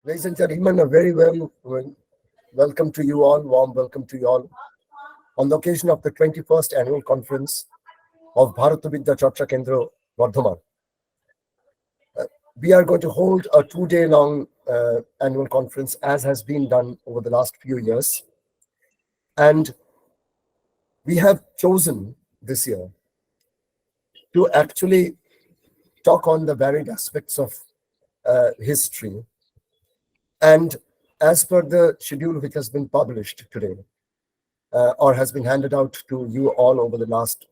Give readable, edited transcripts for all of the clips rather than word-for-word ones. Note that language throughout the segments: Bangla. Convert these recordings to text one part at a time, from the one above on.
Ladies and gentlemen, a very welcome to you all, warm welcome to you all on the occasion of the 21st annual conference of Bharat Vidya Charcha Kendra Vardhaman. We are going to hold a 2-day long annual conference as has been done over the last few years. And we have chosen this year to actually talk on the varied aspects of history. And as per the schedule which has been published today, or has been handed out to you all over the last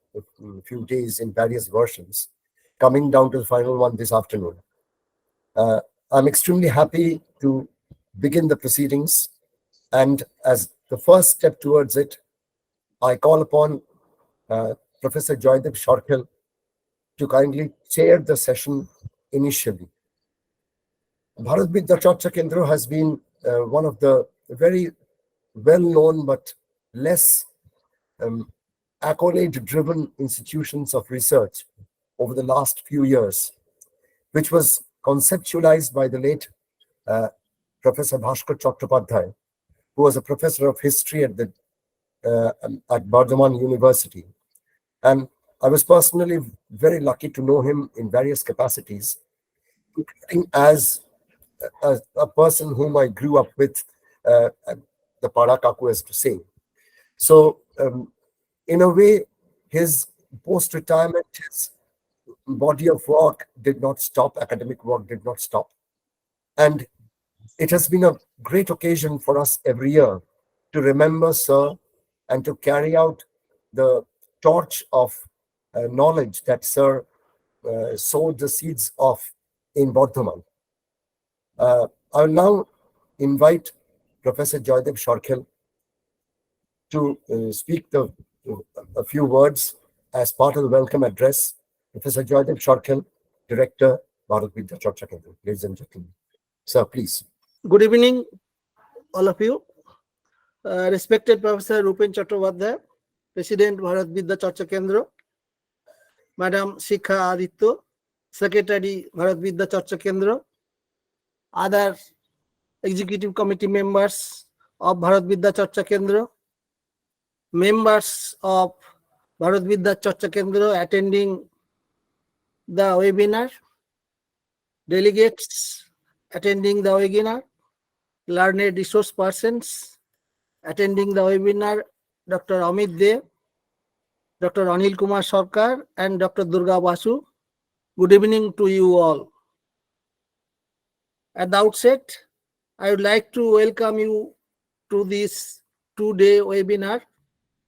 few days in various versions, coming down to the final one this afternoon. I'm extremely happy to begin the proceedings, and as the first step towards it, I call upon Professor Joydeep Shorkil to kindly chair the session initially. Bharat Vidya Charcha Kendra has been one of the very well-known but less accolade-driven institutions of research over the last few years, which was conceptualized by the late Professor Bhaskar Chattopadhyay, who was a professor of history at Bardhaman University. And I was personally very lucky to know him in various capacities, including as a person whom I grew up with, the Pada Kaku, as to say. So, in a way, his post-retirement, his body of work did not stop, academic work did not stop. And it has been a great occasion for us every year to remember Sir and to carry out the torch of knowledge that Sir sowed the seeds of in Bardhaman. I will now invite Professor Joydeep Shorkil to speak a few words as part of the welcome address. Professor Joydeep Shorkil, Director, Bharat Vidya Charcha Kendra. Ladies and gentlemen. Sir, please. Good evening, all of you. Respected Professor Rupen Chattopadhyay, President Bharat Vidya Charcha Kendra, Madam Shikha Aditya, Secretary Bharat Vidya Charcha Kendra, other executive committee members of Bharat Vidya Charcha Kendra, members of Bharat Vidya Charcha Kendra attending the webinar, delegates attending the webinar, learned resource persons attending the webinar, Dr. Amit Dev, Dr. Anil Kumar Sarkar, and Dr. Durga Basu. Good evening to you all. At the outset, I would like to welcome you to this 2-day webinar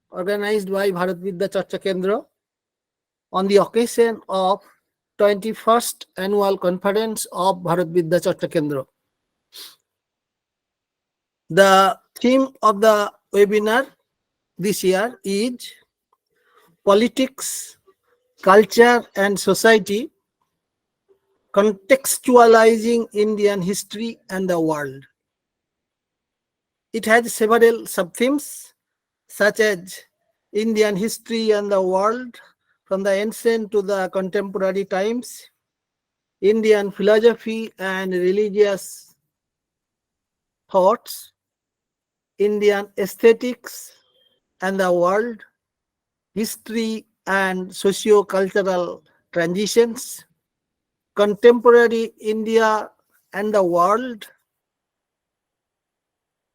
organized by Bharat Vidya Charcha Kendra on the occasion of 21st Annual Conference of Bharat Vidya Charcha Kendra. The theme of the webinar this year is Politics, Culture and Society, Contextualizing Indian History and the World. It has several sub-themes such as Indian history and the world from the ancient to the contemporary times, Indian philosophy and religious thoughts, Indian aesthetics and the world, history and socio-cultural transitions, contemporary India and the world,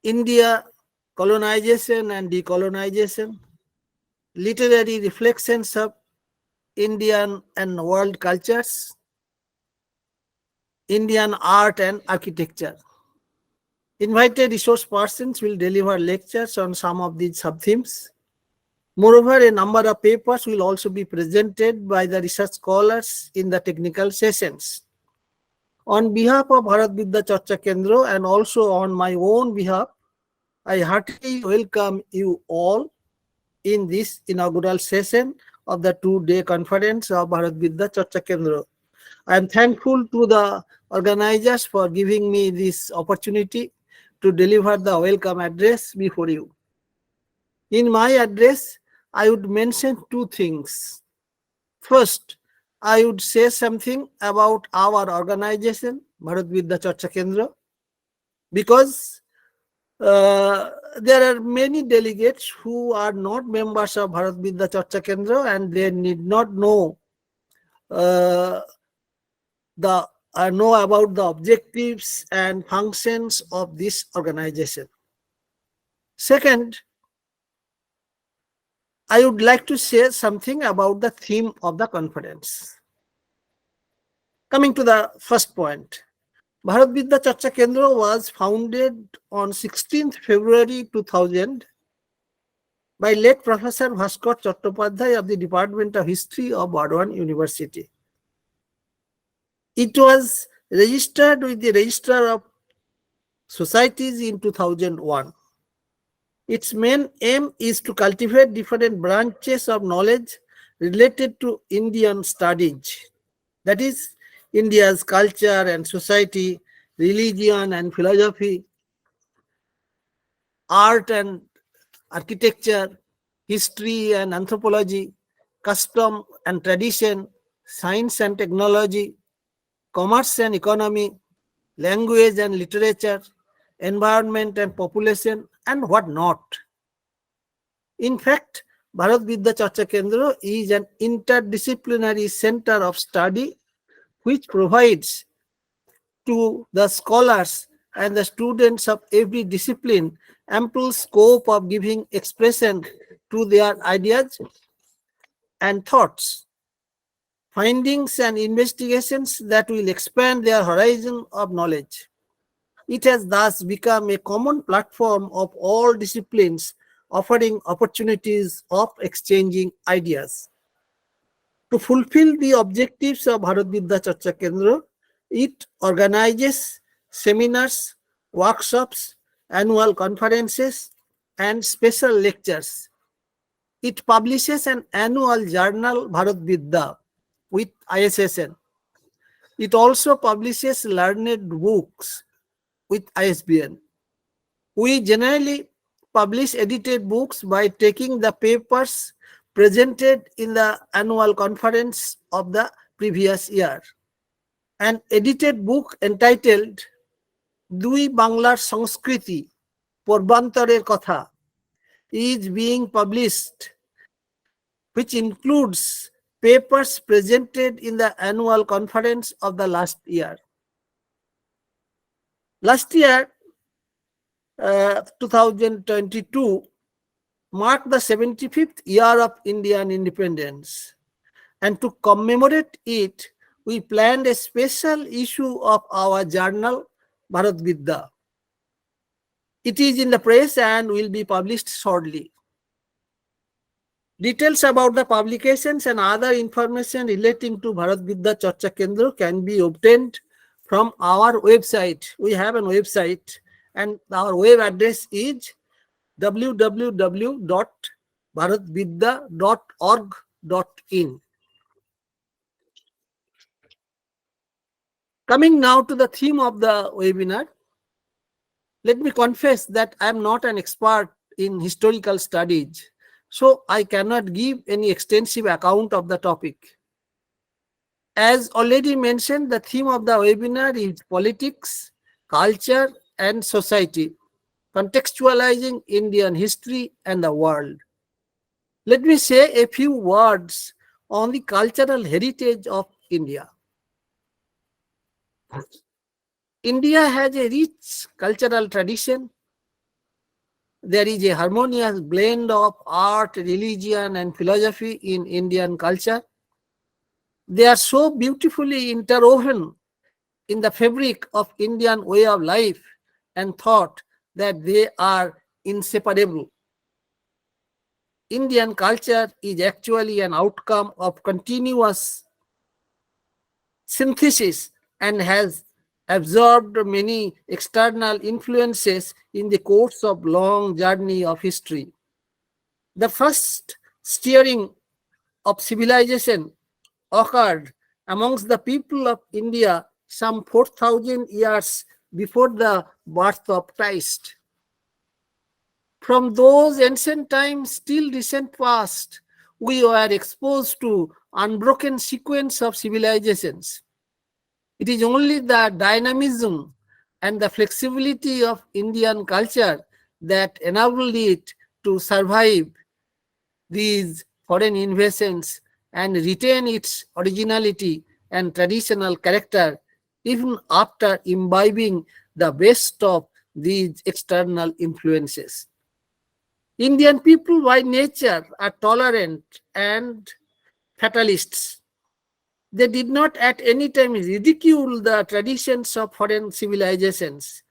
India colonization and decolonization, literary reflections of Indian and world cultures, Indian art and architecture. Invited resource persons will deliver lectures on some of these sub-themes. Moreover, a number of papers will also be presented by the research scholars in the technical sessions. On behalf of Bharat Vidya Charcha Kendra and also on my own behalf, I heartily welcome you all in this inaugural session of the 2-day conference of Bharat Vidya Charcha Kendra. I am thankful to the organizers for giving me this opportunity to deliver the welcome address before you. In my address, I would mention 2 things. First, I would say something about our organization, Bharat Vidya Charcha Kendra. because there are many delegates who are not members of Bharat Vidya Charcha Kendra, and they need not know uh, the know about the objectives and functions of this organization. Second, I would like to say something about the theme of the conference. Coming to the first point, Bharat Vidya Charcha Kendra was founded on 16th February 2000 by late Professor Bhaskar Chattopadhyay of the Department of History of Bardwan University. It was registered with the Registrar of Societies in 2001. Its main aim is to cultivate different branches of knowledge related to Indian studies, that is, India's culture and society, religion and philosophy, art and architecture, history and anthropology, custom and tradition, science and technology, commerce and economy, language and literature, environment and population, and what not. In fact, Bharat Vidya Charcha Kendra is an interdisciplinary center of study which provides to the scholars and the students of every discipline ample scope of giving expression to their ideas and thoughts, findings and investigations that will expand their horizon of knowledge. It has thus become a common platform of all disciplines, offering opportunities of exchanging ideas. To fulfill the objectives of Bharat Vidya Charcha Kendra, it organizes seminars, workshops, annual conferences, and special lectures. It publishes an annual journal, Bharat Vidya, with ISSN. It also publishes learned books with ISBN. We generally publish edited books by taking the papers presented in the annual conference of the previous year. An edited book entitled Dui Banglar Sanskriti Porbantare Kotha is being published, which includes papers presented in the annual conference of the last year. Last year, 2022, marked the 75th year of Indian independence. And to commemorate it, we planned a special issue of our journal, Bharat Vidya. It is in the press and will be published shortly. Details about the publications and other information relating to Bharat Vidya Charcha Kendra can be obtained from our website. We have a website and our web address is www.bharatvidya.org.in. Coming now to the theme of the webinar, let me confess that I am not an expert in historical studies, so I cannot give any extensive account of the topic. As already mentioned, the theme of the webinar is politics, culture, and society, contextualizing Indian history and the world. Let me say a few words on the cultural heritage of India. India has a rich cultural tradition. There is a harmonious blend of art, religion, and philosophy in Indian culture. They are so beautifully interwoven in the fabric of Indian way of life and thought that they are inseparable. Indian culture is actually an outcome of continuous synthesis and has absorbed many external influences in the course of long journey of history. The first steering of civilization occurred amongst the people of India some 4,000 years before the birth of Christ. From those ancient times till recent past, we were exposed to unbroken sequence of civilizations. It is only the dynamism and the flexibility of Indian culture that enabled it to survive these foreign invasions and retain its originality and traditional character even after imbibing the best of these external influences. Indian people by nature are tolerant and fatalists. They did not at any time ridicule the traditions of foreign civilizations.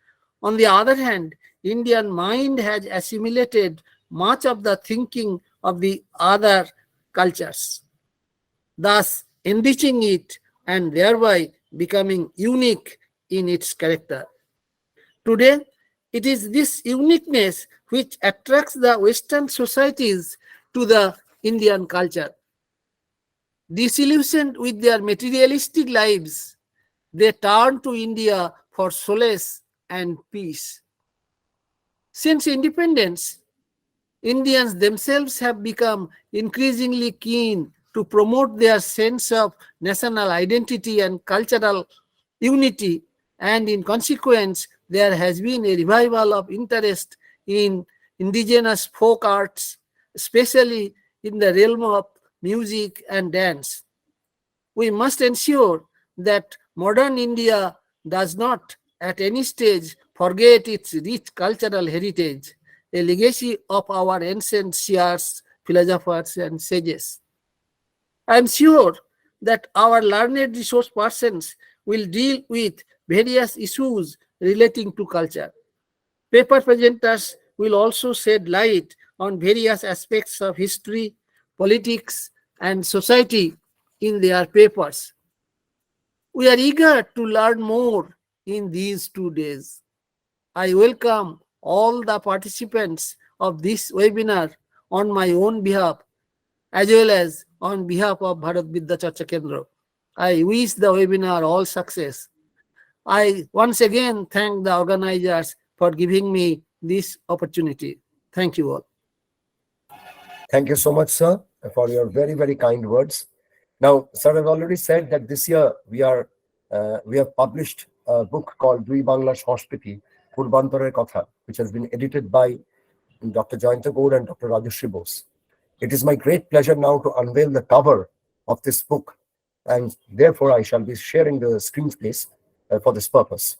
On the other hand, Indian mind has assimilated much of the thinking of the other cultures, thus enriching it and thereby becoming unique in its character. Today, it is this uniqueness which attracts the Western societies to the Indian culture. Disillusioned with their materialistic lives, they turn to India for solace and peace. Since independence, Indians themselves have become increasingly keen to promote their sense of national identity and cultural unity, and in consequence, there has been a revival of interest in indigenous folk arts, especially in the realm of music and dance. We must ensure that modern India does not at any stage forget its rich cultural heritage, a legacy of our ancient seers, philosophers, and sages. I am sure that our learned resource persons will deal with various issues relating to culture. Paper presenters will also shed light on various aspects of history, politics, and society in their papers. We are eager to learn more in these 2 days. I welcome all the participants of this webinar on my own behalf as well as on behalf of Bharat Vidya Charcha Kendra. I wish the webinar all success. I once again thank the organizers for giving me this opportunity. Thank you all. Thank you so much, sir, for your very, very kind words. Now, sir has already said that this year we have published a book called Dui Bangla Sanskriti, Purbantarer Kotha, which has been edited by Dr. Jayanta Gaur and Dr. Rajeshri Bose. It is my great pleasure now to unveil the cover of this book, and therefore I shall be sharing the screen space for this purpose.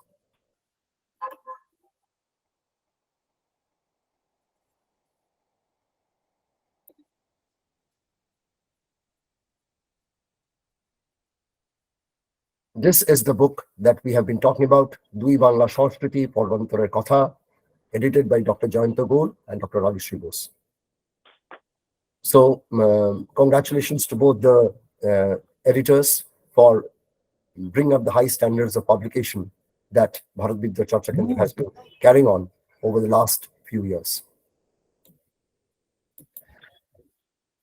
This is the book that we have been talking about, Dui Bangla Sanskriti Purbantarer Kotha, edited by Dr. Jayanta Gaur and Dr. Rajeshri Bose. So, congratulations to both the editors for bringing up the high standards of publication that Bharat Vidya Charcha Kendra has been carrying on over the last few years.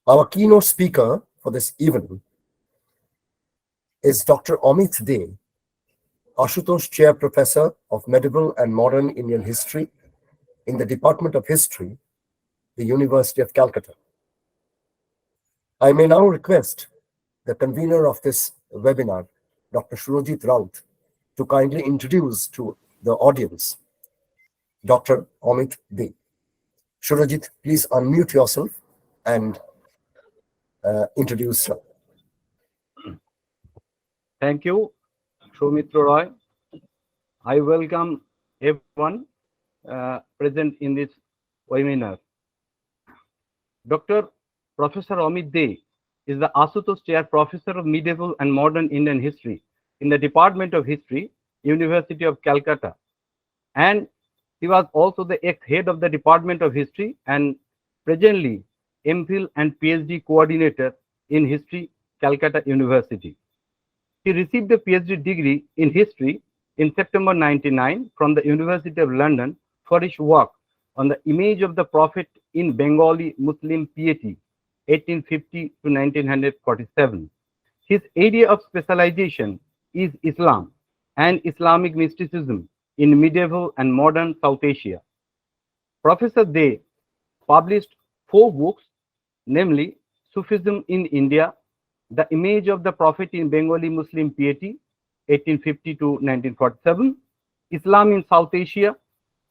Our keynote speaker for this evening is Dr. Amit De, Ashutosh Chair Professor of Medieval and Modern Indian History in the Department of History, the University of Calcutta. I may now request the convener of this webinar, Dr. Surajit Raut, to kindly introduce to the audience Dr. Amit De. Surajit, please unmute yourself and introduce. Thank you, Soumitra Roy. I welcome everyone present in this webinar. Dr. Professor Amit De is the Ashutosh Chair Professor of Medieval and Modern Indian History in the Department of History, University of Calcutta. And he was also the ex-head of the Department of History and presently MPhil and PhD coordinator in History, Calcutta University. He received a PhD degree in history in September 1999 from the University of London for his work on the image of the Prophet in Bengali Muslim piety, 1850 to 1947. His area of specialization is Islam and Islamic mysticism in medieval and modern South Asia. Professor De published 4 books, namely Sufism in India, The Image of the Prophet in Bengali Muslim Piety, 1850 to 1947, Islam in South Asia,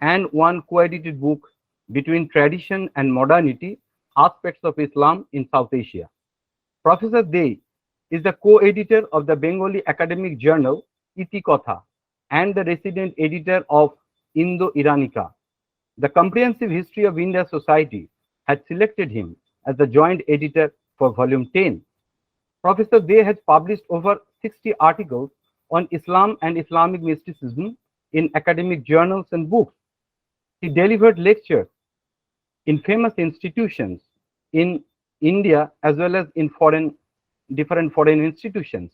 and one co-edited book, Between Tradition and Modernity, Aspects of Islam in South Asia. Professor Dey is the co-editor of the Bengali academic journal Itikotha and the resident editor of Indo-Iranica. The Comprehensive History of India Society had selected him as the joint editor for volume 10. Professor Dey has published over 60 articles on Islam and Islamic mysticism in academic journals and books. He delivered lectures in famous institutions in India as well as in different foreign institutions.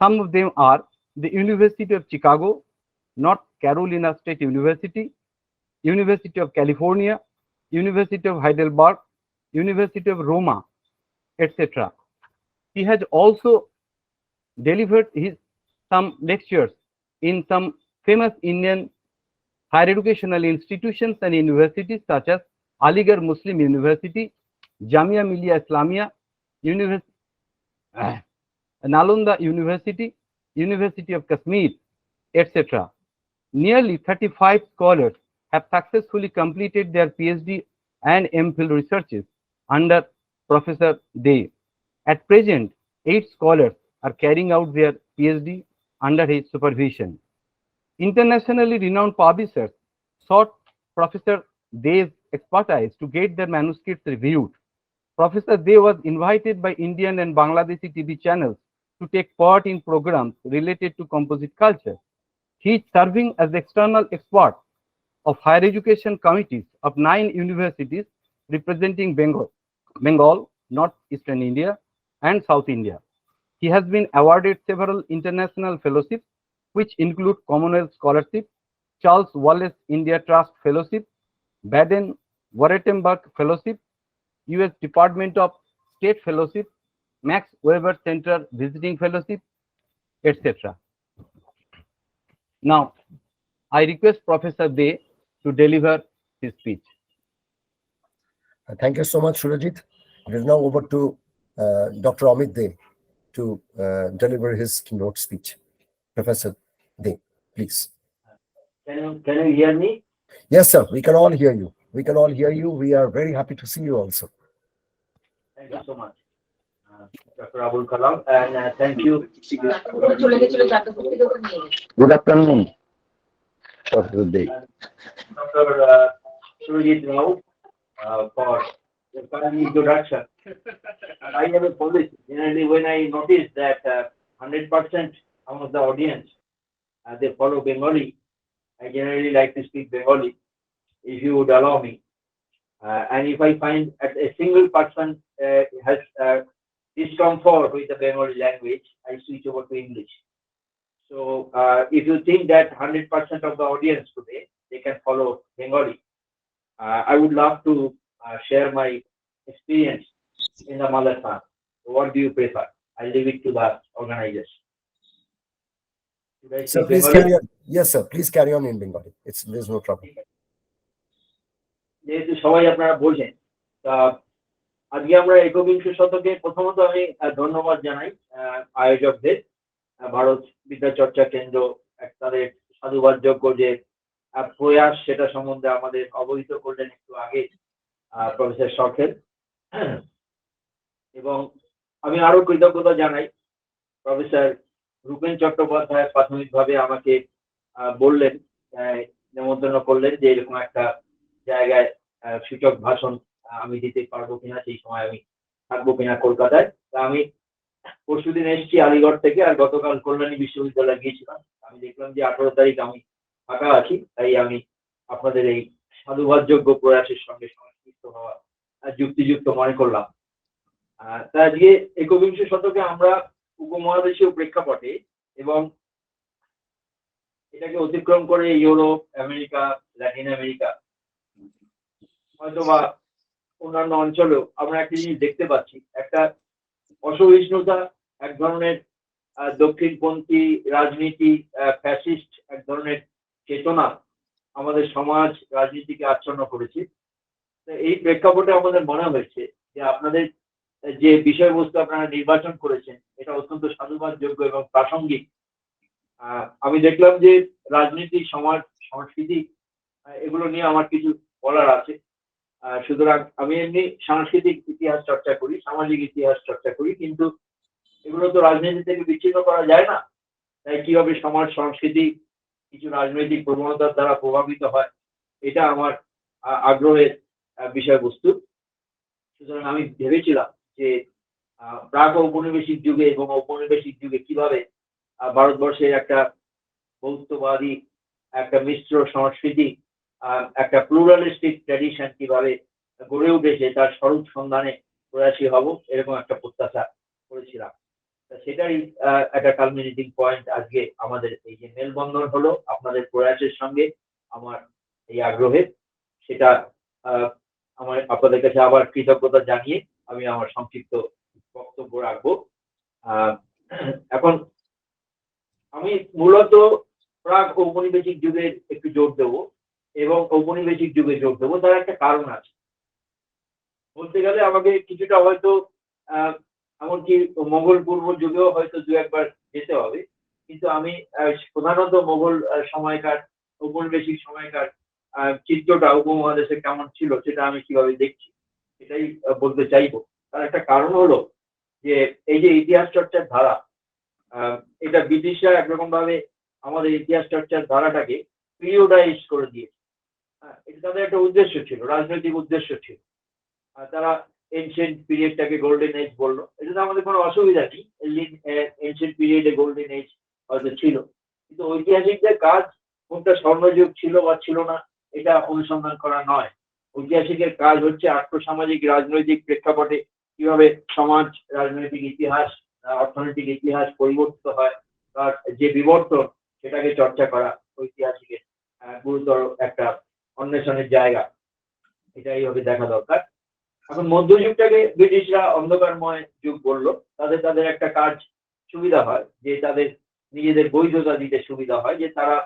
Some of them are the University of Chicago, North Carolina State University, University of California, University of Heidelberg, University of Roma, etc. He has also delivered some lectures in some famous Indian higher educational institutions and universities such as Aligarh Muslim University, Jamia Millia Islamia, Nalanda University, University of Kashmir, etc. Nearly 35 scholars have successfully completed their PhD and MPhil researches under Professor Dey. At present, 8 scholars are carrying out their PhD under his supervision. Internationally renowned publishers sought Professor Dey's expertise to get their manuscripts reviewed. Professor Dey was invited by Indian and Bangladeshi TV channels to take part in programs related to composite culture. He is serving as the external expert of higher education committees of 9 universities representing Bengal, Northeastern India, and South India. He has been awarded several international fellowships, which include Commonwealth Scholarship, Charles Wallace India Trust Fellowship, Baden-Württemberg Fellowship, US Department of State Fellowship, Max Weber Center Visiting Fellowship, etc. Now, I request Professor Dey to deliver his speech. Thank you so much, Surajit. It is now over to Dr. Amit Dey to deliver his keynote speech. Professor Dey, please. Can you hear me? Yes, sir. We can all hear you. We can all hear you. We are very happy to see you also. Thank you so much, Dr. Abul Kalam, and thank you. Good afternoon, Professor Dey. Dr. Surajit Rao, for the kind introduction. And I have a policy. Generally, when I notice that 100% of the audience they follow Bengali, I generally like to speak Bengali, if you would allow me. And if I find a single person has discomfort with the Bengali language, I switch over to English. So if you think that 100% of the audience today, they can follow Bengali, I would love to share my experience in the mother tongue. What do you prefer? I leave it to the organizers. Sir, please carry on. Yes, sir. Please carry on in Bengali. There's no trouble. যেহেতু সবাই আপনারা বলছেন, তা আজকে আমরা একবিংশ শতকে প্রথমত আমি ধন্যবাদ জানাই আয়োজকদের, ভারত বিদ্যা চর্চা কেন্দ্র তাদের সাধুবাদযোগ্য যে প্রয়াস সেটা সম্বন্ধে আমাদের অবহিত করলেন একটু আগে প্রফেসর শখের, এবং আমি আরো কৃতজ্ঞতা জানাই প্রফেসর রূপেন চট্টোপাধ্যায় প্রাথমিকভাবে আমাকে বললেন, নিমন্ত্রণ করলেন যে এরকম একটা জায়গায় সূচক ভাষণ আমি দিতে পারবো কিনা, সেই সময় আমি থাকবো কিনা কলকাতায়। তা আমি পরশুদিন এসেছি আলিগড় থেকে, আর গতকাল কল্যাণী বিশ্ববিদ্যালয়ে গিয়েছিলাম। আমি দেখলাম যে 18 তারিখ আমি ফাঁকা আছি, তাই আমি আপনাদের এই সাধুবাদযোগ্য প্রয়াসের সঙ্গে সংশ্লিষ্ট হওয়া যুক্তিযুক্ত মনে করলাম। তা আজকে একবিংশ শতকে আমরা উপমহাদেশীয় প্রেক্ষাপটে এবং এটাকে অতিক্রম করে ইউরোপ, আমেরিকা, ল্যাটিন আমেরিকা, হয়তোবা অন্যান্য অঞ্চলেও আমরা একটা জিনিস দেখতে পাচ্ছি, একটা অসহিষ্ণুতা, এক ধরনের দক্ষিণপন্থী রাজনীতি, ফ্যাসিস্ট এক ধরনের চেতনা আমাদের সমাজ রাজনীতিকে আচ্ছন্ন করেছে। এই প্রেক্ষাপটে আমাদের মনে হয়েছে যে আপনাদের যে বিষয়বস্তু আপনারা নির্বাচন করেছেন এটা অত্যন্ত সাধুবাদযোগ্য এবং প্রাসঙ্গিক। আমি দেখলাম যে রাজনীতি, সমাজ, সংস্কৃতি এগুলো নিয়ে আমার কিছু বলার আছে। সুতরাং আমি এমনি সাংস্কৃতিক ইতিহাস চর্চা করি, সামাজিক ইতিহাস চর্চা করি, কিন্তু এগুলো তো রাজনীতি থেকে বিচ্ছিন্ন করা যায় না। তাই কিভাবে সমাজ, সংস্কৃতি কিছু রাজনৈতিক প্রবণতার দ্বারা প্রভাবিত হয়, এটা আমার আগ্রহের বিষয়বস্তু। সুতরাং আমি ভেবেছিলাম যে প্রাক ঔপনিবেশিক যুগে এবং ঔপনিবেশিক যুগে কিভাবে ভারতবর্ষের একটা বৌদ্ধবাদী একটা মিশ্র সংস্কৃতি, একটা প্লুরালিস্টিক ট্র্যাডিশন কিভাবে গড়ে উঠেছে তার স্বরূপ সন্ধানে প্রয়াসী হব, এরকম একটা প্রত্যাশা করেছিলাম। সেটাই একটা কালমিনেটিং পয়েন্ট আজকে আমাদের এই যে মেলবন্ধন হলো আপনাদের প্রয়াসের সঙ্গে আমার এই আগ্রহের, সেটা আমার আপনাদের কাছে আবার কৃতজ্ঞতা জানিয়ে আমি আমার সংক্ষিপ্ত বক্তব্য রাখবো। এখন আমি মূলত প্রাক ঔপনিবেশিক যুগের একটু জোর দেবো এবং ঔপনিবেশিক যুগে জোর দেবো। তার একটা কারণ আছে, বলতে গেলে আমাকে কিছুটা হয়তো এমনকি মোগল পূর্ব যুগেও হয়তো দু একবার যেতে হবে, কিন্তু আমি প্রধানত মোগল সময়কার, ঔপনিবেশিক সময়কার চিত্রটা উপমহাদেশে কেমন ছিল সেটা আমি কিভাবে দেখছি সেটাই বলতে চাইবো। তার একটা কারণ হলো যে এই যে ইতিহাস চর্চার ধারা, এটা ব্রিটিশরা একরকম ভাবে আমাদের ইতিহাস চর্চার ধারাটাকে পিরিয়ডাইজ করে দিয়েছে। এটা তাদের একটা উদ্দেশ্য ছিল, রাজনৈতিক উদ্দেশ্য ছিল। তারা এনশিয়েন্ট পিরিয়ডটাকে গোল্ডেন এজ বললো, এটা আমাদের কোনো অসুবিধা নেই। এনশিয়েন্ট পিরিয়ডে গোল্ডেন এজ হয়তো ছিল, কিন্তু ঐতিহাসিকদের কাজ কোনটা স্বর্ণযুগ ছিল বা ছিল না এটা অনুসন্ধান করা নয়। ঐতিহাসিকের কাজ হচ্ছে আর্থসামাজিক রাজনৈতিক প্রেক্ষাপটে কিভাবে সমাজ, রাজনৈতিক ইতিহাস, অর্থনৈতিক ইতিহাস পরিবর্তিত হয়, তার যে বিবর্তন সেটাকে চর্চা করা ঐতিহাসিকের গুরুতর একটা অন্বেষণের জায়গা। এটা এইভাবে দেখা দরকার। এখন মধ্যযুগটাকে ব্রিটিশরা অন্ধকারময় যুগ বললো, তাদের একটা কাজ সুবিধা হয় যে তাদের নিজেদের বৈধতা দিতে সুবিধা হয় যে তারা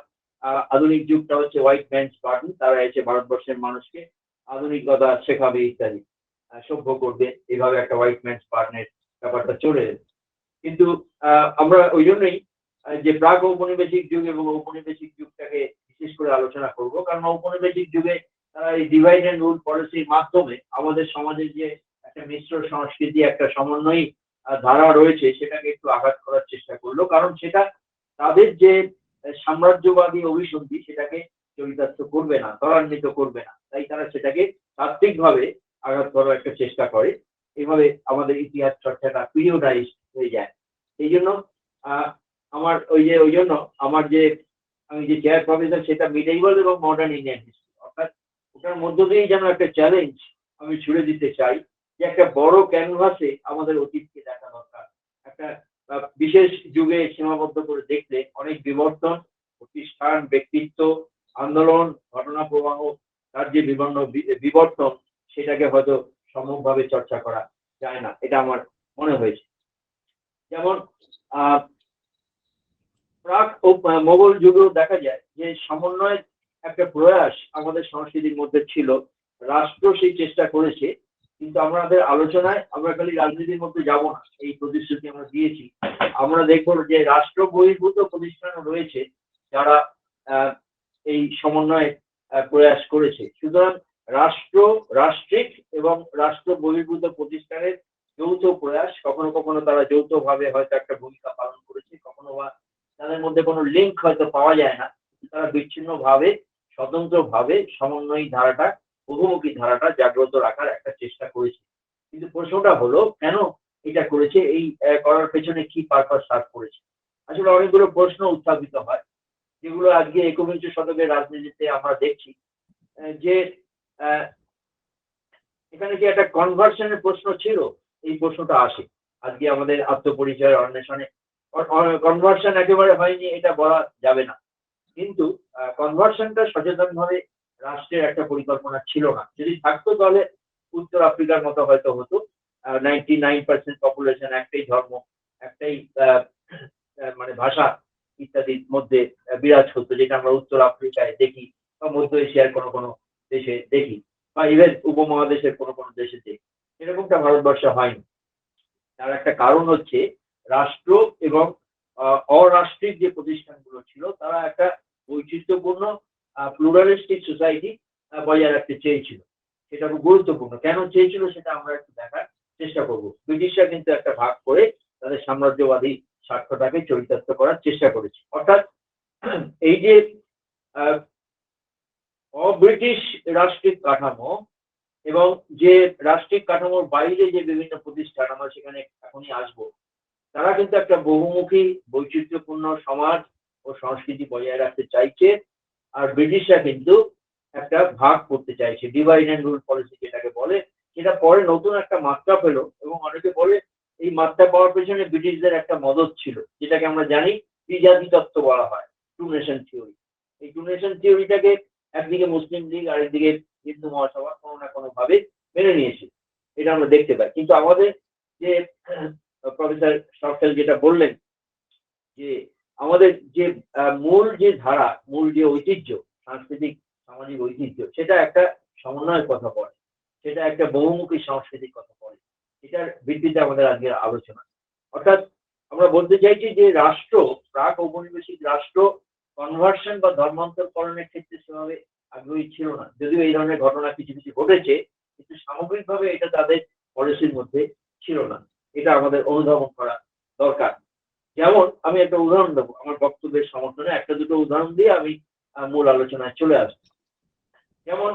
আধুনিক যুগটা হচ্ছে হোয়াইট ম্যানস পার্টি, তারা এসে ভারতবর্ষের মানুষকে আধুনিকতা শেখাবে ইত্যাদি, সভ্য করবে, এইভাবে একটা হোয়াইট ম্যানস পার্টির ব্যাপারটা চলে এলো। কিন্তু আমরা ওই জন্যই যে প্রাক ঔপনিবেশিক যুগ এবং ঔপনিবেশিক যুগটাকে বিশেষ করে আলোচনা করব, কারণ ঔপনিবেশিক যুগে তারা এই ডিভাইড অ্যান্ড রুল পলিসির মাধ্যমে আমাদের সমাজের যে একটা মিশ্র সংস্কৃতি, একটা সমন্বয়ী ধারা রয়েছে সেটাকে একটু আঘাত করার চেষ্টা করলো, কারণ সেটা তাদের যে সাম্রাজ্যবাদী অভিসন্ধি সেটাকে চরিতার্থ করবে না, ত্বরান্বিত করবে না। তাই তারা সেটাকে তাত্ত্বিকভাবে আঘাত করার একটা চেষ্টা করে। এইভাবে আমাদের ইতিহাস চর্চাটা পিরিয়ডাইজ হয়ে যায়। এই জন্য আমার যে আমি যে চেয়ার প্রফেসর সেটা মিডেইভাল এবং মডার্ন ইন্ডিয়ান হিস্ট্রি, অর্থাৎ ওটার মধ্য দিয়েই যেন একটা চ্যালেঞ্জ আমি ছুড়ে দিতে চাই যে একটা বড় ক্যানভাসে আমাদের অতীতকে দেখা দরকার। একটা বিশেষ যুগে সীমাবদ্ধ করে দেখলে অনেক বিবর্তন, প্রতিষ্ঠান, ব্যক্তিত্ব, আন্দোলন, ঘটনা প্রবাহ, তার যে বিভিন্ন বিবর্তন সেটাকে হয়তো সম্যকভাবে চর্চা করা যায় না, এটা আমার মনে হয়েছে। যেমন প্রাক ও মোগল যুগেও দেখা যায় যে সমন্বয়ের একটা প্রয়াস আমাদের সংস্কৃতির মধ্যে ছিল, রাষ্ট্র সেই চেষ্টা করেছে, কিন্তু আমাদের আলোচনায় আমরা খালি রাজনীতির মধ্যে যাব না, এই প্রতিশ্রুতি আমরা দিয়েছি। আমরা দেখব যে রাষ্ট্র বহির্ভূত প্রতিষ্ঠান রয়েছে যারা এই সমন্বয়ে প্রয়াস করেছে। সুতরাং রাষ্ট্রিক এবং রাষ্ট্র বহির্ভূত প্রতিষ্ঠানের যৌথ প্রয়াস, কখনো কখনো তারা যৌথভাবে হয়তো একটা ভূমিকা পালন করেছে, কখনো বা তাদের মধ্যে কোনো লিঙ্ক হয়তো পাওয়া যায় না, তারা বিচ্ছিন্নভাবে স্বতন্ত্রভাবে সমন্বয়ী ধারাটা, বহুমুখী ধারাটা জাগ্রত রাখার একটা চেষ্টা করেছে। কিন্তু প্রশ্নটা হলো কেন এটা করেছে, এই করার পেছনে কি পারপাস সার্ভ করেছে। আসলে অনেকগুলো প্রশ্ন উত্থাপিত হয় যেগুলো আজকে একবিংশ শতকের রাজনীতিতে আমরা দেখছি যে এখানে কি একটা কনভার্সনের প্রশ্ন ছিল, এই প্রশ্নটা আসে আজকে আমাদের আত্মপরিচয়ের অন্বেষণে। কনভার্সন একেবারে হয়নি এটা বলা যাবে না, কিন্তু কনভার্সনটা সচেতনভাবে রাষ্ট্রের একটা পরিকল্পনা ছিল না। যদি থাকতো তাহলে উত্তর আফ্রিকার মতো হয়তো হতো, 99% পপুলেশন, একটাই ধর্ম, একটাই মানে ভাষা ইত্যাদির মধ্যে বিরাজ হতো, যেটা আমরা উত্তর আফ্রিকায় দেখি বা মধ্য এশিয়ার কোনো কোনো দেশে দেখি বা ইভেন উপমহাদেশের কোনো কোনো দেশে দেখি। এরকমটা ভারতবর্ষে হয়নি। তার একটা কারণ হচ্ছে রাষ্ট্র এবং অরাষ্ট্রিক যে প্রতিষ্ঠানগুলো ছিল তারা একটা বৈচিত্র্যপূর্ণ প্লুরালিস্টিক সোসাইটি বজায় রাখতে চেয়েছিল। সেটা খুব গুরুত্বপূর্ণ। কেন চেয়েছিল সেটা আমরা একটু দেখার চেষ্টা করব। ব্রিটিশরা কিন্তু একটা ভাগ করে তাদের সাম্রাজ্যবাদী স্বার্থটাকে চরিতার্থ করার চেষ্টা করেছে। অর্থাৎ এই যে অব্রিটিশ রাষ্ট্রিক কাঠামো এবং যে রাষ্ট্রিক কাঠামোর বাইরে যে বিভিন্ন প্রতিষ্ঠান, আমরা সেখানে এখনই আসবো, তারা কিন্তু একটা বহুমুখী বৈচিত্র্যপূর্ণ সমাজ ও সংস্কৃতি বজায় রাখতে চাইছে। আর ব্রিটিশরা কিন্তু একটা ভাগ করতে চাইছে, ডিভাইড অ্যান্ড রুল পলিসি যেটাকে বলে, সেটা পরে নতুন একটা মাত্রা পেল। এবং অনেকে বলে এই মাত্রা পাওয়ার পেছনে ব্রিটিশদের একটা মদত ছিল, যেটাকে আমরা জানি দ্বিজাতি তত্ত্ব বলা হয়, টু নেশন থিওরি। এই টু নেশন থিওরিটাকে একদিকে মুসলিম লীগ আর একদিকে হিন্দু মহাসভা কোনো না কোনো ভাবে মেনে নিয়েছে, এটা আমরা দেখতে পাই। কিন্তু আমাদের যে প্রফেসর সরকার যেটা বললেন যে আমাদের যে মূল যে ধারা, মূল যে ঐতিহ্য, সাংস্কৃতিক সামাজিক ঐতিহ্য, সেটা একটা সমন্বয়ের কথা বলে, সেটা একটা বহুমুখী সংস্কৃতির কথা বলে। এটার ভিত্তিতে আমাদের আজকের আলোচনা। অর্থাৎ আমরা বলতে চাইছি যে রাষ্ট্র, প্রাক ঔপনিবেশিক রাষ্ট্র কনভার্সন বা ধর্মান্তরকরণের ক্ষেত্রে সেভাবে আগ্রহী ছিল না। যদিও এই ধরনের ঘটনা কিছু কিছু ঘটেছে, কিন্তু সামগ্রিকভাবে এটা তাদের পলিসির মধ্যে ছিল না। এটা আমাদের অনুধাবন করা দরকার। যেমন আমি একটা উদাহরণ দেবো আমার বক্তব্যের সমর্থনে, একটা দুটো উদাহরণ দিয়ে আমি মূল আলোচনায় চলে আসবো। যেমন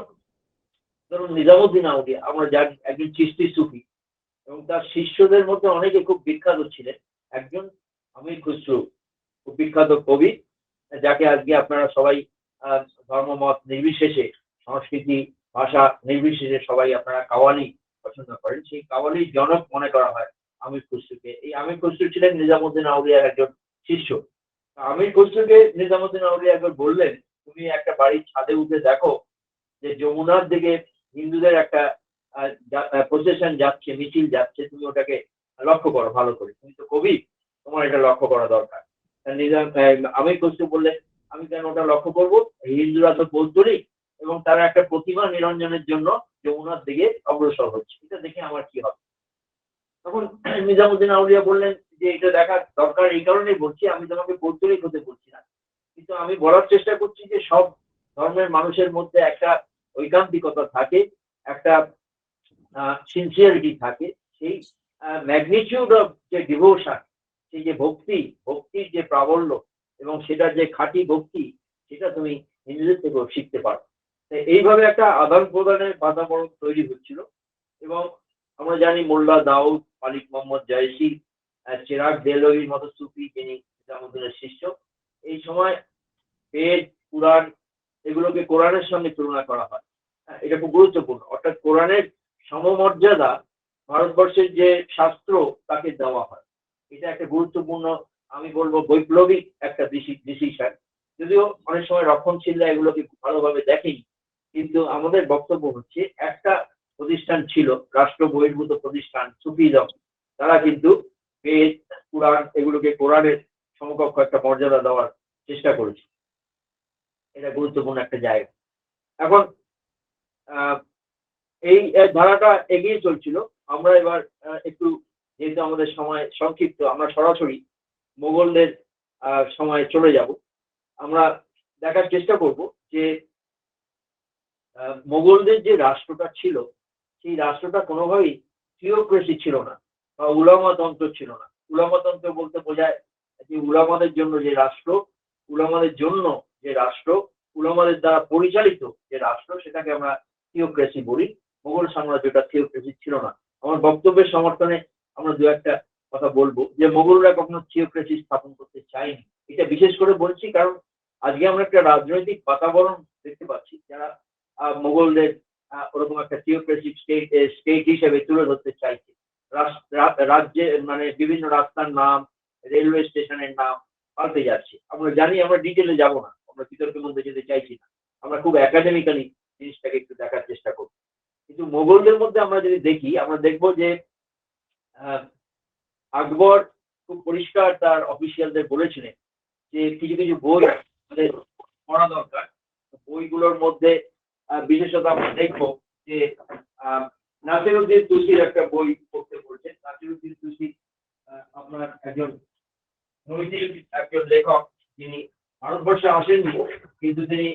ধরুন নিজামুদ্দিন আউলিয়া, আমরা জানি একজন চিশতি সুফি, এবং তার শিষ্যদের মধ্যে অনেকে খুব বিখ্যাত ছিলেন। একজন আমির খুসরো, খুব বিখ্যাত কবি, যাকে আজকে আপনারা সবাই ধর্মমত নির্বিশেষে, সংস্কৃতি ভাষা নির্বিশেষে সবাই আপনারা কাওয়ালি পছন্দ করেন। সেই কাওয়ালির জনক মনে করা হয় আমির খুসরোকে। এই আমির খুসরো ছিলেন নিজামুদ্দিন আউলিয়ার একজন শিষ্য। আমির খুসরোকে নিজামুদ্দিন আউলিয়া একবার বললেন, তুমি একটা বাড়ির ছাদে উঠে দেখো যে যমুনার দিকে হিন্দুদের একটা প্রসেশন যাচ্ছে, মিছিল যাচ্ছে, তুমি ওটাকে লক্ষ্য করো ভালো করে, তুমি তো কবি, তোমার এটা লক্ষ্য করা দরকার। আমির খুসরো বললেন, আমি কেন ওটা লক্ষ্য করবো? হিন্দুরা তো পৌত্তলিক এবং তারা একটা প্রতিমা নিরঞ্জনের জন্য যমুনার দিকে অগ্রসর হচ্ছে, এটা দেখে আমার কি হবে? তখন নিজামুদ্দিন আউলিয়া বললেন যে এটা দেখার দরকার এই কারণেই বলছি, আমি তোমাকে পৌত্তলিক হতে বলছি না, কিন্তু আমি বলার চেষ্টা করছি যে সব ধর্মের মানুষের মধ্যে একটা ঐকান্তিকতা থাকে, একটা সিনসিয়ারিটি থাকে। সেই ম্যাগনিটিউড অফ যে ডিভোশন, সেই যে ভক্তির যে প্রাবল্য এবং সেটার যে খাঁটি ভক্তি, সেটা তুমি নিজেদের থেকেও শিখতে পারো। এইভাবে একটা আদান প্রদানের বাতাবরণ তৈরি হচ্ছিল। এবং আমরা জানি মোল্লা দাউদ, মালিক মোহাম্মদ জায়সি, চেরাগ দেলভির মতো সুফি, যিনি নিজামুদ্দিনের শিষ্য, এই সময় বেদ, কুরআন এগুলোকে কোরআনের সঙ্গে তুলনা করা হয়। এটা খুব গুরুত্বপূর্ণ। অর্থাৎ কোরআনের সমমর্যাদা ভারতবর্ষের যে শাস্ত্র তাকে দেওয়া হয়। এটা একটা গুরুত্বপূর্ণ, আমি বলবো বৈপ্লবিক একটা ডিসিশন। যদিও অনেক সময় রক্ষণশীলরা এগুলোকে ভালোভাবে দেখেনি, কিন্তু আমাদের বক্তব্য হচ্ছে একটা প্রতিষ্ঠান ছিল, রাষ্ট্র বহির্ভূত প্রতিষ্ঠান সুফিজম, তারা কিন্তু বেদ, কুরআন এগুলোকে কোরআনের সমকক্ষ একটা মর্যাদা দেওয়ার চেষ্টা করেছে। এটা গুরুত্বপূর্ণ একটা জায়গা। এখন এই ধারাটা এগিয়ে চলছিল। আমরা এবার একটু, যেহেতু আমাদের সময় সংক্ষিপ্ত, আমরা সরাসরি মোগলদের সময় চলে যাব। আমরা দেখার চেষ্টা করব যে মোগলদের যে রাষ্ট্রটা ছিল, সেই রাষ্ট্রটা কোনোভাবেই থিওক্রেসি ছিল না বা উলামাতন্ত্র ছিল না। উলামাতন্ত্র বলতে বোঝায় যে উলামাদের জন্য যে রাষ্ট্র, উলামাদের জন্য যে রাষ্ট্র, উলামাদের দ্বারা পরিচালিত যে রাষ্ট্র, সেটাকে আমরা থিওক্রেসি বলি। মোগল সাম্রাজ্যটা থিওক্রেসি ছিল না। আমার বক্তব্যের সমর্থনে আমরা দু একটা কথা বলবো যে মোগলরা কখনো থিওক্রেসি স্থাপন করতে চায়নি। এটা বিশেষ করে বলছি কারণ আজকে আমরা একটা রাজনৈতিক বাতাবরণ দেখতে পাচ্ছি যারা মোগলদের ওরকম একটা থিওক্রেসিক স্টেট হিসেবে তুলে ধরতে চাইছে। রাজ্যে মানে বিভিন্ন রাস্তার নাম, রেলওয়ে স্টেশনের নাম পাল্টে যাচ্ছে। আমরা জানি, আমরা ডিটেলে যাব না, আমরা বিতর্কের মধ্যে যেতে চাইছি না, আমরা খুব একাডেমিক্যালি জিনিসটাকে একটু দেখার চেষ্টা করব। কিন্তু মোগলদের মধ্যে আমরা যদি দেখি, আমরা দেখবো যে আকবর খুব পরিষ্কার তার অফিসিয়ালদের বলেছিলেন যে কিছু কিছু বই আমাদের পড়া দরকার। বইগুলোর মধ্যে বিশেষত আমরা দেখবো যে নাসিরউদ্দিন তুসির একটা বই পড়তে বলছেন। নাসিরউদ্দিন তুসি আপনার একজন নৈতিক একজন লেখক, যিনি ভারতবর্ষে আসেননি কিন্তু তিনি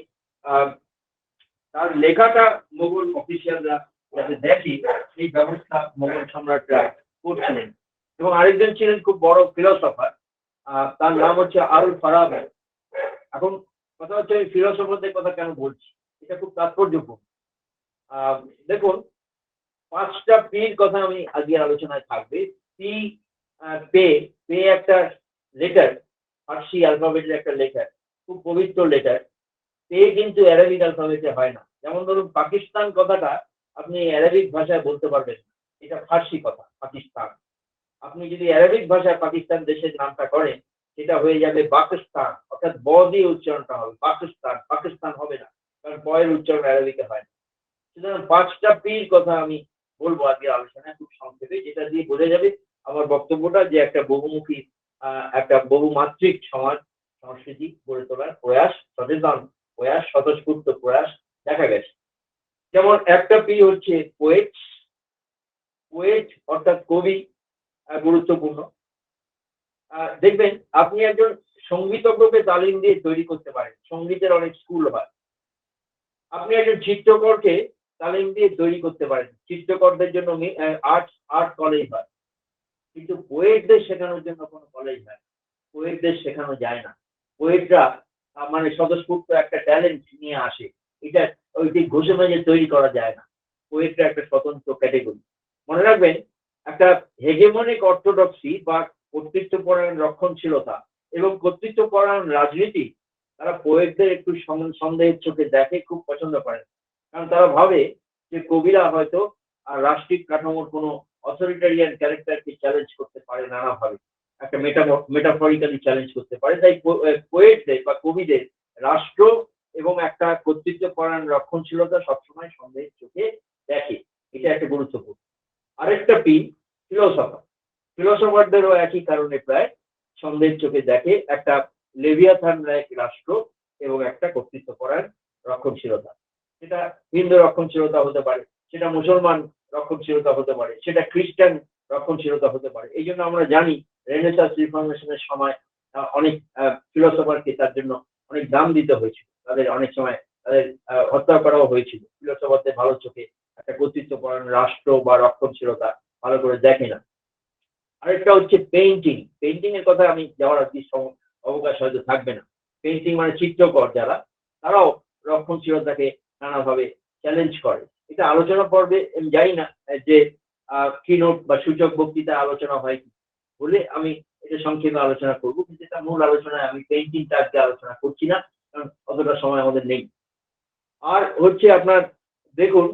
তার লেখাটা মোগল অফিসিয়ালরা যাতে দেখে সেই ব্যবস্থা মোগল সম্রাটরা করছিলেন। এবং আরেকজন ছিলেন খুব বড় ফিলোসফার, তার নাম হচ্ছে আল ফারাবি। এখন কথা হচ্ছে আমি ফিলোসফারদের কথা কেন বলছি, এটা খুব তাৎপর্যপূর্ণ। দেখুন, 5টা পির কথা আমি আজকের আলোচনায় থাকবে। পি, পে, পে একটা লেটার, ফার্সি অ্যালফাবেটের একটা লেটার, খুব পবিত্র লেটার। পে কিন্তু অ্যারাবিক অ্যালফাবেটে হয় না। যেমন ধরুন পাকিস্তান কথাটা আপনি অ্যারাবিক ভাষায় বলতে পারবেন না, এটা ফার্সি কথা পাকিস্তান। আপনি যদি অ্যারাবিক ভাষায় পাকিস্তান দেশের নামটা করেন, সেটা হয়ে যাবে পাকিস্তান, অর্থাৎ ব দিয়ে উচ্চারণটা হবে পাকিস্তান, পাকিস্তান হবে না, কারণ পয়ের উচ্চারণ অ্যারাবিকে হয় না। সুতরাং 5টা পির কথা আমি বলবো আজকের আলোচনায় খুব সংক্ষেপে, যেটা দিয়ে বোঝা যাবে আমার বক্তব্যটা যে একটা বহুমুখী একটা বহুমাত্রিক সমাজ সংস্কৃতি গড়ে তোলার প্রয়াস, সচেতন প্রয়াস, স্বতঃস্ফূর্ত প্রয়াস দেখা গেছে। যেমন একটা পি হচ্ছে পোয়েট। পোয়েট অর্থাৎ কবি, গুরুত্বপূর্ণ। দেখবেন আপনি একজন সঙ্গীতজ্ঞকে তালিম দিয়ে তৈরি করতে পারেন, সঙ্গীতের অনেক স্কুল হয়। আপনি একজন চিত্রকরকে তালিম দিয়ে তৈরি করতে পারেন, চিত্রকরদের জন্য আর্ট কলেজ হয়। কিন্তু পোয়েটদের শেখানোর জন্য কোনো কলেজ হয়, পোয়েটদের শেখানো যায় না। পোয়েটরা মানে স্বতঃস্ফূর্ত একটা ট্যালেন্ট নিয়ে আসে, এটা ওইটি ঘষে মেজে তৈরি করা যায় না। পোয়েটরা একটা স্বতন্ত্র ক্যাটেগরি। মনে রাখবেন, একটা হেগেমনিক অর্থোডক্সি বা কর্তৃত্বপরায়ণ রক্ষণশীলতা এবং কর্তৃত্বপরায়ণ রাজনীতি তারা পোয়েটদের একটু সন্দেহের চোখে দেখে, খুব পছন্দ করে। কারণ তারা ভাবে যে কবিরা হয়তো রাষ্ট্রিক কাঠামোর কোনো অথরিটারিয়ান ক্যারেক্টারকে চ্যালেঞ্জ করতে পারে, নানাভাবে একটা মেটাফরিক্যালি চ্যালেঞ্জ করতে পারে। তাই পোয়েটদের বা কবিদের রাষ্ট্র এবং একটা কর্তৃত্বপরায়ণ রক্ষণশীলতা সবসময় সন্দেহের চোখে দেখে, এটা একটা গুরুত্বপূর্ণ। আরেকটা পি ফিলোসফার। ফিলোসফারদেরও একই কারণে প্রায় সন্দেহের চোখে দেখে একটা লেভিয়াথান এক রাষ্ট্র এবং একটা কর্তৃত্বপরায়ণ রক্ষণশীলতা। সেটা হিন্দু রক্ষণশীলতা হতে পারে, সেটা মুসলমান রক্ষণশীলতা হতে পারে, সেটা খ্রিস্টান রক্ষণশীলতা হতে পারে। এই জন্য আমরা জানি রেনেসাঁস রিফরমেশনের সময় অনেক ফিলোসফারকে তার জন্য অনেক দাম দিতে হয়েছিল, তাদের অনেক সময় তাদের হত্যা করাও হয়েছিল। ফিলোসফারদের ভালো চোখে একটা কর্তৃত্বপরায়ণ রাষ্ট্র বা রক্ষণশীলতা ভালো করে দেখে না। আরেকটা হচ্ছে পেইন্টিং। পেইন্টিং এর কথা আমি যাওয়ার আর কি অবকাশ হয়তো থাকবে না। পেইন্টিং মানে চিত্রকর যারা, তারাও রক্ষণশীলতাকে নানাভাবে চ্যালেঞ্জ করে। এটা আলোচনা পর্বে আমি জানি না যে কিনোট বা সূচক বক্তৃতা আলোচনা হয় কি, বলে আমি এটা সংক্ষেপে আলোচনা করবো, কিন্তু এটা মূল আলোচনায় আমি পেইন্টিংটা আজকে আলোচনা করছি না, কারণ অতটা সময় আমাদের নেই। আর হচ্ছে আপনার দেখুন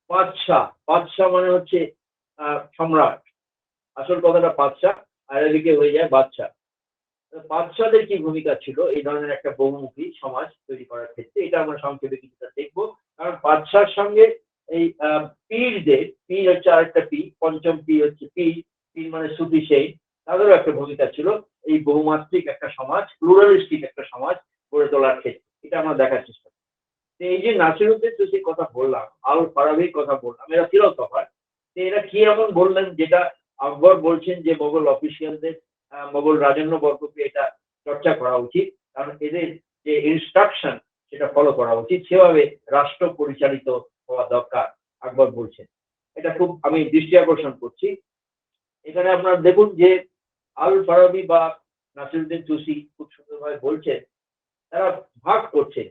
বাদশাহ। বাদশাহ মানে হচ্ছে সম্রাট। আসল কথাটা বাদশাহ, আরবিকে হয়ে যায় বাদশাহ। বাদশাদের কি ভূমিকা ছিল এই ধরনের একটা বহুমুখী সমাজ তৈরি করার ক্ষেত্রে, এটা আমরা সংক্ষেপে কিছুটা দেখবো। কারণ বাদশার সঙ্গে এই পীরদের, পীর হচ্ছে আরেকটা পি, পঞ্চম পি হচ্ছে পীর, পীর মানে সুফি সেই, তাদেরও একটা ভূমিকা ছিল এই বহুমাত্রিক একটা সমাজ, প্লুরালিস্টিক একটা সমাজ গড়ে তোলার ক্ষেত্রে। এটা আমরা দেখার চেষ্টা করি। এই যে নাসিরউদ্দিন তুসির কথা বললাম, আল ফারাবির কথা বললাম, এরা ফিলোসফার। এরা কি এমন বললেন যেটা আকবর বলছেন যে মোগল অফিসিয়ালদের, মোগল রাজন্য বর্গকে এটা চর্চা করা উচিত, কারণ এদের যে ইনস্ট্রাকশন সেটা ফলো করা উচিত, সেভাবে রাষ্ট্র পরিচালিত হওয়া দরকার আকবর বলছেন। এটা খুব আমি দৃষ্টি আকর্ষণ করছি। এখানে আপনারা দেখুন যে আল ফারাবি বা নাসিরউদ্দিন তুসি খুব সুন্দরভাবে বলছেন, তারা ভাগ করছেন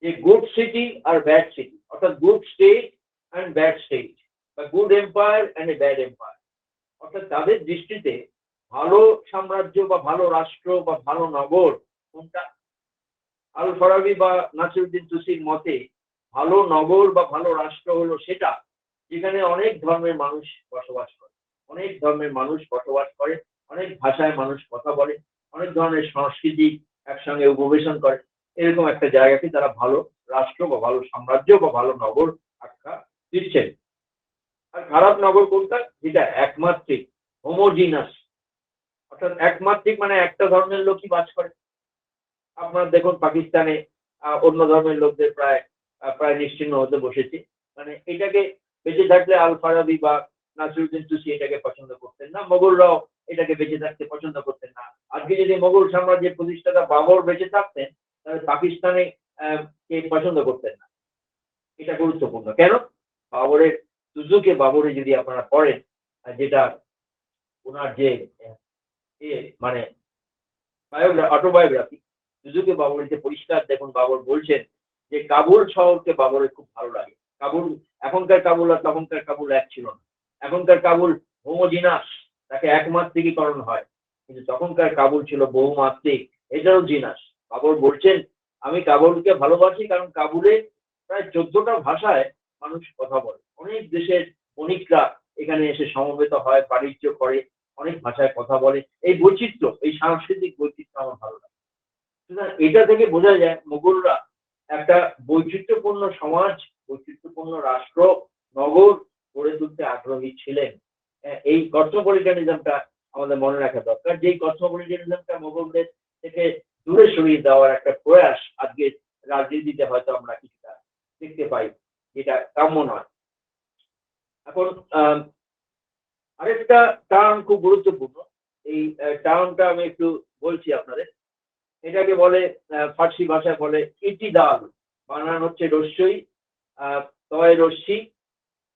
যে গুড সিটি আর ব্যাড সিটি, অর্থাৎ good state and bad state, বা good empire and a bad empire. অর্থাৎ তাদের দৃষ্টিতে ভালো সাম্রাজ্য বা ভালো রাষ্ট্র বা ভালো নগর কোনটা? আল ফারাবি বা নাসিরউদ্দিন তুসির মতে ভালো নগর বা ভালো রাষ্ট্র হলো সেটা যেখানে অনেক ধর্মের মানুষ বসবাস করে, অনেক ধর্মের মানুষ বসবাস করে, অনেক ভাষায় মানুষ কথা বলে, অনেক ধরনের সংস্কৃতি একসঙ্গে উপবেশন করে, এরকম একটা জায়গাকে তারা ভালো রাষ্ট্র বা ভালো সাম্রাজ্য বা ভালো নগর আখ্যা দিচ্ছেন। আর খারাপ নগর কোনটা? যেটা একমাত্রিক, হোমোজিনাস, অর্থাৎ একমাত্রিক মানে একটা ধর্মের লোকই বাস করে। আপনারা দেখুন পাকিস্তানে অন্য ধর্মের লোকদের প্রায় প্রায় নিশ্চিহ্ন হতে বসেছে। মানে এটাকে বেঁচে থাকলে আল ফারাবি বা নাসিরউদ্দিন তুসি এটাকে পছন্দ করতেন না, মোগলরাও এটাকে বেঁচে থাকতে পছন্দ করতেন না। আজকে যদি মোগল সাম্রাজ্যের প্রতিষ্ঠাতা বাবর বেঁচে থাকতেন, তাহলে পাকিস্তানে কে পছন্দ করতেন না। এটা গুরুত্বপূর্ণ। কেন? বাবরের সুজুকে বাবরে যদি আপনারা পড়েন, যেটা ওনার যে মানে অটোবায়োগ্রাফি সুজুকে বাবরিতে পরিষ্কার দেখুন, বাবর বলছেন যে কাবুল শহরকে বাবরের খুব ভালো লাগে। কাবুল, এখনকার কাবুল আর তখনকার কাবুল এক ছিল না। এখনকার কাবুল হোমোজিনাস, তাকে একমাত্রিকীকরণ হয়, কিন্তু তখনকার কাবুল ছিল বহুমাত্রিক, এটাও জিনাস। বাবর বলছেন আমি কাবুলকে ভালোবাসি কারণ কাবুলে প্রায় 14টা ভাষায় মানুষ কথা বলে। অনেক দেশের বণিকরা এখানে এসে সমবেত হয়, বাণিজ্য করে, অনেক ভাষায় কথা বলে। এই বৈচিত্র্য, এই সাংস্কৃতিক বৈচিত্র্য আমার ভালো লাগে। সুতরাং এটা থেকে বোঝা যায় মোগলরা একটা বৈচিত্র্যপূর্ণ সমাজ, বৈচিত্র্যপূর্ণ রাষ্ট্র, নগর গড়ে তুলতে আগ্রহী ছিলেন। এই কসমোপলিটানিজমটা আমাদের মনে রাখা দরকার। যেই কসমোপলিটানিজমটা মোগলদের থেকে দূরে সরিয়ে দেওয়ার একটা প্রয়াস আজকে রাজনীতিতে হয়তো আমরা কিছুটা দেখতে পাই, যেটা কাম্য নয়। এখন আরেকটা টার্ম খুব গুরুত্বপূর্ণ, এই টার্মটা আমি একটু বলছি আপনাদের। এটাকে বলে ফার্সি ভাষায় বলে ইতিদাল, বানান হচ্ছে রস্যই, তয় রশ্মি,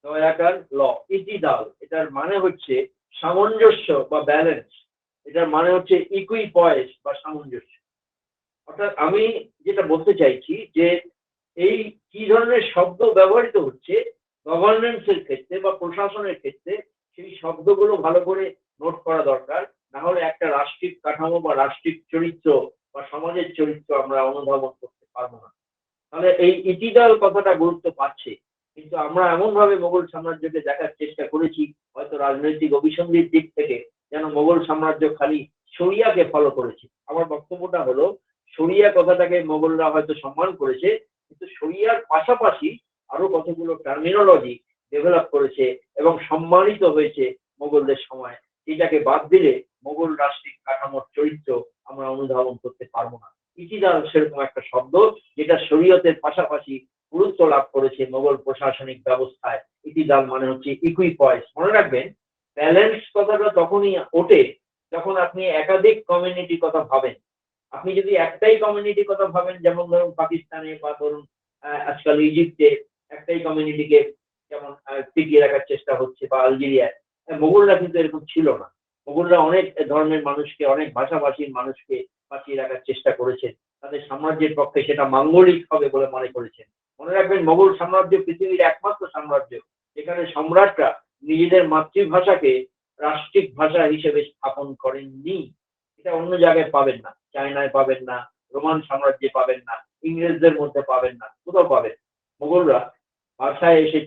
দয়াকার ল, ইতিদাল। এটার মানে হচ্ছে সামঞ্জস্য বা ব্যালেন্স। এটার মানে হচ্ছে ইকুইপয়েস বা সামঞ্জস্য। অর্থাৎ আমি যেটা বলতে চাইছি যে এই কি ধরনের শব্দ ব্যবহৃত হচ্ছে গভর্নেন্সের ক্ষেত্রে বা প্রশাসনের ক্ষেত্রে, সেই শব্দগুলো ভালো করে নোট করা দরকার। না হলে একটা রাষ্ট্রিক কাঠামো বা রাষ্ট্রিক চরিত্র বা সমাজের চরিত্র আমরা অনুধাবন করতে পারবো না। তাহলে এই ইতিদাল কথাটা গুরুত্ব পাচ্ছে, কিন্তু আমরা এমন ভাবে মোগল সাম্রাজ্যকে দেখার চেষ্টা করেছি, হয়তো রাজনৈতিক অভিসন্ধির দিক থেকে, যেন মোগল সাম্রাজ্য খালি শরিয়াকে ফলো করেছে। আমার বক্তব্যটা হলো, শরিয়া কথাটাকে মোগলরা হয়তো সম্মান করেছে, কিন্তু শরিয়ার পাশাপাশি আরো কতগুলো টার্মিনোলজি ডেভেলপ করেছে এবং সম্মানিত হয়েছে মোগলদের সময়। এটাকে বাদ দিলে মোগল রাষ্ট্রিক কাঠামোর চরিত্র আমরা অনুধাবন করতে পারবো না। ইতিদাল সেরকম একটা শব্দ যেটা শরীয়তের পাশাপাশি গুরুত্ব লাভ করেছে মোগল প্রশাসনিক ব্যবস্থায়। ইতিদাল মানে হচ্ছে ইকুইপয়েস। মনে রাখবেন, ব্যালেন্স কথাটা তখনই ওঠে যখন আপনি একাধিক কমিউনিটি কথা ভাবেন। আপনি যদি একটাই কমিউনিটি কথা ভাবেন, যেমন ধরুন পাকিস্তানে বা ধরুন আজকাল ইজিপ্টে একটাই কমিউনিটিকে যেমন টিকিয়ে রাখার চেষ্টা হচ্ছে, বা আলজেরিয়ায়, মোগলরা কিন্তু এরকম ছিল না। মোগলরা অনেক ধর্মের মানুষকে, অনেক ভাষাভাষীর মানুষকে বাঁচিয়ে রাখার চেষ্টা করেছেন। তাদের সাম্রাজ্যের পক্ষে সেটা মাঙ্গলিক হবে বলে মনে করেছেন। মনে রাখবেন, মোগল সাম্রাজ্য পৃথিবীর একমাত্র সাম্রাজ্য যেখানে সম্রাটরা নিজেদের মাতৃভাষাকে রাষ্ট্রিক ভাষা হিসেবে স্থাপন করেননি। এটা অন্য জায়গায় পাবেন না, চায়নায় পাবেন না, রোমান সাম্রাজ্যে পাবেন না, ইংরেজদের মধ্যে পাবেন না, কোথাও পাবেন। মোগলরা ভাষায় এসে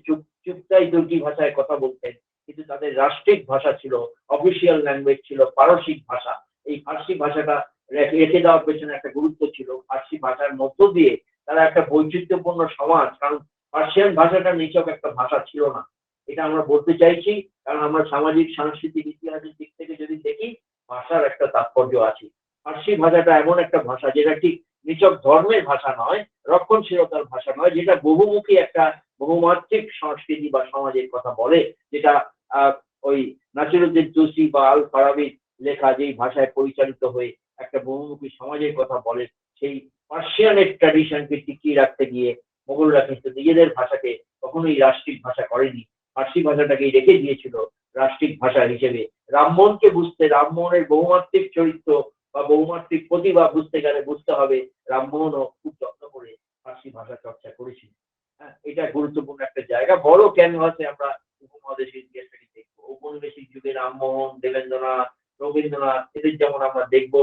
চুপচাই 2টি ভাষায় কথা বলতেন, কিন্তু তাদের রাষ্ট্রিক ভাষা ছিল, অফিসিয়াল ল্যাঙ্গুয়েজ ছিল পারসিক ভাষা। এই ফার্সি ভাষাটা রেখে দেওয়ার পেছনে একটা গুরুত্ব ছিল। ফার্সি ভাষার মধ্য দিয়ে তারা একটা বৈচিত্র্যপূর্ণ সমাজ, কারণ পার্সিয়ান ভাষাটা নিছক একটা ভাষা ছিল না। এটা আমরা বলতে চাইছি, কারণ আমরা সামাজিক সাংস্কৃতিক ইতিহাসের দিক থেকে যদি দেখি, ভাষার একটা তাৎপর্য আছে। ফার্সি ভাষাটা এমন একটা ভাষা যেটা ঠিক নিছক ধর্মের ভাষা নয়, রক্ষণশীলতার ভাষা নয়, যেটা বহুমুখী একটা বহুমাত্রিক সংস্কৃতি বা সমাজের কথা বলে, যেটা ওই নাসিরুদ্দিন তুসি বা আল ফারাবির লেখা যেই ভাষায় পরিচালিত হয়ে একটা বহুমুখী সমাজের কথা বলে, সেই পার্সিয়ানের ট্র্যাডিশনকে টিকিয়ে রাখতে গিয়ে মোগলরা কিন্তু নিজেদের ভাষাকে কখনোই রাষ্ট্রিক ভাষা করেনি। ফার্সি ভাষাটাকেই রেখে দিয়েছিল রাষ্ট্রিক ভাষা হিসেবে। রামমোহনকে বুঝতে, রামমোহনের বহুমাত্রিক চরিত্র বা বহুমাত্রিক প্রতিভা বুঝতে গেলে বুঝতে হবে রামমোহনও খুব যত্ন করে ফার্সি ভাষা চর্চা করেছিল। হ্যাঁ, এটা গুরুত্বপূর্ণ একটা জায়গা। বড় ক্যানভাসে আমরা উপমহাদেশের ইতিহাসটাকে দেখবো। ঔপনিবেশিক যুগে রামমোহন, দেবেন্দ্রনাথ, রবীন্দ্রনাথ, এদের যেমন আমরা দেখবো,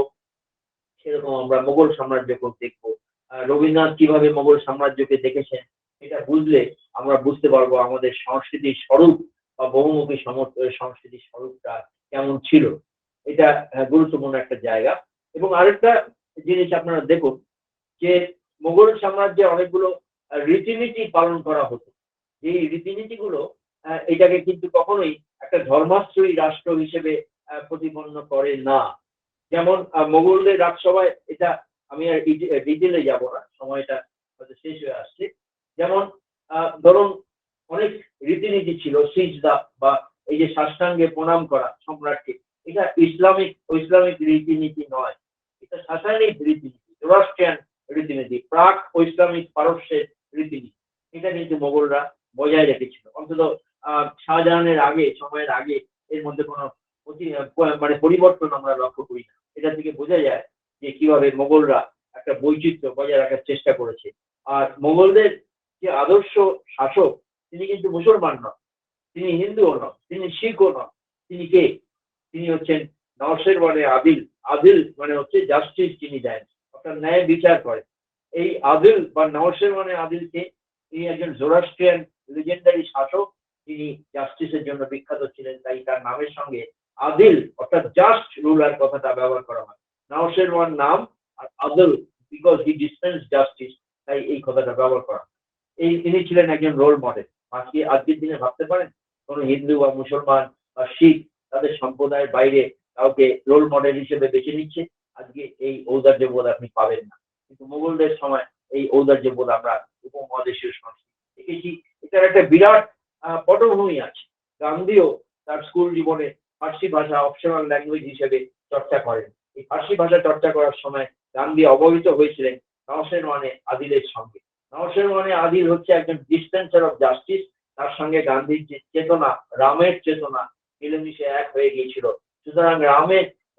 সেরকম আমরা মোগল সাম্রাজ্যকেও দেখবো। রবীন্দ্রনাথ কিভাবে মোগল সাম্রাজ্যকে দেখেছেন, এটা বুঝলে আমরা বুঝতে পারবো আমাদের সংস্কৃতির স্বরূপ বা বহুমুখী সংস্কৃতির স্বরূপটা কেমন ছিল। এটা গুরুত্বপূর্ণ একটা জায়গা। এবং আরেকটা জিনিস আপনারা দেখুন যে মোগল সাম্রাজ্যে অনেকগুলো রীতিনীতি পালন করা হতো। এই রীতিনীতিগুলো এটাকে কিন্তু কখনোই একটা ধর্মাশ্রয়ী রাষ্ট্র হিসেবে প্রতিপন্ন করে না। যেমন মোগলদের রাজসভায়, এটা আমি আর ডিটেলে যাব না, সময়টা হয়তো শেষ হয়ে আসছে। যেমন ধরুন অনেক রীতিনীতি ছিল, সিজদা বা এই যে সাষ্টাঙ্গে প্রণাম করা সম্রাটকে, এটা ইসলামিক রীতিনীতি নয়, এটা সাসানিক রীতিনীতি, জোরাস্ট্রিয়ান রীতিনীতি, প্রাক ইসলামিক পারস্যের রীতিনীতি, এটা কিন্তু মোগলরা বজায় রেখেছিল। অন্তত শাহজাহানের আগে, সময়ের আগে এর মধ্যে কোনো মানে পরিবর্তন আমরা লক্ষ্য করি না। এটা থেকে বোঝা যায় যে কিভাবে মোগলরা একটা বৈচিত্র্য বজায় রাখার চেষ্টা করেছে। আর মোগলদের যে আদর্শ শাসক, তিনি কিন্তু মুসলমান নন, তিনি হিন্দুও নন, তিনি শিখও নন। তিনি কে? তিনি হচ্ছেন নওশের মানে আদিল। আদিল মানে হচ্ছে জাস্টিস যিনি দেন, অর্থাৎ ন্যায় বিচার করেন। এই আদিল বা নওশের মানে আদিলকে, তিনি একজন জোরাস্ট্রিয়ান লিজেন্ডারি শাসক, তিনি জাস্টিসের জন্য বিখ্যাত ছিলেন। তাই তার নামের সঙ্গে আদিল অর্থাৎ জাস্ট রুলার কথাটা ব্যবহার করা হয়। নওশের ওয়ান নাম, আর Adil because he dispense justice, তাই এই কথাটা ব্যবহার করা। তিনি ছিলেন একজন রোল মডেল। আজকের দিনে ভাবতে পারেন কোন হিন্দু বা মুসলমান বা শিখ তাদের সম্প্রদায়ের বাইরে কাউকে রোল মডেল হিসেবে বেছে নিচ্ছে? আজকে এই ঔদার্যবোধ আপনি পাবেন না, কিন্তু মোগলদের সময় এই ঔদার্যবোধ আমরা উপমহাদেশীয় সংস্কৃতি দেখেছি। এটার একটা বিরাট পটভূমি আছে। গান্ধীও তার স্কুল জীবনে ফার্সি ভাষা অপশনাল ল্যাঙ্গুয়েজ হিসেবে চর্চা করেন। এই ফার্সি ভাষা চর্চা করার সময় গান্ধী অবহিত হয়েছিলেন নওশের মানে আদিলের সঙ্গে। নওশের মানে আদিল হচ্ছে একজন ডিসপেন্সার অফ জাস্টিস। তার সঙ্গে গান্ধীর যে চেতনা, রামের চেতনা, মিলেমিশে এক হয়ে গিয়েছিল। সুতরাং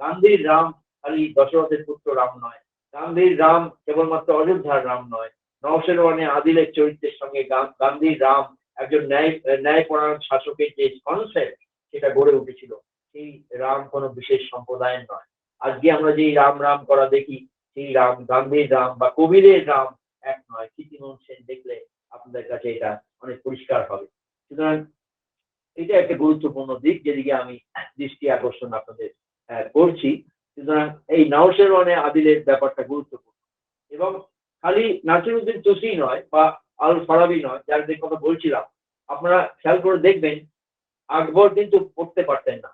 গান্ধীর রাম খালি দশরথের পুত্র রাম নয়, গান্ধীর রাম কেবলমাত্র অযোধ্যার রাম নয়, নওশের মানে আদিলের চরিত্রের সঙ্গে গান্ধীর রাম একজন ন্যায়পরায়ণ শাসকের যে কনসেপ্ট সেটা গড়ে উঠেছিল। সেই রাম কোনো বিশেষ সম্প্রদায়ের নয়। আজকে আমরা যেই রাম রাম করা দেখি, সেই রাম গান্ধীর রাম বা কবিরের রাম এক নয়। কীর্তিমোহন সেন দেখলে আপনাদের কাছে এটা অনেক পরিষ্কার হবে। সুতরাং এটা একটা গুরুত্বপূর্ণ দিক যেদিকে আমি দৃষ্টি আকর্ষণ আপনাদের করছি। সুতরাং এই নওশের মানে আদিলের ব্যাপারটা গুরুত্বপূর্ণ। এবং খালি নাসিরউদ্দিন তুসি নয় বা আল ফারাবি নয়, যাদের কথা বলছিলাম, আপনারা খেয়াল করে দেখবেন আকবর কিন্তু পড়তে পারতেন না,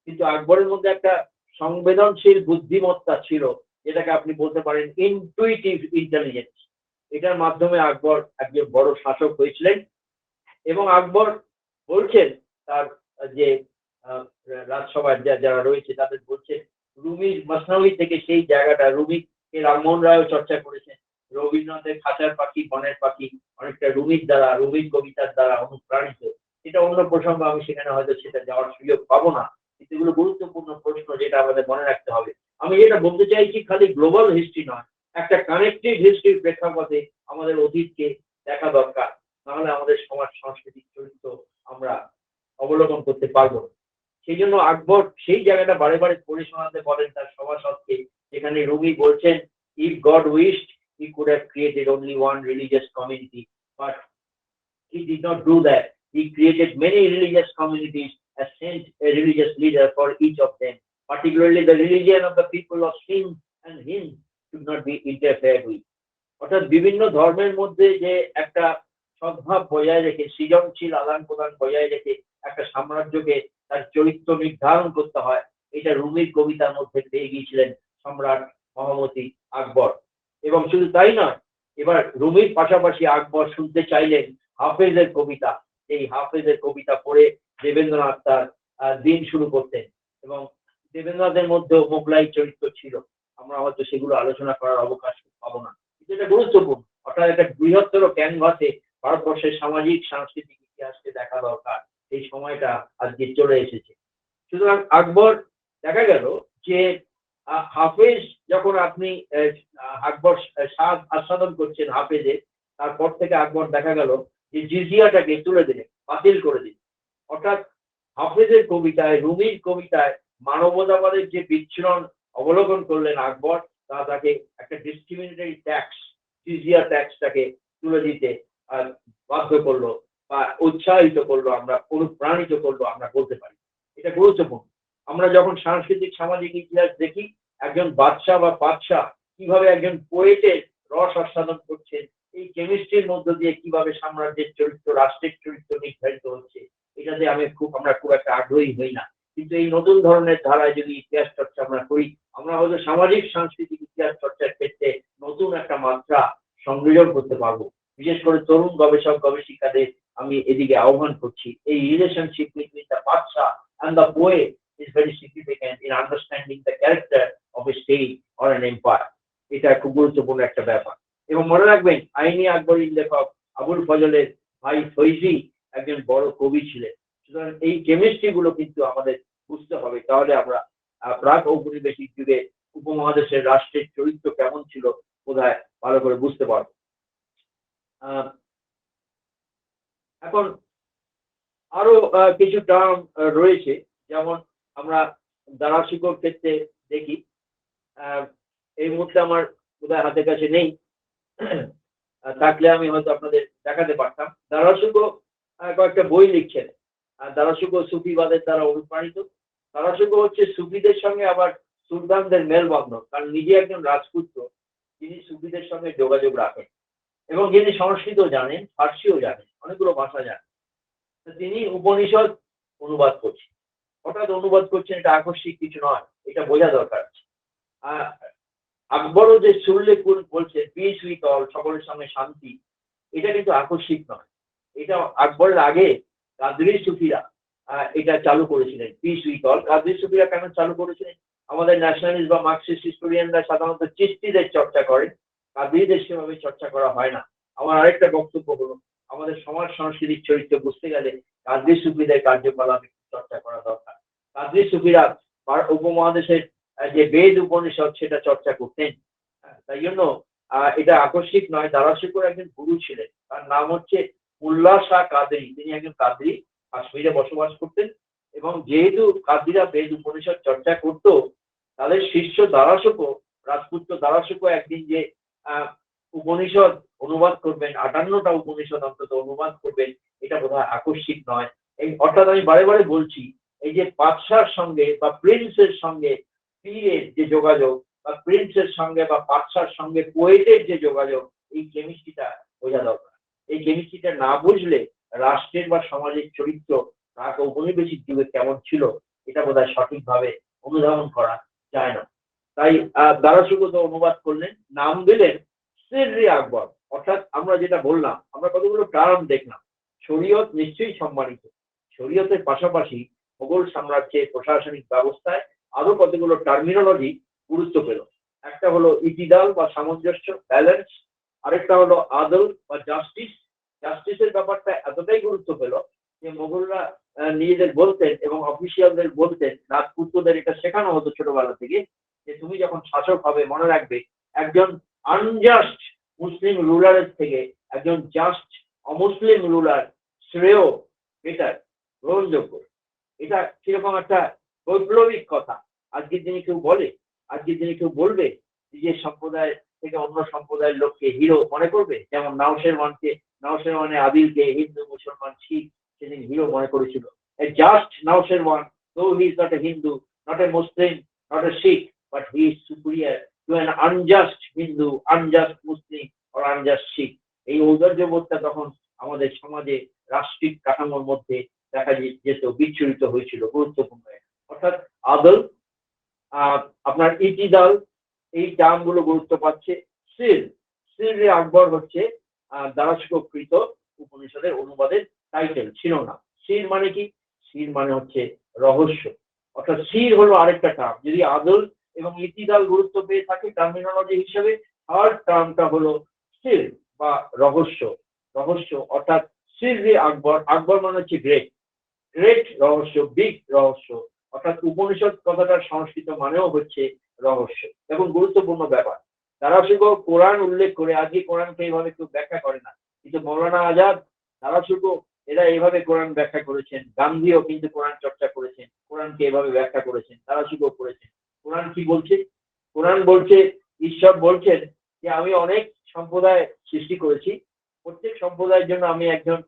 কিন্তু আকবরের মধ্যে একটা সংবেদনশীল বুদ্ধিমত্তা ছিল, যেটাকে আপনি বলতে পারেন ইনটুইটিভ ইন্টেলিজেন্স। এটার মাধ্যমে আকবর একজন বড় শাসক হয়েছিলেন। এবং আকবর বলছেন তার যে রাজসভায় যারা রয়েছে তাদের বলছেন, রুমির মসনবী থেকে সেই জায়গাটা, রুমিকে রামমোহন রায়ও চর্চা করেছেন। রবীন্দ্রনাথের খাঁচার পাখি, বনের পাখি অনেকটা রুমির দ্বারা, রুমির কবিতার দ্বারা অনুপ্রাণিত। এটা অন্য প্রসঙ্গ, আমি সেখানে হয়তো সেটা যাওয়ার সুযোগ পাবো না, কিন্তু এগুলো গুরুত্বপূর্ণ প্রশ্ন যেটা আমাদের মনে রাখতে হবে। আমি যেটা বলতে চাইছি, খালি গ্লোবাল হিস্ট্রি নয়, একটা কানেক্টেড হিস্ট্রির প্রেক্ষাপটে আমাদের অতীতকে দেখা দরকার, নাহলে আমাদের সমাজ সাংস্কৃতিক চরিত্র আমরা অবলোকন করতে পারবো। সেই জন্য আকবর সেই জায়গাটা বারে বারে পড়ে শোনাতে বলেন তার সভাসদকে, যেখানে রুমি বলছেন, if god wished he could have created only one religious community, but he did not do that. He created many religious communities and sent a religious leader for each of them. Particularly the religion of the people of Sindh and Hind should not be interfered with. অর্থাৎ বিভিন্ন ধর্মের মধ্যে যে একটা সদ্ভাব বজায় রেখে, সৃজনশীল আদান প্রদান বজায় রেখে একটা সাম্রাজ্যকে তার চরিত্র নির্ধারণ করতে হয়, এটা রুমির কবিতার মধ্যে পেয়ে গিয়েছিলেন সম্রাট মহামতি আকবর। এবং শুধু তাই নয়, এবার রুমির পাশাপাশি আকবর শুনতে চাইলেন হাফেজের কবিতা। এই হাফেজের কবিতা পড়ে দেবেন্দ্রনাথ তার দিন শুরু করতেন। এবং দেবেন্দ্রনাথের মধ্যেও মোগলাই চরিত্র ছিল, আমরা হয়তো সেগুলো আলোচনা করার অবকাশ পাবো না, কিন্তু এটা গুরুত্বপূর্ণ। অর্থাৎ একটা বৃহত্তর ক্যানভাসে ভারতবর্ষের সামাজিক সাংস্কৃতিক ইতিহাসকে দেখা দরকার। এই সময়টা আজকে চলে এসেছে। সুতরাং আকবর দেখা গেল যে হাফেজ যখন আপনি আকবর স্বাদ আস্বাদন করছেন হাফেজে, তারপর থেকে আকবর দেখা গেল যে জিজিয়াটাকে তুলে দিলেন, বাতিল করে দিলেন। অর্থাৎ হাফেজের কবিতায়, রুমির কবিতায় মানবতাবাদের যে বিচ্ছুরণ অবলোকন করলেন আকবর, তা তাকে একটা ডিসক্রিমিনেটরি ট্যাক্স, জিজিয়া ট্যাক্সটাকে তুলে দিতে বাধ্য করলো বা উৎসাহিত করলো, আমরা অনুপ্রাণিত করলো, আমরা বলতে পারি। এটা গুরুত্বপূর্ণ। আমরা যখন সাংস্কৃতিক সামাজিক ইতিহাস দেখি, একজন বাদশাহ বা বাদশাহ কিভাবে একজন পোয়েটের রস আস্বাদন করছেন, এই কেমিস্ট্রির মধ্য দিয়ে কিভাবে সাম্রাজ্যের চরিত্র, রাষ্ট্রের চরিত্র নির্ধারিত হচ্ছে, এটাতে আমরা খুব একটা আগ্রহী হই না। কিন্তু এই নতুন ধরনের ধারায় যদি ইতিহাস চর্চা আমরা করি, আমরা হয়তো সামাজিক সাংস্কৃতিক ইতিহাস চর্চার ক্ষেত্রে নতুন একটা মাত্রা সংযোজন করতে পারবো। বিশেষ করে তরুণ গবেষক গবেষিকাদের আমি এদিকে আহ্বান করছি। এই relationship between the badshah and the poet is very significant in understanding the character of a state or an empire. এটা খুব গুরুত্বপূর্ণ একটা ব্যাপার। এবং মনে রাখবেন, আইনি আকবরীর লেখক আবুল ফজলের ভাই ফৈজি একজন বড় কবি ছিলেন। সুতরাং এই কেমিস্ট্রি গুলো কিন্তু আমাদের বুঝতে হবে, তাহলে আমরা প্রাক ঔপনিবেশিক যুগে উপমহাদেশের রাষ্ট্রের চরিত্র কেমন ছিল বোধহয় ভালো করে বুঝতে পারবো। এখন আরো কিছু টার্ম রয়েছে, যেমন আমরা দারাশিকোর ক্ষেত্রে দেখি। এই মুহূর্তে আমার বোধহয় হাতের কাছে নেই, থাকলে আমি হয়তো আপনাদের দেখাতে পারতাম। দারাশিকো কয়েকটা বই লিখছেন। দারাশিকো সুফিবাদের দ্বারা অনুপ্রাণিত। দারাশিকো হচ্ছে সুফিদের সঙ্গে আবার সুলতানদের মেলবন্ধন, কারণ নিজে একজন রাজপুত্র, যিনি সুফিদের সঙ্গে যোগাযোগ রাখেন এবং যিনি সংস্কৃত জানেন, ফার্সিও জানেন, অনেকগুলো ভাষা জানেন। তিনি উপনিষদ অনুবাদ করছেন। হঠাৎ অনুবাদ করছেন, এটা আকস্মিক কিছু নয়, এটা বোঝা দরকার। আকবরও যে সুরলে বলছে পিস উইথ অল, সকলের সঙ্গে শান্তি, এটা কিন্তু আকস্মিক নয়। এটা আকবরের আগে কাদরি সুফিরা এটা চালু করেছিলেন, পিস উইথ অল। কাদরি সুফিরা কেন চালু করেছিলেন? আমাদের ন্যাশনালিস্ট বা মার্কসিস্ট হিস্টোরিয়ানরা সাধারণত চিস্তিদের চর্চা করেন, কাদরিদের সেভাবে চর্চা করা হয় না। আমার আরেকটা বক্তব্য হলো, আমাদের সমাজ সংস্কৃতির চরিত্র বুঝতে গেলে কাদরি সুফিদের কার্যকলাপ চর্চা করা দরকার। কাদরি সুফিরা উপমহাদেশের যে বেদ উপনিষদ সেটা চর্চা করতেন। তাই জন্য এটা আকস্মিক নয়। দারাশিকোর একজন গুরু ছিলেন, তার নাম হচ্ছে মোল্লা শাহ কাদরি। তিনি একজন কাদরি, কাশ্মীরে বসবাস করতেন। এবং যেহেতু কাদরিরা বেদ উপনিষদ চর্চা করত, তাদের শিষ্য দারাশিকো, রাজপুত্র দারাশিকো একদিন যে উপনিষদ অনুবাদ করবেন, 58টা উপনিষদ অন্তত অনুবাদ করবেন, এটা বোধহয় আকস্মিক নয়। এই অর্থাৎ আমি বারে বারে বলছি, এই যে বাদশার সঙ্গে বা প্রিন্সের সঙ্গে পীরের যে যোগাযোগ, বা প্রিন্সের সঙ্গে বা বাদশার সঙ্গে পোয়েটের যে যোগাযোগ, এই কেমিস্ট্রিটা বোঝা দরকার। এই কেমিস্ট্রিটা না বুঝলে রাষ্ট্রের বা সমাজের চরিত্র প্রাক ঔপনিবেশিক যুগে কেমন ছিল এটা বোধহয় সঠিকভাবে অনুধাবন করা যায় না। তাই দারাশিকো তো অনুবাদ করলেন, নাম দিলেন সিররি আকবর। অর্থাৎ আমরা যেটা বললাম, আমরা কতগুলো টার্ম দেখলাম। শরীয়ত নিশ্চয়ই সম্মানিত, শরীয়তের পাশাপাশি মোগল সাম্রাজ্যের প্রশাসনিক ব্যবস্থায় আরো কতগুলো টার্মিনোলজি গুরুত্ব পেল। একটা হলো ইতিদাল বা সামঞ্জস্য, ব্যালেন্স। আরেকটা হলো আদল বা জাস্টিস। জাস্টিসের ব্যাপারটা এতটাই গুরুত্ব পেল যে মোগলরা নিজেদের বলতেন এবং অফিসিয়ালদের বলতেন, রাজপুত্রদের এটা শেখানো হতো ছোটবেলা থেকে, যে তুমি যখন শাসক হবে মনে রাখবে একজন আনজাস্ট মুসলিম রুলারের থেকে একজন জাস্ট অমুসলিম রুলার শ্রেয়, বেটার, গ্রহণযোগ্য। এটা কিরকম একটা বৈপ্লবিক কথা। আজকের দিনে কেউ বলে, আজকের দিনে কেউ বলবে যে সম্প্রদায় থেকে অন্য সম্প্রদায়ের লোককে হিরো মনে করবে? যেমন নাওশেরওয়ানে আদিলকে হিন্দু, মুসলমান, শিখ সেদিন হিরো মনে করেছিল। Just Nausherwan, though he is not a Hindu, not a Muslim, not a Sikh, but he is superior to an unjust Hindu, unjust Muslim or unjust Sikh. এই ঔদার্যবোধটা তখন আমাদের সমাজে রাষ্ট্রিক কাঠামোর মধ্যে দেখা যেত, বিচ্ছুরিত হয়েছিল, গুরুত্বপূর্ণ। অর্থাৎ আদল, আপনার ইতিদাল, এই টার্ম গুলো গুরুত্ব পাচ্ছে। সিররে আকবর হচ্ছে দারাশিকোকৃত উপনিষদের অনুবাদের টাইটেল, ছিল না। সির মানে কি? সির মানে হচ্ছে রহস্য। অর্থাৎ সির হলো আরেকটা টার্ম। যদি আদল এবং ইতিদাল গুরুত্ব পেয়ে থাকে টার্মিনোলজি হিসেবে, থার্ড টার্মটা হলো সির বা রহস্য। রহস্য অর্থাৎ সিররে আকবর, আকবর মানে হচ্ছে গ্রেট, গ্রেট রহস্য, বিগ রহস্য। অর্থাৎ উপনিষদ কথাটার সংস্কৃত মানেও হচ্ছে রহস্য। এবং গুরুত্বপূর্ণ ব্যাপার, দারাশিকো কোরআন উল্লেখ করে, আজকে কোরআনকে এইভাবে কেউ ব্যাখ্যা করে না, কিন্তু মৌলানা আজাদ, দারাশিকো এরা এইভাবে কোরআন ব্যাখ্যা করেছেন। গান্ধীও কিন্তু কোরআন চর্চা করেছেন, কোরআনকে এভাবে ব্যাখ্যা করেছেন, দারাশিকো করেছেন। কোরআন কি বলছে? কোরআন বলছে, ঈশ্বর বলছেন যে আমি অনেক সম্প্রদায় সৃষ্টি করেছি, প্রত্যেক সম্প্রদায়ের জন্য আমি একজন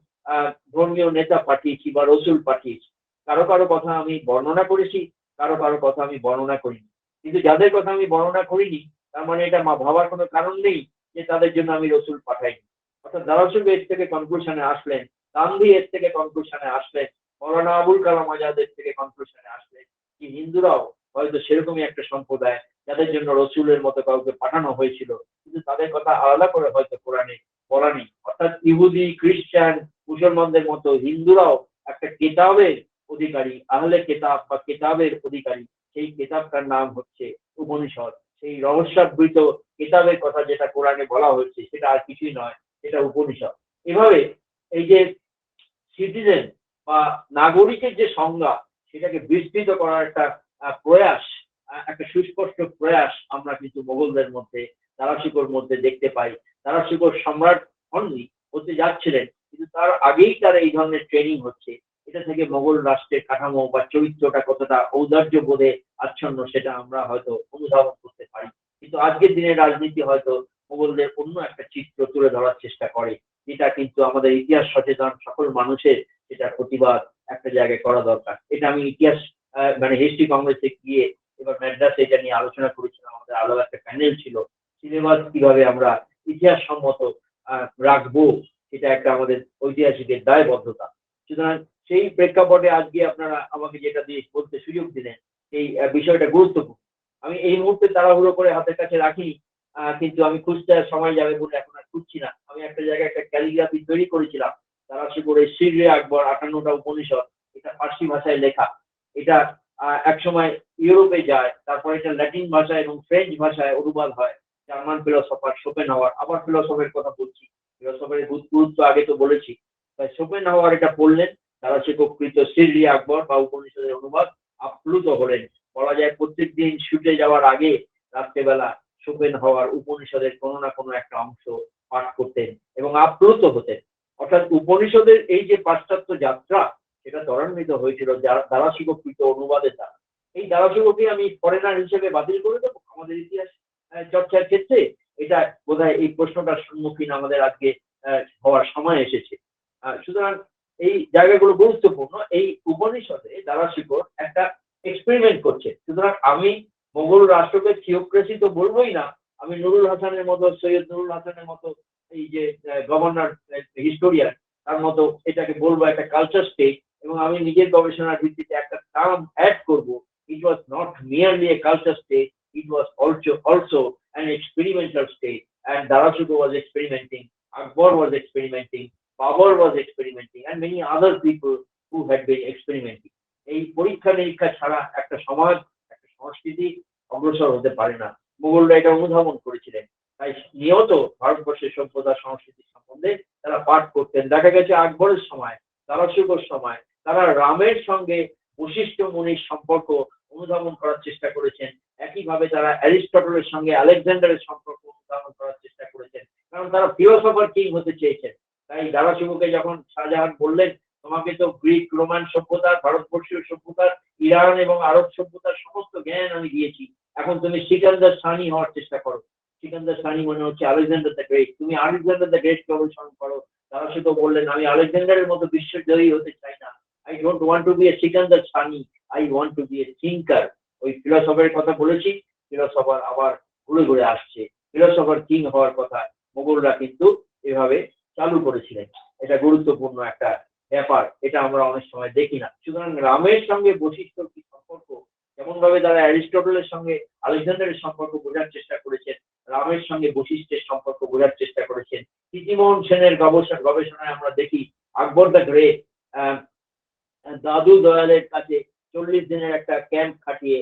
ধর্মীয় নেতা পাঠিয়েছি বা রসুল পাঠিয়েছি। কারো কারো কথা আমি বর্ণনা করেছি, কারো কারো কথা আমি বর্ণনা করিনি। কিন্তু যাদের কথা আমি বর্ণনা করিনি, তার মানে এটা ভাবার কোনো কারণ নেই যে তাদের জন্য আমি রসুল পাঠাইনি। অর্থাৎ দারাশিকো এর থেকে কনক্লুশনে আসলেন, গান্ধী এর থেকে কনক্লুশনে আসলেন, মৌলানা আবুল কালাম আজাদ এর থেকে কনক্লুশনে আসলেন কি হিন্দুরাও হয়তো সেরকমই একটা সম্প্রদায় যাদের জন্য রসুলের মতো কাউকে পাঠানো হয়েছিল, কিন্তু তাদের কথা আলাদা করে হয়তো কোরআনে বলা নেই। অর্থাৎ ইহুদি, খ্রিস্টান, মুসলমানদের মতো হিন্দুরাও একটা কেতাবের অধিকারী, আহলে কেতাব বা কেতাবের অধিকারী। সেই কেতাবটার নাম হচ্ছে উপনিষদ, সেই রহস্যাবৃত কিতাবের কথা যেটা কোরআনে বলা হয়েছে সেটা আর কিছুই নয়, সেটা উপনিষদ। এভাবে এই যে সিটিজেন বা নাগরিকের যে সংজ্ঞা সেটাকে বিস্তৃত করার একটা প্রয়াস, একটা সুস্পষ্ট প্রয়াস আমরা কিন্তু মোগলদের মধ্যে, দারাশিকোর মধ্যে দেখতে পাই। দারাশিকোর সম্রাট হননি, হতে যাচ্ছিলেন, কিন্তু তার আগেই তার এই ধরনের ট্রেনিং হচ্ছে। এটা থেকে মোগল রাষ্ট্রের কাঠামো বা চরিত্রটা কতটা ঔদার্য বোধে আচ্ছন্ন সেটা আমরা হয়তো অনুধাবন করতে পারি। কিন্তু আজকের দিনের রাজনীতি হয়তো মোগলদের অন্য একটা চিত্র তুলে ধরার চেষ্টা করে, যেটা কিন্তু আমাদের ইতিহাস সচেতন সকল মানুষের এটা প্রতিবাদ একটা জায়গায় করা দরকার। এটা আমি ইতিহাস মানে হিস্ট্রি কংগ্রেসে গিয়ে এবার ম্যাড্রাসে এটা নিয়ে আলোচনা করেছিলাম। আমাদের আলাদা একটা প্যানেল ছিল, সিলেবাস কিভাবে আমরা ইতিহাস সম্মত রাখবো, এটা একটা আমাদের ঐতিহাসিকের দায়বদ্ধতা। সুতরাং সেই প্রেক্ষাপটে আজকে আপনারা আমাকে যেটা দিয়ে বলতে সুযোগ দিলেন, এই বিষয়টা গুরুত্বপূর্ণ। আমি এই মুহূর্তে তাড়াহুড়ো করে হাতের কাছে রাখিনি, কিন্তু আমি খুঁজতে আর সময় যাবে বলে এখন আর খুঁজছি না। আমি একটা জায়গায় একটা ক্যালিগ্রাফি তৈরি করেছিলাম, তারা করে সিরে আকবর 58টা উপনিষদ, এটা ফার্সি ভাষায় লেখা। এটা একসময় ইউরোপে যায়, তারপরে এটা ল্যাটিন ভাষায় এবং ফ্রেঞ্চ ভাষায় অনুবাদ হয়। জার্মান ফিলোসফার শোপেনহাওয়ার, আবার ফিলোসফের কথা বলছি, ফিলোসফের গুরুত্ব আগে তো বলেছি, তাই শোপেনহাওয়ার এটা পড়লেন, তারা কৃত সিরি আকবর বা উপনিষদের অনুবাদ, আপ্লুত হলেন। বলা যায় প্রত্যেকদিন শুটে যাওয়ার আগে রাত্রেবেলা শোপেনহাওয়ার উপনিষদের কোনো না কোনো একটা অংশ পাঠ করতেন এবং আপ্লুত হতেন। অর্থাৎ উপনিষদের এই যে পাশ্চাত্য যাত্রা সেটা ত্বরান্বিত হয়েছিল দারাশিককৃত অনুবাদের দ্বারা। এই দারাশিককে আমি ফরেনার হিসেবে বাতিল করে দেবো আমাদের ইতিহাস চর্চার ক্ষেত্রে? এটা বোধহয় এই প্রশ্নটার সম্মুখীন আমাদের আজকে হওয়ার সময় এসেছে। সুতরাং এই জায়গাগুলো গুরুত্বপূর্ণ। এই উপনিষদে দারাশিকর একটা এক্সপেরিমেন্ট করছে। সুতরাং আমি মোগল রাষ্ট্রকে থিওক্রেসি তো বলবোই না, আমি নুরুল হাসানের মতো, সৈয়দ নুরুল হাসানের মতো এই যে গভর্নর হিস্টোরিয়ান, তার মতো এটাকে বলবো একটা কালচার স্টেট। এবং আমি নিজের গবেষণার ভিত্তিতে একটা টার্ম অ্যাড করব, it was not merely a culture state, it was also an experimental state, and Darashikoh was experimenting, Akbar was experimenting, Babur was experimenting, and many other people who had been experimenting. এই পরীক্ষা নিরীক্ষা ছাড়া একটা সমাজ, একটা সংস্কৃতি অগ্রসর হতে পারে না। মোগলরা এটা অনুধাবন করেছিলেন, তাই নিয়ত ভারতবর্ষের সভ্যতা সংস্কৃতি সম্বন্ধে তারা পাঠ করতেন। দেখা গেছে আকবরের সময়, দারাশিকোর সময় তারা রামের সঙ্গে বশিষ্ঠ মুনির সম্পর্ক অনুধাবন করার চেষ্টা করেছেন। একইভাবে তারা অ্যারিস্টটলের সঙ্গে আলেকজান্ডারের সম্পর্ক অনুধাবন করার চেষ্টা করেছেন, কারণ তারা ফিলোসফার কিং হতে চেয়েছেন। তাই দারাশিকোকে যখন শাহজাহান বললেন, তোমাকে তো গ্রিক রোমান সভ্যতার, ভারতবর্ষীয় সভ্যতার, ইরান এবং আরব সভ্যতার সমস্ত জ্ঞান আমি দিয়েছি, এখন তুমি সিকান্দার সানি হওয়ার চেষ্টা করো। সিকান্দার সানি মনে হচ্ছে আলেকজান্ডার দ্য গ্রেট, তুমি আলেকজান্ডার দ্য গ্রেট কে অনুসরণ করো। দারাশিকো বললেন, আমি আলেকজান্ডারের মতো বিশ্বজয়ী হতে চাই না। I don't want to be a Sikandar Sani, I want to be a thinker. ওই ফিলোসফারের কথা বলেছি, ফিলোসফার আবার ঘুরে ঘুরে আসছে। ফিলোসফার কিং হওয়ার কথা মোগলরা কিন্তু এভাবে চালু করেছিলেন। এটা গুরুত্বপূর্ণ একটা ব্যাপার, এটা আমরা অনেক সময় দেখি না। সুতরাং রামের সঙ্গে বশিষ্ঠর কি সম্পর্ক, যেমন ভাবে তারা অ্যারিস্টটলের সঙ্গে আলেকজান্ডারের সম্পর্ক বোঝার চেষ্টা করেছেন, রামের সঙ্গে বশিষ্ঠের সম্পর্ক বোঝার চেষ্টা করেছেন। কীর্তিমোহন সেনের গবেষণায় আমরা দেখি আকবর দ্য গ্রেট দাদু দয়ালের কাছে 40 দিনের একটা ক্যাম্প খাটিয়ে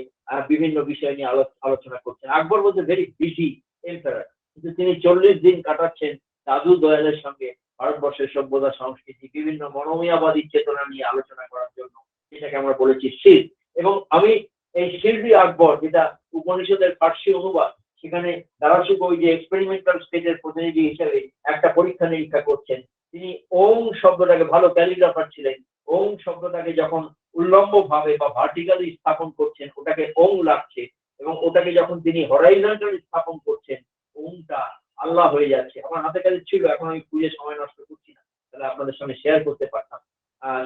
বিভিন্ন বিষয় নিয়ে আলোচনা করছেন। আকবর বলতে ভেরি বিজি এম্পারার, কিন্তু তিনি 40 দিন কাটাচ্ছেন দাদু দয়ালের সঙ্গে ভারতবর্ষের সভ্যতা সংস্কৃতি, বিভিন্ন মনোমিয়াবাদী চেতনা নিয়ে আলোচনা করার জন্য, যেটাকে আমরা বলেছি শির। এবং আমি এই শিরবি আকবর, যেটা উপনিষদের ফার্সি অনুবাদ, সেখানে দারাশিকো ওই যে এক্সপেরিমেন্টাল স্টেটের প্রতিনিধি হিসেবে একটা পরীক্ষা নিরীক্ষা করছেন। তিনি ওম শব্দটাকে, ভালো ক্যালিগ্রাফার ছিলেন, ওম শব্দটাকে যখন উল্লম্ব ভাবে বা ভার্টিক্যালি স্থাপন করছেন ওটাকে ওম লাগছে, এবং ওটাকে যখন তিনি হরাইজন্টালি স্থাপন করছেন ওমটা আল্লাহ হয়ে যাচ্ছে। আমার হাতে কাছে ছিল, এখন আমি খুঁজে সময় নষ্ট করছি না, তাহলে আপনাদের সঙ্গে শেয়ার করতে পারতাম।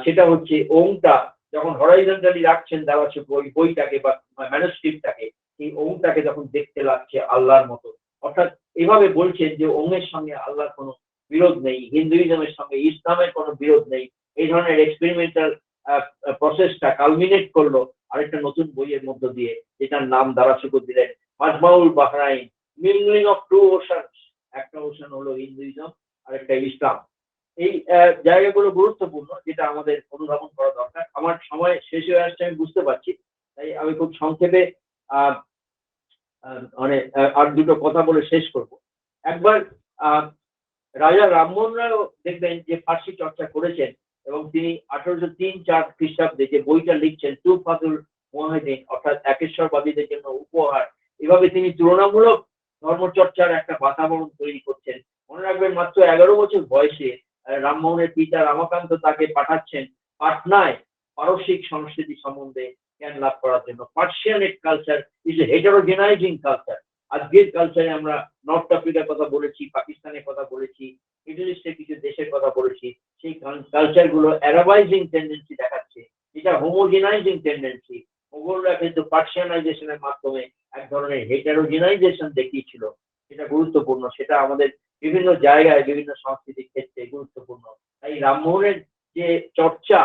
সেটা হচ্ছে ওমটা যখন হরাইজন্টালি রাখছেন দারাশিকো ওই বইটাকে বা ম্যানুস্ক্রিপ্টটাকে, এই ওমটাকে যখন দেখতে লাগছে আল্লাহর মতো। অর্থাৎ এভাবে বলছেন যে ওমের সঙ্গে আল্লাহর কোনো বিরোধ নেই, হিন্দুইজমের সঙ্গে ইসলামের কোনো বিরোধ নেই। এই ধরনের এক্সপেরিমেন্টাল প্রসেসটা কালমিনেট করলো আরেকটা নতুন বইয়ের মধ্য দিয়ে, যেটার নাম দারাশিকো দিলেন Majmaul Bahrain, mingling of two oceans. একটা ওশান হলো হিন্দুইজম, আরেকটা ইসলাম। এই জায়গাগুলো গুরুত্বপূর্ণ, যেটা আমাদের অনুধাবন করা দরকার। আমার সময় শেষ হয়ে আসছে আমি বুঝতে পারছি, তাই আমি খুব সংক্ষেপে মানে আর দুটো কথা বলে শেষ করব। একবার রাজা রামমোহন রায়ও দেখবেন যে ফার্সি চর্চা করেছেন, এবং তিনি 1803-4 খ্রিস্টাব্দে যে বইটা লিখছেন তুফাতুল মুওয়াহিদিন, অর্থাৎ একেশ্বরবাদীদের জন্য উপহার, এভাবে তিনি তুলনামূলক ধর্মচর্চার একটা বাতাবরণ তৈরি করছেন। মনে রাখবেন মাত্র 11 বছর বয়সে রামমোহনের পিতা রামাকান্ত তাকে পাঠাচ্ছেন পাটনায় পারসিক সংস্কৃতি সম্বন্ধে জ্ঞান লাভ করার জন্য। পার্সিয়ানেট কালচার ইজ এ হেটারোজেনাইজিং কালচার। আজকের কালচারে আমরা নর্থ আফ্রিকার কথা বলেছি, পাকিস্তানের কথা বলেছি, মিডল ইস্টের কিছু দেশের কথা বলেছি। সেই কালচার গুলো অ্যারাবাইজিং টেন্ডেন্সি দেখাচ্ছে, এটা হোমোজেনাইজিং টেন্ডেন্সি। মোগলরা কিন্তু পার্সিয়ানাইজেশনের মাধ্যমে এক ধরনের হেটারোজেনাইজেশন দেখিয়েছিল, সেটা গুরুত্বপূর্ণ, সেটা আমাদের বিভিন্ন জায়গায় বিভিন্ন সংস্কৃতির ক্ষেত্রে গুরুত্বপূর্ণ। তাই রামমোহনের যে চর্চা,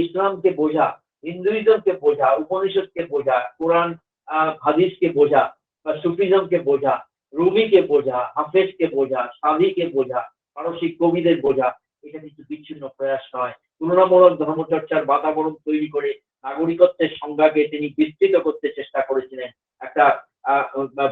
ইসলামকে বোঝা, হিন্দুইজমকে বোঝা, উপনিষদকে বোঝা, কোরআন হাদিসকে বোঝা, বা সুফিজমকে বোঝা, রুমিকে বোঝা, হাফেজকে বোঝা, সাদিকে বোঝা, পারসিক কবিদের বোঝা, এটা কিন্তু বিচ্ছিন্ন প্রয়াস নয়। তুলনামূলক ধর্মচর্চার বাতাবরণ তৈরি করে নাগরিকত্বের সংজ্ঞাকে তিনি বিস্তৃত করতে চেষ্টা করেছিলেন, একটা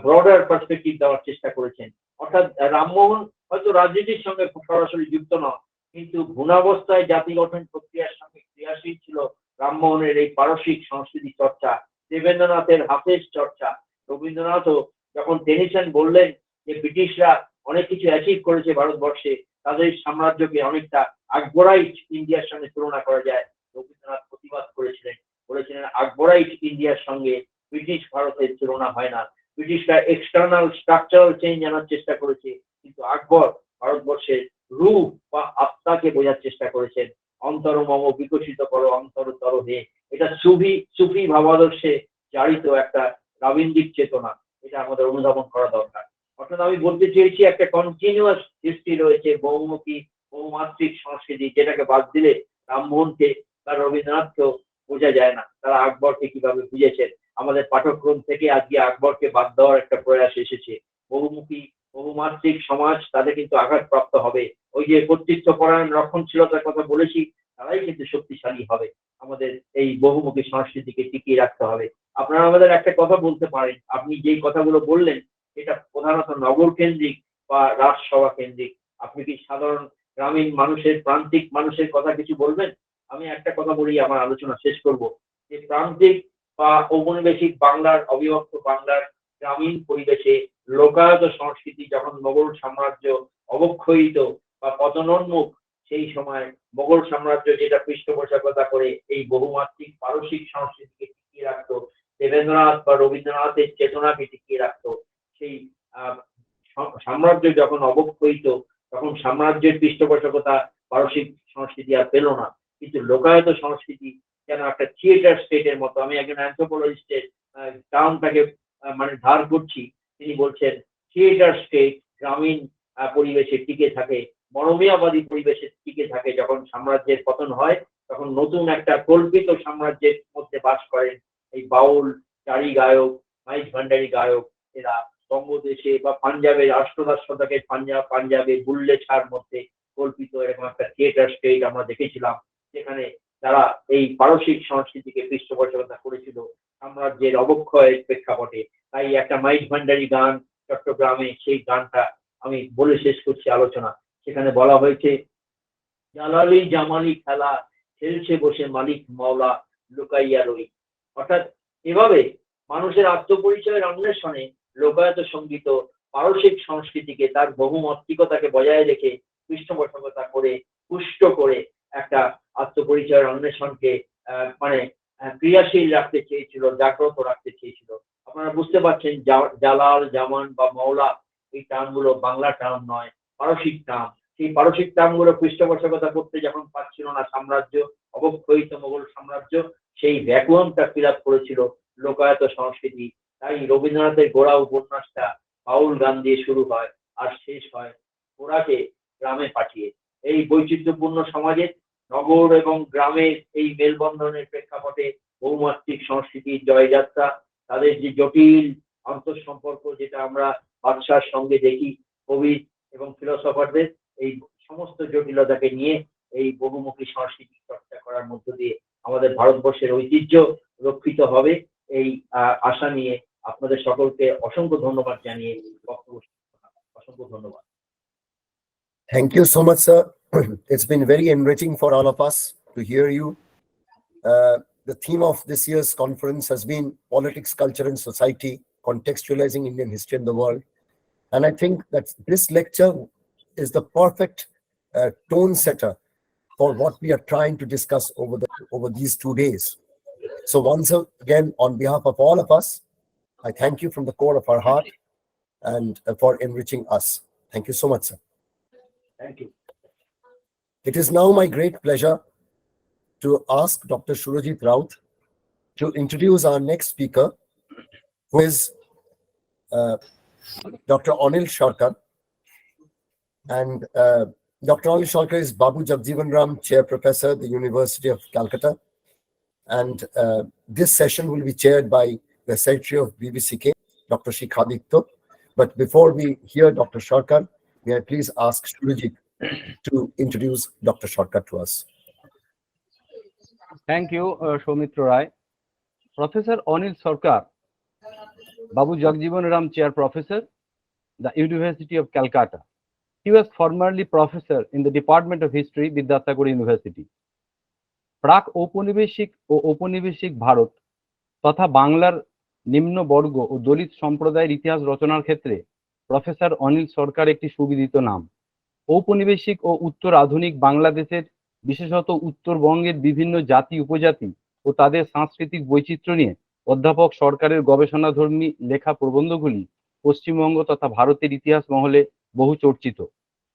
ব্রডার পার্সপেক্টিভ দেওয়ার চেষ্টা করেছেন। অর্থাৎ রামমোহন হয়তো রাজনীতির সঙ্গে সরাসরি যুক্ত নয়, কিন্তু গুণাবস্থায় জাতি গঠন প্রক্রিয়ার সঙ্গে ক্রিয়াশীল ছিল রামমোহনের এই পারসিক সংস্কৃতি চর্চা, দেবেন্দ্রনাথের হাফেজ চর্চা। রবীন্দ্রনাথও যখন টেনিসন বললেন যে ব্রিটিশরা অনেক কিছু অ্যাচিভ করেছে ভারতবর্ষে, তাদের সাম্রাজ্যকে অনেকটা আকবরাইট ইন্ডিয়ার সঙ্গে তুলনা করা যায়, রবীন্দ্রনাথ প্রতিবাদ করেছিলেন, বলেছিলেন আকবরাইট ইন্ডিয়ার সঙ্গে ব্রিটিশ ভারতের তুলনা হয় না। ব্রিটিশরা এক্সটার্নাল স্ট্রাকচারাল চেঞ্জ আনার চেষ্টা করেছে, কিন্তু আকবর ভারতবর্ষের রূপ বা আত্মাকে বোঝার চেষ্টা করেছেন। অন্তরমম বিকশিত করো অন্তরতর হে, এটা সুফি ভাবাদর্শে জারিত একটা রাবীন্দ্রিক চেতনা, এটা আমাদের অনুধাবন করা দরকার। অর্থাৎ আমি বলতে চেয়েছি একটা কন্টিনিউয়াস হিস্ট্রি রয়েছে, বহুমুখী বহুমাত্রিক সংস্কৃতি, যেটাকে বাদ দিলে রামমোহনকে বা রবীন্দ্রনাথকেও বোঝা যায় না। তারা আকবরকে কিভাবে বুঝেছেন, আমাদের পাঠ্যক্রম থেকে আজকে আকবরকে বাদ দেওয়ার একটা প্রয়াস এসেছে। বহুমুখী বহুমাত্রিক সমাজ তাদের কিন্তু আঘাতপ্রাপ্ত হবে। ওই যে কর্তৃত্ব পরায়ণ রক্ষণশীলতার কথা বলেছি, তারাই কিন্তু শক্তিশালী হবে। আমাদের এই বহুমুখী সংস্কৃতিকে টিকিয়ে রাখতে হবে। আপনারা আমাদের একটা কথা বলতে পারেন, আপনি যেই কথাগুলো বললেন এটা প্রধানত নগর কেন্দ্রিক বা রাজসভা কেন্দ্রিক, আপনি কি সাধারণ গ্রামীণ মানুষের, প্রান্তিক মানুষের কথা কিছু বলবেন? আমি একটা কথা বলি, আমার আলোচনা শেষ করব, যে প্রান্তিক বা ঔপনিবেশিক বাংলার, অবিভক্ত বাংলার গ্রামীণ পরিবেশে লোকায়ত সংস্কৃতি যখন মোগল সাম্রাজ্য অবক্ষয়িত বা পতনোন্মুখ, সেই সময় মোগল সাম্রাজ্য যেটা পৃষ্ঠপোষকতা করে এই বহুমাত্রিক পারসিক সংস্কৃতিকে টিকিয়ে রাখতো, দেবেন্দ্রনাথ বা রবীন্দ্রনাথের চেতনাকে টিকিয়ে রাখতো, সেই সাম্রাজ্য যখন অবক্ষয়িত, তখন সাম্রাজ্যের পৃষ্ঠপোষকতা পারসিক সংস্কৃতি আর পেল না, কিন্তু লোকায়ত সংস্কৃতি যেন একটা থিয়েটার স্টেটের মতো। আমি একজন অ্যানথ্রোপোলজিস্টের টার্মটাকে মানে ধার করছি, তিনি বলছেন থিয়েটার স্টেট গ্রামীণ পরিবেশে টিকে থাকে, মরমিয়াবাদী পরিবেশে টিকে থাকে। যখন সাম্রাজ্যের পতন হয়, তখন নতুন একটা কল্পিত সাম্রাজ্যের মধ্যে বাস করেন এই বাউল, চারি গায়ক, মাইজ ভান্ডারী গায়ক, এরা বঙ্গদেশে বা পাঞ্জাবের অষ্টদশ শতকের পাঞ্জাবে বুল্লে ছাড় মধ্যে কল্পিত এরকম একটা থিয়েটার স্টেট আমরা দেখেছিলাম, যেখানে তারা এই পারসিক সংস্কৃতিকে পৃষ্ঠপোষকতা করেছিল সাম্রাজ্যের অবক্ষয়ের প্রেক্ষাপটে। তাই একটা মাইজ ভান্ডারী গান চট্টগ্রামে, সেই গানটা আমি বলে শেষ করছি আলোচনা। সেখানে বলা হয়েছে, জালালি জামালি খেলা খেলছে বসে মালিক মাওলা লুকাইয়া রই। অর্থাৎ এভাবে মানুষের আত্মপরিচয়ের অন্বেষণে লোকায়ত সঙ্গীত পারসিক সংস্কৃতিকে, তার বহুমাত্রিকতাকে বজায় রেখে পৃষ্ঠপোষকতা করে, পুষ্ট করে একটা আত্মপরিচয়ের অন্বেষণকে মানে ক্রিয়াশীল রাখতে চেয়েছিল, জাগ্রত রাখতে চেয়েছিল। আপনারা বুঝতে পারছেন জালাল, জামান বা মওলা এই টার্মগুলো বাংলা টার্ম নয়, পারসিক টার্ম। সেই পারসিক টার্মগুলো পৃষ্ঠপোষকতা করতে যখন পারছিল না সাম্রাজ্য, অবক্ষয়িত মোগল সাম্রাজ্য, সেই ভ্যাকুয়ামটা ফিল আপ করেছিল লোকায়ত সংস্কৃতি। তাই রবীন্দ্রনাথের গোড়া উপন্যাসটা বাউল গান দিয়ে শুরু হয় আর শেষ হয় গোড়াকে গ্রামে পাঠিয়ে। এই বৈচিত্র্যপূর্ণ সমাজে নগর এবং গ্রামের এই মেলবন্ধনের প্রেক্ষাপটে বহুমাত্রিক সংস্কৃতির জয়যাত্রা, তাদের যে জটিল আন্তঃসম্পর্ক, যেটা আমরা বাদশার সঙ্গে দেখি, কবি এবং ফিলোসফারদের, এই সমস্ত জটিলতাকে নিয়ে এই বহুমুখী সংস্কৃতি চর্চা করার মধ্য দিয়ে আমাদের ভারতবর্ষের ঐতিহ্য রক্ষিত হবে, এই আশা নিয়ে আপনাদের সকলকে অসংখ্য ধন্যবাদ জানিয়ে বক্তব্য অসংখ্য ধন্যবাদ। Thank you so much, sir. It's been very enriching for all of us to hear you. The theme of this year's conference has been Politics, Culture and Society, Contextualizing Indian History in the World. And I think that this lecture is the perfect tone setter for what we are trying to discuss over these 2 days. So once again, on behalf of all of us, I thank you from the core of our heart and for enriching us. Thank you so much, sir. Thank you. It is now my great pleasure to ask Dr. Surajit Raut to introduce our next speaker, who is Dr. Anil Sharkar. And Dr. Anil Sharkar is Babu Jagjivan Ram Chair Professor at the University of Calcutta. And this session will be chaired by the Secretary of BVCK, Dr. Shikhaditya. But before we hear Dr. Sharkar, may I please ask Surajit to introduce Dr. Sharkar to us. Thank you, Soumitra Rai. Professor Anil Sharkar, Babu Jagjivan Ram Chair Professor, the University of Calcutta. He was formerly professor in the Department of History, Vidyasagar University. প্রাক ঔপনিবেশিক ও ঔপনিবেশিক ভারত তথা বাংলার নিম্নবর্গ ও দলিত সম্প্রদায়ের ইতিহাস রচনার ক্ষেত্রে প্রফেসর অনিল সরকার একটি সুবিদিত নাম। ঔপনিবেশিক ও উত্তর আধুনিক বাংলাদেশের বিশেষত উত্তরবঙ্গের বিভিন্ন জাতি উপজাতি ও তাদের সাংস্কৃতিক বৈচিত্র্য নিয়ে অধ্যাপক সরকারের গবেষণাধর্মী লেখা প্রবন্ধগুলি পশ্চিমবঙ্গ তথা ভারতের ইতিহাস মহলে বহু চর্চিত।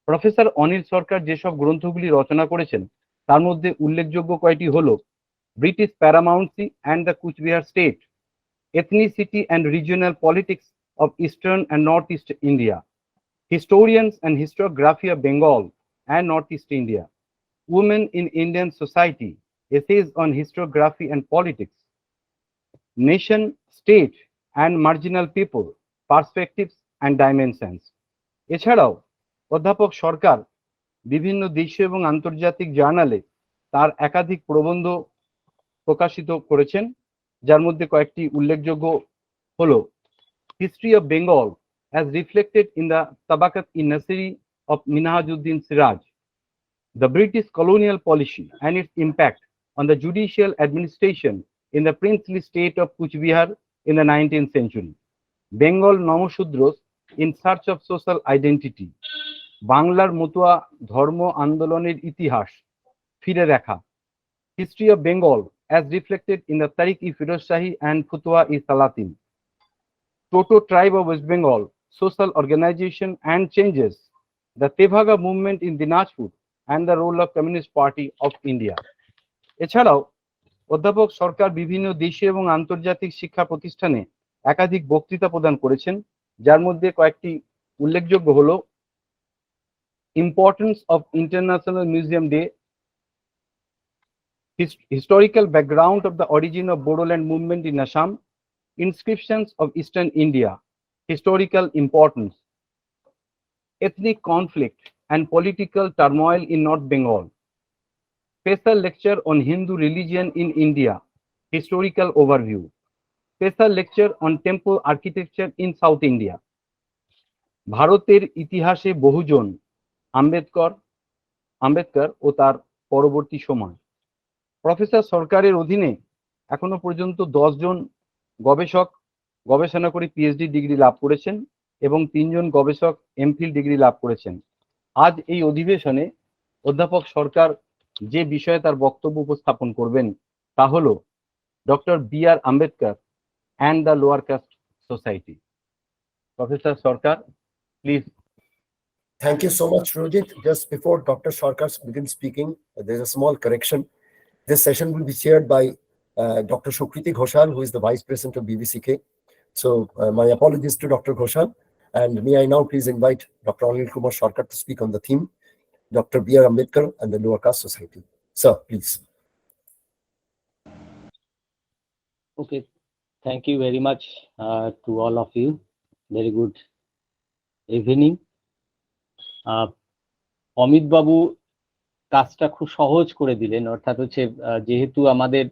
প্রফেসর অনিল সরকার যেসব গ্রন্থগুলি রচনা করেছেন তার মধ্যে উল্লেখযোগ্য কয়টি হলো British paramountcy and the Cooch Behar state, ethnicity and regional politics of Eastern and Northeast India, historians and historiography of Bengal and Northeast India, women in Indian society, essays on historiography and politics, nation, state and marginal people, perspectives and dimensions. এছাড়াও অধ্যাপক সরকার বিভিন্ন দেশীয় এবং আন্তর্জাতিক জার্নালে তার একাধিক প্রবন্ধ প্রকাশিত করেছেন, যার মধ্যে কয়েকটি উল্লেখযোগ্য হলো history of Bengal as reflected in the Tabakat-i-Nasiri of Minhajuddin Siraj, the British colonial policy and its impact on the judicial administration in the princely state of Kuchbihar in the 19th century, Bengal Nomosudros in search of social identity, বাংলার মতুয়া ধর্ম আন্দোলনের ইতিহাস ফিরে দেখা, history of Bengal as reflected in the Tariq-i-Firoz Shahi and Futwa-i-Salatin, Toto tribe of West Bengal, social organization and changes, the Tevaga movement in Dinajpur and the role of Communist Party of India. এছাড়াও অধ্যাপক সরকার বিভিন্ন দেশীয় এবং আন্তর্জাতিক শিক্ষা প্রতিষ্ঠানে একাধিক বক্তৃতা প্রদান করেছেন, যার মধ্যে কয়েকটি উল্লেখযোগ্য হলো importance of international museum day, historical background of the origin of Bodoland movement in Assam, inscriptions of Eastern India, historical importance, ethnic conflict and political turmoil in North Bengal, special lecture on Hindu religion in India, historical overview, special lecture on temple architecture in South India, ভারতের ইতিহাসে বহুজন, আম্বেদকর ও তার পরবর্তী সময়। প্রফেসর সরকারের অধীনে এখনো পর্যন্ত 10 জন গবেষক গবেষণা করে পিএইচডি ডিগ্রি লাভ করেছেন এবং 3 জন গবেষক এমফিল ডিগ্রি লাভ করেছেন। আজ এই অধিবেশনে অধ্যাপক সরকার যে বিষয়ে তার বক্তব্য উপস্থাপন করবেন তা হলো ডক্টর বি.আর. Ambedkar and the lower caste society. Professor Sarkar, please. Thank you so much, Surajit. Just before Dr. Sharkar begins speaking, there's a small correction. This session will be chaired by Dr. Sukriti Ghoshal, who is the Vice President of BVCK. So my apologies to Dr. Ghoshal. And may I now please invite Dr. Anil Kumar Sharkar to speak on the theme, Dr. B.R. Ambedkar and the Lower Caste Society. Sir, please. Okay, thank you very much to all of you. Very good evening. Amit বাবু কাজটা খুব সহজ করে দিলেন, অর্থাৎ হচ্ছে যেহেতু আমাদের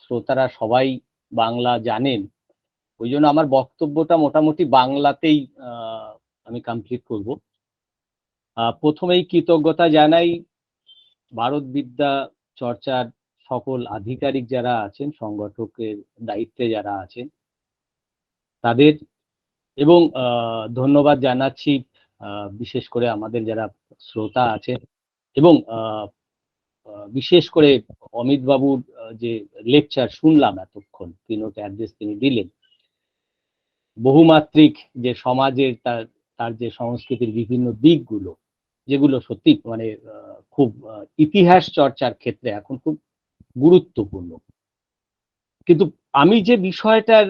শ্রোতারা সবাই বাংলা জানেন, ওই জন্য আমার বক্তব্যটা মোটামুটি বাংলাতেই আমি কমপ্লিট করব। প্রথমেই কৃতজ্ঞতা জানাই ভারত বিদ্যা চর্চার সকল আধিকারিক যারা আছেন, সংগঠকের দায়িত্বে যারা আছেন তাদের, এবং ধন্যবাদ জানাচ্ছি বিশেষ করে আমাদের যারা শ্রোতা আছেন, এবং বিশেষ করে অমিত বাবুর যে লেকচার শুনলাম এতক্ষণ, কিনোট অ্যাড্রেস তিনি দিলেন, বহুমাত্রিক যে সমাজের তার যে সংস্কৃতির বিভিন্ন দিকগুলো, যেগুলো সত্যি মানে খুব ইতিহাস চর্চার ক্ষেত্রে এখন খুব গুরুত্বপূর্ণ। কিন্তু আমি যে বিষয়টার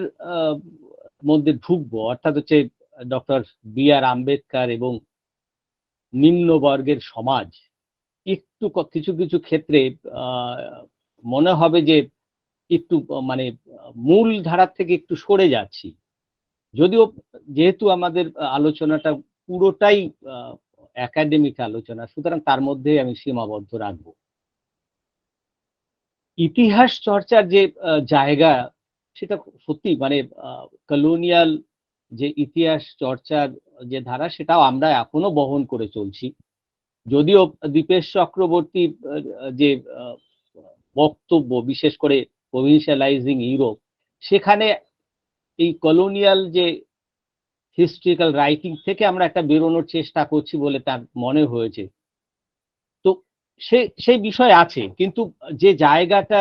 মধ্যে ঢুকবো, অর্থাৎ হচ্ছে ডক্টর B.R. আম্বেদকর এবং নিম্ন বর্গের সমাজ, একটু কিছু কিছু ক্ষেত্রে মনে হবে যে একটু মানে মূল ধারার থেকে একটু সরে যাচ্ছি, যদিও যেহেতু আমাদের আলোচনাটা পুরোটাই একাডেমিক আলোচনা, সুতরাং তার মধ্যে আমি সীমাবদ্ধ রাখবো। ইতিহাস চর্চার যে জায়গা, সেটা সত্যি মানে কলোনিয়াল যে ইতিহাস চর্চার যে ধারা, সেটাও আমরা এখনো বহন করে চলছি। যদিও দীপেশ চক্রবর্তীর যে বক্তব্য, বিশেষ করে প্রভিন্সিয়ালাইজিং ইউরোপ, সেখানে এই কলোনিয়াল যে হিস্ট্রিক্যাল রাইটিং থেকে আমরা একটা বেরোনোর চেষ্টা করছি বলে তার মনে হয়েছে। তো সেই বিষয় আছে, কিন্তু যে জায়গাটা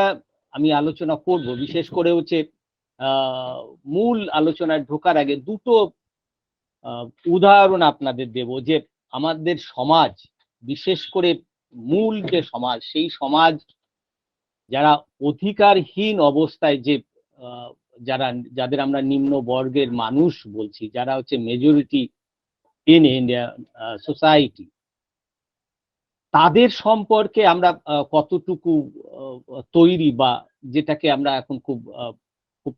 আমি আলোচনা করব, বিশেষ করে হচ্ছে মূল আলোচনায় ঢোকার আগে দুটো উদাহরণ আপনাদের দেব, যে আমাদের সমাজ, বিশেষ করে মূল যে সমাজ, সেই সমাজ যারা অধিকারহীন অবস্থায়, যে যাদের আমরা নিম্ন বর্গের মানুষ বলছি, যারা হচ্ছে মেজরিটি ইন ইন্ডিয়া সোসাইটি, তাদের সম্পর্কে আমরা কতটুকু তৈরি, বা যেটাকে আমরা এখন খুব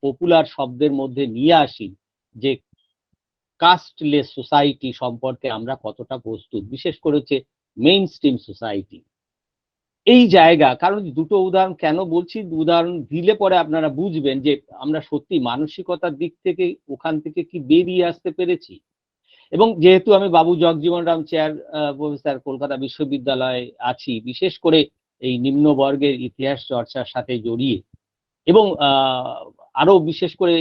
পপুলার শব্দের মধ্যে নিয়ে আসি, যে কাস্টলেস সোসাইটি সম্পর্কে আমরা কতটা প্রস্তুত, বিশেষ করে হচ্ছে মেইন স্ট্রিম সোসাইটি। এই জায়গা, কারণ দুটো উদাহরণ কেন বলছি, উদাহরণ দিলে পরে আপনারা বুঝবেন যে আমরা সত্যি মানসিকতার দিক থেকে ওখান থেকে কি বেরিয়ে আসতে পেরেছি। এবং যেহেতু আমি বাবু জগজীবন রাম চেয়ার প্রফেসর কলকাতা বিশ্ববিদ্যালয়ে আছি, বিশেষ করে এই নিম্ন বর্গের ইতিহাস চর্চার সাথে জড়িয়ে, এবং আরো বিশেষ করে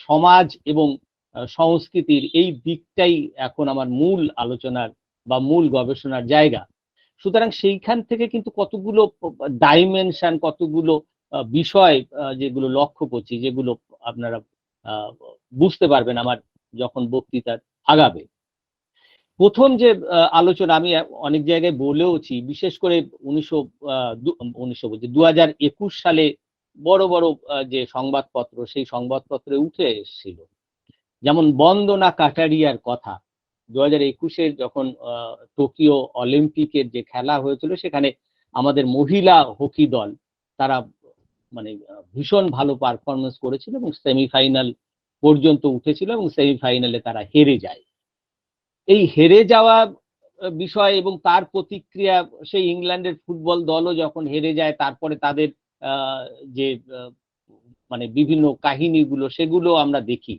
সমাজ এবং সংস্কৃতির এই দিকটাই এখন আমার মূল আলোচনার বা মূল গবেষণার জায়গা। সুতরাং সেইখান থেকে কিন্তু কতগুলো ডাইমেনশন, কতগুলো বিষয় যেগুলো লক্ষ্য করছি, যেগুলো আপনারা বুঝতে পারবেন আমার যখন বক্তৃতা আগাবে। প্রথম যে আলোচনা আমি অনেক জায়গায় বলেওছি, বিশেষ করে 2021 সালে বড় বড় যে সংবাদপত্র, সেই সংবাদপত্রে উঠে এসেছিল, যেমন বন্দনা কাটারিয়ার কথা। 2021 যখন টোকিও অলিম্পিকের যে খেলা হয়েছিল, সেখানে আমাদের মহিলা হকি দল, তারা মানে ভীষণ ভালো পারফরমেন্স করেছিল এবং সেমিফাইনাল পর্যন্ত উঠেছিল, এবং সেমিফাইনালে তারা হেরে যায়। এই হেরে যাওয়া বিষয় এবং তার প্রতিক্রিয়া, সেই ইংল্যান্ডের ফুটবল দলও যখন হেরে যায়, তারপরে তাদের যে মানে বিভিন্ন কাহিনীগুলো, সেগুলো আমরা দেখি।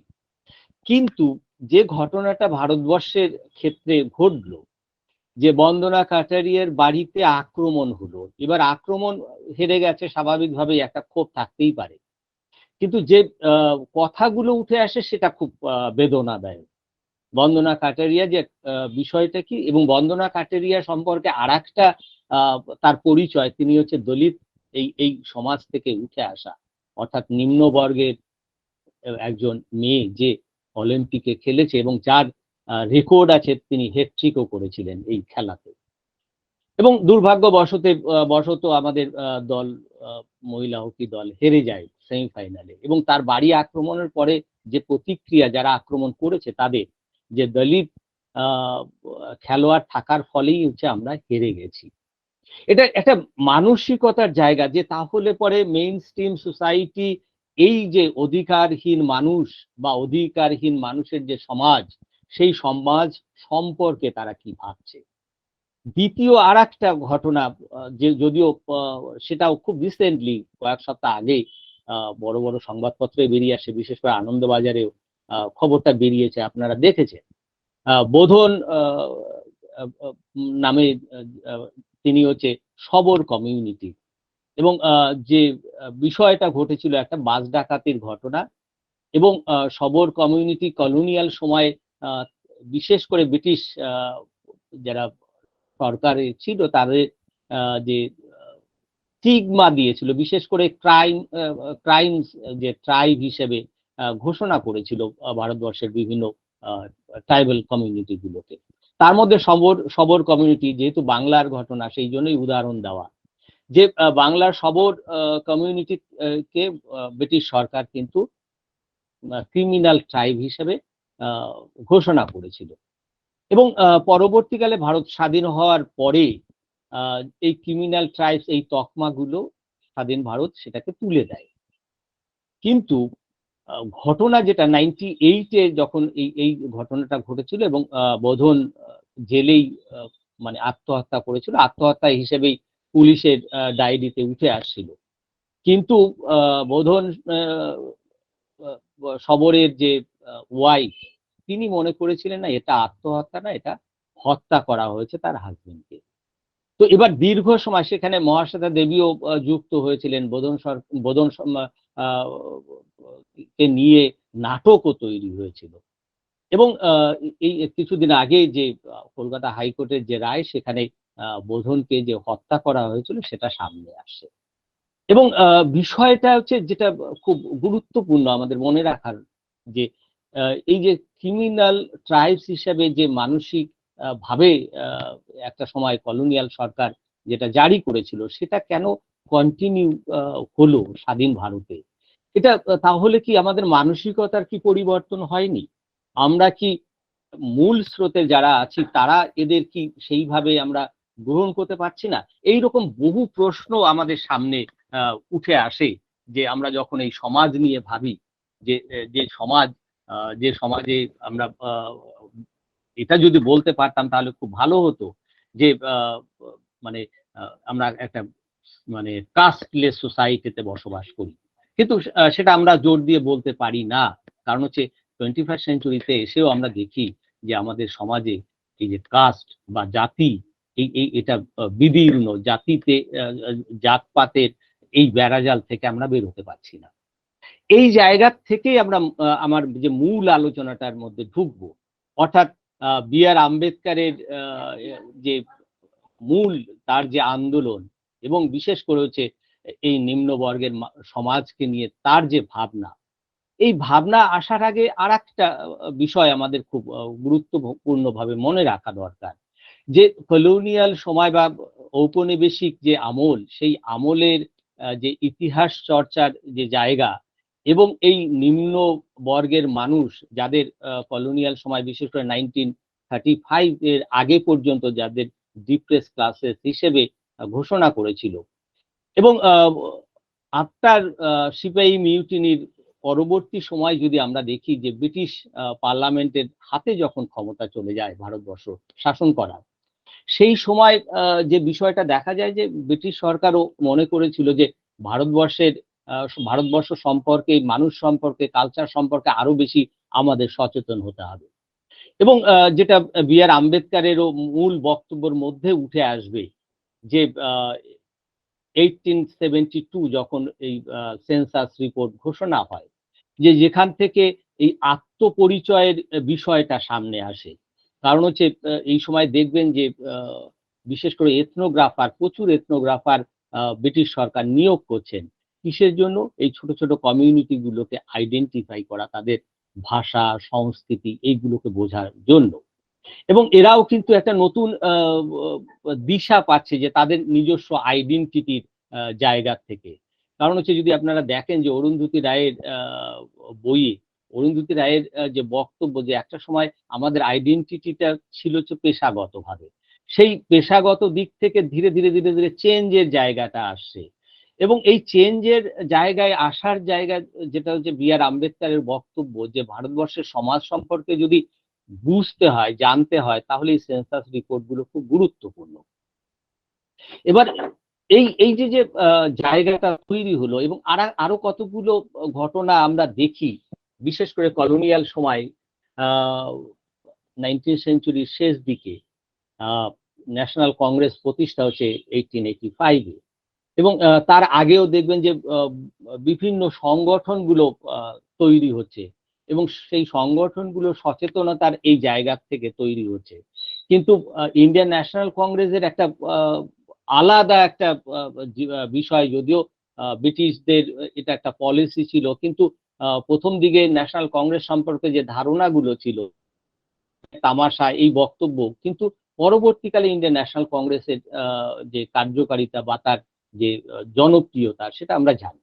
কিন্তু যে ঘটনাটা ভারতবর্ষের ক্ষেত্রে ঘটলো, যে বন্দনা কাটারিয়ার বাড়িতে আক্রমণ হলো, এবার আক্রমণ, হেরে গেছে, স্বাভাবিকভাবেই একটা ক্ষোভ থাকতেই পারে, কিন্তু যে কথাগুলো উঠে আসে সেটা খুব বেদনাদায়ক। বন্দনা কাটারিয়া যে বিষয়টা কি, এবং বন্দনা কাটারিয়া সম্পর্কে আরেকটা তার পরিচয়, তিনি হচ্ছে দলিত এই সমাজ থেকে উঠে আসা, অর্থাৎ নিম্ন বর্গের একজন মেয়ে, যে অলিম্পিকে খেলেছে এবং যার রেকর্ড আছে, তিনি হ্যাটট্রিকও করেছিলেন এই খেলাতে। এবং দুর্ভাগ্যবশত আমাদের দল, মহিলা হকি দল হেরে যায় সেমিফাইনালে, এবং তার বাড়ি আক্রমণের পরে যে প্রতিক্রিয়া যারা আক্রমণ করেছে তাদের, যে দলিত খেলোয়াড় থাকার ফলেই হচ্ছে আমরা হেরে গেছি। এটা একটা মানসিকতার জায়গা, যে তাহলে পরে মেইন স্ট্রিম সোসাইটি, এই যে অধিকারহীন মানুষ বা অধিকারহীন মানুষের যে সমাজ, সেই সমাজ সম্পর্কে তারা কি ভাবছে। দ্বিতীয় আর একটা ঘটনা, যে যদিও সেটাও খুব রিসেন্টলি, কয়েক সপ্তাহ আগে বড় বড় সংবাদপত্রে বেরিয়ে আসে, বিশেষ করে আনন্দবাজারেও খবরটা বেরিয়েছে, আপনারা দেখেছেন। বোধন নামে তিনি হচ্ছে সবর কমিউনিটি, এবং যে বিষয়টা ঘটেছিল একটা বাস ডাকাতির ঘটনা, এবং সবর কমিউনিটি কলোনিয়াল সময় বিশেষ করে ব্রিটিশ যারা সরকারে ছিল তাদের যে স্টিগমা দিয়েছিল, বিশেষ করে ক্রাইমস যে ট্রাইব হিসেবে ঘোষণা করেছিল ভারতবর্ষের বিভিন্ন ট্রাইবাল কমিউনিটি গুলোকে। তার মধ্যে সবর কমিউনিটি, যেহেতু বাংলার ঘটনা সেই জন্যই উদাহরণ দেওয়া, যে বাংলার সবর কমিউনিটি কে ব্রিটিশ সরকার কিন্তু ক্রিমিনাল ট্রাইব হিসেবে ঘোষণা করেছিল, এবং পরবর্তীকালে ভারত স্বাধীন হওয়ার পরে এই ক্রিমিনাল ট্রাইবস, এই তকমাগুলো স্বাধীন ভারত সেটাকে তুলে দেয়। কিন্তু ঘটনা যেটা 98-এ যখন এই ঘটনাটা ঘটেছিল, এবং বোধন জেলেই মানে আত্মহত্যা করেছিল, আত্মহত্যা হিসেবেই পুলিশের ডায়েরিতে উঠে আসছিল। কিন্তু বোধন সবরের যে ওয়াইফ, তিনি মনে করেছিলেন না এটা আত্মহত্যা না, এটা হত্যা করা হয়েছে তার হাজবেন্ডকে। তো এবার দীর্ঘ সময় সেখানে মহাশ্বেতা দেবীও যুক্ত হয়েছিলেন, বোধন কে নিয়ে নাটকও তৈরি হয়েছিল। এবং এই কিছুদিন আগে যে কলকাতা হাইকোর্টের যে রায়, সেখানে বোধনকে যে হত্যা করা হয়েছিল সেটা সামনে আসে। এবং বিষয়টা হচ্ছে যেটা খুব গুরুত্বপূর্ণ আমাদের মনে রাখার, যে এই যে ক্রিমিনাল ট্রাইবস হিসেবে যে মানসিক ভাবে একটা সময় কলোনিয়াল সরকার যেটা জারি করেছিল, সেটা কেন কন্টিনিউ হলো স্বাধীন ভারতে? এটা তাহলে কি আমাদের মানসিকতার কি পরিবর্তন হয়নি? আমরা কি মূল স্রোতে যারা আছি তারা এদের কি সেইভাবে আমরা গ্রহণ করতে পারছি না? এইরকম বহু প্রশ্ন আমাদের সামনে উঠে আসে, যে আমরা যখন এই সমাজ নিয়ে ভাবি, যে যে সমাজে আমরা এটা যদি বলতে পারতাম তাহলে খুব ভালো হতো, যে মানে আমরা একটা মানে কাস্টলেস সোসাইটিতে বসবাস করি, কিন্তু সেটা আমরা জোর দিয়ে বলতে পারি না। কারণ হচ্ছে 21st সেঞ্চুরিতে এসেও আমরা দেখি যে আমাদের সমাজে এই যে কাস্ট বা জাতি, এটা বিদীর্ণ, জাতিতে জাতপাতের এই বেড়াজাল থেকে আমরা বের হতে পারছি না। এই জায়গা থেকেই আমরা আমার যে মূল আলোচনাটার মধ্যে ঢুকবো, অর্থাৎ বি আর আম্বেদকরের যে মূল তার যে আন্দোলন, এবং বিশেষ করে হচ্ছে এই নিম্নবর্গের সমাজকে নিয়ে তার যে ভাবনা, এই ভাবনা আসার আগে আর একটা বিষয় আমাদের খুব গুরুত্বপূর্ণভাবে মনে রাখা দরকার, যে কলোনিয়াল সময় বা ঔপনিবেশিক যে আমল, সেই আমলের যে ইতিহাস চর্চার যে জায়গা, এবং এই নিম্ন বর্গের মানুষ যাদের কলোনিয়াল সময়, বিশেষ করে 1935 এর আগে পর্যন্ত যাদের ডিপ্রেস ক্লাসেস হিসেবে ঘোষণা করেছিল, এবং আফটার সিপাহী মিউটিনির পরবর্তী সময় যদি আমরা দেখি যে ব্রিটিশ পার্লামেন্টের হাতে যখন ক্ষমতা চলে যায় ভারতবর্ষ শাসন করার, সেই সময় যে বিষয়টা দেখা যায় যে ব্রিটিশ সরকারও মনে করেছিল যে ভারতবর্ষ সম্পর্কে, মানুষ সম্পর্কে, কালচার সম্পর্কে আরো বেশি আমাদের সচেতন হতে হবে। এবং যেটা বি আর আম্বেদকরেরও মূল বক্তব্যের মধ্যে উঠে আসবে, যে 1872 যখন এই সেন্সাস রিপোর্ট ঘোষণা হয়, যে যেখান থেকে এই আত্মপরিচয়ের বিষয়টা সামনে আসে। কারণ হচ্ছে এই সময় দেখবেন যে বিশেষ করে প্রচুর এথনোগ্রাফার ব্রিটিশ সরকার নিয়োগ করছেন। কিসের জন্য? এই ছোট ছোট কমিউনিটি গুলোকে আইডেন্টিফাই করা, তাদের ভাষা, সংস্কৃতি এইগুলোকে বোঝার জন্য। এবং এরাও কিন্তু একটা নতুন দিশা পাচ্ছে যে তাদের নিজস্ব আইডেন্টিটির জায়গা থেকে। কারণ হচ্ছে যদি আপনারা দেখেন যে অরুন্ধতী রায়ের বইয়ে অরুন্ধতী রায়ের যে বক্তব্য, যে একটা সময় আমাদের আইডেন্টিটিটা ছিল হচ্ছে পেশাগতভাবে, সেই পেশাগত দিক থেকে ধীরে ধীরে ধীরে ধীরে চেঞ্জের জায়গাটা আসছে। এবং এই চেঞ্জের জায়গায় আসার জায়গা যেটা হচ্ছে বি আর আম্বেদকরের বক্তব্য, যে ভারতবর্ষের সমাজ সম্পর্কে যদি বুঝতে হয়, জানতে হয়, তাহলে এই সেন্সাস রিপোর্ট গুলো খুব গুরুত্বপূর্ণ। এবার এই যে যে জায়গাটা তৈরি হলো, এবং আরো কতগুলো ঘটনা আমরা দেখি, বিশেষ করে কলোনিয়াল সময়, 19th সেঞ্চুরির শেষ দিকে ন্যাশনাল কংগ্রেস প্রতিষ্ঠা হচ্ছে 1885-এ, এবং তার আগেও দেখবেন যে বিভিন্ন সংগঠনগুলো তৈরি হচ্ছে, এবং সেই সংগঠনগুলো সচেতনতার এই জায়গা থেকে তৈরি হচ্ছে। কিন্তু ইন্ডিয়ান ন্যাশনাল কংগ্রেসের একটা আলাদা একটা বিষয়, যদিও ব্রিটিশদের এটা একটা পলিসি ছিল, কিন্তু প্রথম দিকে ন্যাশনাল কংগ্রেস সম্পর্কে যে ধারণাগুলো ছিল, তামাশা, এই বক্তব্য, কিন্তু পরবর্তীকালে ইন্ডিয়ান ন্যাশনাল কংগ্রেসের যে কার্যকারিতা বা তার যে জনপ্রিয়তা, সেটা আমরা জানি।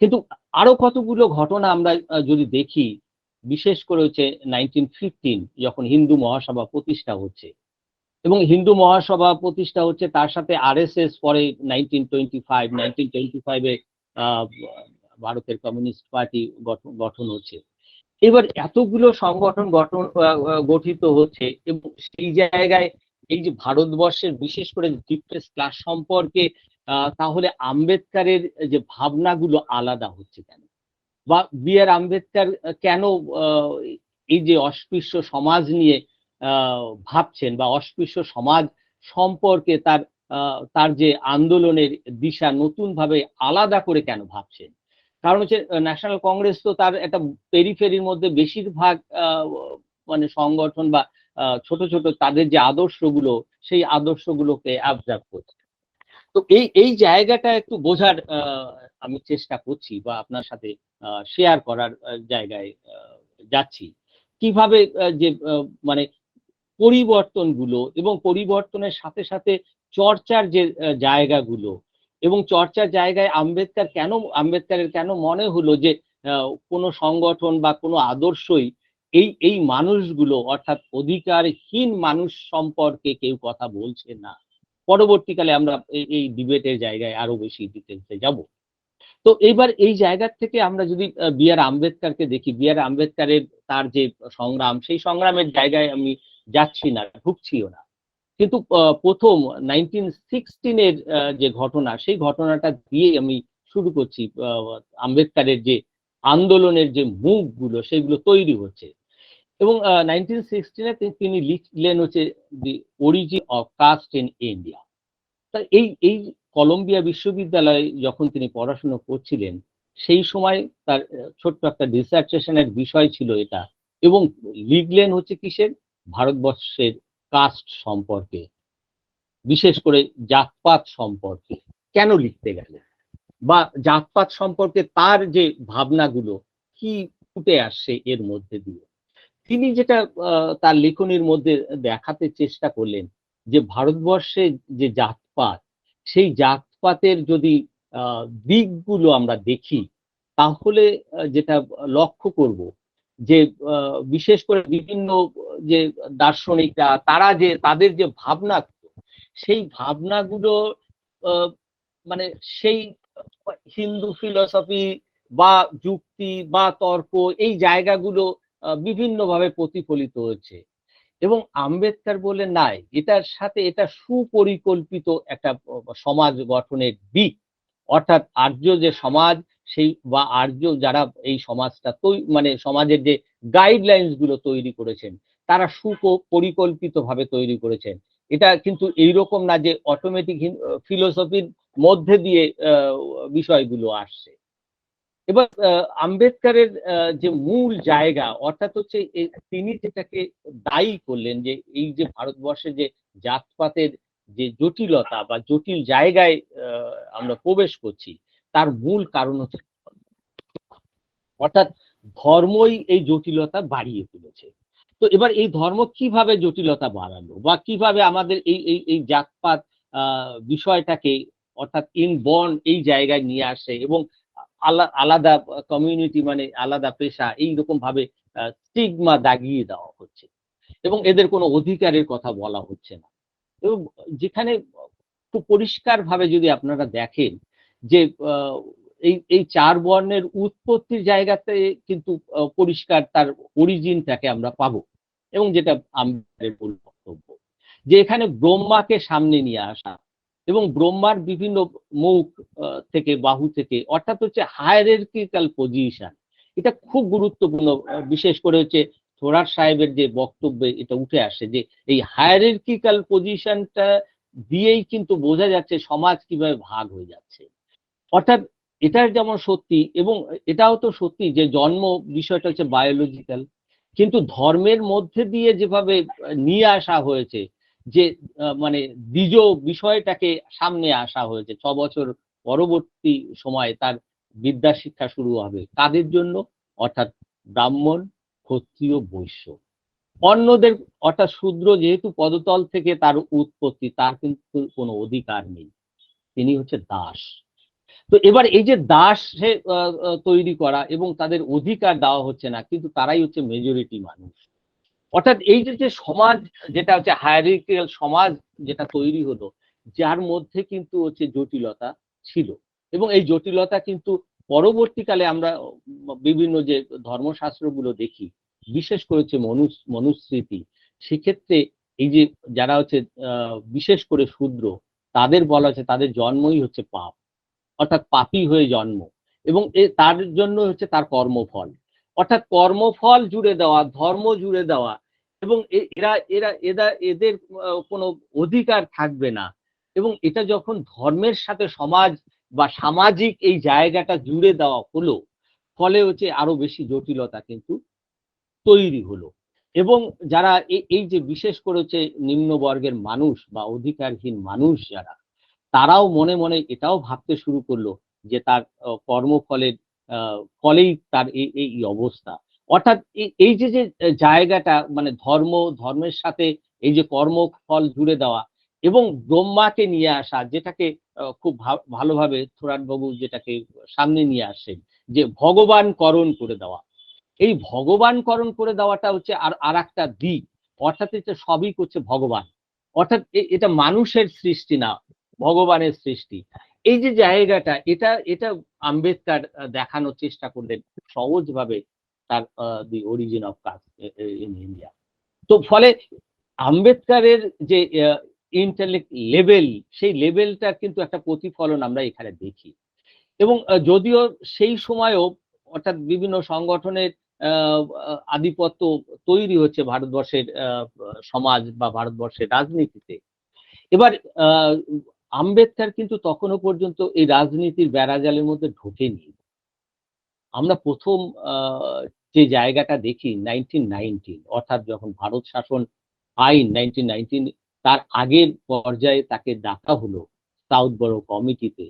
কিন্তু আরো কতগুলো ঘটনা আমরা যদি দেখি, বিশেষ করে হচ্ছে 1915 যখন হিন্দু মহাসভা প্রতিষ্ঠা হচ্ছে, এবং হিন্দু মহাসভা প্রতিষ্ঠা হচ্ছে, তার সাথে আরএসএস পরে 1925-এ ভারতের কমিউনিস্ট পার্টি গঠন হচ্ছে। এবার এতগুলো সংগঠন গঠিত হচ্ছে, এবং সেই জায়গায় এই যে ভারতবর্ষের বিশেষ করে ডিপ্রেস ক্লাস সম্পর্কে তাহলে আম্বেদকারের যে ভাবনাগুলো আলাদা হচ্ছে কেন, বা বি.আর. আম্বেদকর কেন এই যে অস্পৃশ্য সমাজ নিয়ে ভাবছেন, বা অস্পৃশ্য সমাজ সম্পর্কে তার যে আন্দোলনের দিশা নতুন ভাবে আলাদা করে কেন ভাবছেন? কারণ হচ্ছে ন্যাশনাল কংগ্রেস তো তার একটা পেরিফেরির মধ্যে বেশিরভাগ মানে সংগঠন বা ছোট ছোট তাদের যে আদর্শগুলো, সেই আদর্শগুলোকে অবজার্ভ করছে। তো এই জায়গাটা একটু বোঝার আমি চেষ্টা করছি, বা আপনার সাথে শেয়ার করার জায়গায় যাচ্ছি, কিভাবে যে মানে পরিবর্তনগুলো, এবং পরিবর্তনের সাথে সাথে চর্চার যে জায়গাগুলো, এবং চর্চার জায়গায় আম্বেদকারের কেন মনে হলো যে কোনো সংগঠন বা কোনো আদর্শই এই মানুষগুলো, অর্থাৎ অধিকারহীন মানুষ সম্পর্কে কেউ কথা বলছে না। পরবর্তীকালে আমরা এই ডিবেটের জায়গায় আরো বেশি ডিটেলসে যাব। তো এইবার এই জায়গা থেকে আমরা যদি বি.আর. আম্বেদকরকে দেখি, বি.আর. আম্বেদকরের তার যে সংগ্রাম, সেই সংগ্রামের জায়গায় আমি যাচ্ছি না, ঢুকছিও না। কিন্তু প্রথম 1916-এর যে ঘটনা, সেই ঘটনাটা দিয়ে আমি শুরু করছি। আম্বেদকরের যে আন্দোলনের যে মুখগুলো, সেগুলো তৈরি হচ্ছে, এবং 1916-এ তিনি লিখলেন হচ্ছে the origin of caste in India. তা এই কলম্বিয়া বিশ্ববিদ্যালয়ে যখন তিনি পড়াশোনা করছিলেন, সেই সময় তার ছোট্ট একটা ডিসার্টেশনের বিষয় ছিল এটা, এবং লিখলেন হচ্ছে কিসের? ভারতবর্ষের কাস্ট সম্পর্কে, বিশেষ করে জাতপাত সম্পর্কে। কেন লিখতে গেলেন, বা জাতপাত সম্পর্কে তার যে ভাবনাগুলো কি ফুটে আসছে এর মধ্যে দিয়ে? তিনি যেটা তার লেখনীর মধ্যে দেখাতে চেষ্টা করলেন, যে ভারতবর্ষে যে জাতপাত, সেই জাতপাতের যদি দিকগুলো আমরা দেখি, তাহলে যেটা লক্ষ্য করব, যে বিশেষ করে বিভিন্ন যে দার্শনিকরা, তারা যে তাদের যে ভাবনা, সেই ভাবনাগুলো মানে সেই হিন্দু ফিলসফি বা যুক্তি বা তর্ক, এই জায়গাগুলো বিভিন্নভাবে প্রতিফলিত হচ্ছে। এবং আম্বেদকর বললেন, নাই, এটার সাথে এটা সুপরিকল্পিত একটা সমাজ গঠনের দিক, অর্থাৎ আর্য যে সমাজ, সেই বা আর্য যারা এই সমাজটা মানে সমাজের যে গাইডলাইন্স গুলো তৈরি করেছেন, তারা সুপরিকল্পিত ভাবে তৈরি করেছেন। এটা কিন্তু এইরকম না যে অটোমেটিক ফিলোসফির মধ্যে দিয়ে বিষয়গুলো আসছে। এবার আম্বেদকরের যে মূল জায়গা, অর্থাৎ হচ্ছে তিনি যেটাকে দায়ী করলেন, যে এই যে ভারতবর্ষে যে জাতপাতের যে জটিলতা বা জটিল জায়গায় আমরা প্রবেশ করছি, তার মূল কারণ হচ্ছে, অর্থাৎ ধর্মই এই জটিলতা বাড়িয়ে তুলেছে। তো এবার এই ধর্ম কিভাবে জটিলতা বাড়ালো, বা কিভাবে আমাদের এই জাতপাত বিষয়টাকে, অর্থাৎ ইনবর্ন এই জায়গায় নিয়ে আসে, এবং আলাদা কমিউনিটি, মানে আলাদা পেশা, এইরকম ভাবে স্টিগমা দাগিয়ে দেওয়া হচ্ছে, এবং এদের কোনো অধিকারের কথা বলা হচ্ছে না। এবং যেখানে খুব পরিষ্কার ভাবে যদি আপনারা দেখেন, যে এই চার বর্ণের উৎপত্তির জায়গাতে কিন্তু পরিষ্কার তার অরিজিনটাকে আমরা পাবো, এবং যেটা আমাদের মূল বক্তব্য, যে এখানে ব্রহ্মাকে সামনে নিয়ে আসা, এবং ব্রহ্মার বিভিন্ন মুখ থেকে, বাহু থেকে, অর্থাৎ হচ্ছে হায়ারার্কিক্যাল পজিশন। এটা খুব গুরুত্বপূর্ণ, বিশেষ করে হচ্ছে থোরার সাহেবের যে বক্তব্যে এটা উঠে আসে যে এই হায়ারার্কিক্যাল পজিশনটা দিয়েই কিন্তু বোঝা যাচ্ছে সমাজ কিভাবে ভাগ হয়ে যাচ্ছে। অর্থাৎ এটা যেমন সত্যি, এবং এটাও তো সত্যি যে জন্ম বিষয়টা হচ্ছে বায়োলজিক্যাল, কিন্তু ধর্মের মধ্যে দিয়ে যেভাবে নিয়ে আসা হয়েছে, যে মানে দ্বিজ বিষয়টাকে সামনে আসা হয়েছে, 6 বছর পরবর্তী সময়ে তার বিদ্যা শিক্ষা শুরু হবে কাদের জন্য? অর্থাৎ ব্রাহ্মণ, ক্ষত্রিয়, বৈশ্য। অন্যদের, অর্থাৎ শূদ্র যেহেতু পদতল থেকে তার উৎপত্তি, তার কিন্তু কোনো অধিকার নেই, তিনি হচ্ছে দাস। তো এবার এই যে দাস তৈরি করা এবং তাদের অধিকার দেওয়া হচ্ছে না, কিন্তু তারাই হচ্ছে মেজরিটি মানুষ। অর্থাৎ এই যে সমাজ, যেটা হচ্ছে হায়ারার্কিক্যাল সমাজ যেটা তৈরি হলো, যার মধ্যে কিন্তু হচ্ছে জটিলতা ছিল, এবং এই জটিলতা কিন্তু পরবর্তীকালে আমরা বিভিন্ন যে ধর্মশাস্ত্রগুলো দেখি, বিশেষ করে হচ্ছে মনুস্মৃতি, সেক্ষেত্রে এই যে যারা হচ্ছে বিশেষ করে শূদ্র, তাদের বলা হচ্ছে তাদের জন্মই হচ্ছে পাপ, অর্থাৎ পাপী হয়ে জন্ম, এবং তার জন্য হচ্ছে তার কর্মফল, অর্থাৎ কর্মফল জুড়ে দেওয়া, ধর্ম জুড়ে দেওয়া, এবং এরা এরা এরা এদের কোনো অধিকার থাকবে না। এবং এটা যখন ধর্মের সাথে সমাজ বা সামাজিক এই জায়গাটা জুড়ে দেওয়া হলো, ফলে হচ্ছে আরো বেশি জটিলতা কিন্তু তৈরি হলো। এবং যারা এই যে বিশেষ করে হচ্ছে নিম্নবর্গের মানুষ বা অধিকারহীন মানুষ যারা, তারাও মনে মনে এটাও ভাবতে শুরু করলো যে তার কর্মফলের ফলেই তার এই অবস্থা। অর্থাৎ এই যে যে জায়গাটা, মানে ধর্মের সাথে এই যে কর্মফল জুড়ে দেওয়া এবং ব্রহ্মাকে নিয়ে আসা, যেটাকে খুব ভালোভাবে থোরাট বাবু যেটাকে সামনে নিয়ে আসেন, যে ভগবানকরণ করে দেওয়া। এই ভগবানকরণ করে দেওয়াটা হচ্ছে আর একটা দিক, অর্থাৎ এটা সবই করছে ভগবান, অর্থাৎ এটা মানুষের সৃষ্টি না, ভগবানের সৃষ্টি। এই যে জায়গাটা, এটা এটা আম্বেদকর দেখানোর চেষ্টা করলেন সহজভাবে তার the origin of caste in India. তো ফলে আম্বেদকরের যে ইন্টেলেক্ট লেভেল, সেই লেভেলটার কিন্তু একটা প্রতিফলন আমরা এখানে দেখি। এবং যদিও সেই সময়ও, অর্থাৎ বিভিন্ন সংগঠনের আধিপত্য তৈরি হচ্ছে ভারতবর্ষের সমাজ বা ভারতবর্ষের রাজনীতিতে, এবার আম্বেদকর কিন্তু তখনও পর্যন্ত এই রাজনীতির বেড়াজালের মধ্যে ঢোকেনি। আমরা প্রথম যে জায়গাটা দেখি 1919, অর্থাৎ যখন ভারত শাসন আইন 1919, তার আগের পর্যায়ে তাকে ডাকা হলো সাউথ বড়ো কমিটিতে,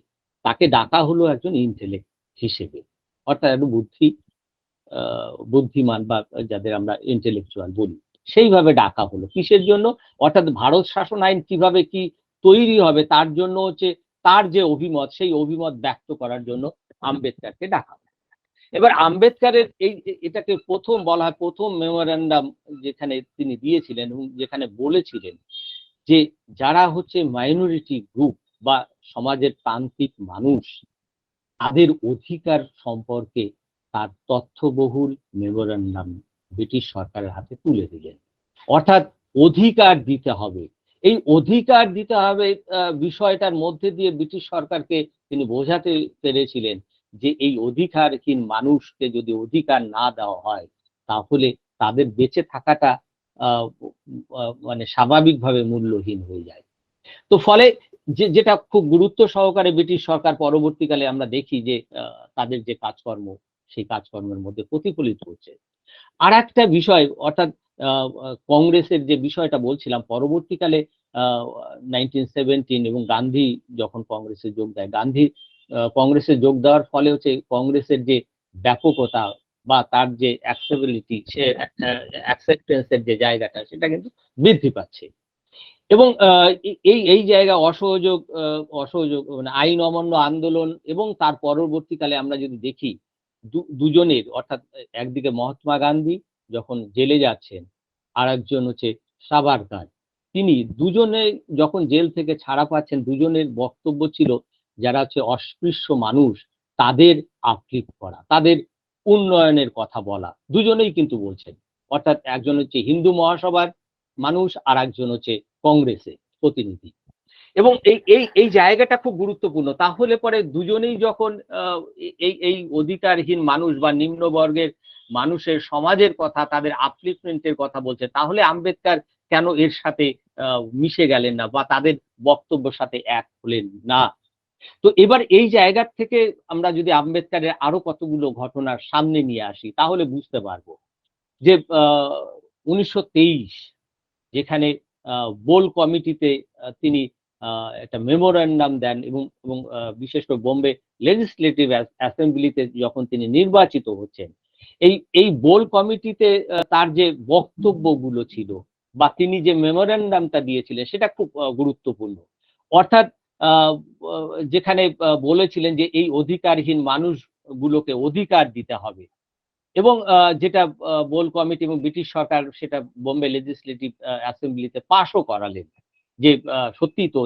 তাকে ডাকা হলো একজন ইন্টেলেক্ট হিসেবে, অর্থাৎ একজন বুদ্ধিমান বা যাদের আমরা ইন্টেলেকচুয়াল বলি, সেইভাবে ডাকা হলো। কিসের জন্য? অর্থাৎ ভারত শাসন আইন কিভাবে কি তৈরি হবে তার জন্য হচ্ছে তার যে অভিমত, সেই অভিমত ব্যক্ত করার জন্য আম্বেদকরকে ডাকা। এবার আম্বেদকরের এটাকে প্রথম বলা হয়, প্রথম মেমোরেন্ডাম যেখানে তিনি দিয়েছিলেন এবং যেখানে বলেছিলেন যে যারা হচ্ছে মাইনরিটি গ্রুপ বা সমাজের প্রান্তিক মানুষ, তাদের অধিকার সম্পর্কে তার তথ্যবহুল মেমোরেন্ডাম ব্রিটিশ সরকারের হাতে তুলে দিলেন। অর্থাৎ অধিকার দিতে হবে, এই অধিকার দিতে হবে বিষয়টার মধ্যে দিয়ে ব্রিটিশ সরকারকে তিনি বোঝাতে পেরেছিলেন যে এই অধিকারহীন মানুষকে যদি অধিকার না দেওয়া হয়, তাহলে তাদের বেঁচে থাকাটা মানে স্বাভাবিকভাবে মূল্যহীন হয়ে যায়। তো ফলে যেটা খুব গুরুত্ব সহকারে ব্রিটিশ সরকার পরবর্তীকালে আমরা দেখি যে তাদের যে কাজকর্ম, সেই কাজকর্মের মধ্যে প্রতিফলিত হচ্ছে। আর একটা বিষয়, অর্থাৎ কংগ্রেসের যে বিষয়টা বলছিলাম, পরবর্তীকালে 1917 এবং গান্ধী যখন কংগ্রেসে যোগ দেয়, গান্ধী কংগ্রেসে যোগ দেওয়ার ফলে হচ্ছে কংগ্রেসের যে ব্যাপকতা বা তার যে অ্যাক্সেবিলিটি, সে অ্যাকসেপ্টেন্সের যে জায়গাটা, সেটা কিন্তু বৃদ্ধি পাচ্ছে। এবং এই জায়গা অসহযোগ মানে আইন অমান্য আন্দোলন, এবং তার পরবর্তীকালে আমরা যদি দেখি দুজনের, অর্থাৎ একদিকে মহাত্মা গান্ধী যখন জেলে যাচ্ছেন, আর একজন হচ্ছে সাভারকার, তিনি দুজনে যখন জেল থেকে ছাড়া পাচ্ছেন, দুজনের বক্তব্য ছিল যারা হচ্ছে অস্পৃশ্য মানুষ তাদের আপলিফ্ট করা, তাদের উন্নয়নের কথা বলা, দুজনেই কিন্তু বলছেন। অর্থাৎ একজন হচ্ছে হিন্দু মহাসভার মানুষ, আর একজন হচ্ছে কংগ্রেসের প্রতিনিধি। এবং এই জায়গাটা খুব গুরুত্বপূর্ণ। তাহলে পরে দুজনেই যখন এই অধিকারহীন মানুষ বা নিম্নবর্গের মানুষের সমাজের কথা, তাদের আপলিফমেন্টের কথা বলছে, তাহলে আম্বেদকর কেন এর সাথে মিশে গেলেন না বা তাদের বক্তব্যের সাথে এক হলেন না? তো এবার এই জায়গা থেকে আমরা যদি আম্বেদকরের আরো কতগুলো ঘটনার সামনে নিয়ে আসি, তাহলে বুঝতে পারবো যে 1923 যেখানে বোল কমিটিতে তিনি একটা মেমোরান্ডাম দেন এবং এবং বিশেষ করে বোম্বে লেজিসলেটিভ অ্যাসেম্বলিতে যখন তিনি নির্বাচিত হচ্ছেন, এই বোল কমিটিতে তার যে বক্তব্যগুলো ছিল বা তিনি যে মেমোরান্ডামটা দিয়েছিলেন সেটা খুব গুরুত্বপূর্ণ। অর্থাৎ যেখানে বলেছিলেন যে এই অধিকারহীন মানুষগুলোকে অধিকার দিতে হবে এবং যেটা বোল কমিটি এবং ব্রিটিশ সরকার সেটা বোম্বে লেজিসলেটিভ অ্যাসেম্বলিতে পাশও করালেন যে সত্যি তো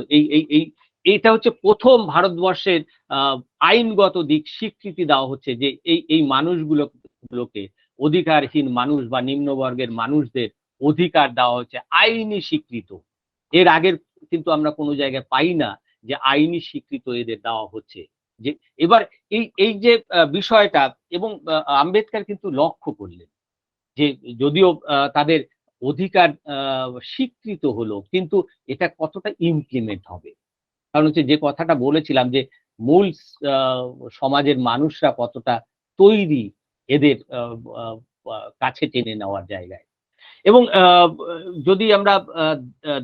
এইটা হচ্ছে প্রথম ভারতবর্ষের আইনগত দিক স্বীকৃতি দেওয়া হচ্ছে যে এই মানুষগুলোকে অধিকারহীন মানুষ বা নিম্নবর্গের মানুষদের অধিকার দেওয়া হচ্ছে আইনি স্বীকৃত। এর আগের কিন্তু আমরা কোনো জায়গায় পাই না যে আইনি স্বীকৃত এদের দেওয়া হচ্ছে। যে এবার এই যে বিষয়টা এবং আম্বেদকর কিন্তু লক্ষ্য করলেন যে যদিও তাদের অধিকার স্বীকৃত হলো, কিন্তু এটা কতটা ইমপ্লিমেন্ট হবে। কারণ হচ্ছে যে কথাটা বলেছিলাম যে মূল সমাজের মানুষরা কতটা তৈরি এদের কাছে টেনে নেওয়ার জায়গায়। এবং যদি আমরা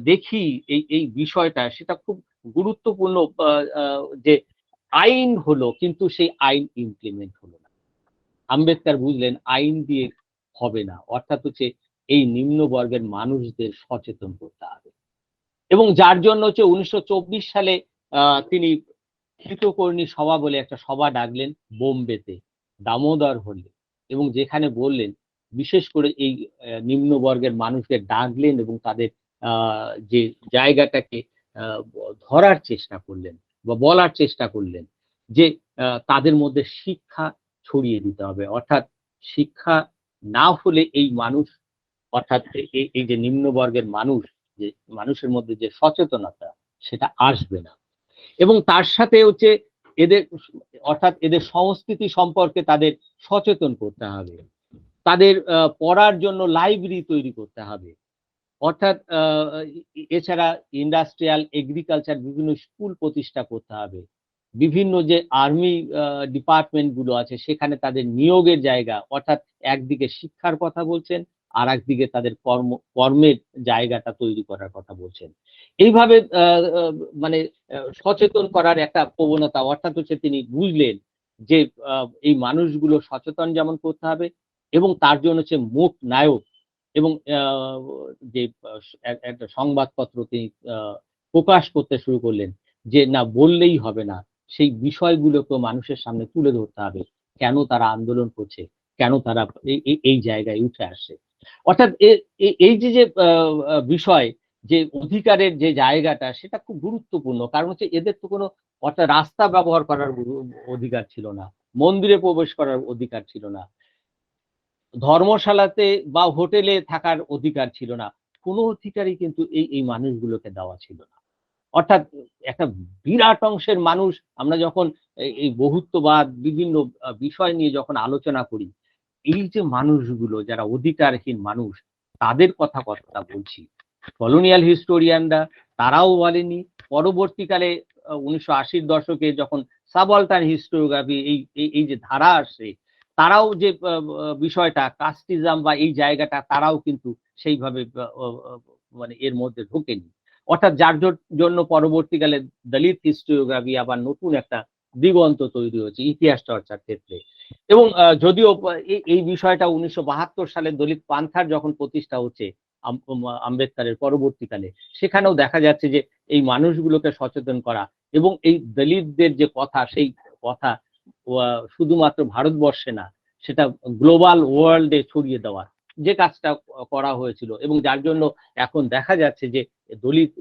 দেখি এই বিষয়টা, সেটা খুব গুরুত্বপূর্ণ যে আইন হলো কিন্তু সেই আইন ইমপ্লিমেন্ট হলো না। আম্বেদকর বুঝলেন আইন দিয়ে হবে না, অর্থাৎ হচ্ছে এই নিম্ন বর্গের মানুষদের সচেতন করতে হবে। এবং যার জন্য হচ্ছে 1924 সালে তিনি হিতকর্ণী সভা বলে একটা সভা ডাকলেন বোম্বেতে, দামোদর হলে, এবং যেখানে বললেন বিশেষ করে এই নিম্ন বর্গের মানুষদের ডাকলেন এবং তাদের যে জায়গাটাকে ধরার চেষ্টা করলেন বা বলার চেষ্টা করলেন যে তাদের মধ্যে শিক্ষা ছড়িয়ে দিতে হবে। অর্থাৎ শিক্ষা না হলে এই মানুষ, অর্থাৎ এই যে নিম্ন বর্গের মানুষ, যে মানুষের মধ্যে যে সচেতনতা সেটা আসবে না। এবং তার সাথে হচ্ছে এদের, অর্থাৎ এদের সংস্কৃতি সম্পর্কে তাদের সচেতন করতে হবে, তাদের পড়ার জন্য লাইব্রেরি তৈরি করতে হবে। অর্থাৎ এছাড়া ইন্ডাস্ট্রিয়াল এগ্রিকালচার বিভিন্ন স্কুল প্রতিষ্ঠা করতে হবে। বিভিন্ন যে আর্মি ডিপার্টমেন্ট গুলো আছে সেখানে তাদের নিয়োগের জায়গা, অর্থাৎ একদিকে শিক্ষার কথা বলছেন আর একদিকে তাদের কর্মের জায়গাটা তৈরি করার কথা বলছেন। এইভাবে মানে সচেতন করার একটা প্রবণতা, অর্থাৎ হচ্ছে তিনি বুঝলেন যে এই মানুষগুলো সচেতন যেমন করতে হবে এবং তার জন্য হচ্ছে মুখ নায়ক এবং যে একটা সংবাদপত্র তিনি প্রকাশ করতে শুরু করলেন যে না বললেই হবে না, সেই বিষয়গুলোকে মানুষের সামনে তুলে ধরতে হবে, কেন তারা আন্দোলন করছে, কেন তারা এই জায়গায় উঠে আসছে। অর্থাৎ এই যে বিষয়, যে অধিকারের যে জায়গাটা সেটা খুব গুরুত্বপূর্ণ। কারণ হচ্ছে এদের তো কোনো, অর্থাৎ রাস্তা ব্যবহার করার অধিকার ছিল না, মন্দিরে প্রবেশ করার অধিকার ছিল না, ধর্মশালাতে বা হোটেলে থাকার অধিকার ছিল না, কোনো অধিকারই কিন্তু এই মানুষগুলোকে দেওয়া ছিল না। অর্থাৎ একটা বিরাট অংশের মানুষ, আমরা যখন এই বহুত্ববাদ বিভিন্ন বিষয় নিয়ে যখন আলোচনা করি, এই যে মানুষগুলো যারা অধিকারহীন মানুষ তাদের কথা কতটা বলছি, কলোনিয়াল হিস্টোরিয়ানরা তারাও বলেনি। পরবর্তীকালে 1980-র দশকে যখন সাবঅল্টার্ন হিস্টোরিওগ্রাফি এই যে ধারা আসে, তারাও যে বিষয়টা কাস্টিজম বা এই জায়গাটা তারাও কিন্তু সেইভাবে মানে এর মধ্যে ঢোকেনি। অর্থাৎ যার জন্য পরবর্তীকালে দলিত হিস্টোরিওগ্রাফি আবার নতুন একটা দিগন্ত তৈরি হয়েছে ইতিহাস চর্চার ক্ষেত্রে। এবং যদিও এই বিষয়টা 1972 সালে দলিত পান্থার যখন প্রতিষ্ঠা হচ্ছে আম্বেদকরের পরবর্তীকালে, সেখানেও দেখা যাচ্ছে যে এই মানুষগুলোকে সচেতন করা এবং এই দলিতদের যে কথা, সেই কথা শুধুমাত্র ভারতবর্ষে না, সেটা গ্লোবাল ওয়ার্ল্ডে ছড়িয়ে দেওয়া, যে কাজটা করা হয়েছিল। এবং যার জন্য এখন দেখা যাচ্ছে যে দলিত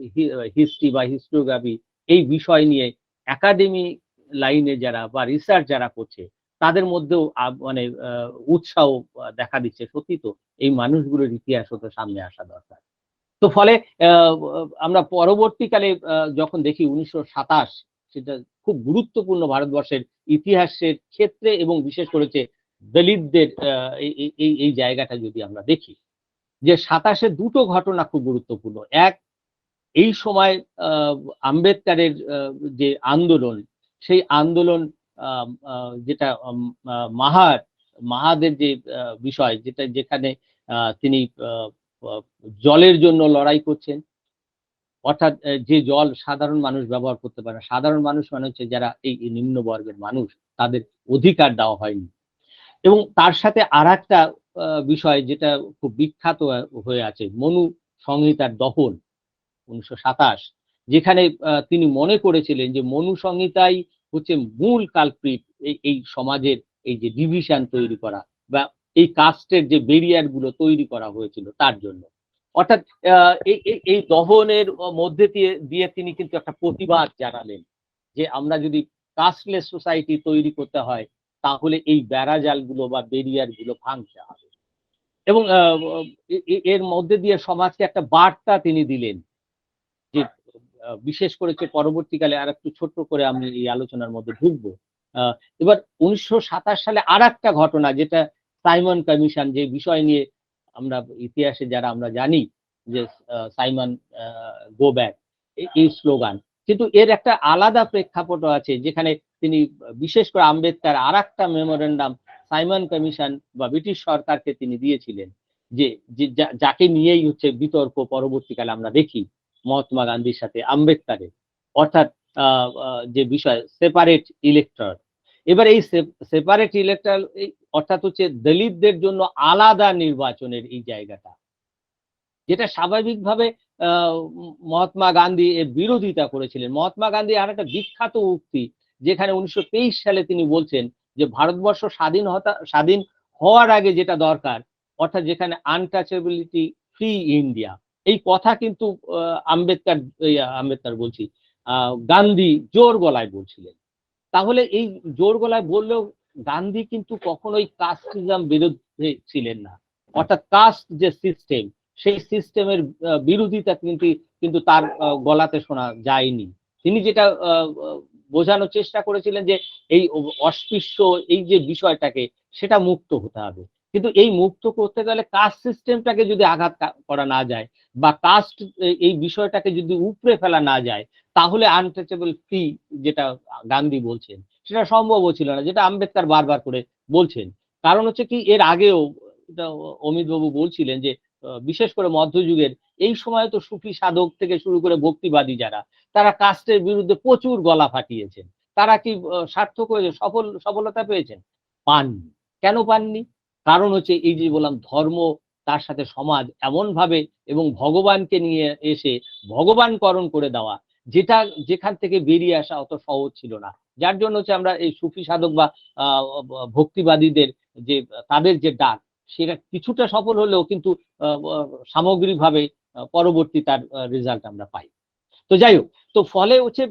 হিস্ট্রি বা হিস্টোগ্রাফি এই বিষয় নিয়ে একাডেমি লাইনে যারা বা রিসার্চ যারা করছে তাদের মধ্যেও মানে উৎসাহ দেখা দিচ্ছে। সত্যি তো এই মানুষগুলোর ইতিহাস হতো সামনে আসা দরকার। তো ফলে আমরা পরবর্তীকালে যখন দেখি 1927, সেটা খুব গুরুত্বপূর্ণ ভারতবর্ষের ইতিহাসের ক্ষেত্রে, এবং বিশেষ করেছে দলিতদের এই জায়গাটা যদি আমরা দেখি, যে 27-এ দুটো ঘটনা খুব গুরুত্বপূর্ণ। এক, এই সময় আম্বেদকারের যে আন্দোলন, সেই আন্দোলন যেটা মাহাদের যে বিষয়, যেখানে তিনি জলের জন্য লড়াই করছেন, অর্থাৎ যে জল সাধারণ মানুষ ব্যবহার করতে পারে, সাধারণ মানুষ মানে হচ্ছে যারা এই নিম্ন বর্গের মানুষ, তাদের অধিকার দেওয়া হয়নি। এবং তার সাথে আরেকটা বিষয় যেটা খুব বিখ্যাত হয়ে আছে, মনু সংহিতার দহন 1927, যেখানে তিনি মনে করেছিলেন যে মনু সংহিতাই হচ্ছে মূল কালপ্রিট এই সমাজের এই যে ডিভিশন তৈরি করা, বা এই কাস্টের যে ব্যারিয়ার গুলো তৈরি করা হয়েছিল তার জন্য। অর্থাৎ এই দহনের মধ্যে দিয়ে তিনি কিন্তু একটা প্রতিবাদ জানালেন যে আমরা যদি কাস্টলেস সোসাইটি তৈরি করতে হয়, তাহলে এই বেড়াজালগুলো বা ব্যারিয়ার গুলো ভাঙতে হবে। এবং এর মধ্যে দিয়ে সমাজকে একটা বার্তা তিনি দিলেন, যে বিশেষ করে পরবর্তীকালে আর একটু ছোট্ট করে আমি এই আলোচনার মধ্যে ঢুকবো। এবার 1927 সালে আর একটা ঘটনা, যেটা সাইমন কমিশন, যে বিষয় নিয়ে আমরা ইতিহাসে যারা আমরা জানি যে সাইমন গো ব্যাক, এই স্লোগান, কিন্তু এর একটা আলাদা প্রেক্ষাপট আছে, যেখানে তিনি বিশেষ করে আম্বেদকর আর একটা মেমোরেন্ডাম সাইমন কমিশন বা ব্রিটিশ সরকারকে তিনি দিয়েছিলেন, যে যাকে নিয়েই হচ্ছে বিতর্ক পরবর্তীকালে আমরা দেখি মহাত্মা গান্ধীর সাথে আম্বেদকরের, অর্থাৎ যে বিষয় সেপারেট ইলেক্টর। এবার এই সেপারেট ইলেক্টর অর্থাৎ হচ্ছে দলিতদের জন্য আলাদা নির্বাচনের এই জায়গাটা, যেটা স্বাভাবিকভাবে মহাত্মা গান্ধী এর বিরোধিতা করেছিলেন। মহাত্মা গান্ধী আর একটা বিখ্যাত উক্তি, যেখানে 1923 সালে তিনি বলছেন যে ভারতবর্ষ স্বাধীন হওয়ার আগে যেটা দরকার, অর্থাৎ যেখানে আনটাচেবিলিটি ফ্রি ইন্ডিয়া, এই কথা কিন্তু আম্বেদকর বলছি, গান্ধী জোর গলায় বলছিলেন। তাহলে এই জোর গলায় বললেও গান্ধী কিন্তু কখনোই কাস্টিজম বিরুদ্ধে ছিলেন না, অর্থাৎ কাস্ট যে সিস্টেম, সেই সিস্টেমের বিরোধিতা কিন্তু তার গলাতে শোনা যায়নি। তিনি যেটা বোঝানোর চেষ্টা করেছিলেন যে এই অস্পৃশ্য এই যে বিষয়টাকে, সেটা মুক্ত হতে হবে, কিন্তু এই মুক্ত করতে গেলে কাস্ট সিস্টেমটাকে যদি আঘাত করা না যায়, বা কাস্ট এই বিষয়টাকে যদি উপড়ে ফেলা না যায়, তাহলে আনটাচেবল ফ্রি যেটা গান্ধী বলছেন সেটা সম্ভবও ছিল না, যেটা আম্বেদকর বারবার করে বলছেন। কারণ হচ্ছে কি, এর আগেও অমিত বাবু বলছিলেন যে বিশেষ করে মধ্যযুগের এই সময় তো সুফি সাধক থেকে শুরু করে ভক্তিবাদী যারা, তারা কাস্টের বিরুদ্ধে প্রচুর গলা ফাটিয়েছেন। তারা কি সার্থক হয়েছে, সফলতা পেয়েছেন? পাননি। কেন পাননি? কারণ হচ্ছে এই যে বললাম, ধর্ম, তার সাথে সমাজ এমন ভাবে, এবং ভগবানকে নিয়ে এসে ভগবানকরণ করে দেওয়া, যেখান থেকে বেরিয়ে আসা অত সহজ ছিল না। যার জন্য হচ্ছে আমরা এই সুফি সাধক বা ভক্তিবাদীদের যে তাদের যে ডাক, সেটা কিছুটা সফল হলেও কিন্তু সামগ্রিকভাবে পরবর্তী তার রেজাল্ট আমরা পাই। তো যাই হোক, তো ফলে হচ্ছে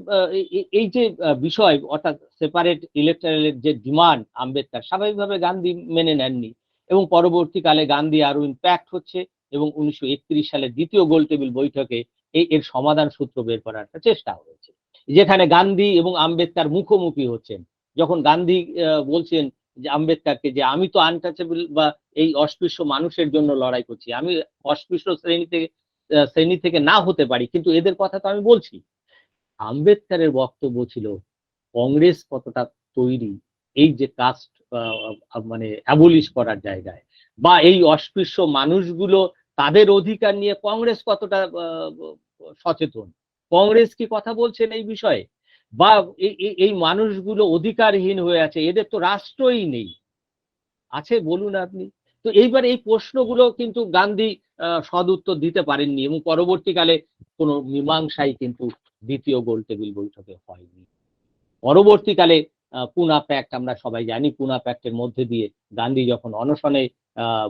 এই যে বিষয়, অর্থাৎ সেপারেট ইলেকট্রালের যে ডিমান্ড আম্বেদকর, স্বাভাবিকভাবে গান্ধী মেনে নেননি, এবং পরবর্তীকালে গান্ধী আরো ইম্প্যাক্ট হচ্ছে, এবং 1931 সালের দ্বিতীয় গোল টেবিল বৈঠকে এর সমাধান সূত্র বের করার একটা চেষ্টা হয়েছে, যেখানে গান্ধী এবং আম্বেদকর মুখোমুখি হচ্ছেন। যখন গান্ধী বলছেন যে আম্বেদকরকে, যে আমি তো আনটাচেবল বা এই অস্পৃশ্য মানুষের জন্য লড়াই করছি, আমি অস্পৃশ্য শ্রেণী থেকে না হতে পারি, কিন্তু এদের কথা তো আমি বলছি। আম্বেদকরের বক্তব্য ছিল কংগ্রেস কতটা তৈরি এই যে কাস্ট মানে অ্যাবলিশ করার জায়গায়, বা এই অস্পৃশ্য মানুষগুলো তাদের অধিকার নিয়ে কংগ্রেস কতটা সচেতন, কংগ্রেস কি কথা বলছেন এই বিষয়ে, বা এই মানুষগুলো অধিকারহীন হয়ে আছে, এদের তো রাষ্ট্রই নেই, আছে বলুন আপনি। তো এইবার এই প্রশ্নগুলো কিন্তু গান্ধী সদুত্তর দিতে পারেননি, এবং পরবর্তীকালে কোনো মীমাংসাই কিন্তু দ্বিতীয় গোল টেবিল বৈঠকে হয়নি। পরবর্তীকালে পুনা প্যাক্ট, আমরা সবাই জানি পুনা প্যাক্টের মধ্যে দিয়ে গান্ধী যখন অনশনে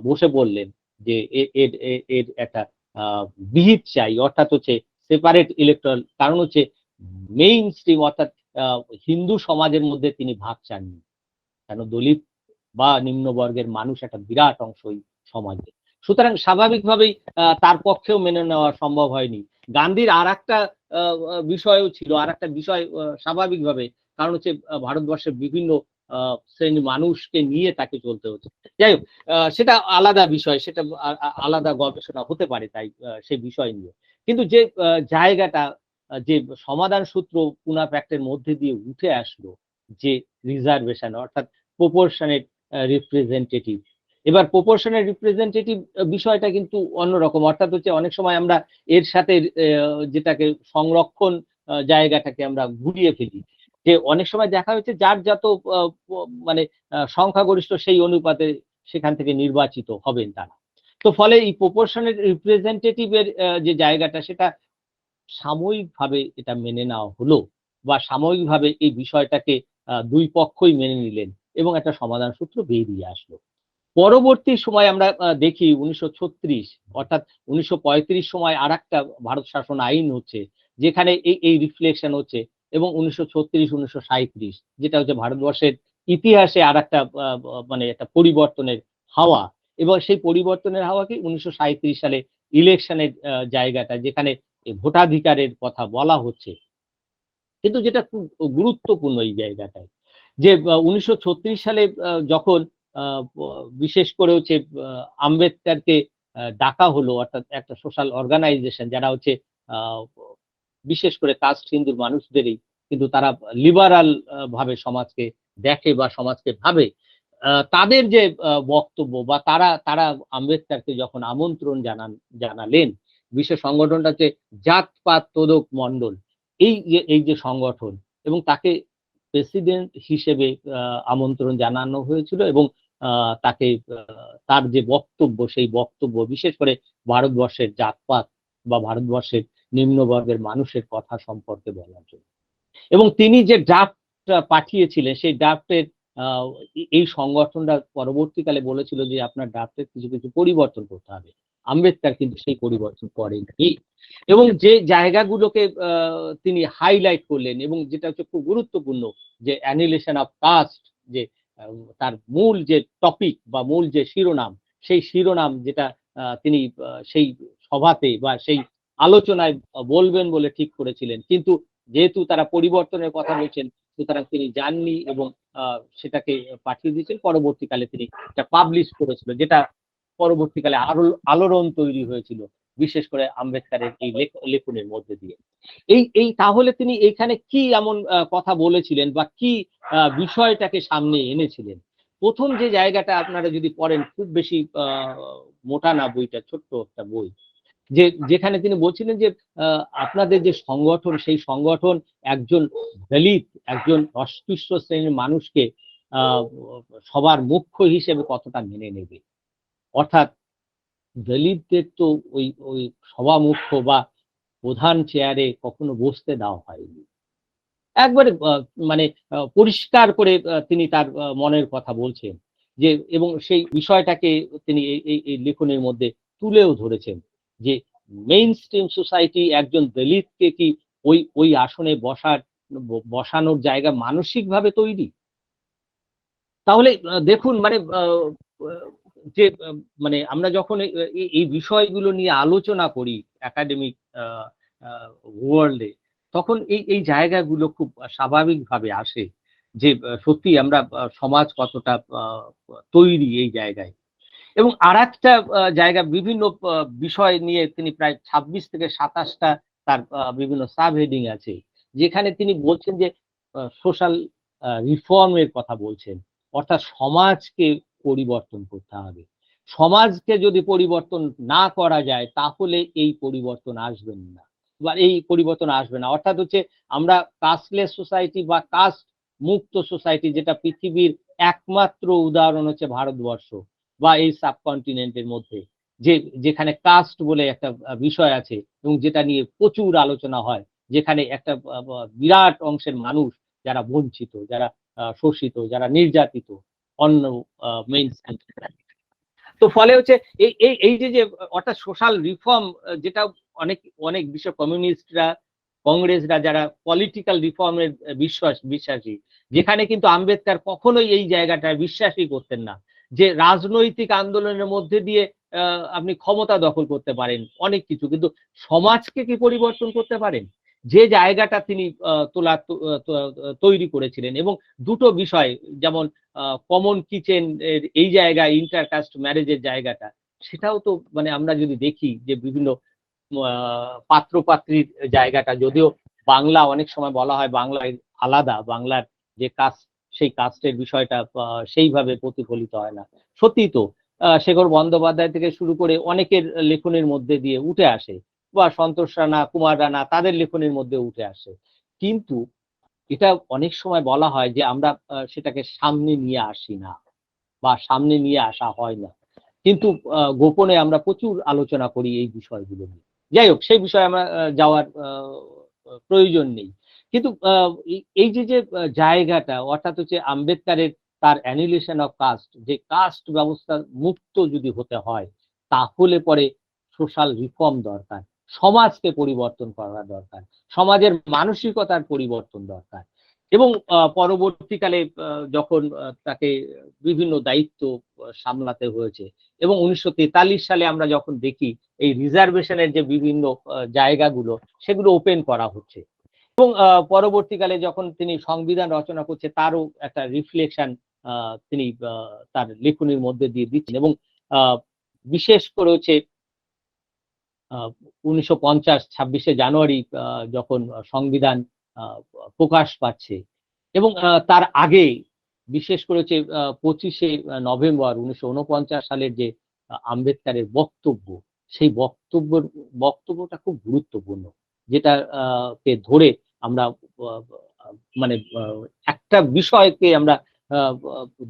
বসে পড়লেন যে এর একটা বিহিত চাই, অর্থাৎ হচ্ছে সেপারেট ইলেকট্রাল, কারণ হচ্ছে মেইন স্ট্রিম, অর্থাৎ হিন্দু সমাজের মধ্যে তিনি ভাগ চাননি, কেন দলিত বা নিম্নবর্গের মানুষ একটা বিরাট অংশ সমাজে। সুতরাং স্বাভাবিকভাবেই তার পক্ষেও মেনে নেওয়া সম্ভব হয়নি। গান্ধীর আর একটা বিষয়ও ছিল, আর একটা বিষয় স্বাভাবিকভাবে, কারণ হচ্ছে ভারতবর্ষের বিভিন্ন শ্রেণীর মানুষকে নিয়ে তাকে চলতে হচ্ছে। যাই হোক, সেটা আলাদা বিষয়, সেটা আলাদা গবেষণা হতে পারে তাই সেই বিষয় নিয়ে। কিন্তু যে জায়গাটা, যে সমাধান সূত্র পুনা প্যাক্টের মধ্যে দিয়ে উঠে আসলো, যে রিজার্ভেশন অর্থাৎ প্রপোর্শনেট রিপ্রেজেন্টেটিভ। এবার প্রপোর্শনেট রিপ্রেজেন্টেটিভ বিষয়টা কিন্তু অন্যরকম, অর্থাৎ হচ্ছে অনেক সময় আমরা এর সাথে যেটাকে সংরক্ষণ জায়গাটাকে আমরা ঘুরিয়ে ফেলি, যে অনেক সময় দেখা হচ্ছে যার যত মানে সংখ্যাগরিষ্ঠ সেই অনুপাতে সেখান থেকে নির্বাচিত হবেন তারা। তো ফলে এই প্রপোর্শনেট রিপ্রেজেন্টেটিভের যে জায়গাটা, সেটা সাময়িকভাবে এটা মেনে নেওয়া হলো, বা সাময়িকভাবে এই বিষয়টাকে দুই পক্ষই মেনে নিলেন এবং একটা সমাধান সূত্র বেরিয়ে আসলো। পরবর্তী সময় আমরা দেখি 1936 অর্থাৎ 1935 সময় আর একটা ভারত শাসন আইন হচ্ছে, যেখানে এই রিফ্লেকশন হচ্ছে, এবং 1936-1937 যেটা হচ্ছে ভারতবর্ষের ইতিহাসে আর একটা মানে একটা পরিবর্তনের হাওয়া। এবং সেই পরিবর্তনের হাওয়া কি 1937 সালে ইলেকশনের জায়গাটা, যেখানে ভোটাধিকারের কথা বলা হচ্ছে। কিন্তু যেটা খুব গুরুত্বপূর্ণ এই জায়গাটায়, যে 1936 সালে যখন বিশেষ করে হচ্ছে আম্বেদকরকে ডাকা হলো, অর্থাৎ একটা সোশ্যাল অর্গানাইজেশন যারা হচ্ছে বিশেষ করে কাস্ট হিন্দুর মানুষদেরই, কিন্তু তারা লিবারাল ভাবে সমাজকে দেখে বা সমাজকে ভাবে, তাদের যে বক্তব্য, বা তারা তারা আম্বেদকরকে যখন আমন্ত্রণ জানালেন, বিশেষ সংগঠনটা হচ্ছে জাতপাত তোদক মণ্ডল, এই যে সংগঠন, এবং তাকে প্রেসিডেন্ট হিসেবে আমন্ত্রণ জানানো হয়েছিল, এবং তাকে তার যে বক্তব্য, সেই বক্তব্য বিশেষ করে ভারতবর্ষের জাতপাত বা ভারতবর্ষের নিম্নবর্গের মানুষের কথা সম্পর্কে বলার জন্য। এবং তিনি যে ড্রাফট পাঠিয়েছিলেন, সেই ড্রাফটের এই সংগঠনটা পরবর্তীকালে বলেছিল যে আপনার ড্রাফটের কিছু কিছু পরিবর্তন করতে হবে। আম্বেদকর কিন্তু সেই পরিবর্তন করেননি, এবং যে জায়গাগুলোকে তিনি হাইলাইট করলেন, এবং যেটা হচ্ছে খুব গুরুত্বপূর্ণ, যে অ্যানিহিলেশন অফ কাস্ট, যে তার মূল যে টপিক বা মূল যে শিরোনাম, সেই শিরোনাম যেটা তিনি সেই সভাতে বা সেই আলোচনায় বলবেন বলে ঠিক করেছিলেন, কিন্তু যেহেতু তারা পরিবর্তনের কথা বলছেন, সুতরাং তিনি যাননি এবং সেটাকে পাঠিয়ে দিয়েছেন। পরবর্তীকালে তিনি এটা পাবলিশ করেছিল, যেটা পরবর্তীকালে আরো আলোড়ন তৈরি হয়েছিল, বিশেষ করে আম্বেদকরের এই লেখনের মধ্যে দিয়ে। এই তাহলে তিনি এখানে কি এমন কথা বলেছিলেন, বা কি বিষয়টাকে সামনে এনেছিলেন? প্রথম যে জায়গাটা আপনারা যদি পড়েন, খুব বেশি মোটা না বইটা, ছোট্ট একটা বই, যেখানে তিনি বলছিলেন যে আপনাদের যে সংগঠন, সেই সংগঠন একজন দলিত, একজন অস্পৃশ্য শ্রেণীর মানুষকে সবার মুখ্য হিসেবে কতটা মেনে নেবে। অর্থাৎ দলিতদের তো ওই সভা মুখ্য বা প্রধান চেয়ারে কখনো বসতে দেওয়া হয়নি। একবারে মানে পরিষ্কার করে তিনি তার মনের কথা বলছেন, যে এবং সেই বিষয়টাকে তিনি এই লেখনের মধ্যে তুলেও ধরেছেন, যে মেইন স্ট্রিম সোসাইটি একজন দলিতকে কি ওই আসনে বসানোর জায়গা মানসিকভাবে তৈরি? তাহলে দেখুন, মানে যে মানে আমরা যখন এই বিষয়গুলো নিয়ে আলোচনা করি একাডেমিক ওয়ার্ল্ডে, তখন এই জায়গাগুলো খুব স্বাভাবিকভাবে আসে, যে সত্যি আমরা সমাজ কতটা তৈরি এই জায়গায়। এবং আরেকটা জায়গা, বিভিন্ন বিষয় নিয়ে তিনি প্রায় 26 থেকে 27টা তার বিভিন্ন সাব হেডিং আছে, যেখানে তিনি বলছেন যে সোশ্যাল রিফর্মের কথা বলছেন, অর্থাৎ সমাজকে পরিবর্তন করতে হবে। সমাজকে যদি পরিবর্তন না করা যায়, তাহলে এই পরিবর্তন আসবেন না, বা এই পরিবর্তন আসবে না। অর্থাৎ হচ্ছে আমরা কাস্টলেস সোসাইটি বা কাস্ট মুক্ত সোসাইটি, যেটা পৃথিবীর একমাত্র উদাহরণ হচ্ছে ভারতবর্ষ বা এই সাবকন্টিনেন্টের মধ্যে, যেখানে কাস্ট বলে একটা বিষয় আছে, এবং যেটা নিয়ে প্রচুর আলোচনা হয়, যেখানে একটা বিরাট অংশের মানুষ যারা বঞ্চিত, যারা শোষিত, যারা নির্যাতিত, অন্য মেইন। তো ফলে হচ্ছে এই যে অর্থাৎ সোশ্যাল রিফর্ম, যেটা অনেক অনেক বিশ্ব কমিউনিস্টরা, কংগ্রেসরা যারা পলিটিক্যাল রিফর্মের বিশ্বাসী, যেখানে কিন্তু আম্বেদকর কখনোই এই জায়গাটায় বিশ্বাসই করতেন না, যে রাজনৈতিক আন্দোলনের মধ্যে দিয়ে আপনি ক্ষমতা দখল করতে পারেন, অনেক কিছু, কিন্তু সমাজকে কি পরিবর্তন করতে পারেন? যে জায়গাটা তিনি তৈরি করেছিলেন, এবং দুটো বিষয় যেমন কমন কিচেন এর এই জায়গায় ইন্টারকাস্ট ম্যারেজের জায়গাটা, সেটাও তো মানে আমরা যদি দেখি যে বিভিন্ন পাত্র পাত্রীর জায়গাটা, যদিও বাংলা অনেক সময় বলা হয় বাংলায় আলাদা, বাংলার যে কাস্ট সেই কাস্টের বিষয়টা সেইভাবে প্রতিফলিত হয় না। সত্যি তো শেখর বন্দ্যোপাধ্যায় থেকে শুরু করে অনেকের লেখনের মধ্যে দিয়ে উঠে আসে, বা সন্তোষ রানা, কুমার রানা, তাদের লেখনের মধ্যে উঠে আসে, কিন্তু এটা অনেক সময় বলা হয় যে আমরা সেটাকে সামনে নিয়ে আসি না, বা সামনে নিয়ে আসা হয় না, কিন্তু গোপনে আমরা প্রচুর আলোচনা করি এই বিষয়গুলো নিয়ে। যাই হোক, সেই বিষয়ে আমরা যাওয়ার প্রয়োজন নেই। কিন্তু এই যে যে জায়গাটা, অর্থাৎ হচ্ছে আম্বেদকারের তার অ্যানিহিলেশন অফ কাস্ট, যে কাস্ট ব্যবস্থা মুক্ত যদি হতে হয়, তাহলে পরে সোশ্যাল রিফর্ম দরকার, সমাজকে পরিবর্তন করা দরকার, সমাজের মানসিকতার পরিবর্তন দরকার। এবং পরবর্তীকালে যখন তাকে বিভিন্ন দায়িত্ব সামলাতে হয়েছে, এবং 1943 সালে আমরা যখন দেখি এই রিজার্ভেশনের যে বিভিন্ন জায়গাগুলো, সেগুলো ওপেন করা হচ্ছে, এবং পরবর্তীকালে যখন তিনি সংবিধান রচনা করছে, তারও একটা রিফ্লেকশন তিনি তার লেখনীর মধ্যে দিয়ে দিচ্ছেন। এবং বিশেষ করে হচ্ছে 1950 26শে জানুয়ারি যখন সংবিধান প্রকাশ পাচ্ছে, এবং তার আগে বিশেষ করে হচ্ছে 25শে নভেম্বর 1949 সালের যে আম্বেদকারের বক্তব্য, সেই বক্তব্যটা খুব গুরুত্বপূর্ণ, যেটা কে ধরে আমরা মানে একটা বিষয়কে আমরা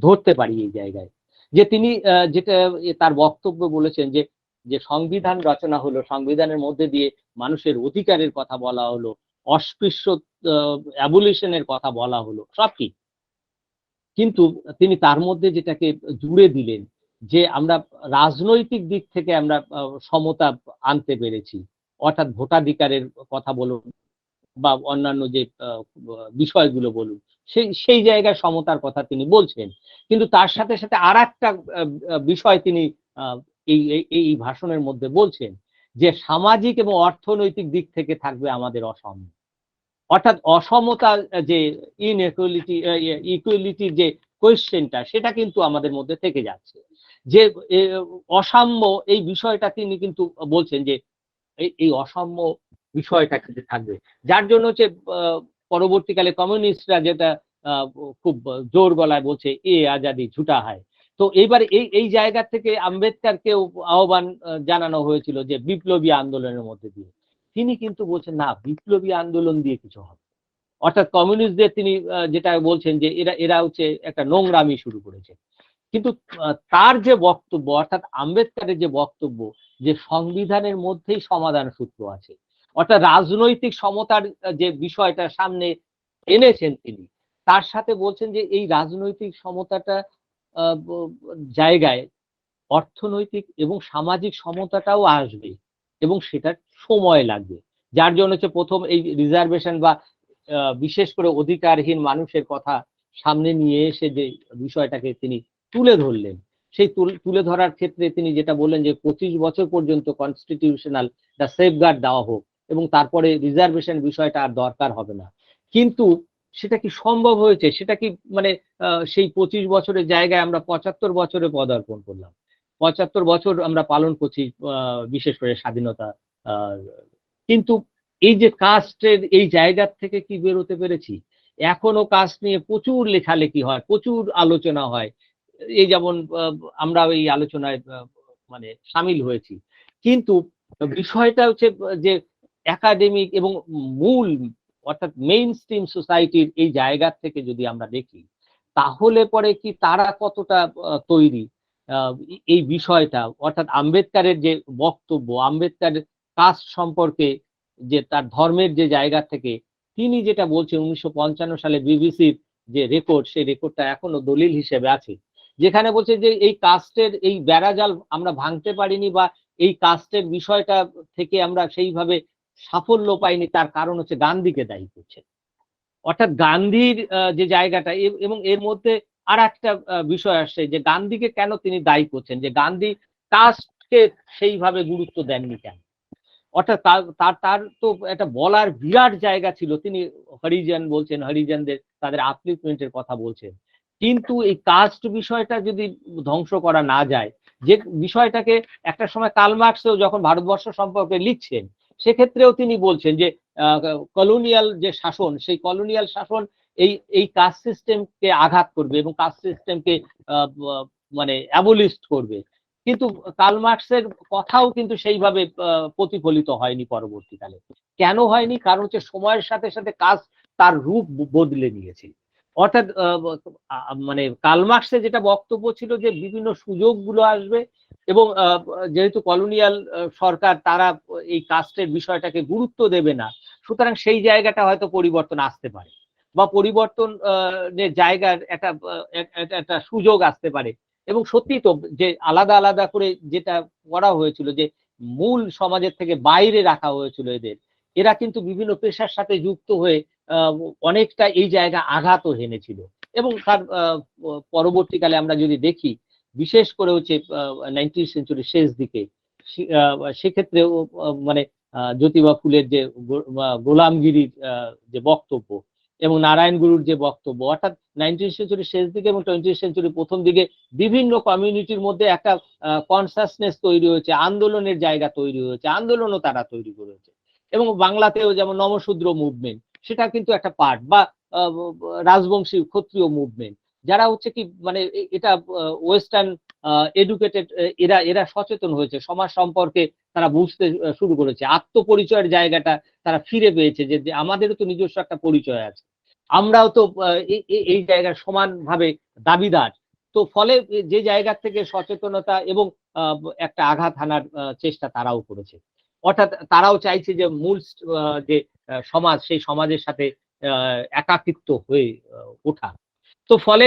ধরতে পারি এই জায়গায়, যে তিনি যেটা তার বক্তব্য বলেছেন, যে যে সংবিধান রচনা হলো, সংবিধানের মধ্যে দিয়ে মানুষের অধিকারের কথা বলা হলো, অস্পৃশ্য অ্যাবলিশনের কথা বলা হলো, সব ঠিক, কিন্তু তিনি তার মধ্যে যেটাকে জুড়ে দিলেন, যে আমরা রাজনৈতিক দিক থেকে আমরা সমতা আনতে পেরেছি, অর্থাৎ ভোটাধিকারের কথা বলুন বা অন্যান্য যে বিষয়গুলো বলুন, সেই জায়গায় সমতার কথা তিনি বলছেন। কিন্তু তার সাথে সাথে আর একটা বিষয় তিনি এই ভাষণের মধ্যে বলছেন, যে সামাজিক এবং অর্থনৈতিক দিক থেকে থাকবে আমাদের অসম, অর্থাৎ অসমতা, যে ইনইকুয়ালিটি ইকুয়ালিটির যে কোয়েশ্চেনটা, সেটা কিন্তু আমাদের মধ্যে থেকে যাচ্ছে, যে অসাম্য এই বিষয়টা তিনি কিন্তু বলছেন, যে এই অসাম্য বিষয়টা কিন্তু থাকবে, যার জন্য হচ্ছে পরবর্তীকালে কমিউনিস্টরা যেটা খুব জোর গলায় বলছে, এ আজাদি ঝুটা হয়। তো এইবার এই জায়গা থেকে আম্বেদকারকে আহ্বান জানানো হয়েছিল যে বিপ্লবী আন্দোলনের মধ্যে দিয়ে, তিনি কিন্তু বলছেন না, বিপ্লবী আন্দোলন দিয়ে কিছু হবে, অর্থাৎ কমিউনিস্টদের তিনি যেটা বলছেন যে এরা হচ্ছে একটা নোংরামি শুরু করেছে। কিন্তু তার যে বক্তব্য, অর্থাৎ আম্বেদকারের যে বক্তব্য, যে সংবিধানের মধ্যেই সমাধান সূত্র আছে, অর্থাৎ রাজনৈতিক সমতার যে বিষয়টা সামনে এনেছেন তিনি, তার সাথে বলছেন যে এই রাজনৈতিক সমতাটা জায়গায় অর্থনৈতিক এবং সামাজিক সমতাটাও আসবে, এবং সেটার সময় লাগবে, যার জন্য হচ্ছে প্রথম এই রিজার্ভেশন বা বিশেষ করে অধিকারহীন মানুষের কথা সামনে নিয়ে এসে যে বিষয়টাকে তিনি তুলে ধরলেন, সেই তুলে ধরার ক্ষেত্রে তিনি যেটা বললেন, যে 25 বছর পর্যন্ত কনস্টিটিউশনাল সেফগার্ড দেওয়া হোক, এবং তারপরে রিজার্ভেশন বিষয়টা আর দরকার হবে না। কিন্তু সেটা কি সম্ভব হয়েছে? সেটা কি মানে সেই 25 বছরের জায়গায় আমরা 75 বছরে পদার্পণ করলাম, 75 বছর আমরা পালন করছি বিশেষ করে স্বাধীনতা, কিন্তু এই যে কাস্টের এই জায়গা থেকে কি বেরোতে পেরেছি? এখনো কাস্ট নিয়ে প্রচুর লেখালেখি হয়, প্রচুর আলোচনা হয়, এই যেমন আমরা এই আলোচনায় মানে সামিল হয়েছি, কিন্তু বিষয়টা হচ্ছে যে একাডেমিক এবং মূল, অর্থাৎ মেইন স্ট্রিম সোসাইটির এই জায়গা থেকে যদি আমরা দেখি, তাহলে পরে কি তারা কতটা তৈরি এই বিষয়টা, অর্থাৎ আম্বেদকারের যে বক্তব্য, আম্বেদকারের কাস্ট সম্পর্কে, যে তার ধর্মের যে জায়গা থেকে তিনি যেটা বলছেন, 1955 সালে বিবিসির যে রেকর্ড, সেই রেকর্ডটা এখনো দলিল হিসেবে আছে, যেখানে বলছে যে এই কাস্টের এই বেড়াজাল আমরা ভাঙতে পারিনি, বা এই কাস্টের বিষয়টা থেকে আমরা সেইভাবে সাফল্য পাইনি, তার কারণ হচ্ছে গান্ধীকে দায়ী করছে, অর্থাৎ গান্ধীর যে জায়গাটা, এবং এর মধ্যে আর একটা বিষয় আসছে, যে গান্ধীকে কেন তিনি দায়ী করছেন, যে গান্ধী কাস্ট কে সেইভাবে গুরুত্ব দেননি কেন? অর্থাৎ তার তো একটা বলার বিরাট জায়গা ছিল, তিনি হরিজন বলছেন, হরিজনদের তাদের আপলিফমেন্টের কথা বলছেন, কিন্তু এই কাস্ট বিষয়টা যদি ধ্বংস করা না যায়, যে বিষয়টাকে একটা সময় কার্ল মার্কসও যখন ভারতবর্ষ সম্পর্কে লিখছেন সেক্ষেত্রেও তিনি বলছেন যে কলোনিয়াল যে শাসন, সেই কলোনিয়াল শাসন এই কাস্ট সিস্টেমকে আঘাত করবে এবং কাস্ট সিস্টেমকে মানে অ্যাবলিস্ট করবে। কিন্তু কার্ল মার্কসের কথাও কিন্তু সেইভাবে প্রতিফলিত হয়নি পরবর্তীকালে। কেন হয়নি? কারণ হচ্ছে সময়ের সাথে সাথে কাজ তার রূপ বদলে নিয়েছে। অর্থাৎ মানে কার্ল মার্কসের যেটা বক্তব্য ছিল যে বিভিন্ন সুযোগগুলো আসবে এবং যেহেতু কলোনিয়াল সরকার তারা এই কাস্টের বিষয়টাকে গুরুত্ব দেবে না, সুতরাং সেই জায়গাটা হয়তো পরিবর্তন আসতে পারে বা পরিবর্তন জায়গার একটা সুযোগ আসতে পারে। এবং সত্যি তো যে আলাদা আলাদা করে যেটা করা হয়েছিল, যে মূল সমাজের থেকে বাইরে রাখা হয়েছিল এরা কিন্তু বিভিন্ন পেশার সাথে যুক্ত হয়ে অনেকটা এই জায়গা আঘাতও হেনেছিল। এবং তার পরবর্তীকালে আমরা যদি দেখি, বিশেষ করে হচ্ছে 19th সেঞ্চুরির শেষ দিকে, সেক্ষেত্রে মানে জ্যোতিবা ফুলের যে গোলামগিরির যে বক্তব্য এবং নারায়ণ গুরুর যে বক্তব্য, অর্থাৎ 19th সেঞ্চুরির শেষ দিকে এবং 20th সেঞ্চুরির প্রথম দিকে বিভিন্ন কমিউনিটির মধ্যে একটা কনসাসনেস তৈরি হয়েছে, আন্দোলনের জায়গা তৈরি হয়েছে, আন্দোলনও তারা তৈরি করেছে। এবং বাংলাতেও যেমন নমশূদ্র মুভমেন্ট, সেটা কিন্তু একটা পার্ট, বা রাজবংশী ক্ষত্রিয় মুভমেন্ট, যারা হচ্ছে কি মানে এটা ওয়েস্টার্ন এডুকেটেড, এরা সচেতন হয়েছে, সমাজ সম্পর্কে তারা বুঝতে শুরু করেছে, আত্মপরিচয়ের জায়গাটা তারা ফিরে পেয়েছে, যে আমাদেরও তো নিজস্ব একটা পরিচয় আছে, আমরাও তো এই জায়গার সমানভাবে দাবিদার। তো ফলে যে জায়গা থেকে সচেতনতা এবং একটা আঘাত হানার চেষ্টা তারাও করেছে। অর্থাৎ তারাও চাইছে যে মূল যে সমাজ, সেই সমাজের সাথে একাকিত্ব হয়ে ওঠা। তো ফলে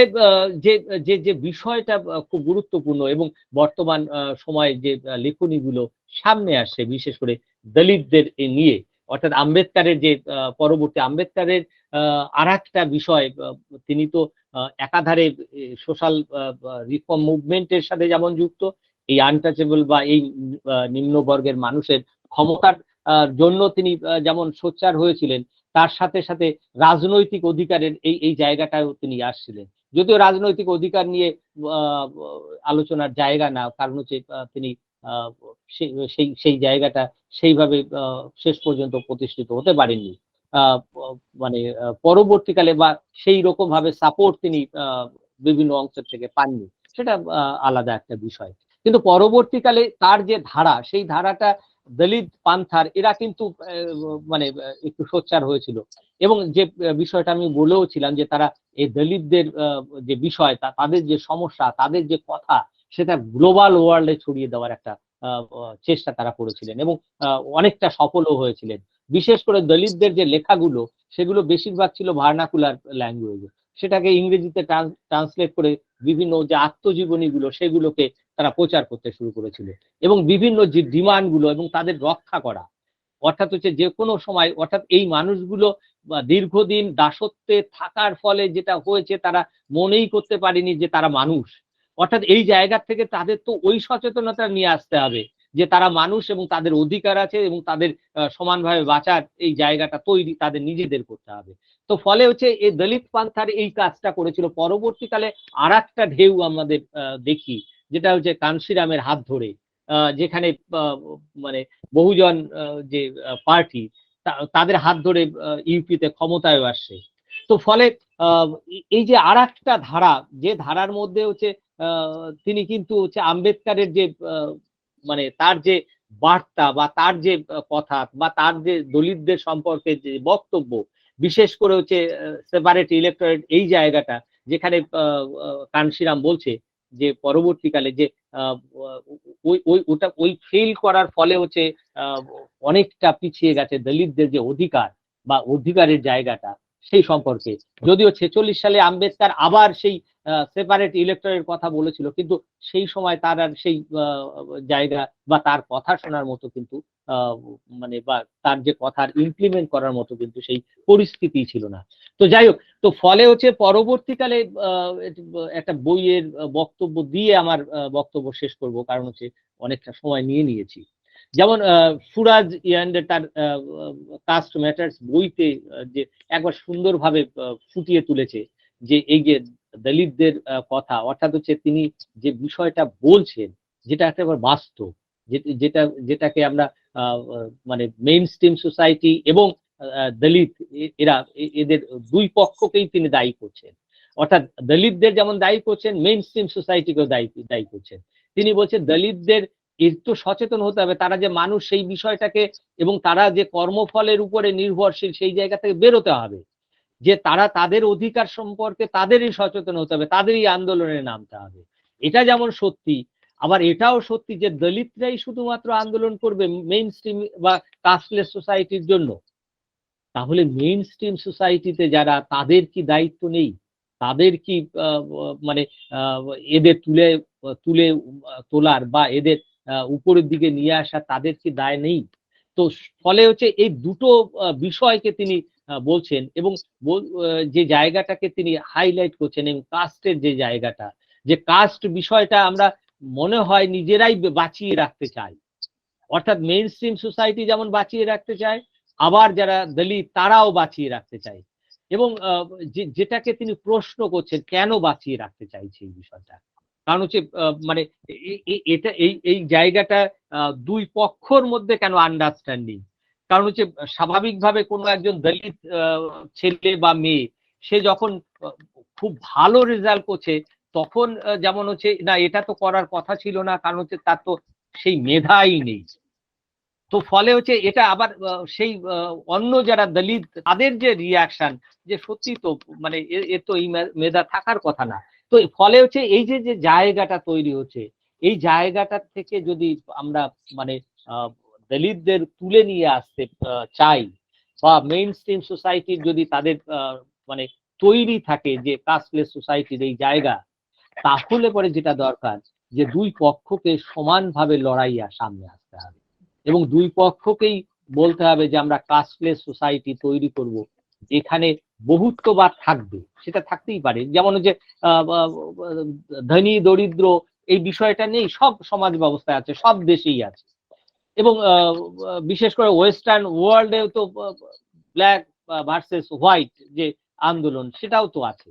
যে যে যে বিষয়টা খুব গুরুত্বপূর্ণ এবং বর্তমান সময়ে যে লেখনীগুলো সামনে আসছে, বিশেষ করে দলিতদের নিয়ে, অর্থাৎ আম্বেদকারের যে পরবর্তী আম্বেদকারের আর একটা বিষয়, তিনি তো একাধারে সোশ্যাল রিফর্ম মুভমেন্টের সাথে যেমন যুক্ত, এই আনটাচেবল বা এই নিম্নবর্গের মানুষের ক্ষমতার জন্য তিনি যেমন সোচ্চার হয়েছিলেন, তার সাথে সাথে রাজনৈতিক অধিকারের এই জায়গাটাও তিনি আসছিলেন। যদিও রাজনৈতিক অধিকার নিয়ে আলোচনার জায়গা না, কারণ হচ্ছে তিনি সেই জায়গাটা সেইভাবে শেষ পর্যন্ত প্রতিষ্ঠিত হতে পারেননি, মানে পরবর্তীকালে বা সেই রকম ভাবে সাপোর্ট তিনি বিভিন্ন অংশ থেকে পাননি, সেটা আলাদা একটা বিষয়। কিন্তু পরবর্তীকালে তার যে ধারা, সেই ধারাটা দলিত পান্থার এরা কিন্তু মানে একটু সোচ্চার হয়েছিল। এবং যে বিষয়টা আমি বলেও ছিলাম যে তারা এই দলিতদের যে বিষয়, তাদের যে সমস্যা, তাদের যে কথা, সেটা গ্লোবাল ওয়ার্ল্ডে ছড়িয়ে দেওয়ার একটা চেষ্টা তারা করেছিলেন এবং অনেকটা সফলও হয়েছিলেন। বিশেষ করে দলিতদের যে লেখাগুলো, সেগুলো বেশিরভাগ ছিল ভার্নাকুলার ল্যাঙ্গুয়েজে, সেটাকে ইংরেজিতে ট্রান্সলেট করে বিভিন্ন যে আত্মজীবনীগুলো সেগুলোকে তারা প্রচার করতে শুরু করেছিল। এবং বিভিন্ন যে ডিমান্ডগুলো এবং তাদের রক্ষা করা, অর্থাৎ হচ্ছে যে কোনো সময়, অর্থাৎ এই মানুষগুলো দীর্ঘদিন দাসত্বে থাকার ফলে যেটা হয়েছে, তারা মনেই করতে পারেনি যে তারা মানুষ। অর্থাৎ এই জায়গা থেকে তাদের তো ওই সচেতনতা নিয়ে আসতে হবে যে তারা মানুষ এবং তাদের অধিকার আছে এবং তাদের সমানভাবে বাঁচার এই জায়গাটা তৈরি তাদের নিজেদের করতে হবে। তো ফলে হচ্ছে এই দলিত পান্থার এই কাজটা করেছিল। পরবর্তীকালে আর একটা ঢেউ আমাদের দেখি, যেটা হচ্ছে কানশিরামের হাত ধরে, যেখানে মানে বহুজন যে পার্টি, তাদের হাত ধরে ইউপিতে ক্ষমতায় আসছে। তো ফলে এই যে আর একটা ধারা, যে ধারার মধ্যে হচ্ছে তিনি কিন্তু হচ্ছে আম্বেদকারের যে মানে তার যে বার্তা বা তার যে কথা বা তার যে দলিতদের সম্পর্কে যে বক্তব্য, বিশেষ করে হচ্ছে সেপারেট ইলেক্টোরেট, এই জায়গাটা যেখানে কানশিরাম বলছে যে পরবর্তীকালে যে ওই ফেল করার ফলে হচ্ছে অনেকটা পিছিয়ে গেছে দলিতদের যে অধিকার বা অধিকারের জায়গাটা, সেই সম্পর্কে। যদিও 46 সালে আম্বেদকর আবার সেই সেপারেট ইলেক্টরের কথা বলেছিল, কিন্তু সেই সময় তার আর সেই জায়গা বা তার কথা শোনার মতো কিন্তু মানে বা তার যে কথার ইমপ্লিমেন্ট করার মতো কিন্তু সেই পরিস্থিতি ছিল না। তো যাই হোক, তো ফলে হচ্ছে পরবর্তীকালে একটা বইয়ের বক্তব্য দিয়ে আমার বক্তব্য শেষ করব, কারণ হচ্ছে অনেকটা সময় নিয়ে নিয়েছি। যেমন সুরাজ ইয়ান্ডে তার কাস্ট ম্যাটার্স বইতে যে একবার সুন্দরভাবে ফুটিয়ে তুলেছে যে এই যে দলিতদের কথা, অর্থাৎ হচ্ছে তিনি যে বিষয়টা বলছেন যেটা একেবারে বাস্তব, যেটাকে আমরা মানে মেইন স্ট্রিম সোসাইটি এবং দলিত এরা এদের দুই পক্ষকেই তিনি দায়ী করছেন। অর্থাৎ দলিতদের যেমন দায়ী করছেন, মেইন স্ট্রিম সোসাইটিকেও দায়ী করছেন। তিনি বলছেন দলিতদের একটু সচেতন হতে হবে, তারা যে মানুষ সেই বিষয়টাকে, এবং তারা যে কর্মফলের উপরে নির্ভরশীল সেই জায়গা থেকে বেরোতে হবে, যে তারা তাদের অধিকার সম্পর্কে তাদেরই সচেতন হতে হবে, তাদেরই আন্দোলনে নামতে হবে। এটা যেমন সত্যি, আবার এটাও সত্যি যে দলিতরাই শুধুমাত্র আন্দোলন করবে মেইন স্ট্রিম বা কাস্টলেস সোসাইটির জন্য। তাহলে মেইন স্ট্রিম সোসাইটিতে যারা, তাদের কি দায়িত্ব নেই? তাদের কি মানে এদের তুলে তোলার বা এদের উপরের দিকে নিয়ে আসা তাদের কি দায় নেই? তো ফলে হচ্ছে এই দুটো বিষয়কে তিনি বলছেন, এবং যে জায়গাটাকে তিনি হাইলাইট করছেন, এবং কাস্টের যে জায়গাটা, যে কাস্ট বিষয়টা আমরা মনে হয় নিজেরাই বাঁচিয়ে রাখতে চাই। অর্থাৎ মেইন স্ট্রিম সোসাইটি যেমন বাঁচিয়ে রাখতে চায়, আবার যারা দলিত তারাও বাঁচিয়ে রাখতে চায়। এবং যেটাকে তিনি প্রশ্ন করছেন কেন বাঁচিয়ে রাখতে চাইছে এই বিষয়টা, কারণ হচ্ছে মানে এটা এই জায়গাটা দুই পক্ষর মধ্যে কেন আন্ডারস্ট্যান্ডিং, কারণ হচ্ছে স্বাভাবিকভাবে কোনো একজন দলিত ছেলে বা মেয়ে সে যখন খুব ভালো রেজাল্ট করছে, তখন যেমন হচ্ছে না এটা তো করার কথা ছিল না, কারণ হচ্ছে তার তো সেই মেধাই নেই। তো ফলে হচ্ছে এটা আবার সেই অন্য যারা দলিত তাদের যে রিয়াকশন, যে সত্যি তো মানে এর তো এই মেধা থাকার কথা না। তো ফলে হচ্ছে এই যে যে জায়গাটা তৈরি হচ্ছে, এই জায়গাটা থেকে যদি আমরা মানে দলিতদের তুলে নিয়ে আসতে চাই, বা মেইন স্ট্রিম সোসাইটির যদি তাদের মানে তৈরি থাকে যে কাস্টলেস সোসাইটির এই জায়গা, তাহলে পরে যেটা দরকার যে দুই পক্ষকে সমানভাবে লড়াইয়া সামনে আসতে হবে, এবং দুই পক্ষকেই বলতে হবে যে আমরা কাস্টলেস সোসাইটি তৈরি করব, যেখানে বহুত্ববাদ থাকবে। সেটা থাকতেই পারে, যেমন যে ধনী দরিদ্র এই বিষয়টা নেই, সব সমাজ ব্যবস্থায় আছে, সব দেশেই আছে। এবং বিশেষ করে ওয়েস্টার্ন ওয়ার্ল্ডেও তো ব্ল্যাক ভার্সেস হোয়াইট যে আন্দোলন, সেটাও তো আছে।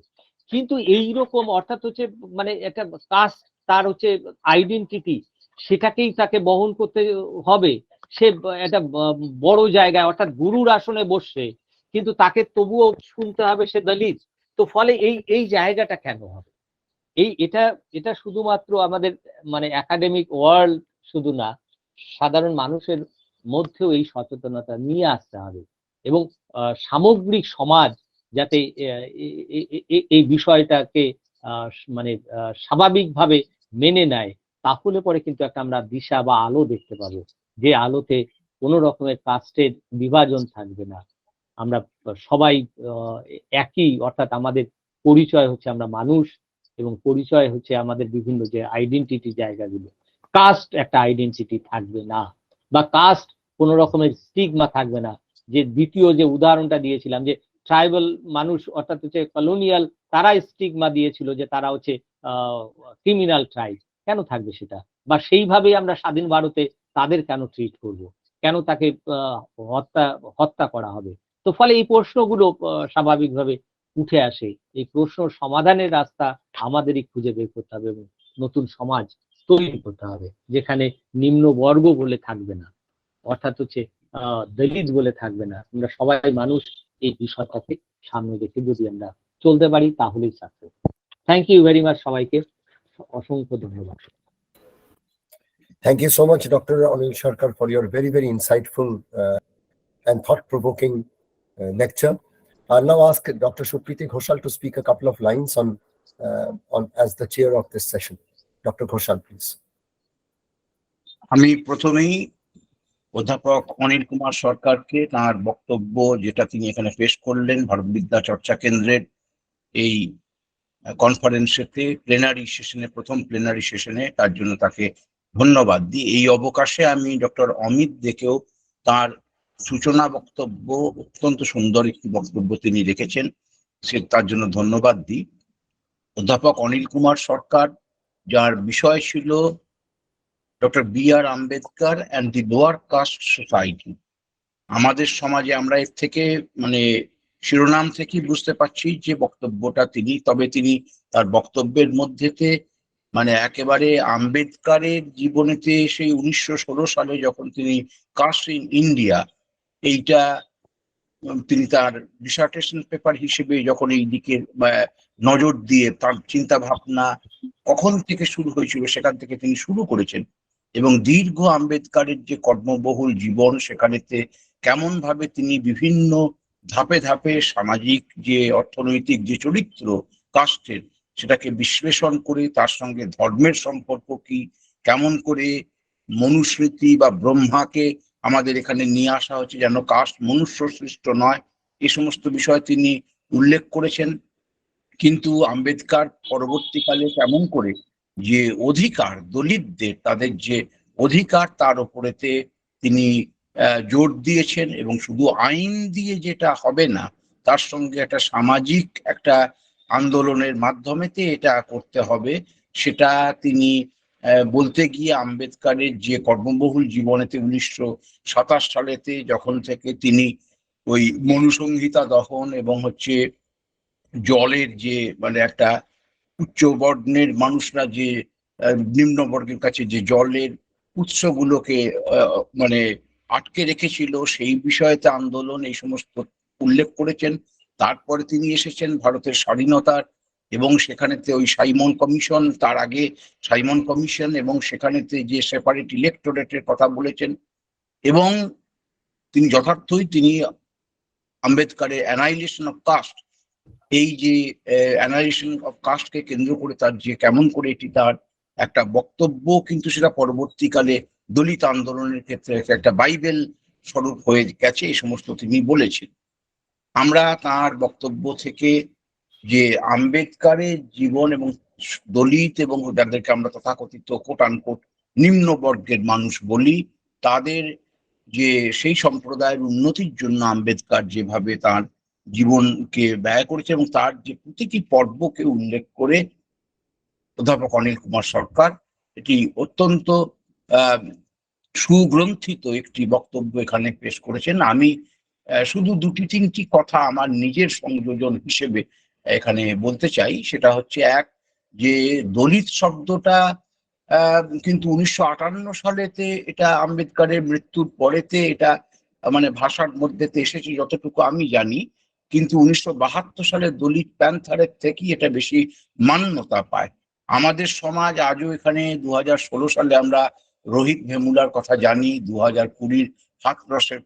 কিন্তু এইরকম অর্থাৎ হচ্ছে মানে একটা কাস্ট, তার হচ্ছে আইডেন্টিটি, সেটাকেই তাকে বহন করতে হবে। সে একটা বড় জায়গায় অর্থাৎ গুরুর আসনে বসছে, কিন্তু তাকে তবুও শুনতে হবে সে দলিত। তো ফলে এই জায়গাটা কেন হবে? এটা শুধুমাত্র আমাদের মানে একাডেমিক ওয়ার্ল্ড শুধু না, সাধারণ মানুষের মধ্যেও এই সচেতনতা নিয়ে আসতে হবে, এবং সামগ্রিক সমাজ যাতে এই বিষয়টাকে মানে স্বাভাবিকভাবে মেনে নেয়, তাহলে পরে কিন্তু একটা আমরা দিশা বা আলো দেখতে পাবো, যে আলোতে কোনো রকমের কাস্টের বিভাজন থাকবে না। আমরা সবাই একই, অর্থাৎ আমাদের পরিচয় হচ্ছে আমরা মানুষ, এবং পরিচয় হচ্ছে আমাদের বিভিন্ন যে আইডেন্টিটি জায়গাগুলো। কাস্ট একটা আইডেন্টিটি থাকবে না, বা কাস্ট কোনো রকমের স্টিগমা থাকবে না। যে দ্বিতীয় যে উদাহরণটা দিয়েছিলাম, যে ট্রাইবাল মানুষ অর্থাৎ হচ্ছে কলোনিয়াল, তারা স্টিগমা দিয়েছিল যে তারা হচ্ছে ক্রিমিনাল ট্রাইব, কেন থাকবে সেটা? বা সেইভাবেই আমরা স্বাধীন ভারতে তাদের কেন ট্রিট করব, কেন তাকে হত্যা করা হবে? তো ফলে এই প্রশ্নগুলো স্বাভাবিকভাবে উঠে আসে। এই প্রশ্ন সমাধানের রাস্তা আমাদেরই খুঁজে বের করতে হবে, এবং নতুন সমাজ তৈরি করতে হবে, যেখানে নিম্ন বর্গ বলে থাকবে না, অর্থাৎ হচ্ছে দলিত বলে থাকবে না। আমরা সবাই মানুষ, এই বিষয়টাকে সামনে রেখে যদি আমরা চলতে পারি, তাহলেই success. Thank you very much সবাইকে, অসংখ্য ধন্যবাদ। Thank you so much, Dr. Anil Sharkar, for your very, very insightful and thought-provoking lecture. I'll now ask Dr. Supriti Ghoshal to speak a couple of lines on as the chair of this session. Dr. Ghoshal, please. আমি প্রথমেই অধ্যাপক অনিল কুমার সরকারকে তার বক্তব্য যেটা তিনি এখানে পেশ করলেন ভারত বিদ্যা চর্চা কেন্দ্রের এই কনফারেন্সেতে প্লেনারি সেশনে, প্রথম প্লেনারি সেশনে, তার জন্য তাকে ধন্যবাদ দিই। এই অবকাশে আমি ডক্টর অমিত দেকেও তার সূচনা বক্তব্য, অত্যন্ত সুন্দর একটি বক্তব্য তিনি রেখেছেন, তার জন্য ধন্যবাদ দিই। অধ্যাপক অনিল কুমার সরকার, যার বিষয় ছিল doctor B.R. Ambedkar and the lower caste society. আমাদের সমাজে আমরা এর থেকে মানে শিরোনাম থেকেই বুঝতে পারছি যে বক্তব্যটা তিনি, তবে তিনি তার বক্তব্যের মধ্যেতে মানে একেবারে আম্বেদকরের জীবনেতে সেই 1916 সালে যখন তিনি কাস্ট ইন ইন্ডিয়া এইটা তিনি তার ডিসার্টেশন পেপার হিসেবে যখন এই দিকে নজর দিয়ে তার চিন্তা ভাবনা কখন থেকে শুরু হয়েছিল সেখান থেকে তিনি শুরু করেছেন, এবং দীর্ঘ আম্বেদকরের যে কর্মবহুল জীবন সেখানেতে কেমন ভাবে তিনি বিভিন্ন ধাপে ধাপে সামাজিক যে অর্থনৈতিক যে চরিত্র কাস্টের সেটাকে বিশ্লেষণ করে তার সঙ্গে ধর্মের সম্পর্ক কি, কেমন করে মনুস্মৃতি বা ব্রহ্মাকে আমাদের এখানে নিয়ে আসা হচ্ছে যেন কাস্ট মনুষ্য সৃষ্ট নয়, এই সমস্ত বিষয় তিনি উল্লেখ করেছেন। কিন্তু আম্বেদকর পরবর্তীকালে কেমন করে যে অধিকার দলিতদের তাদের যে অধিকার তার উপরেতে তিনি জোর দিয়েছেন, এবং শুধু আইন দিয়ে যেটা হবে না, তার সঙ্গে একটা সামাজিক একটা আন্দোলনের মাধ্যমেতে এটা করতে হবে, সেটা তিনি বলতে গিয়ে আম্বেদকরের যে কর্মবহুল জীবনেতে 1927 সালেতে যখন থেকে তিনি ওই মনুসংহিতা দহন এবং হচ্ছে জলের যে মানে একটা উচ্চ বর্ণের মানুষরা যে নিম্ন বর্গের কাছে যে জলের উৎসগুলোকে মানে আটকে রেখেছিল সেই বিষয়তে আন্দোলন, এই সমস্ত উল্লেখ করেছেন। তারপরে তিনি এসেছেন ভারতের স্বাধীনতার, এবং সেখানেতে ওই সাইমন কমিশন, তার আগে সাইমন কমিশন, এবং সেখানেতে যে সেপারেট ইলেক্টোরেটের কথা বলেছেন, এবং তিনি যথার্থই তিনি আম্বেদকরের অ্যানাইলেশন অফ কাস্ট, এই যে অ্যানালিসিস অফ কাস্টকে কেন্দ্র করে তার যে কেমন করে এটি তার একটা বক্তব্য, কিন্তু সেটা পরবর্তীকালে দলিত আন্দোলনের ক্ষেত্রে একটা বাইবেল স্বরূপ হয়ে গেছে, এই সমস্ত তিনি বলেছেন। আমরা তার বক্তব্য থেকে যে আম্বেদকরের জীবন এবং দলিত এবং যাদেরকে আমরা তথাকথিত কোট আনকোট নিম্ন বর্গের মানুষ বলি, তাদের যে সেই সম্প্রদায়ের উন্নতির জন্য আম্বেদকর যেভাবে তার জীবনকে ব্যয় করেছে এবং তার যে প্রতিটি পর্বকে উল্লেখ করে অধ্যাপক অনিল কুমার সরকার এটি অত্যন্ত সুগ্রন্থিত একটি বক্তব্য এখানে পেশ করেছেন। আমি শুধু দুটি তিনটি কথা আমার নিজের সংযোজন হিসেবে এখানে বলতে চাই। সেটা হচ্ছে, এক, যে দলিত শব্দটা কিন্তু 1958 সালেতে এটা আম্বেদকরের মৃত্যুর পরেতে এটা মানে ভাষার মধ্যেতে এসেছে যতটুকু আমি জানি, কিন্তু 1972 সালে দলিত প্যান্থারের থেকেই এটা বেশি মান্যতা পায়। আমাদের সমাজ আজও এখানে 2016 সালে আমরা রোহিত ভেমুলার কথা জানি, 2020 হাতরসের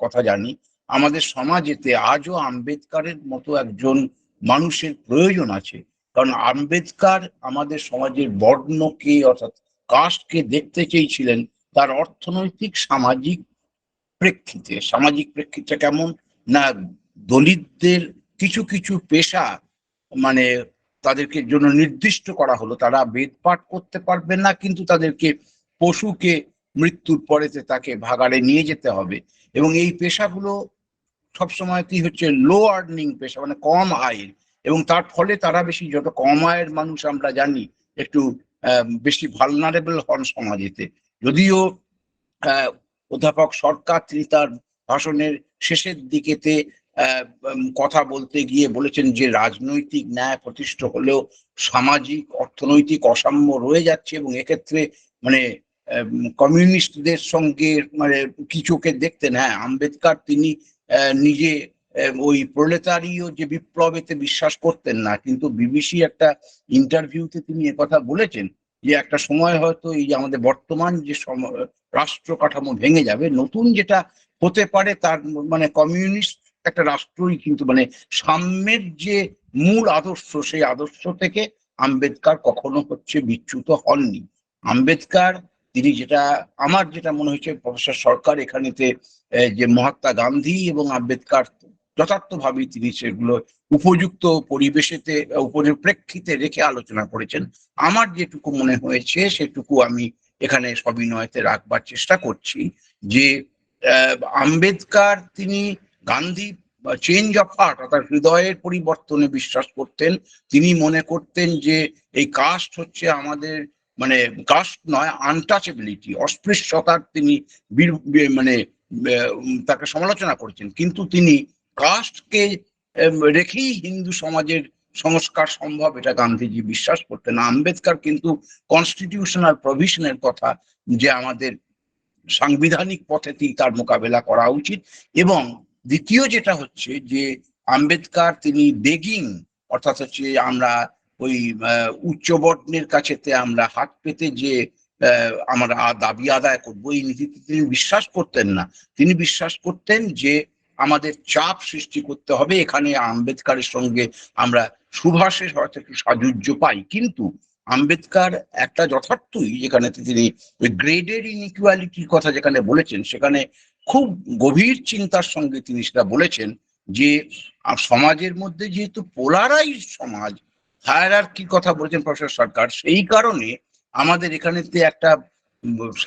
কথা জানি। আমাদের সমাজেতে আজও আম্বেদকরের মতো একজন মানুষের প্রয়োজন আছে, কারণ আম্বেদকর আমাদের সমাজের বর্ণকে অর্থাৎ কাস্টকে দেখতে চেয়েছিলেন তার অর্থনৈতিক সামাজিক প্রেক্ষিতে। সামাজিক প্রেক্ষিতে কেমন না, দলিতদের কিছু কিছু পেশা মানে তাদেরকে জন্য নির্দিষ্ট করা হলো, তারা বেদ পাঠ করতে পারবে না, কিন্তু তাদেরকে পশুকে মৃত্যুর পরেতে তাকে ভাগাড়ে নিয়ে যেতে হবে, এবং এই পেশাগুলো সবসময় কি হচ্ছে লো আর্নিং পেশা, মানে কম আয়ের, এবং তার ফলে তারা বেশি, যত কম আয়ের মানুষ আমরা জানি একটু বেশি ভালনারেবল হন সমাজেতে। যদিও অধ্যাপক সরকার তিনি তার ভাষণের শেষের দিকেতে কথা বলতে গিয়ে বলেছেন যে রাজনৈতিক ন্যায় প্রতিষ্ঠা হলেও সামাজিক অর্থনৈতিক অসাম্য রয়ে যাচ্ছে, এবং এক্ষেত্রে মানে কমিউনিস্টদের সঙ্গে মানে কি চোখে দেখতেন। হ্যাঁ, আম্বেদকর তিনি নিজে ওই প্রলেতারীয় যে বিপ্লবেতে বিশ্বাস করতেন না, কিন্তু বিবিসি একটা ইন্টারভিউতে তিনি একথা বলেছেন যে একটা সময় হয়তো এই যে আমাদের বর্তমান যে রাষ্ট্র কাঠামো ভেঙে যাবে, নতুন যেটা হতে পারে তার মানে কমিউনিস্ট একটা রাষ্ট্রই, কিন্তু মানে সাম্যের যে মূল আদর্শ সেই আদর্শ থেকে আম্বেদকর কখনো হচ্ছে বিচ্যুত হননি। আম্বেদকর তিনি যেটা আমার যেটা মনে হয়েছে, প্রফেসর সরকার এখানেতে যে মহাত্মা গান্ধী এবং আম্বেদকর যথার্থভাবেই তিনি সেগুলো উপযুক্ত পরিবেশেতে প্রেক্ষিতে রেখে আলোচনা করেছেন। আমার যেটুকু মনে হয়েছে সেটুকু আমি এখানে সবিনয়তে রাখবার চেষ্টা করছি যে আম্বেদকর তিনি গান্ধী চেঞ্জ অফ হার্ট অর্থাৎ হৃদয়ের পরিবর্তনে বিশ্বাস করতেন। তিনি মনে করতেন যে এই কাস্ট হচ্ছে আমাদের মানে কাস্ট নয়, আনটাচেবিলিটি, অস্পৃশ্যতার তিনি মানে তাকে সমালোচনা করেছেন, কিন্তু তিনি কাস্টকে রেখেই হিন্দু সমাজের সংস্কার সম্ভব এটা গান্ধীজি বিশ্বাস করতেন। আম্বেদকর কিন্তু কনস্টিটিউশনাল প্রভিশনের কথা, যে আমাদের সাংবিধানিক পথেতেই তার মোকাবেলা করা উচিত। এবং দ্বিতীয় যেটা হচ্ছে যে আম্বেদকর তিনি বেগিং অর্থাৎ হচ্ছে আমরা ওই উচ্চ বর্ণের কাছেতে আমরা হাত পেতে যে আমরা দাবি আদায় করবো, এই নীতিতে তিনি বিশ্বাস করতেন না। তিনি বিশ্বাস করতেন যে আমাদের চাপ সৃষ্টি করতে হবে। এখানে আম্বেদকরের সঙ্গে আমরা সুভাষের হয়তো একটু সাযুজ্য পাই, কিন্তু আম্বেদকর একটা যথার্থই যেখানে তিনি ওই গ্রেডের ইনইকুয়ালিটির কথা যেখানে বলেছেন, সেখানে খুব গভীর চিন্তার সঙ্গে তিনি সেটা বলেছেন যে সমাজের মধ্যে যেহেতু পোলারাইজ সমাজ, হায়ারার্কির কথা বলেছেন প্রফেসর সরকার, সেই কারণে আমাদের এখানে একটা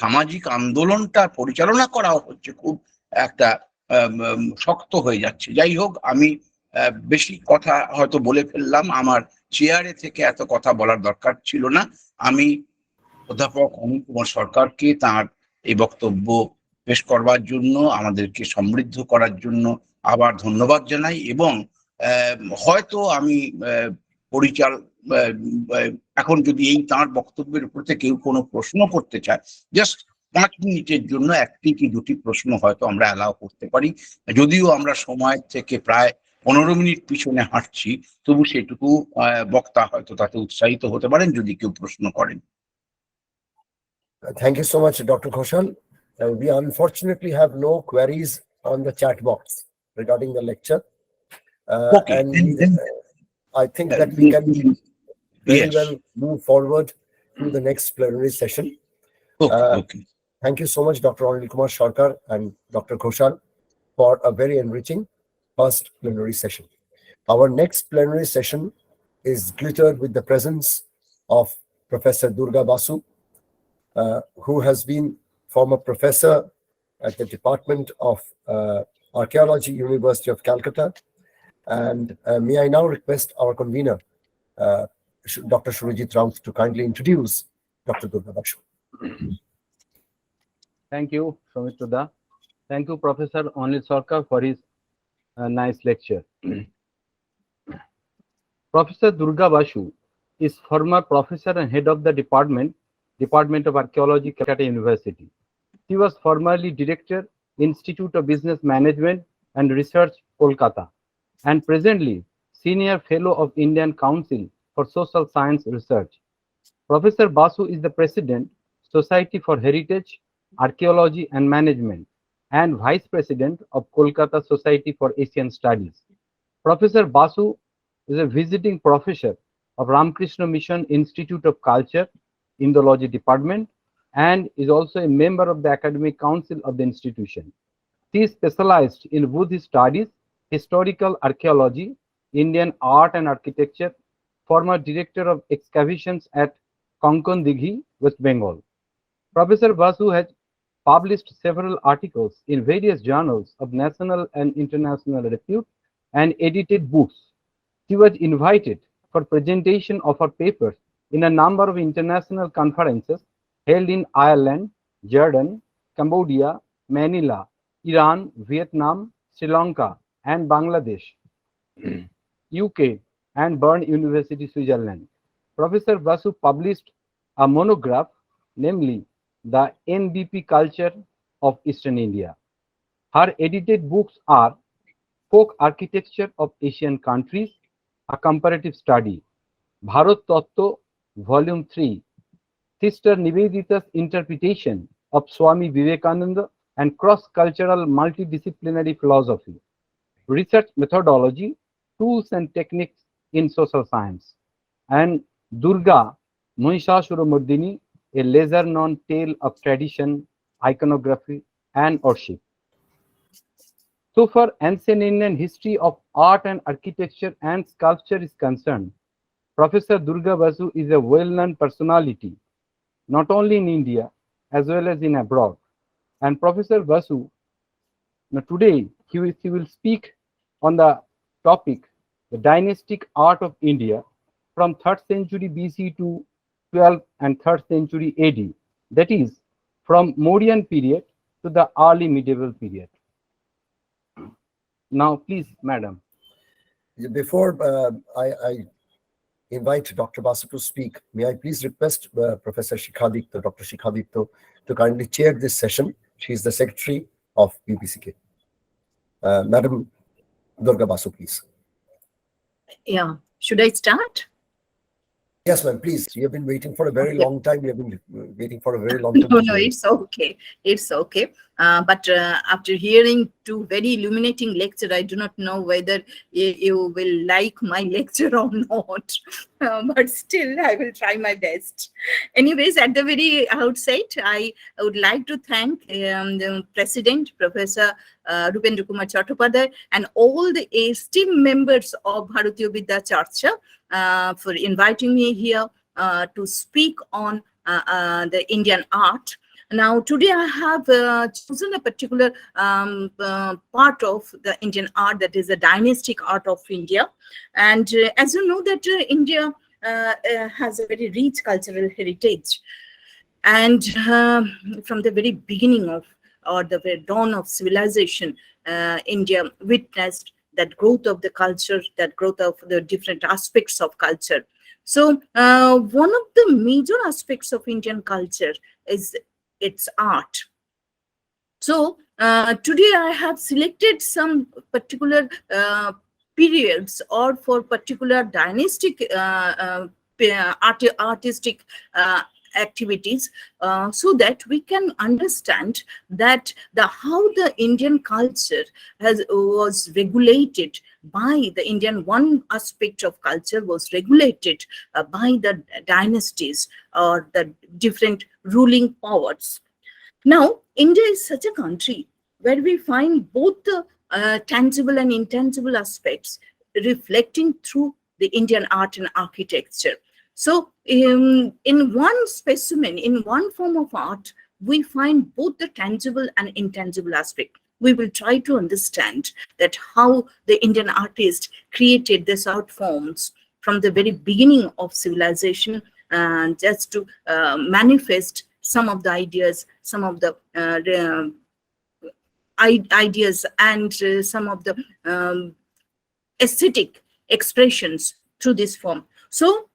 সামাজিক আন্দোলনটা পরিচালনা করা হচ্ছে খুব একটা শক্ত হয়ে যাচ্ছে। যাই হোক, আমি বেশি কথা হয়তো বলে ফেললাম, আমার চেয়ারে থেকে এত কথা বলার দরকার ছিল না। আমি অধ্যাপক অনিল কুমার সরকারকে তার এই বক্তব্য পেশ করবার জন্য, আমাদেরকে সমৃদ্ধ করার জন্য আবার ধন্যবাদ জানাই। এবং হয়তো আমি এখন যদি এই তাঁর বক্তব্যের উপর থেকে কেউ কোনো প্রশ্ন করতে চায়, জাস্ট 5 মিনিটের জন্য একটি কি দুটি প্রশ্ন হয়তো আমরা অ্যালাউ করতে পারি। যদিও আমরা সময়ের থেকে প্রায় 15 মিনিট পিছনে হাঁটছি, তবু সেটুকু বক্তা হয়তো তাতে উৎসাহিত হতে পারেন যদি কেউ প্রশ্ন করেন। Thank you so much, Dr. Ghoshal. We unfortunately have no queries on the chat box regarding the lecture. Okay, And I think that we can very Yes. well move forward to the next plenary session. Okay. Thank you so much, Dr. Anil Kumar Sarkar and Dr. Ghoshal, for a very enriching first plenary session. Our next plenary session is glittered with the presence of Professor Durga Basu, who has been former professor at the Department of Archaeology, University of Calcutta. And may I now request our convener, Dr. Surajit Raut, to kindly introduce Dr. Durga Basu. Thank you, Soumitra. Thank you, Professor Anil Sarkar, for his nice lecture. Professor Durga Basu is former professor and head of the Department of Archaeology, Calcutta University. He was formerly director, Institute of Business Management and Research, Kolkata, and presently senior fellow of Indian Council for Social Science Research. Professor Basu is the president, Society for Heritage, Archaeology and Management, and vice president of Kolkata Society for Asian Studies. Professor Basu is a visiting professor of Ramakrishna Mission Institute of Culture, Indology Department, and is also a member of the Academic Council of the institution. He is specialized in Buddhist studies, historical archaeology, Indian art and architecture, former director of excavations at Konkon Dighi, West Bengal. Professor Basu has published several articles in various journals of national and international repute and edited books. He was invited for presentation of her papers in a number of international conferences held in Ireland, Jordan, Cambodia, Manila, Iran, Vietnam, Sri Lanka, and Bangladesh, UK, and Bern University, Switzerland. Professor Basu published a monograph, namely The NBP Culture of Eastern India. Her edited books are Folk Architecture of Asian Countries, a Comparative Study, Bharat Tattva, Volume 3, Sister Nivedita's Interpretation of Swami Vivekananda and Cross-Cultural Multidisciplinary Philosophy, Research Methodology, Tools and Techniques in Social Science, and Durga Mahishasuramardini, a lesser-known tale of tradition, iconography, and worship. So far ancient Indian history of art and architecture and sculpture is concerned, Professor Durga Basu is a well-known personality, not only in India as well as in abroad. And Professor Basu, now today he will speak on the topic, the dynastic art of India from 3rd century BC to 12th and 3rd century AD, that is from Mauryan period to the early medieval period. Now please, madam. Before I invite Dr. Basu to speak, may I please request Professor Shikhadipto, Dr. Shikhadipto, to kindly chair this session. She is the secretary of BVCK. Madam Durga Basu, please. Yeah. Should I start? Yes, ma'am, please. You have been waiting for a very Okay. long time. You have been waiting for a very long time. No, it's okay. It's okay. But after hearing two very illuminating lecture, I do not know whether you will like my lecture or not. But still, I will try my best. Anyways, at the very outset, I would like to thank the President, Professor Rupendra Kumar Chattopadhyay, and all the esteemed members of Bharatiya Vidya Charcha for inviting me here to speak on the Indian art. Now, today I have chosen a particular part of the Indian art, that is the dynastic art of India. And as you know that India has a very rich cultural heritage. And from the very beginning of, or the very dawn of civilization, India witnessed that growth of the culture, that growth of the different aspects of culture. So one of the major aspects of Indian culture is its art. So today I have selected some particular periods or for particular dynastic artistic activities, so that we can understand that how the Indian culture was regulated by the Indian, one aspect of culture was regulated by the dynasties or the different ruling powers. Now, India is such a country where we find both the tangible and intangible aspects reflecting through the Indian art and architecture. So in one specimen, in one form of art, we find both the tangible and intangible aspect. We will try to understand that how the Indian artist created these art forms from the very beginning of civilization, just to manifest some of the ideas, some of the ideas, and some of the aesthetic expressions through this form. So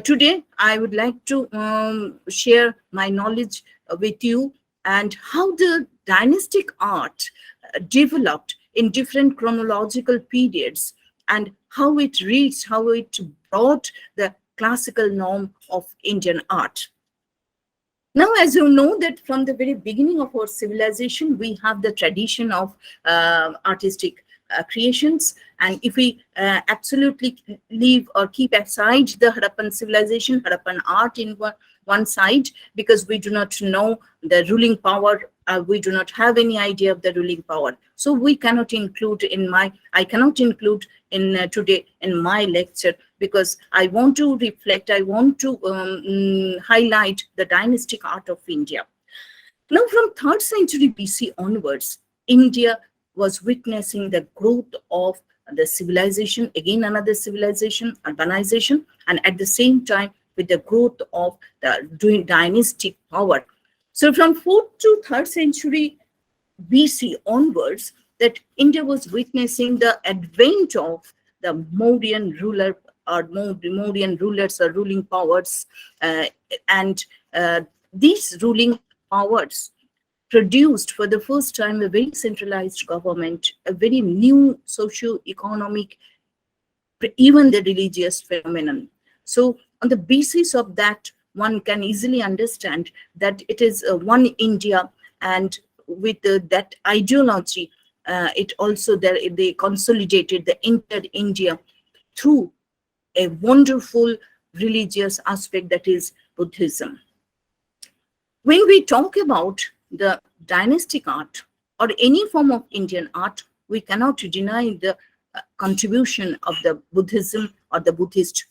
today I would like to share my knowledge with you and how the dynastic art developed in different chronological periods, and how it reached, how it brought the classical norm of Indian art. Now, as you know that from the very beginning of our civilization, we have the tradition of artistic creations. And if we absolutely leave or keep aside the Harappan civilization, Harappan art in one side, because we do not know the ruling power, we do not have any idea of the ruling power. So we cannot include I cannot include in today in my lecture, because I want to reflect, I want to highlight the dynastic art of India. Now, from 3rd century BC onwards, India was witnessing the growth of the civilization, again another civilization, urbanization, and at the same time with the growth of the dynastic power. So from 4th to 3rd century BC onwards, that India was witnessing the advent of the Mauryan ruler or Mauryan rulers or ruling powers, and these ruling powers produced for the first time a very centralized government, a very new socio-economic, even the religious phenomenon. So on the basis of that, one can easily understand that it is one India, and with that ideology, it also they consolidated the entire India through a wonderful religious aspect, that is Buddhism. When we talk about the dynastic art or any form of Indian art, we cannot deny the contribution of the Buddhism or the Buddhist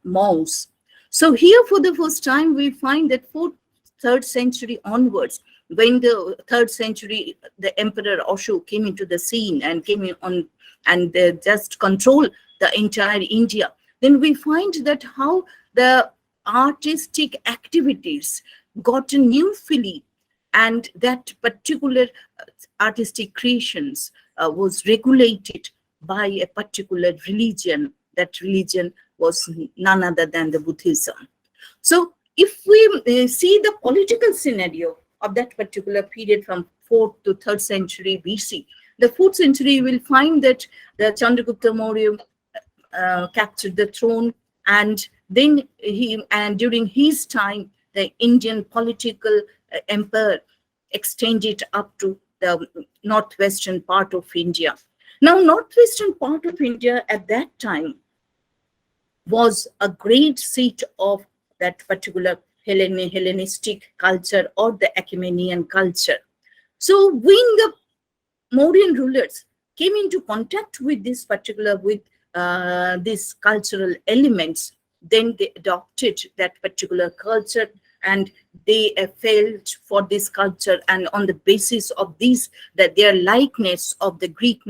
monks. So here for the first time, we find that 3rd century onwards, when the 3rd century, the Emperor Ashoka came into the scene and came in on and just control the entire India, then we find that how the artistic activities got a new fillip, and that particular artistic creations was regulated by a particular religion. That religion was none other than the Buddhism. So if we see the political scenario of that particular period from 4th to 3rd century BC, the 4th century, you will find that the Chandragupta Maurya captured the throne, and then during his time, the Indian political empire extended up to the northwestern part of India. Now, northwestern part of India at that time was a great seat of that particular Hellenistic culture or the Achaemenian culture. So when the Mauryan rulers came into contact with this particular, with these cultural elements, then they adopted that particular culture, and they felt for this culture, and on the basis of this, that their likeness of the Greek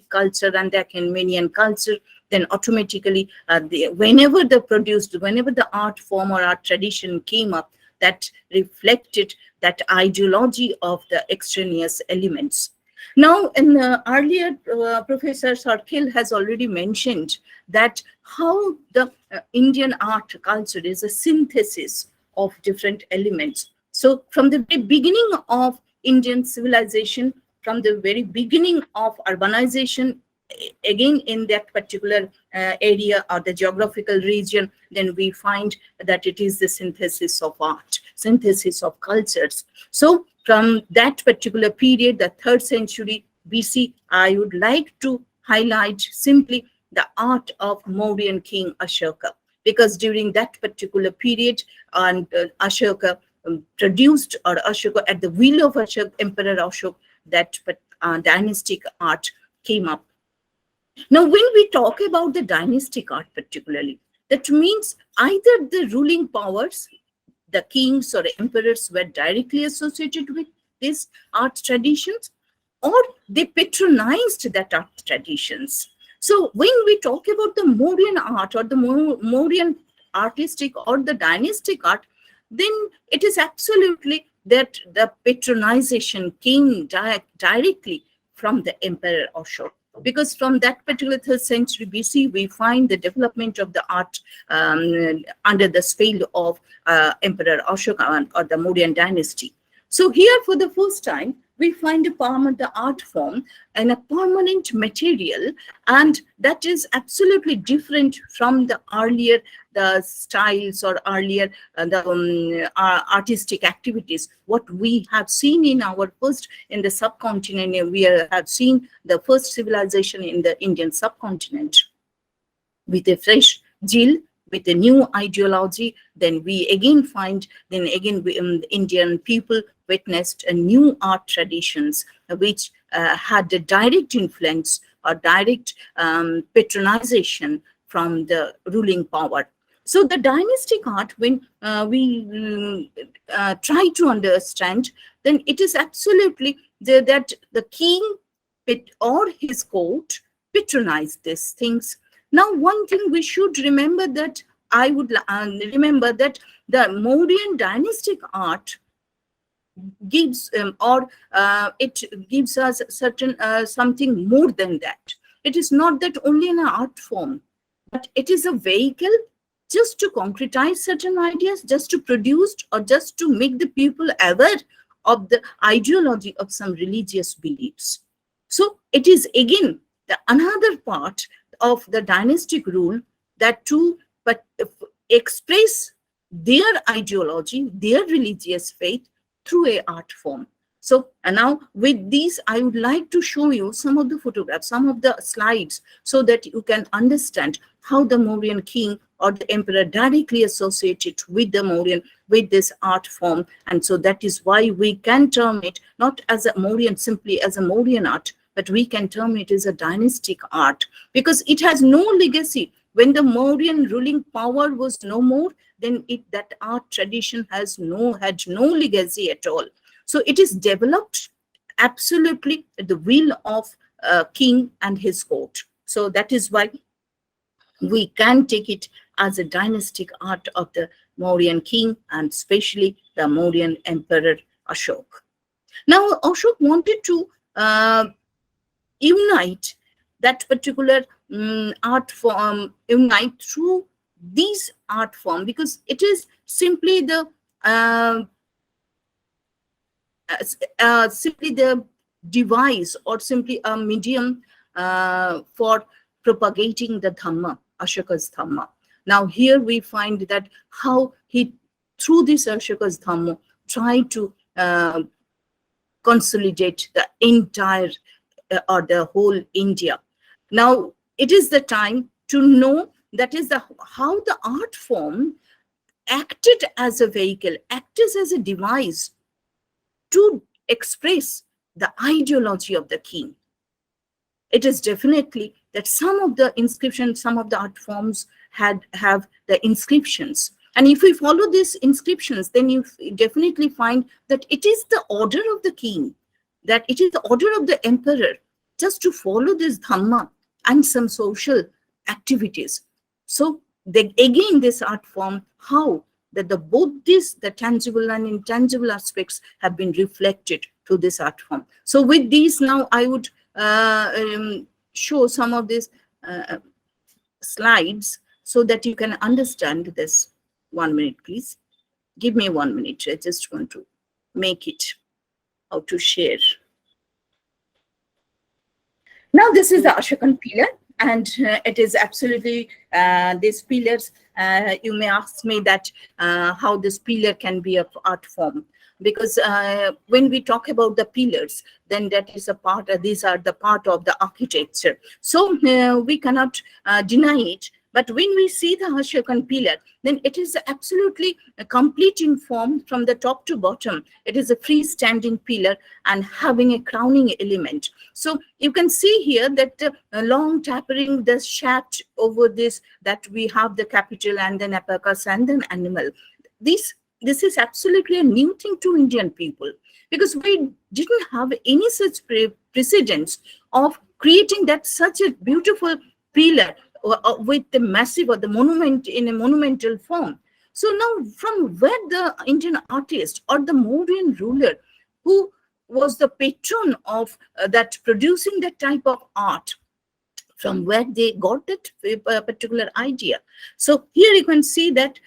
culture and the Achaemenian culture, then automatically whenever the art form or art tradition came up, that reflected that ideology of the extraneous elements. Now, in earlier, Professor Sarkil has already mentioned that how the Indian art culture is a synthesis of different elements. So from the very beginning of Indian civilization, from the very beginning of urbanization, again in that particular area or the geographical region, then we find that it is the synthesis of art, synthesis of cultures. So from that particular period, the 3rd century BC, I would like to highlight simply the art of Mauryan king Ashoka, because during that particular period, and Ashoka produced, or Ashoka, at the will of Ashoka, Emperor Ashoka, that dynastic art came up. Now, when we talk about the dynastic art particularly, that means either the ruling powers, the kings or emperors, were directly associated with these art traditions, or they patronized that art traditions. So when we talk about the Mauryan art or the Mauryan artistic or the dynastic art, then it is absolutely that the patronization came directly from the Emperor Ashoka. Because from that particular 3rd century BC, we find the development of the art under the spell of Emperor Ashoka or the Mauryan dynasty. So here, for the first time, we find a permanent art form and a permanent material, and that is absolutely different from the earlier the styles or earlier the artistic activities. What we have seen in our first, in the subcontinent, we have seen the first civilization in the Indian subcontinent with a fresh zeal, with a new ideology. Then we again find, Indian people witnessed a new art traditions which had a direct influence or direct patronization from the ruling power. So the dynastic art, when we try to understand, then it is absolutely that the king or his court patronized these things. Now, one thing we should remember, that I would remember, that the Mauryan dynastic art gives it gives us certain something more than that. It is not that only an art form, but it is a vehicle just to concretize certain ideas, just to produce or just to make the people aware of the ideology of some religious beliefs. So it is again another part of the dynastic rule, that to express their ideology, their religious faith through a art form. So, and now with these, I would like to show you some of the photographs, some of the slides, so that you can understand how the Mauryan king or the emperor directly associated with the Mauryan, with this art form. And so that is why we can term it not as a Mauryan, simply as a Mauryan art, but we can term it as a dynastic art because it has no legacy. When the Mauryan ruling power was no more, then that art tradition had no legacy at all. So it is developed absolutely at the will of king and his court. So that is why we can take it as a dynastic art of the Mauryan king and especially the Mauryan emperor Ashok. Now, Ashok wanted to unite that particular art form, unite through these art form, because it is simply the device or simply a medium for propagating the Dhamma, Ashoka's Dhamma. Now here we find that how he, through this Ashoka's Dhamma, tried to consolidate the entire or the whole India. Now it is the time to know that is how the art form acted as a vehicle, acted as a device to express the ideology of the king. It is definitely that some of the inscriptions, some of the art forms have the inscriptions. And if we follow these inscriptions, then you definitely find that it is the order of the king, that it is the order of the emperor, just to follow this Dhamma and some social activities. So again, this art form, how that both the tangible and intangible aspects have been reflected through this art form. So with these, now I would show some of these slides so that you can understand this. 1 minute, please. Give me 1 minute. I just want to make it how to share. Now this is the Ashokan pillar, and it is absolutely these pillars. You may ask me that how this pillar can be of art form, because when we talk about the pillars, then that is a part. These are the part of the architecture. So we cannot deny it. But when we see the Ashokan pillar, then it is absolutely complete in form from the top to bottom. It is a freestanding pillar and having a crowning element. So you can see here that the long tapering, the shaft over this, that we have the capital and then abacus and then animal. This is absolutely a new thing to Indian people, because we didn't have any such precedents of creating that such a beautiful pillar with the massive or the monument in a monumental form. So now, from where the Indian artist or the Mauryan ruler, who was the patron of that producing that type of art, from where they got that particular idea. So here you can see that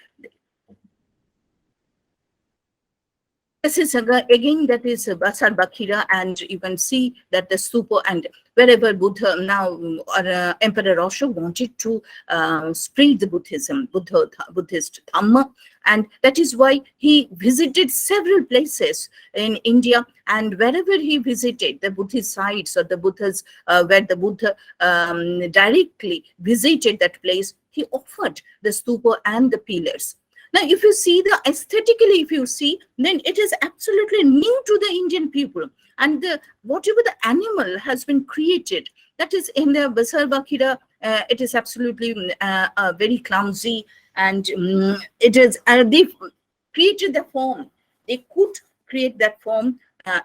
this is again, that is Basar Bakira, and you can see that the stupa, and wherever Buddha now Emperor Ashok wanted to spread the Buddhist Dhamma, and that is why he visited several places in India, and wherever he visited the Buddhist sites or the Buddhas where the Buddha directly visited that place, he offered the stupa and the pillars. Now, if you see the aesthetically, if you see, then it is absolutely new to the Indian people. And whatever the animal has been created, that is in the Basar Bakira, it is absolutely very clumsy. And it is, they created the form. They could create that form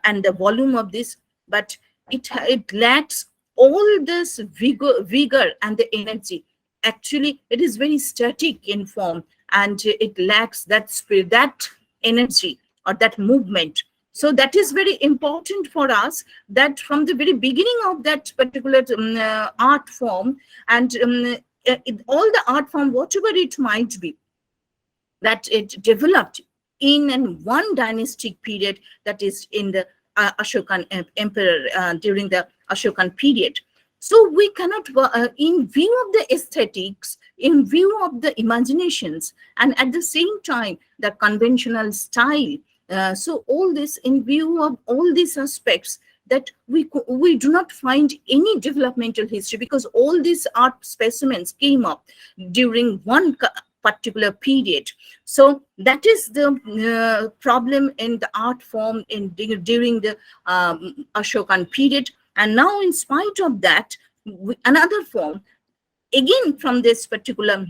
and the volume of this, but it lacks all this vigor and the energy. Actually, it is very static in form, and it lacks that spirit, that energy or that movement. So that is very important for us, that from the very beginning of that particular art form, and all the art form, whatever it might be, that it developed in one dynastic period, that is in the Ashokan emperor during the Ashokan period. So we cannot, in view of the aesthetics, in view of the imaginations, and at the same time, the conventional style. So all this, in view of all these aspects, that we do not find any developmental history, because all these art specimens came up during one particular period. So that is the problem in the art form during the Ashokan period. And now, in spite of that, another form, again from this particular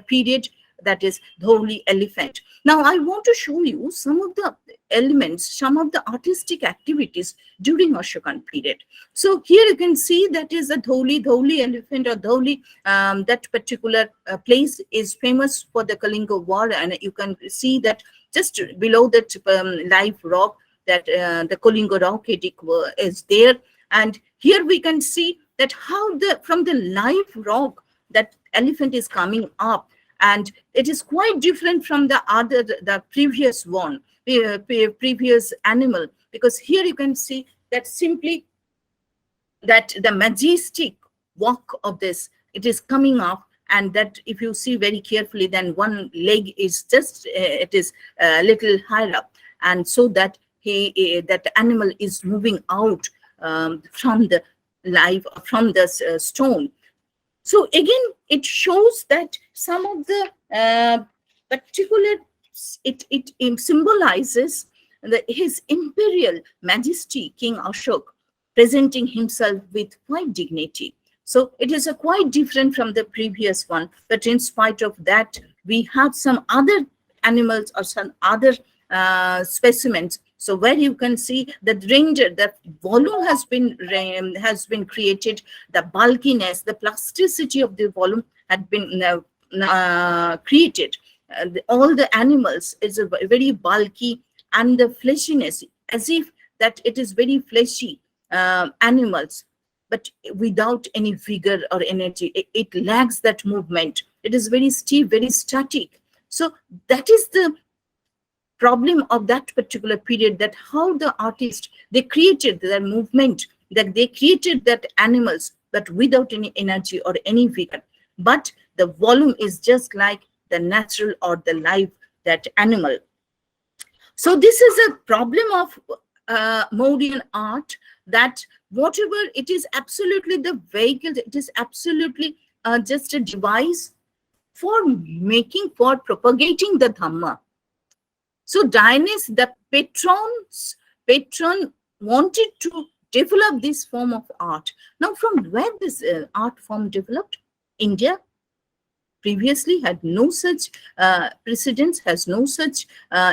period, that is Dholi elephant. Now I want to show you some of the elements, some of the artistic activities during Ashokan period. So here you can see that is a Dholi elephant, or Dholi. That particular place is famous for the Kalinga War, and you can see that just below that live rock, that the Kalinga rock is there. And here we can see that how from the live rock that elephant is coming up, and it is quite different from the previous one, previous animal, because here you can see that simply that the majestic walk of this, it is coming up, and that if you see very carefully, then one leg is just it is a little higher up, and so that that animal is moving out from the stone. So again, it shows that some of the particular, it symbolizes his imperial majesty, King Ashok, presenting himself with quite dignity. So it is quite different from the previous one, but in spite of that, we have some other animals or some other specimens. So where you can see the render, the volume has been created, the bulkiness, the plasticity of the volume had been created. All the animals is very bulky, and the fleshiness, as if that it is very fleshy animals, but without any vigor or energy. It lacks that movement. It is very stiff, very static. So that is the problem of that particular period, that how the artist, they created their movement, that they created that animals, but without any energy or any vigor. But the volume is just like the natural or the live, that animal. So this is a problem of Mauryan art, that whatever it is, absolutely the vehicle, it is absolutely just a device for propagating the Dhamma. So Dionysus, the patron, wanted to develop this form of art. Now, from where this art form developed? India previously had no such precedents, has no such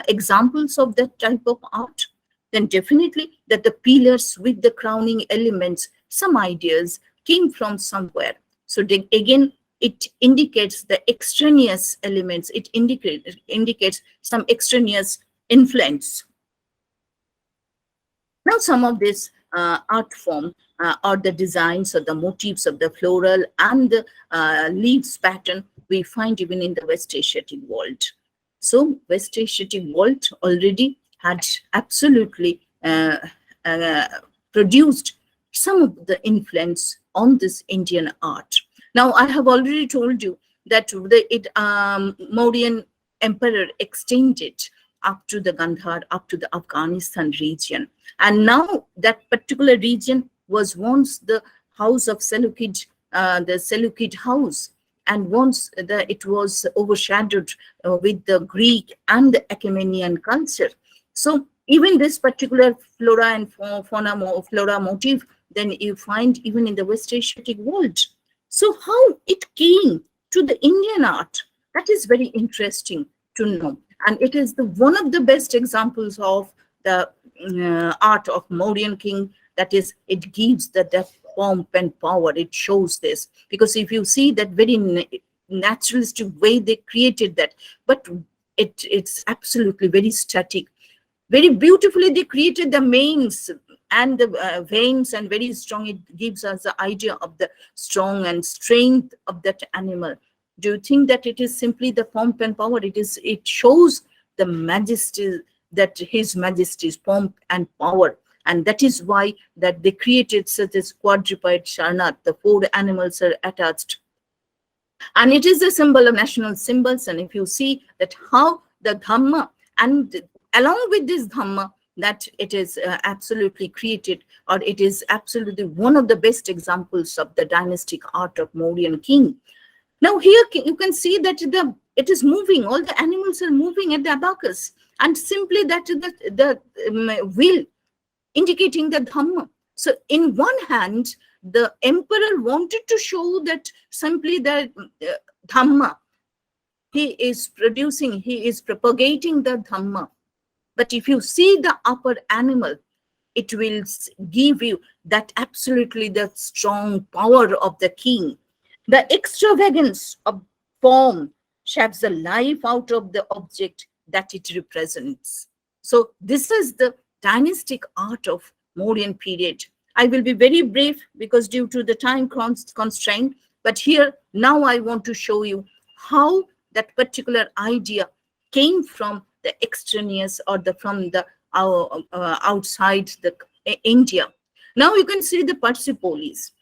examples of that type of art. Then definitely that the pillars with the crowning elements, some ideas came from somewhere. So again, it indicates the extraneous elements. It indicates some extraneous influence. Now, some of this art form or the designs or the motifs of the floral and the leaves pattern we find even in the West Asiatic world. So West Asiatic world already had absolutely produced some of the influence on this Indian art. Now, I have already told you that the Mauryan emperor extended up to the Gandhar, up to the Afghanistan region. And now that particular region was once the house of Seleucid, the Seleucid house. And once it was overshadowed with the Greek and the Achaemenian culture. So even this particular flora and flora motif, then you find even in the West Asiatic world. So how it came to the Indian art, that is very interesting to know. And it is one of the best examples of the art of Mauryan king, that is, it gives the depth, pomp and power. It shows this, because if you see that very naturalistic way they created that, but it's absolutely very static. Very beautifully they created the manes and the veins, and very strong. It gives us the idea of the strong and strength of that animal. Do you think that it is simply the pomp and power? It shows the majesty, that his majesty's pomp and power. And that is why that they created such as quadruped Sharnath, the 4 animals are attached. And it is a symbol of national symbols. And if you see that how the Dhamma, and along with this Dhamma, that it is absolutely created, or it is absolutely one of the best examples of the dynastic art of Mauryan king. Now here you can see that it is moving, all the animals are moving at the abacus, and simply that the wheel indicating the Dhamma. So in one hand, the emperor wanted to show that simply that Dhamma, he is propagating the Dhamma. But if you see the upper animal, it will give you that absolutely the strong power of the king. The extravagance of form shaves the life out of the object that it represents. So this is the dynastic art of Mauryan period. I will be very brief because due to the time constraint, but here now I want to show you how that particular idea came from the extraneous or from the outside the India. Now you can see the Persepolis.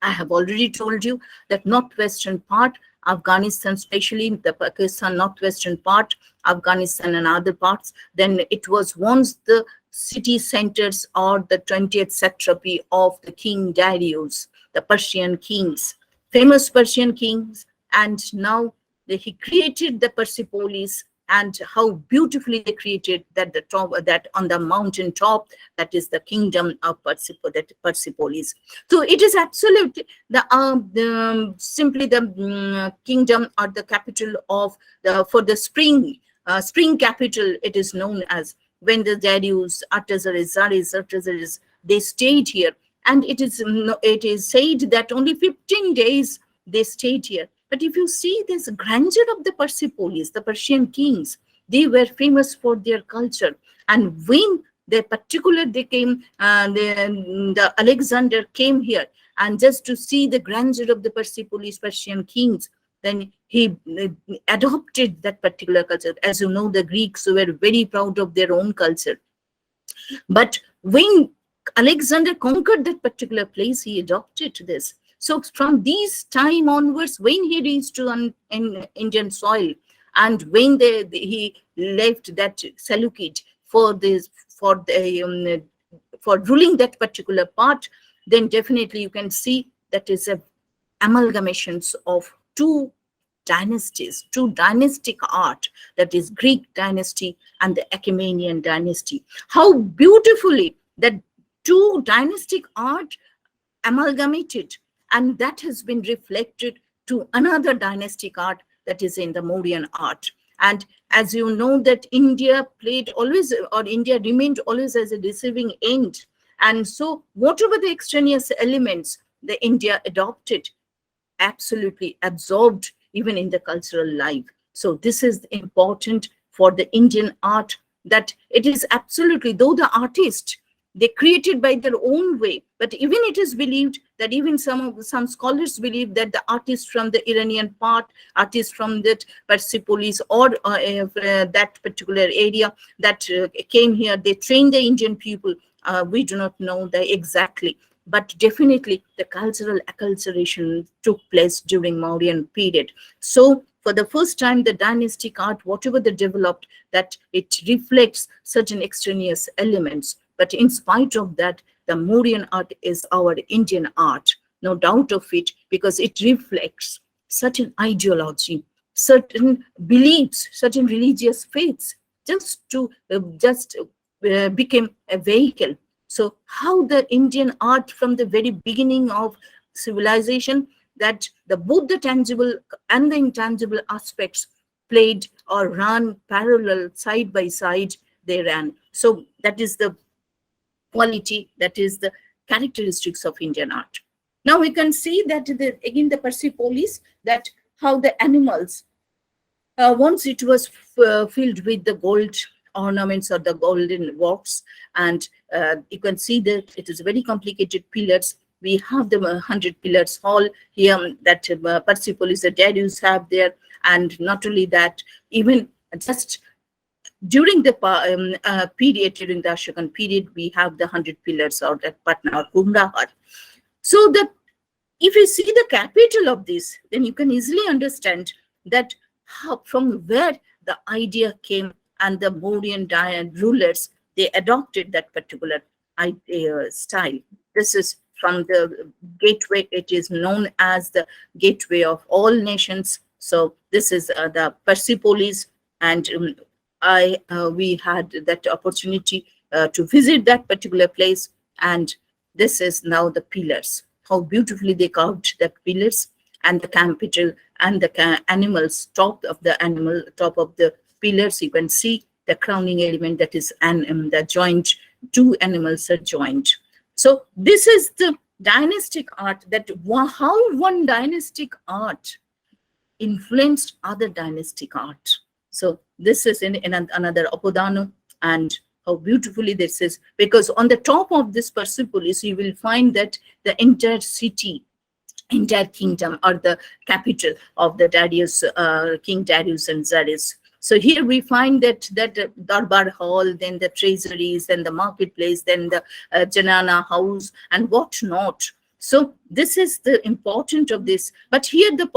I have already told you that northwestern part, Afghanistan, especially the Pakistan northwestern part, Afghanistan and other parts, then it was once the city centers or the 20th satrapy of the King Darius, the Persian kings, famous Persian kings, and now he created the Persepolis, and how beautifully they created that the top, that on the mountain top, that is the kingdom of Persepolis. So it is absolutely simply the kingdom or the capital of for the spring capital. It is known as when the Darius, Artaxerxes, they stayed here, and it is said that only 15 days they stayed here. But if you see this grandeur of the Persepolis, the Persian kings, they were famous for their culture. And when they came, the Alexander came here, and just to see the grandeur of the Persepolis, Persian kings, then he adopted that particular culture. As you know, the Greeks were very proud of their own culture. But when Alexander conquered that particular place, he adopted this. So from this time onwards, when he reached to Indian soil, and when he left that Seleucid for ruling that particular part, then definitely you can see that is a amalgamations of two dynasties, two dynastic art, that is Greek dynasty and the Achaemenian dynasty. How beautifully that two dynastic art amalgamated, and that has been reflected to another dynastic art, that is in the Mauryan art. And as you know that India remained always as a receiving end. And so whatever the extraneous elements the India adopted, absolutely absorbed even in the cultural life. So this is important for the Indian art, that it is absolutely, though the artist, they created by their own way, but even it is believed that even some scholars believe that the artist from the Iranian part, artist from that Persepolis or that particular area that came here, they trained the Indian people. We do not know the exactly, but definitely the cultural acculturation took place during Mauryan period. So for the first time, the dynastic art, whatever they developed, that it reflects certain extraneous elements. But in spite of that, the Mauryan art is our Indian art, no doubt of it, because it reflects certain ideology, certain beliefs, certain religious faiths, just became a vehicle. So how the Indian art from the very beginning of civilization, that both the tangible and the intangible aspects played or ran parallel, side by side, they ran. So that is the quality, that is the characteristics of Indian art. Now we can see that again the Persepolis, that how the animals, once it was filled with the gold ornaments or the golden works, and you can see that it is very complicated pillars. We have the 100 pillars hall here that Persepolis, the Darius have there, and not only that, even just during the period, during the Ashokan period, we have the 100 pillars or that Patna or Kumrahar. So that if you see the capital of this, then you can easily understand that from where the idea came, and the Mauryan rulers, they adopted that particular style. This is from the gateway. It is known as the gateway of all nations. So this is the Persepolis, and we had that opportunity to visit that particular place, and this is now the pillars, how beautifully they carved the pillars and the capital and the animals, top of the pillars. You can see the crowning element, that is the joint, two animals are joined. So this is the dynastic art, that how one dynastic art influenced other dynastic art. So this is in another Apodano, and how beautifully this is, because on the top of this Persepolis you will find that the entire city, entire kingdom, or the capital of the Darius, King Darius and Xerxes. So here we find that Darbar Hall, then the treasuries, then the marketplace, then the Janana house and whatnot. So this is the important of this. But here the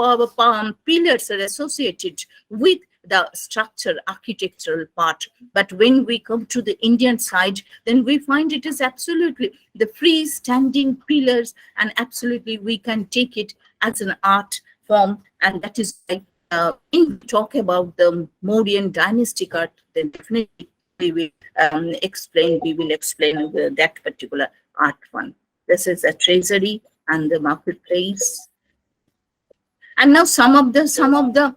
pillars are associated with the structure, architectural part. But when we come to the Indian side, then we find it is absolutely the freestanding pillars, and absolutely we can take it as an art form. And that is why when we talk about the Mauryan dynastic art, then definitely we will explain that particular art form. This is a treasury and the marketplace. And now some of the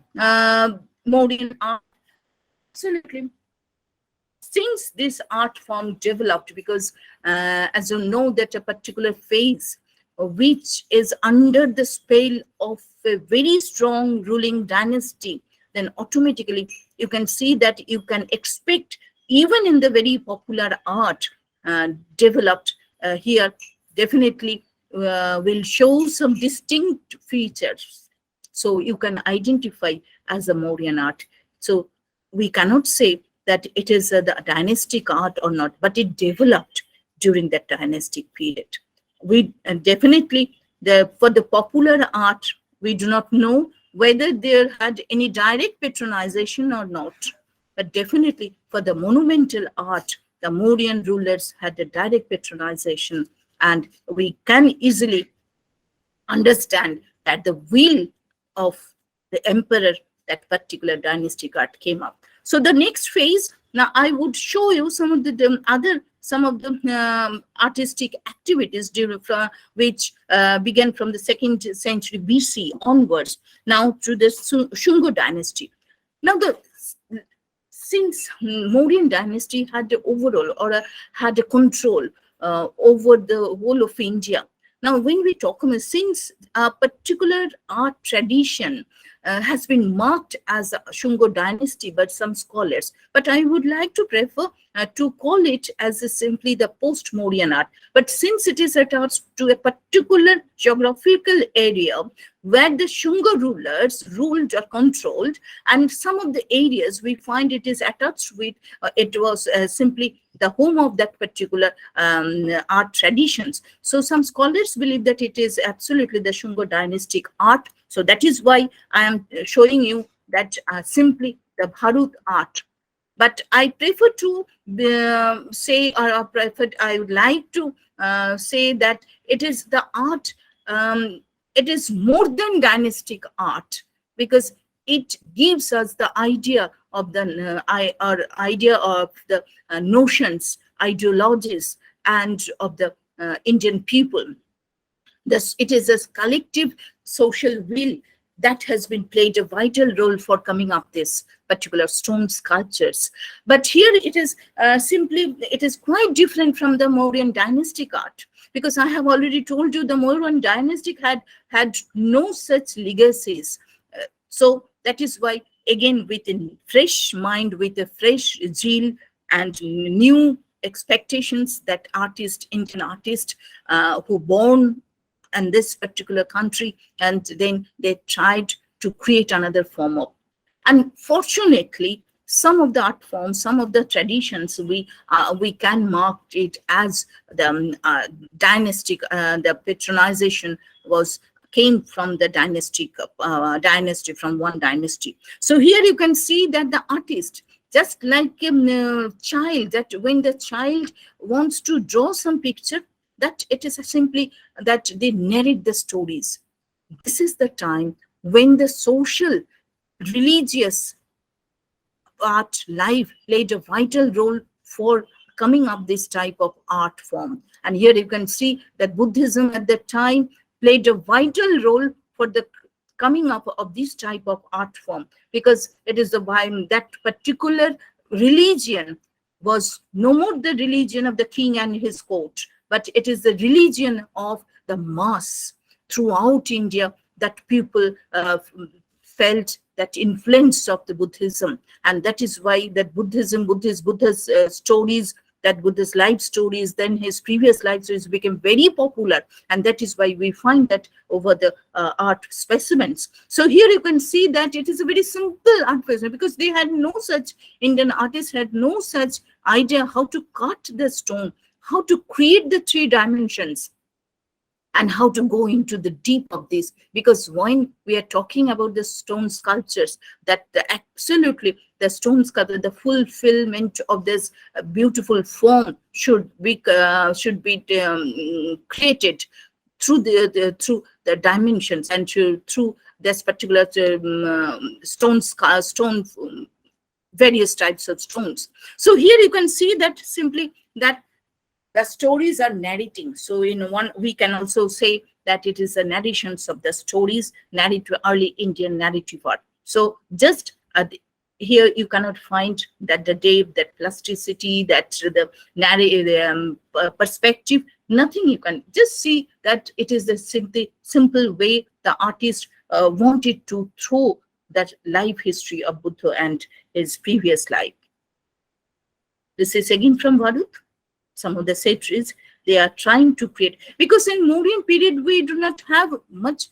Mauryan art, absolutely, since this art form developed, because as you know that a particular phase which is under the spell of a very strong ruling dynasty, then automatically you can see that you can expect, even in the very popular art developed here, definitely will show some distinct features. So you can identify as a Mauryan art. So we cannot say that it is the dynastic art or not, but it developed during that dynastic period. We definitely, for the popular art, we do not know whether there had any direct patronization or not. But definitely for the monumental art, the Mauryan rulers had a direct patronization, and we can easily understand that the will of the emperor, that particular dynastic art came up. So the next phase, now I would show you some of the artistic activities which began from the 2nd century BC onwards, now to the Shunga dynasty. Now since Mauryan dynasty had the overall, or had a control over the whole of India. Now, when we talk about, since a particular art tradition has been marked as a Shunga dynasty by some scholars, but I would like to prefer to call it as simply the post-Mauryan art. But since it is attached to a particular geographical area where the Shunga rulers ruled or controlled, and some of the areas we find it is attached with, it was simply the home of that particular art traditions. So some scholars believe that it is absolutely the Shunga dynastic art. So that is why I am showing you that simply the Bharut art. But I prefer to say, or I would like to say that it is the art, it is more than dynastic art, because it gives us the idea of the idea of the notions, ideologies, and of the Indian people. It is a collective social will that has been played a vital role for coming up this particular stone sculptures. But here it is simply, it is quite different from the Mauryan dynastic art, because I have already told you the Mauryan dynastic had no such legacies. So that is why, again, with a fresh mind, with a fresh zeal and new expectations, that Indian artist who born in this particular country, and then they tried to create another form of. Unfortunately, some of the art forms, some of the traditions, we can mark it as the dynastic. The patronization came from the dynasty, from one dynasty. So here you can see that the artist, just like a child, that when the child wants to draw some picture, that it is simply that they narrate the stories. This is the time when the social, religious art life played a vital role for coming up this type of art form. And here you can see that Buddhism at that time played a vital role for the coming up of this type of art form, because it is the why that particular religion was no more the religion of the king and his court, but it is the religion of the mass throughout India, that people felt that influence of the Buddhism. And that is why that Buddha's stories, that Buddha's life stories, then his previous life stories became very popular. And that is why we find that over the art specimens. So here you can see that it is a very simple art specimen, because they had no such, Indian artists had no such idea how to cut the stone, how to create the 3 dimensions, and how to go into the deep of this. Because when we are talking about the stone sculptures, that absolutely the stone sculpture, the fulfillment of this beautiful form should be created through the dimensions, and through this particular various types of stones. So here you can see that simply that the stories are narrating. So in one, we can also say that it is the narrations of the stories, narrative, early Indian narrative art. So just here you cannot find that the depth, that plasticity, that the narrative perspective, nothing. You can just see that it is the simple way the artist wanted to throw that life history of Buddha and his previous life. This is again from Bharut. Some of the satraps, they are trying to create, because in Mauryan period we do not have much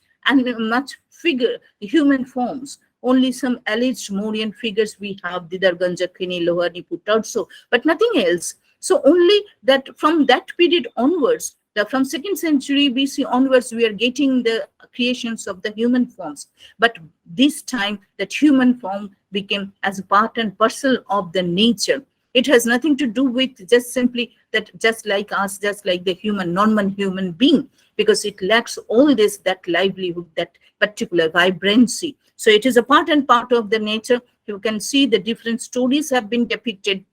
figure, human forms. Only some alleged Mauryan figures we have, Didarganja, Kini, Lohani, Putarso, but nothing else. So only that from that period onwards, from 2nd century BC onwards, we are getting the creations of the human forms. But this time that human form became as part and parcel of the nature. It has nothing to do with just simply that, just like us, just like the normal human being, because it lacks all this, that livelihood, that particular vibrancy. So it is a part and part of the nature. You can see the different stories have been depicted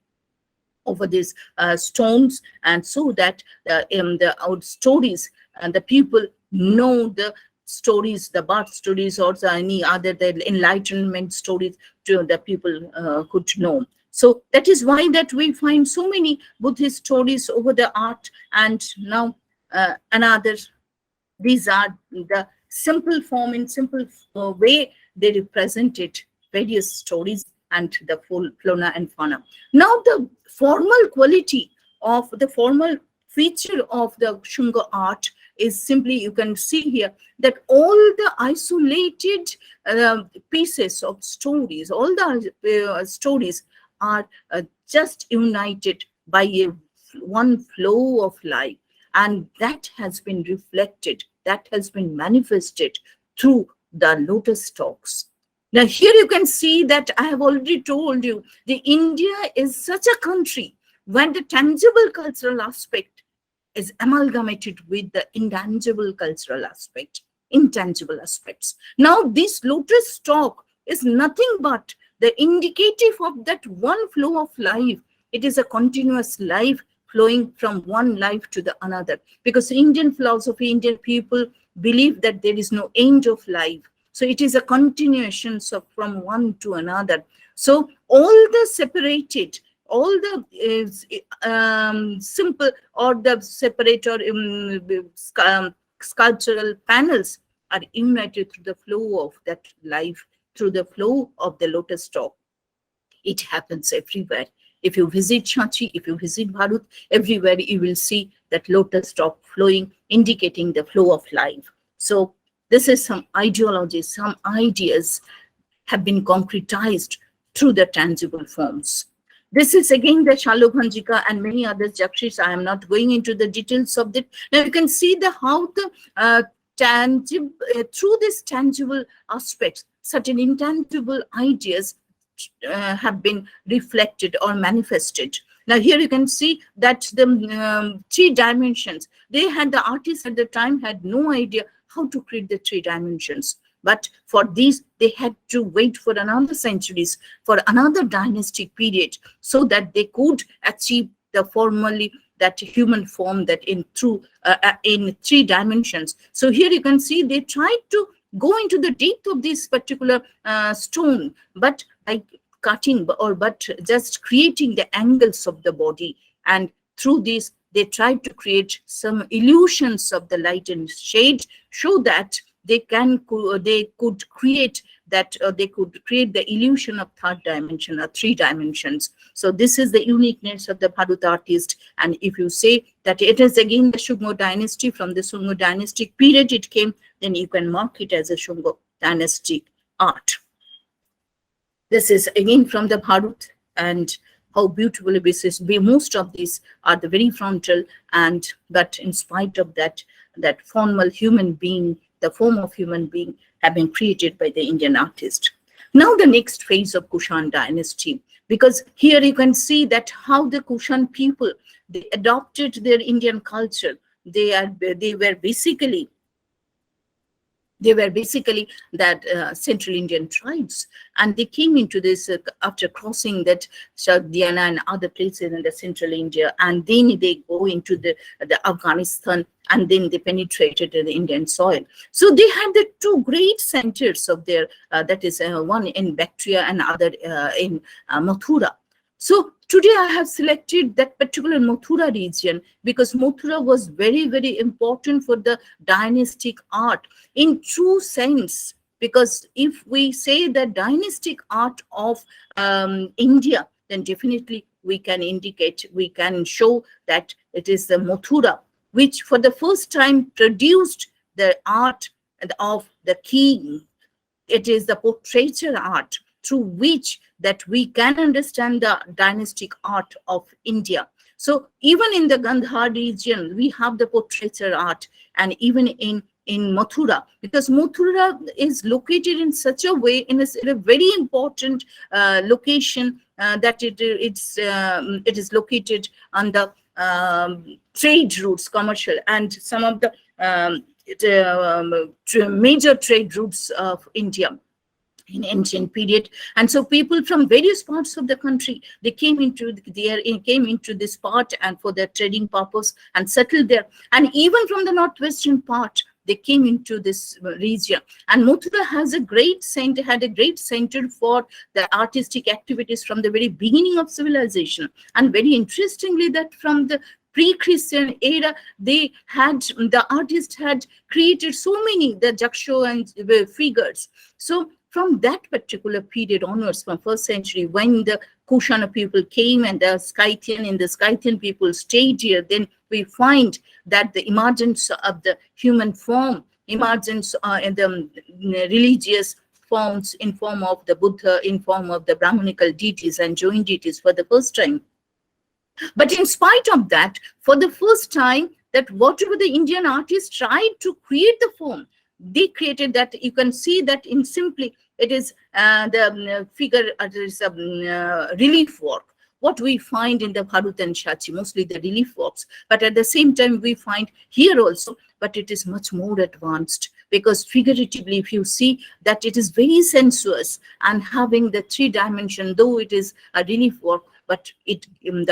over these stones, and so that the out stories and the people know the stories, the birth stories, or any other the enlightenment stories to the people could know. So that is why that we find so many Buddhist stories over the art. And now these are the simple form, in simple way they represented various stories and the full flora and fauna. Now the formal quality of the formal feature of the Shunga art is simply, you can see here that all the isolated pieces of stories, all the stories are just united by one flow of life, and that has been reflected, that has been manifested through the lotus stalks. Now here you can see that I have already told you, the India is such a country when the tangible cultural aspect is amalgamated with the intangible cultural aspect, intangible aspects. Now this lotus stalk is nothing but the indicative of that one flow of life. It is a continuous life flowing from one life to the another, because Indian philosophy, Indian people believe that there is no end of life. So it is a continuation from one to another. So all the separated, all the simple or the separate or sculptural panels are united through the flow of that life, through the flow of the lotus stalk. It happens everywhere. If you visit Chanchi, if you visit Bharut, everywhere you will see that lotus stalk flowing, indicating the flow of life. So this is some ideology, some ideas have been concretized through the tangible forms. This is again the Shalobhanjika and many other Jakshis. I am not going into the details of that. Now you can see how the tangible, through this tangible aspects, certain intangible ideas have been reflected or manifested. Now here you can see that the 3 dimensions, the artists at the time had no idea how to create the 3 dimensions. But for these, they had to wait for another centuries, for another dynastic period, so that they could achieve the formally that human form that in 3 dimensions. So here you can see they tried to go into the depth of this particular stone, but by cutting but just creating the angles of the body, and through this they tried to create some illusions of the light and shade, show that they could create that they could create the illusion of 3rd dimension or 3 dimensions. So this is the uniqueness of the Bharut artist. And if you say that it is again the Shunga dynasty, from the Shunga dynastic period it came, then you can mark it as a Shunga dynastic art. This is again from the Bharut, and how beautifully this is. Most of these are the very frontal, but in spite of that formal human being, the form of human being, have been created by the Indian artist. Now the next phase of Kushan dynasty, because here you can see that how the Kushan people, they adopted their Indian culture. They were basically that Central Indian tribes, and they came into this after crossing that Shagdiana and other places in the Central India, and then they go into the Afghanistan, and then they penetrated the Indian soil. So they had the 2 great centers of their, that is one in Bactria and other in Mathura. So today I have selected that particular Mathura region because Mathura was very, very important for the dynastic art in true sense. Because if we say the dynastic art of India, then definitely we can show that it is the Mathura, which for the first time produced the art of the king. It is the portraiture art through which that we can understand the dynastic art of India. So even in the Gandhar region, we have the portraiture art, and even in Mathura, because Mathura is located in such a way, in a very important location, that it is located on the trade routes, commercial, and some of the major trade routes of India in ancient period. And so people from various parts of the country, they came into this part and for their trading purpose and settled there. And even from the northwestern part, they came into this region. And Mathura had a great center for the artistic activities from the very beginning of civilization. And very interestingly, that from the pre-Christian era, the artists had created so many, the Jaksho and figures. So from that particular period onwards, from 1st century, when the Kushana people came and the Scythian people stayed here, then we find that the emergence of the human form, emergence in the religious forms in form of the Buddha, in form of the Brahmanical deities and Jain deities for the first time. But in spite of that, for the first time, that whatever the Indian artists tried to create the form, they created that. You can see that in simply, it is the figure, it is relief work. What we find in the Bharut and Shachi, mostly the relief works, but at the same time we find here also, but it is much more advanced, because figuratively, if you see that it is very sensuous and having the 3 dimension, though it is a relief work, but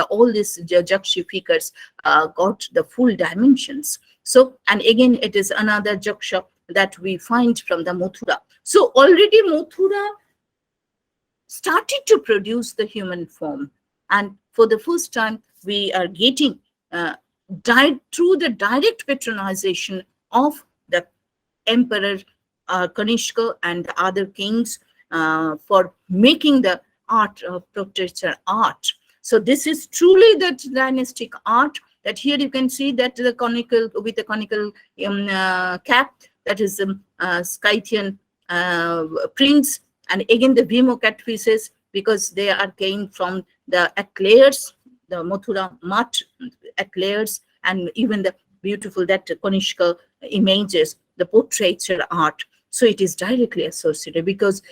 all these Jakshi figures got the full dimensions. So, and again, it is another Jaksha that we find from the Mathura. So already Mathura started to produce the human form. And for the first time, we are getting through the direct patronization of the Emperor Kanishka and the other kings for making the art of portraiture art. So this is truly the dynastic art, that here you can see that the conical, with the conical cap, that is Scythian prints, and again the Bhimo cat pieces, because they are came from the eclairs, the Mathura mat eclairs, and even the beautiful that Kanishka images, the portraiture art. So it is directly associated, because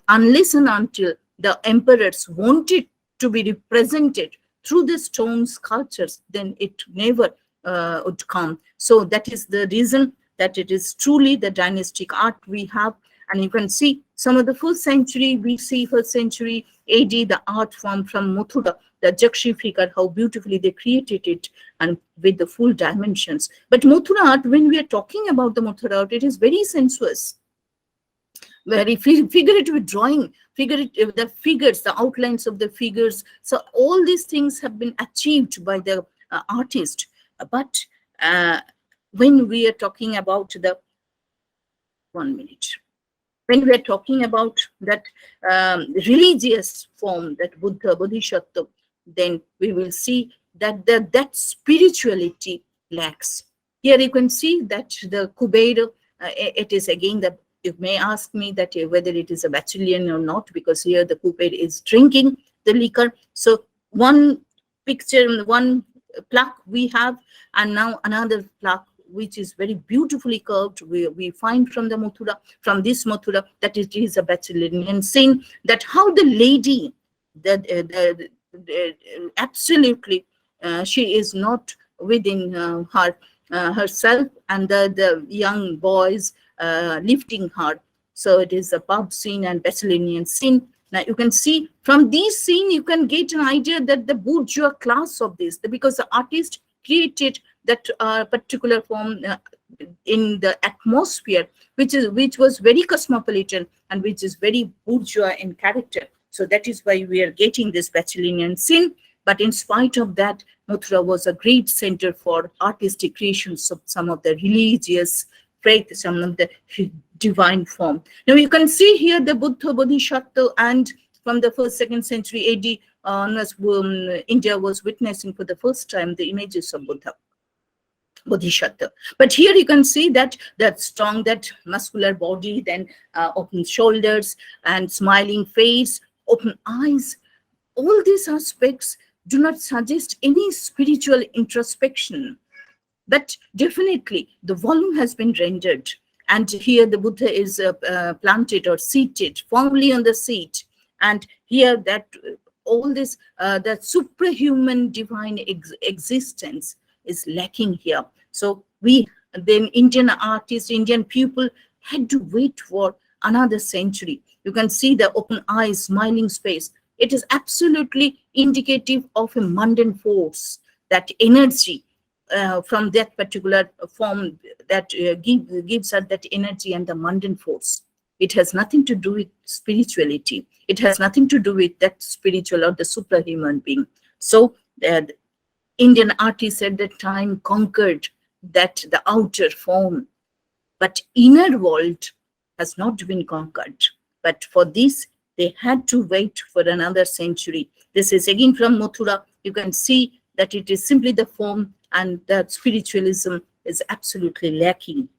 unless and until the emperors wanted to be represented through the stone sculptures, then it never would come. So that is the reason that it is truly the dynastic art we have. And you can see some of the 1st century BC, 1st century AD, the art form from Mathura, the Jakshi figure, how beautifully they created it and with the full dimensions. But Mathura art, when we are talking about the Mathura art, it is very sensuous, very figurative drawing, the figures, the outlines of the figures. So all these things have been achieved by the artist. But when we are talking about the, 1 minute, when we are talking about that religious form, that Buddha, Bodhisattva, then we will see that that spirituality lacks. Here you can see that the Kubeira, it is again that you may ask me that whether it is a bachellian or not, because here the Kubeira is drinking the liquor. So one picture, one plaque we have, and now another plaque which is very beautifully curved. We find from the Mathura, from this Mathura, that it is a bachellian scene, that how the lady, absolutely, she is not within her herself, and the young boys lifting her. So it is a pub scene and bachellian scene. Now you can see from this scene, you can get an idea that the bourgeois class of this, because the artist created that particular form in the atmosphere, which was very cosmopolitan and which is very bourgeois in character. So that is why we are getting this bachellian scene. But in spite of that, Mathura was a great center for artistic creations of some of the religious faith, some of the divine form. Now you can see here the Buddha, Bodhisattva, and from the 1st, 2nd century AD, India was witnessing for the first time the images of Buddha, Bodhisattva. But here you can see that strong, that muscular body, then open shoulders and smiling face, open eyes. All these aspects do not suggest any spiritual introspection, but definitely the volume has been rendered. And here the Buddha is planted or seated firmly on the seat. And here that all this, that suprahuman divine existence is lacking here. So then Indian artists, Indian people had to wait for another century. You can see the open eyes, smiling face. It is absolutely indicative of a mundane force, that energy from that particular form that gives us that energy and the mundane force. It has nothing to do with spirituality. It has nothing to do with that spiritual or the superhuman being. So Indian artists at that time conquered that the outer form, but inner world has not been conquered. But for this, they had to wait for another century. This is again from Mathura. You can see that it is simply the form, and that spiritualism is absolutely lacking.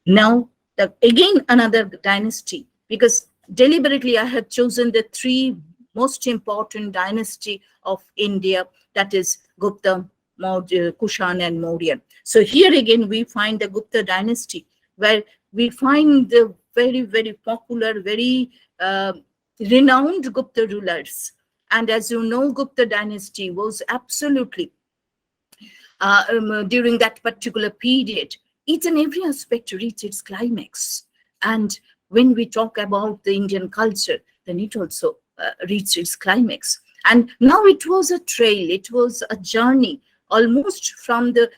Now, again, another dynasty, because deliberately I have chosen the 3 most important dynasty of India, that is Gupta, Maurya, Kushan, and Maurya. So here again, we find the Gupta dynasty, where we find the very, very popular, very renowned Gupta rulers. And as you know, Gupta dynasty was absolutely, during that particular period, each and every aspect reached its climax. And when we talk about the Indian culture, then it also reached its climax. And now it was a trail, it was a journey, almost from the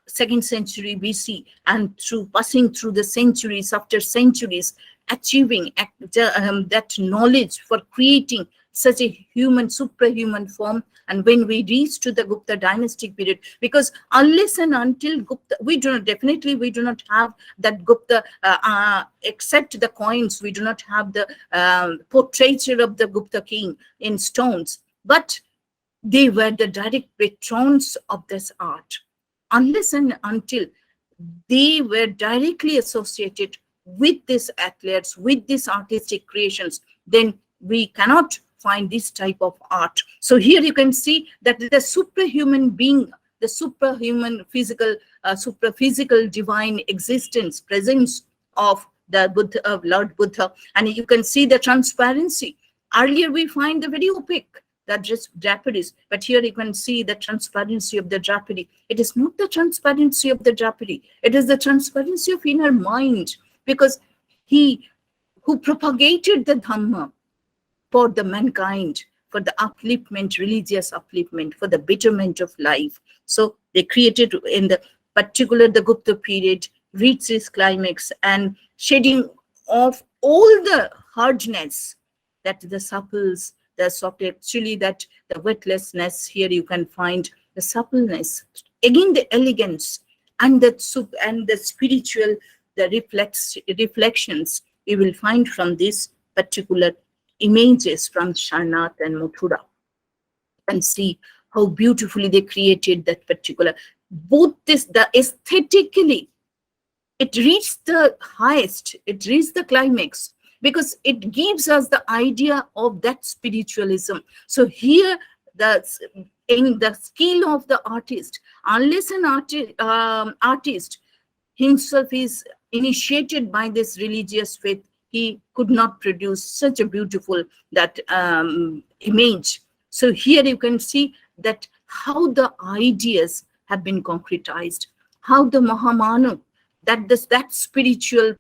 2nd century BC, and passing through the centuries after centuries, achieving that knowledge for creating such a human, superhuman form. And when we reach to the Gupta dynastic period, because unless and until Gupta, we do not have that Gupta, except the coins, we do not have the portraiture of the Gupta king in stones, but they were the direct patrons of this art. Unless and until they were directly associated with these athletes, with these artistic creations, then we cannot find this type of art. So here you can see that the superhuman being, the superhuman physical, supraphysical divine existence, presence of the Buddha, of Lord Buddha, and you can see the transparency. Earlier we find the very opaque, that just draperies, but here you can see the transparency of the drapery. It is not the transparency of the drapery, it is the transparency of inner mind, because he who propagated the Dhamma for the mankind, for the upliftment, religious upliftment, for the betterment of life. So they created in the particular the Gupta period, reached its climax and shedding off all the hardness, that the supples, the soft, actually that the wetness, here you can find the suppleness, again the elegance and the spiritual, the reflections you will find from this particular images from Sarnath and Mathura. And see how beautifully they created that particular, both this, the aesthetically, it reached the highest, it reached the climax, because it gives us the idea of that spiritualism. So here, in the skill of the artist, unless an artist himself is initiated by this religious faith, he could not produce such a beautiful that image. So here you can see that how the ideas have been concretized, how the Mahamanu, that spiritual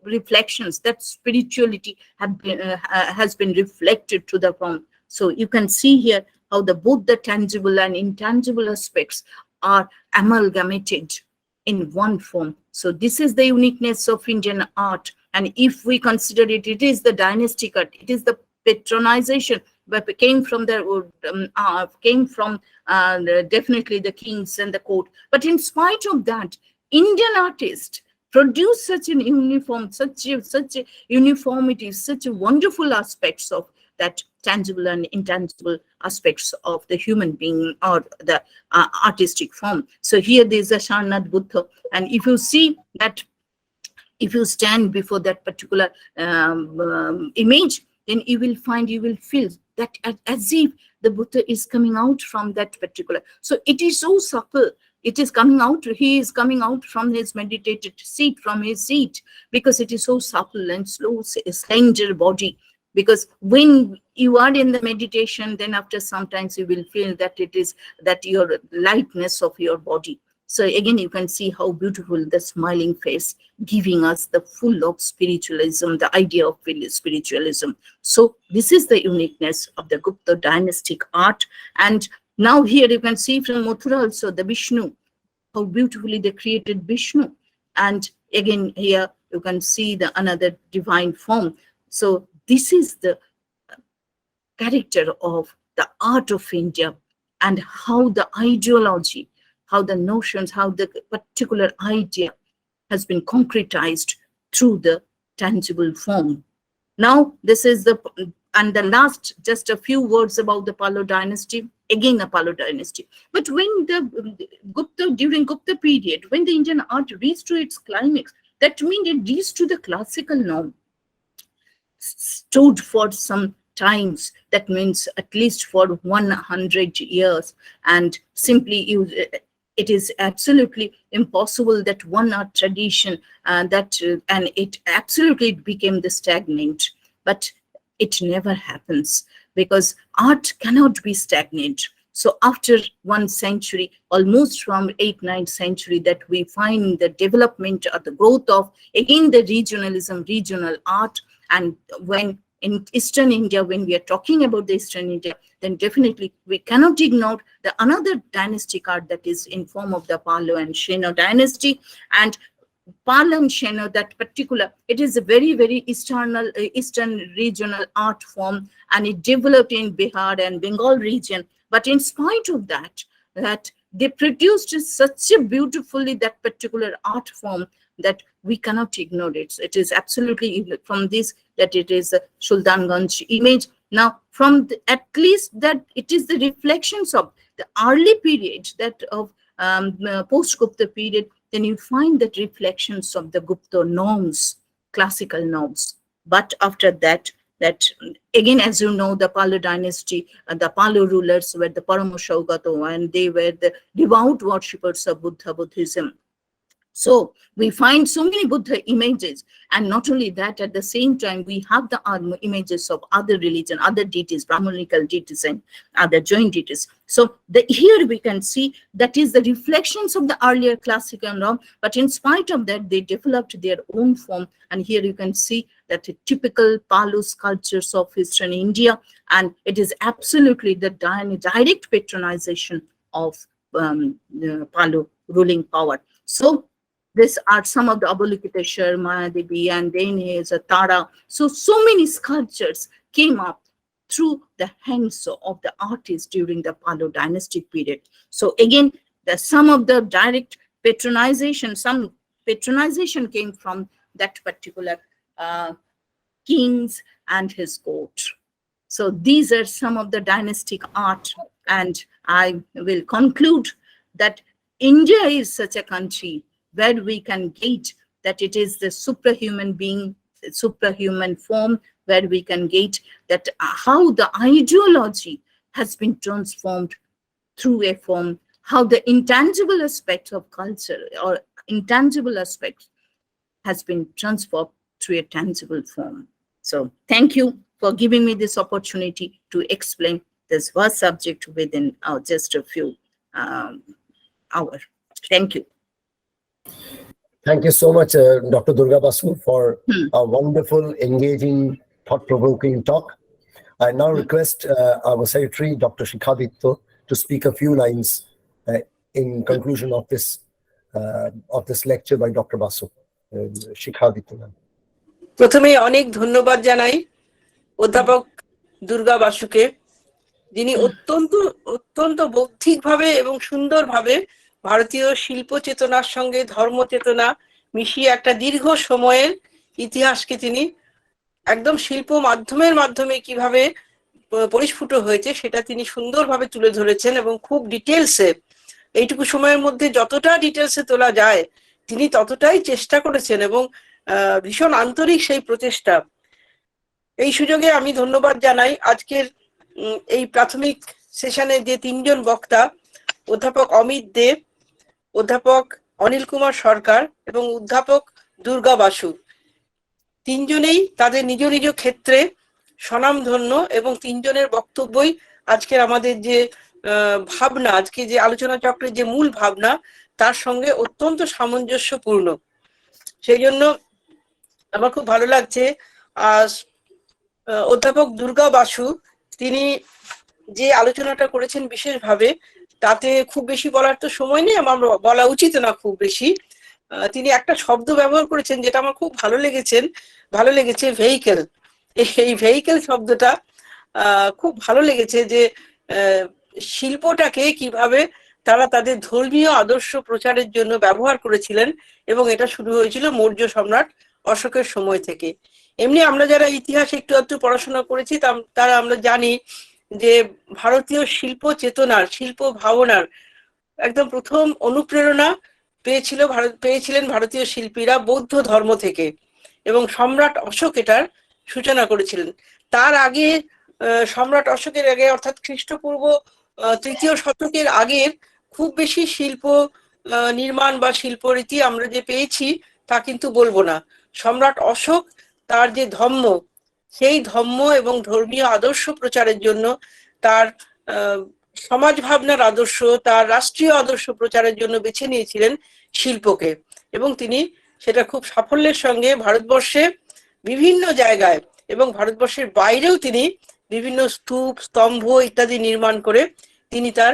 reflections, that spirituality has been reflected to the form. So you can see here how both the tangible and intangible aspects are amalgamated in one form. So this is the uniqueness of Indian art. And if we consider it, it is the dynastic art, it is the patronization, but came from definitely the kings and the court. But in spite of that, Indian artists produce such an uniform, such a uniformity, such a wonderful aspects of that tangible and intangible aspects of the human being or the artistic form. So here there is a Sarnath Buddha, and if you see that, if you stand before that particular image, then you will feel that as if the Buddha is coming out from that particular. So it is so subtle. It is coming out, he is coming out from his meditated seat, from his seat, because it is so supple and slow, slender body. Because when you are in the meditation, then after sometimes you will feel that it is that your lightness of your body. So again, you can see how beautiful the smiling face, giving us the full of spiritualism, the idea of spiritualism. So this is the uniqueness of the Gupta dynastic art. And now here you can see from Mathura also the Vishnu, how beautifully they created Vishnu. And again here you can see the another divine form. So this is the character of the art of India, and how the ideology, how the notions, how the particular idea has been concretized through the tangible form. Now this is the last, just a few words about the Palo dynasty. Again, the Palo dynasty. But when during Gupta period, when the Indian art reached to its climax, that means it reached to the classical norm, stood for some times, that means at least for 100 years, and simply it is absolutely impossible that one art tradition and it absolutely became the stagnant. But it never happens, because art cannot be stagnant. So after 1 century, almost from 8th, 9th century, that we find the development or the growth of, again, the regionalism, regional art. And when in Eastern India, when we are talking about the Eastern India, then definitely we cannot ignore the another dynastic art that is in form of the Palo and Sheno dynasty. And Palo and Sheno, that particular, it is a very, very Eastern regional art form, and it developed in Bihar and Bengal region. But in spite of that they produced such a beautifully that particular art form that we cannot ignore it. It is absolutely from this that it is a Sultanganj image. Now, from at least that it is the reflections of the early period, that of post-Gupta period, then you find that reflections of the Gupta norms, classical norms. But after that again, as you know, the Palo dynasty, the Palo rulers were the Paramasaugato, and they were the devout worshippers of Buddhism. So we find so many Buddha images, and not only that, at the same time, we have the images of other religion, other deities, Brahmanical deities and other Jain deities. So here we can see that is the reflections of the earlier classical norm, but in spite of that, they developed their own form. And here you can see that typical Palu sculptures of Eastern India, and it is absolutely the direct patronization of the Palu ruling power. So these are some of the Avalokiteshwar, Mayadevi, and then Tara. So many sculptures came up through the hands of the artists during the Palu dynastic period. So again, some of the direct patronization, some patronization came from that particular kings and his court. So these are some of the dynastic art, and I will conclude that India is such a country where we can gauge that it is the superhuman being, superhuman form, where we can gauge that how the ideology has been transformed through a form, how the intangible aspect of culture or intangible aspect has been transformed through a tangible form. So thank you for giving me this opportunity to explain this vast subject within just a few hours. Thank you. Thank you so much, Dr. Durga Basu, for a wonderful, engaging, thought-provoking talk. I now request our secretary, Dr. Shikhaditya, to speak a few lines in conclusion of this lecture by Dr. Basu. Shikhaditya. প্রথমে অনেক ধন্যবাদ জানাই অধ্যাপক দুর্গা বাসুকে, যিনি অত্যন্ত বৌদ্ধিকভাবে এবং সুন্দরভাবে ভারতীয় শিল্প চেতনার সঙ্গে ধর্ম চেতনা মিশিয়ে একটা দীর্ঘ সময়ের ইতিহাসকে তিনি একদম শিল্প মাধ্যমে কিভাবে পরিস্ফুট হয়েছে সেটা তিনি সুন্দরভাবে তুলে ধরেছেন, এবং খুব ডিটেলসে, এইটুকু সময়ের মধ্যে যতটা ডিটেলসে তোলা যায় তিনি ততটাই চেষ্টা করেছেন, এবং ভীষণ আন্তরিক সেই প্রচেষ্টা। এই সুযোগে আমি ধন্যবাদ জানাই আজকের এই প্রাথমিক সেশনে যে তিনজন বক্তা, অধ্যাপক অমিত দে, অধ্যাপক অনিল কুমার সরকার এবং অধ্যাপক দুর্গা বাসু। তিনজনেই তাদের নিজ নিজ ক্ষেত্রে স্বনামধন্য, এবং তিনজনের বক্তব্যই আজকের আমাদের যে ভাবনা, আজকে যে আলোচনা চক্রের যে মূল ভাবনা, তার সঙ্গে অত্যন্ত সামঞ্জস্যপূর্ণ। সেই জন্য আমার খুব ভালো লাগছে। অধ্যাপক দুর্গা বাসু তিনি যে আলোচনাটা করেছেন বিশেষভাবে, তাতে খুব বেশি বলার তো সময় নেই, আমার বলা উচিত না খুব বেশি। তিনি একটা শব্দ ব্যবহার করেছেন যেটা আমার খুব ভালো লেগেছে, ভেহিকেল। এই ভেহিকেল শব্দটা খুব ভালো লেগেছে, যে শিল্পটাকে কিভাবে তারা তাদের ধর্মীয় আদর্শ প্রচারের জন্য ব্যবহার করেছিলেন, এবং এটা শুরু হয়েছিল মৌর্য সম্রাট অশোকের সময় থেকে। এমনি আমরা যারা ইতিহাস একটু পড়াশোনা করেছি তারা আমরা জানি যে ভারতীয় শিল্প চেতনার, শিল্প ভাবনার একদম প্রথম অনুপ্রেরণা পেয়েছিলেন ভারতীয় শিল্পীরা বৌদ্ধ ধর্ম থেকে, এবং সম্রাট অশোক এটার সূচনা করেছিলেন। তার আগে সম্রাট অশোকের আগে, অর্থাৎ খ্রিস্টপূর্ব 3য় শতকের আগের খুব বেশি শিল্প নির্মাণ বা শিল্পরীতি আমরা যে পেয়েছি তা কিন্তু বলবো না। সম্রাট অশোক তার যে ধম্ম, সেই ধম্ম এবং ধর্মীয় আদর্শ প্রচারের জন্য, তার সমাজ ভাবনার আদর্শ, তার রাষ্ট্রীয় আদর্শ প্রচারের জন্য বেছে নিয়েছিলেন শিল্পকে, এবং তিনি সেটা খুব সাফল্যের সঙ্গে ভারতবর্ষে বিভিন্ন জায়গায় এবং ভারতবর্ষের বাইরেও তিনি বিভিন্ন স্তূপ, স্তম্ভ ইত্যাদি নির্মাণ করে তিনি তার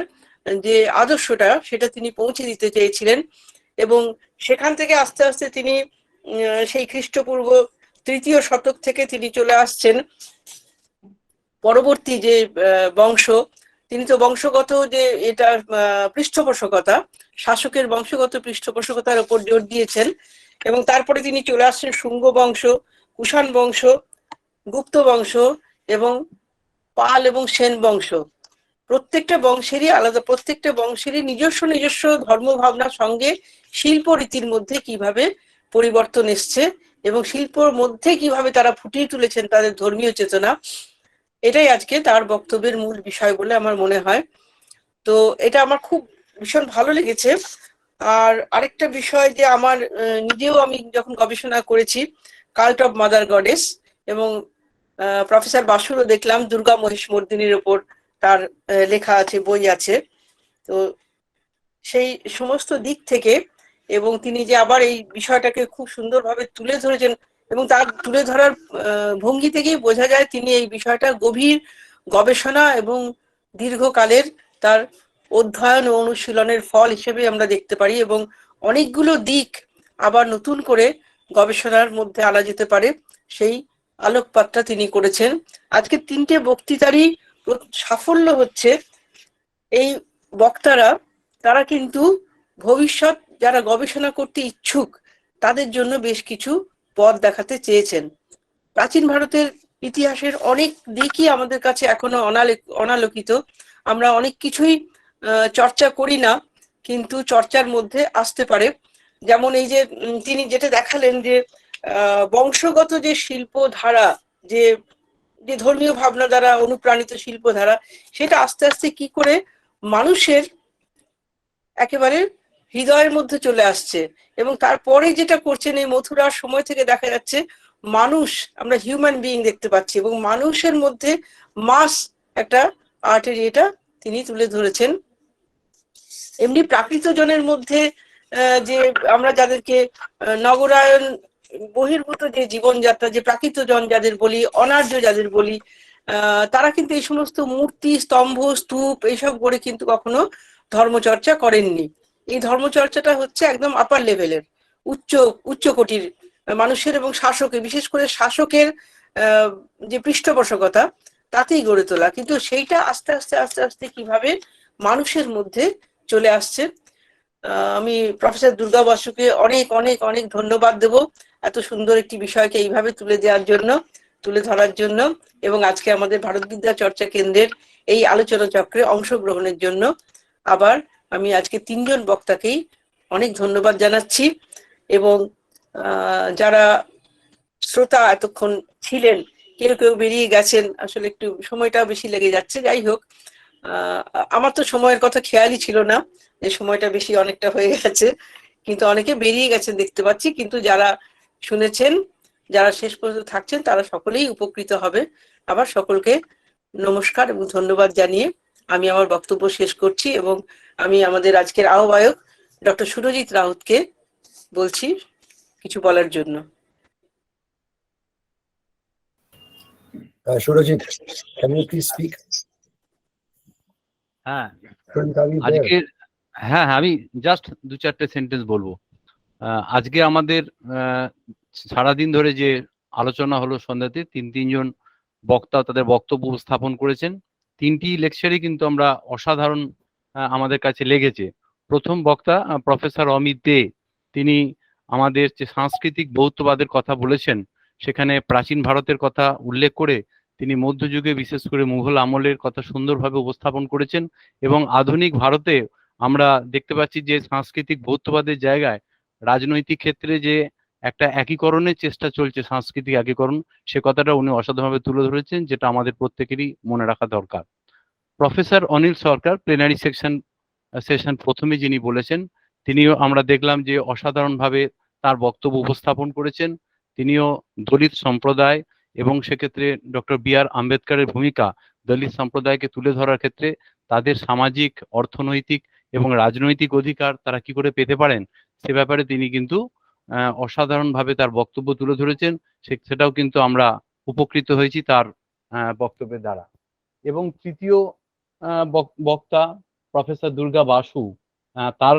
যে আদর্শটা সেটা তিনি পৌঁছে দিতে চেয়েছিলেন। এবং সেখান থেকে আস্তে আস্তে তিনি সেই খ্রিস্টপূর্ব 3য় শতক থেকে তিনি চলে আসছেন পরবর্তী যে বংশ, তিনি তো বংশগত যে এটা পৃষ্ঠপোষকতা, শাসকের বংশগত পৃষ্ঠপোষকতার উপর জোর দিয়েছেন, এবং তারপরে তিনি চলে আসছেন শুঙ্গ বংশ, কুষাণ বংশ, গুপ্ত বংশ এবং পাল এবং সেন বংশ। প্রত্যেকটা বংশেরই আলাদা, প্রত্যেকটা বংশেরই নিজস্ব ধর্ম ভাবনার সঙ্গে শিল্প রীতির মধ্যে কিভাবে পরিবর্তন এসছে, এবং শিল্পর মধ্যে কিভাবে তারা ফুটিয়ে তুলেছেন তাদের ধর্মীয় চেতনা, এটাই আজকে তার বক্তব্যের মূল বিষয় বলে আমার মনে হয়। তো এটা আমার খুব ভীষণ ভালো লেগেছে। আর আরেকটা বিষয় যে আমার নিজেও আমি যখন গবেষণা করেছি কাল্ট অফ মাদার গডেস, এবং প্রফেসর বাসুরও দেখলাম দুর্গা মহিষমর্দিনীর ওপর তার লেখা আছে, বই আছে। তো সেই সমস্ত দিক থেকে, এবং তিনি যে আবার এই বিষয়টাকে খুব সুন্দরভাবে তুলে ধরেছেন, এবং তার তুলে ধরার ভঙ্গি থেকেই বোঝা যায় তিনি এই বিষয়টা গভীর গবেষণা এবং দীর্ঘকালের তার অধ্যয়ন ও অনুশীলনের ফল হিসেবে আমরা দেখতে পারি, এবং অনেকগুলো দিক আবার নতুন করে গবেষণার মধ্যে আনা যেতে পারে সেই আলোকপাতটা তিনি করেছেন। আজকে 3টে বক্তৃতারই সাফল্য হচ্ছে এই বক্তারা, তারা কিন্তু ভবিষ্যৎ যারা গবেষণা করতে ইচ্ছুক তাদের জন্য বেশ কিছু পথ দেখাতে চেয়েছেন। প্রাচীন ভারতের ইতিহাসের অনেক দিকই আমাদের কাছে এখনো অনালোকিত। আমরা অনেক কিছুই চর্চা করি না, কিন্তু চর্চার মধ্যে আসতে পারে। যেমন এই যে তিনি যেটা দেখালেন যে বংশগত যে শিল্প ধারা, যে যে ধর্মীয় ভাবনা দ্বারা অনুপ্রাণিত শিল্প ধারা, সেটা আস্তে আস্তে কি করে মানুষের একেবারে হৃদয়ের মধ্যে চলে আসছে, এবং তারপরে যেটা করছেন এই মথুরার সময় থেকে দেখা যাচ্ছে মানুষ, আমরা হিউম্যান বিইং দেখতে পাচ্ছি, এবং মানুষের মধ্যে মাস একটা আর্টের এটা তিনি তুলে ধরেছেন। এমনি প্রাকৃত জনের মধ্যে যে আমরা যাদেরকে নগরায়ন বহির্ভূত যে জীবনযাত্রা, যে প্রাকৃত জন যাদের বলি, অনার্য যাদের বলি, তারা কিন্তু এই সমস্ত মূর্তি, স্তম্ভ, স্তূপ এইসব গড়ে কিন্তু কখনো ধর্মচর্চা করেননি। এই ধর্মচর্চাটা হচ্ছে একদম আপার লেভেলের, উচ্চ কোটির মানুষের এবং শাসকের, বিশেষ করে শাসকের যে পৃষ্ঠপোষকতা তাতেই গড়ে তোলা। কিন্তু সেইটা আস্তে আস্তে আস্তে আস্তে কিভাবে মানুষের মধ্যে চলে আসছে। আমি প্রফেসর দুর্গা বসুকে অনেক অনেক অনেক ধন্যবাদ দেব এত সুন্দর একটি বিষয়কে এইভাবে তুলে ধরার জন্য, এবং আজকে আমাদের ভারত বিদ্যা চর্চা কেন্দ্রের এই আলোচনা চক্রে অংশগ্রহণের জন্য। আবার আমি আজকে 3জন বক্তাকেই অনেক ধন্যবাদ জানাচ্ছি, এবং যারা শ্রোতা এতক্ষণ ছিলেন, কেউ কেউ বেরিয়ে গেছেন, আসলে একটু সময়টা বেশি লেগে যাচ্ছে। যাই হোক, আমার তো সময়ের কথা খেয়ালই ছিল না যে সময়টা বেশি অনেকটা হয়ে গেছে, কিন্তু অনেকে বেরিয়ে গেছেন দেখতে পাচ্ছি। কিন্তু যারা শুনেছেন, যারা শেষ পর্যন্ত থাকছেন, তারা সকলেই উপকৃত হবে। আবার সকলকে নমস্কার এবং ধন্যবাদ জানিয়ে আমি আমার বক্তব্য শেষ করছি, এবং আমি আমাদের আজকের আহ্বায়ক ডক্টর সুরজিৎ রাউতকে বলছি কিছু বলার জন্য। Surajit, can you please speak? হ্যাঁ, Surajit, are you there? আজকে হ্যাঁ আমি জাস্ট 2-4টে সেন্টেন্স বলবো। আজকে আমাদের সারাদিন ধরে যে আলোচনা হলো সন্ধ্যাতে, তিনজন বক্তা তাদের বক্তব্য উপস্থাপন করেছেন। 3টি লেকচারই কিন্তু আমরা অসাধারণ আমাদের কাছে লেগেছে। প্রথম বক্তা প্রফেসর অমিত দে, তিনি আমাদের যে সাংস্কৃতিক বৌদ্ধবাদের কথা বলেছেন, সেখানে প্রাচীন ভারতের কথা উল্লেখ করে তিনি মধ্যযুগে বিশেষ করে মুঘল আমলের কথা সুন্দরভাবে উপস্থাপন করেছেন, এবং আধুনিক ভারতে আমরা দেখতে পাচ্ছি যে সাংস্কৃতিক বৌদ্ধবাদের জায়গায় রাজনৈতিক ক্ষেত্রে যে একটা একীকরণের চেষ্টা চলছে, সাংস্কৃতিক একীকরণ, সে কথাটা উনি অসাধারণভাবে তুলে ধরেছেন, যেটা আমাদের প্রত্যেকেরই মনে রাখা দরকার। প্রফেসর অনিল সরকার প্লেনারি সেশন প্রথমে যিনি বলেছেন, তিনিও আমরা দেখলাম যে অসাধারণভাবে তার বক্তব্য উপস্থাপন করেছেন। তিনিও দলিত সম্প্রদায় এবং সেক্ষেত্রে ডক্টর BR আম্বেদকরের ভূমিকা দলিত সম্প্রদায়কে তুলে ধরার ক্ষেত্রে, তাদের সামাজিক, অর্থনৈতিক এবং রাজনৈতিক অধিকার তারা কি করে পেতে পারেন, সে ব্যাপারে তিনি কিন্তু অসাধারণভাবে তার বক্তব্য তুলে ধরেছেন। সেটাও কিন্তু আমরা উপকৃত হয়েছি তার বক্তব্যের দ্বারা। এবং তৃতীয় বক্তা প্রফেসর দুর্গা বাসু, তার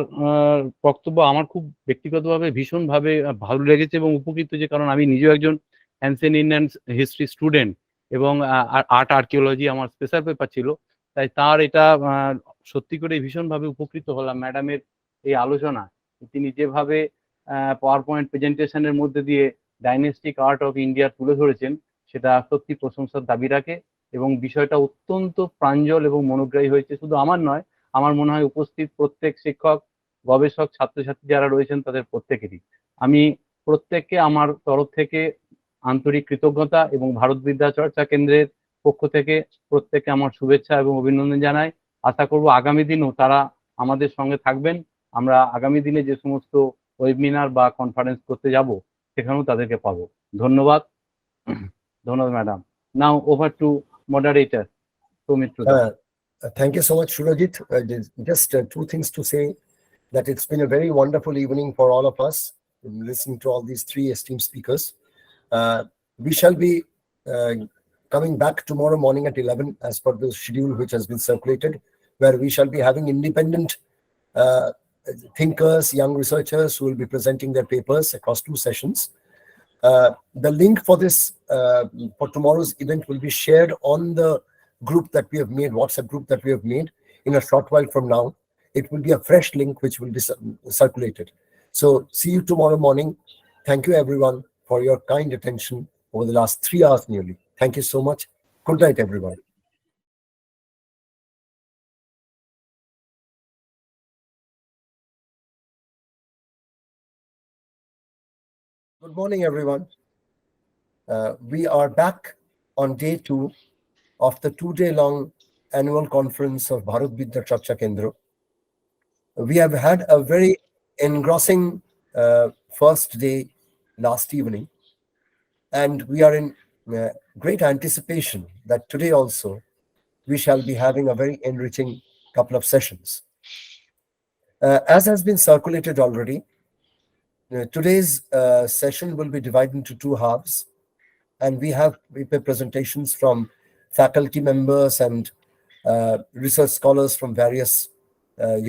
বক্তব্য আমার খুব ব্যক্তিগতভাবে ভীষণভাবে ভালো লেগেছে এবং উপকৃত হয়েছে, কারণ আমি নিজেও একজন অ্যানসিয়েন্ট ইন্ডিয়ান হিস্ট্রি স্টুডেন্ট, এবং আর্ট আর্কিওলজি আমার স্পেশাল পেপার ছিল। তাই তার এটা সত্যি করে ভীষণভাবে উপকৃত হলাম ম্যাডামের এই আলোচনা। তিনি যেভাবে পাওয়ার পয়েন্ট প্রেজেন্টেশনের মধ্যে দিয়ে ডাইনেস্টিক আর্ট অফ ইন্ডিয়া তুলে ধরেছেন, সেটা সত্যি প্রশংসার দাবি রাখে, এবং বিষয়টা অত্যন্ত প্রাঞ্জল এবং মনোগ্রাহী হয়েছে। শুধু আমার নয়, আমার মনে হয় উপস্থিত প্রত্যেক শিক্ষক, গবেষক, ছাত্রছাত্রী যারা রয়েছেন তাদের প্রত্যেকেরই। আমি প্রত্যেককে আমার তরফ থেকে আন্তরিক কৃতজ্ঞতা এবং ভারত বিদ্যা চর্চা কেন্দ্রের পক্ষ থেকে প্রত্যেককে আমার শুভেচ্ছা এবং অভিনন্দন জানাই। আশা করব আগামী দিনও তারা আমাদের সঙ্গে থাকবেন, আমরা আগামী দিনে যে সমস্ত ওয়েবিনার বা কনফারেন্স করতে যাব সেখানেও তাদেরকে পাবো। ধন্যবাদ। ধন্যবাদ madam. Now over to moderator Soumitra da. Thank you so much, Surajit. Just two things to say, that it's been a very wonderful evening for all of us, listening to all these three esteemed speakers. We shall be coming back tomorrow morning at 11 as per the schedule which has been circulated, where we shall be having independent uh, thinkers, young researchers who will be presenting their papers across 2 sessions. The link for this, for tomorrow's event, will be shared on the group that we have made, WhatsApp group that we have made, in a short while from now. It will be a fresh link which will be circulated. So see you tomorrow morning. Thank you everyone for your kind attention over the last 3 hours nearly. Thank you so much. Good night, everyone. Good morning, everyone. We are back on day 2 of the 2-day-long annual conference of Bharat Vidya Charcha Kendra. We have had a very engrossing first day last evening, and we are in great anticipation that today also we shall be having a very enriching couple of sessions. As has been circulated already, today's session will be divided into 2 halves, and we have prepared presentations from faculty members and research scholars from various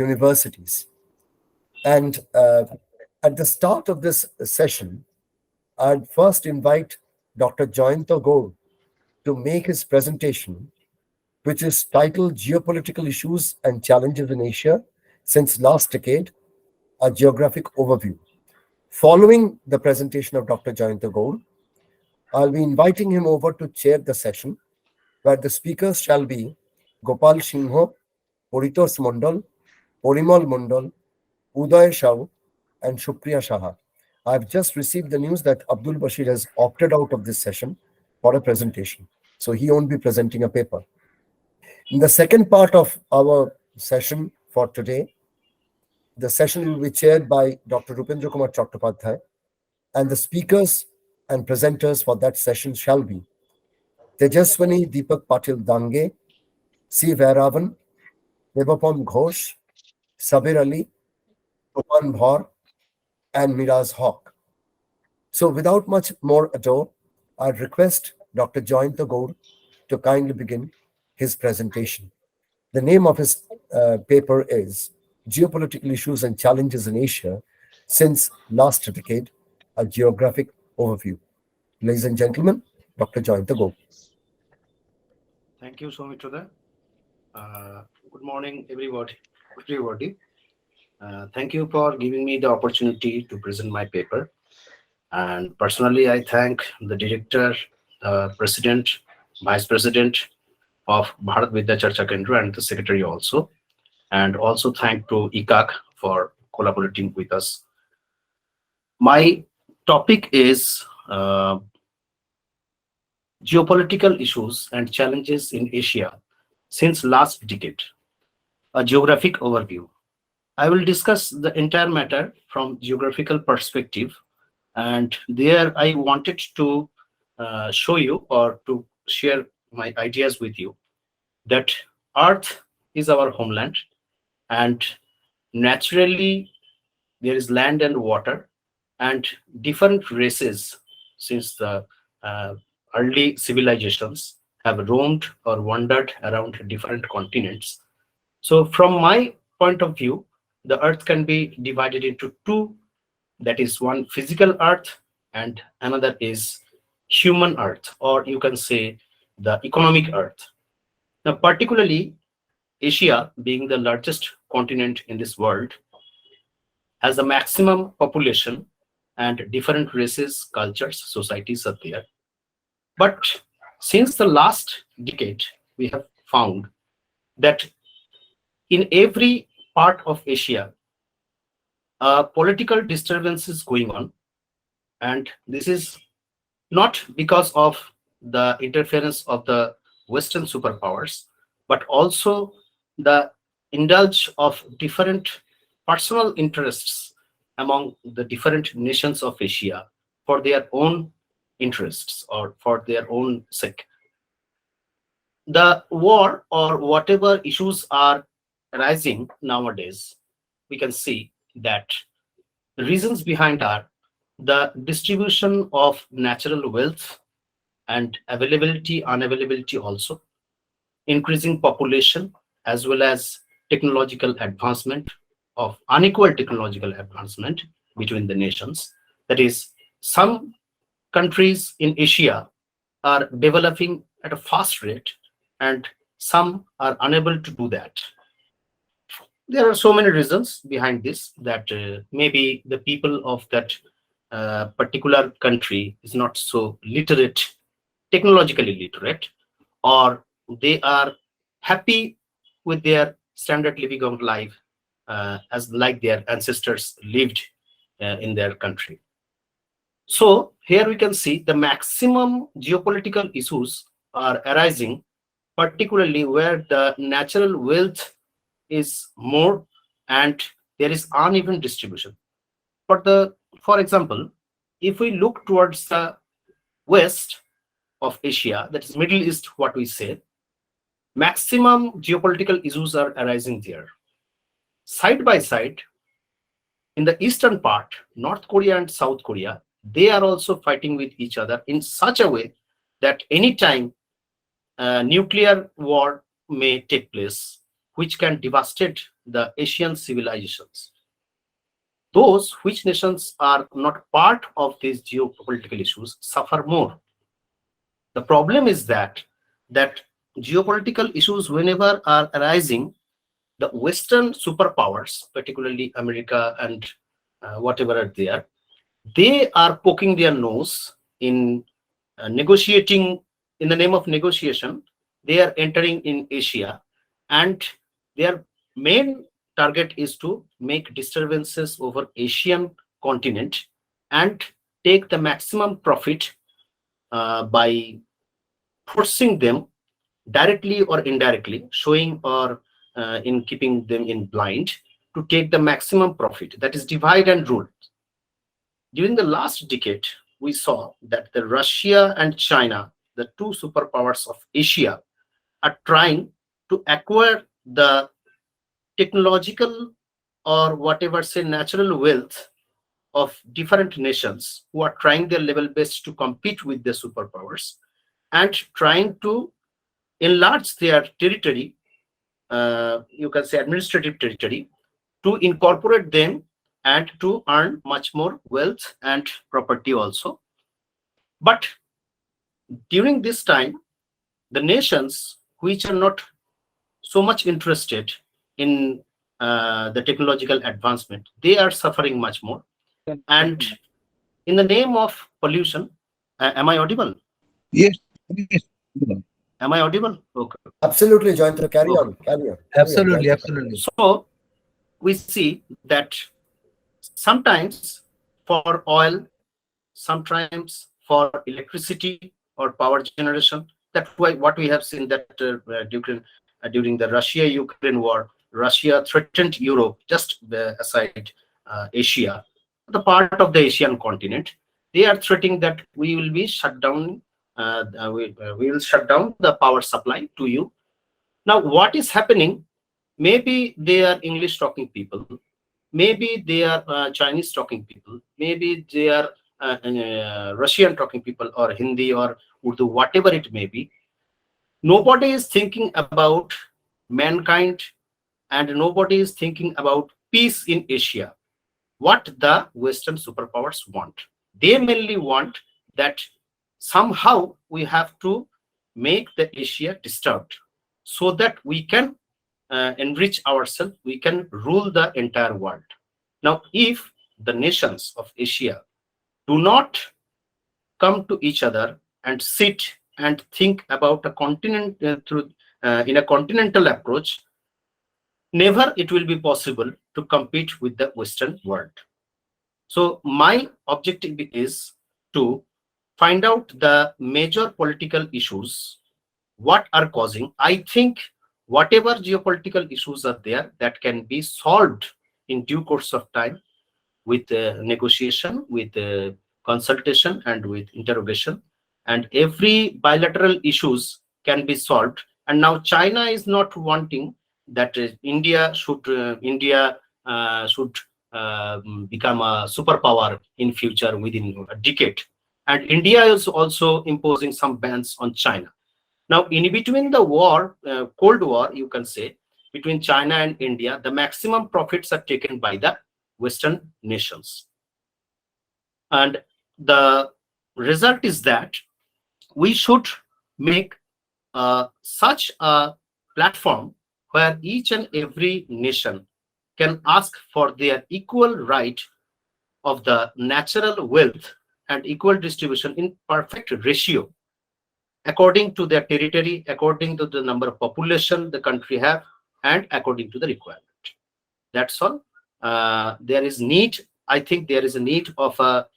universities. And at the start of this session, I'd first invite Dr. Jayanto Gaur to make his presentation, which is titled Geopolitical Issues and Challenges in Asia Since Last Decade, a Geographic Overview. Following the presentation of Dr. Jayanto Gaur, I'll be inviting him over to chair the session, where the speakers shall be Gopal Singho, Poritos Mondal, Porimal Mondal, Uday Shah, and Shupriya Shaha. I've just received the news that Abdul Bashir has opted out of this session for a presentation, so he won't be presenting a paper. In the second part of our session for today, the session will be chaired by Dr. Rupendra Kumar Chattopadhyay, and the speakers and presenters for that session shall be Tejaswani Deepak Patil Dange, C. Vairavan, Devapam Ghosh, Sabir Ali, Tupan Bhaur, and Miraz Hawk. So without much more ado, I request Dr. Jayanto Gaur to kindly begin his presentation. The name of his paper is Geopolitical Issues and Challenges in Asia Since Last Decade, a Geographic Overview. Ladies and gentlemen, Dr. Jayanto Gaur. Thank you, Soumitra. Good morning, everybody. Thank you for giving me the opportunity to present my paper. And personally, I thank the director, president, vice president of Bharat Vidya Charcha Kendra and the secretary also. And also thank to ICAC for collaborating with us. My topic is geopolitical issues and challenges in Asia since last decade, a geographic overview. I will discuss the entire matter from geographical perspective, and there I wanted to show you or to share my ideas with you that Earth is our homeland, and naturally there is land and water, and different races since the early civilizations have roamed or wandered around different continents. So from my point of view, the earth can be divided into 2, that is one physical earth and another is human earth, or you can say the economic earth. Now particularly Asia, being the largest continent in this world, has the maximum population and different races, cultures, societies are there. But since the last decade, we have found that in every part of Asia, political disturbance is going on. And this is not because of the interference of the Western superpowers, but also the indulge of different personal interests among the different nations of Asia for their own interests or for their own sake. The war or whatever issues are arising nowadays, we can see that the reasons behind are the distribution of natural wealth and availability, unavailability also, increasing population, as well as technological advancement of unequal technological advancement between the nations. That is, some countries in Asia are developing at a fast rate and some are unable to do that. There are so many reasons behind this, that maybe the people of that particular country is not so literate, technologically literate, or they are happy with their standard living of life as like their ancestors lived in their country. So here we can see the maximum geopolitical issues are arising, particularly where the natural wealth is more and there is uneven distribution. For example, if we look towards the west of Asia, that is Middle East, what we say, maximum geopolitical issues are arising there. Side by side, in the eastern part, North Korea and South Korea, they are also fighting with each other in such a way that anytime nuclear war may take place, which can devastate the Asian civilizations. Those which nations are not part of these geopolitical issues suffer more. The problem is that geopolitical issues, whenever are arising, the Western superpowers, particularly America and whatever are there, they are poking their nose in negotiating. In the name of negotiation, they are entering in Asia, and their main target is to make disturbances over Asian continent and take the maximum profit by forcing them directly or indirectly, showing or in keeping them in blind, to take the maximum profit, that is divide and rule. During the last decade, we saw that the Russia and China, the two superpowers of Asia, are trying to acquire the technological or whatever say natural wealth of different nations who are trying their level best to compete with the superpowers and trying to enlarge their territory, you can say administrative territory, to incorporate them and to earn much more wealth and property also. But during this time, the nations which are not so much interested in the technological advancement, they are suffering much more. And in the name of pollution, am I audible? Yes, yes. Am I audible? Okay. Absolutely, Jayendra. Carry Okay. on. Carry on. Absolutely, Jayendra. absolutely. So we see that sometimes for oil, sometimes for electricity or power generation. That's why what we have seen that during the Russia-Ukraine war, Russia threatened Europe, just aside Asia, the part of the Asian continent. They are threatening that we will be shut down. We will shut down the power supply to you. Now, what is happening? Maybe they are English-talking people. Maybe they are Chinese talking people, maybe they are Russian talking people, or Hindi or Urdu, whatever it may be. Nobody is thinking about mankind and nobody is thinking about peace in Asia. What the Western superpowers want. They mainly want that somehow we have to make the Asia disturbed so that we can enrich ourselves, we can rule the entire world. Now, if the nations of Asia do not come to each other and sit and think about a continent in a continental approach, never it will be possible to compete with the Western world. So my objective is to find out the major political issues, what are causing. I think whatever geopolitical issues are there that can be solved in due course of time with negotiation, with consultation, and with interrogation. And every bilateral issues can be solved. And now China is not wanting that India should become a superpower in future within a decade. And India is also imposing some bans on China. Now, in between the war, Cold War, you can say, between China and India, the maximum profits are taken by the Western nations. And the result is that we should make such a platform where each and every nation can ask for their equal right of the natural wealth and equal distribution in perfect ratio according to their territory, according to the number of population the country have, and according to the requirement. That's all. There is need, I think there is a need of a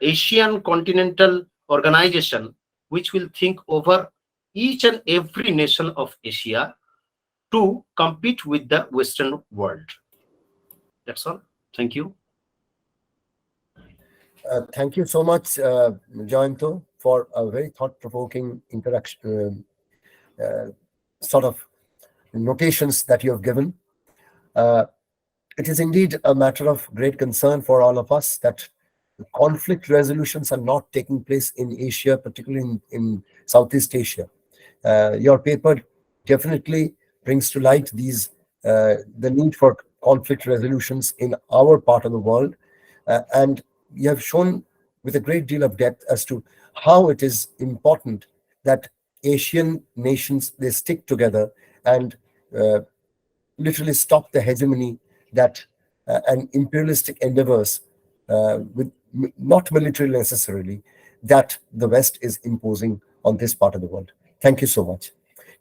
Asian continental organization which will think over each and every nation of Asia to compete with the Western world. That's all. Thank you. Thank you so much, Jayanto, for a very thought-provoking interaction, sort of notations that you have given. It is indeed a matter of great concern for all of us that conflict resolutions are not taking place in Asia, particularly in Southeast Asia. Your paper definitely brings to light these the need for conflict resolutions in our part of the world, and you have shown with a great deal of depth as to how it is important that Asian nations, they stick together and literally stop the hegemony that and imperialistic endeavors, with not militarily necessarily, that the West is imposing on this part of the world. Thank you so much.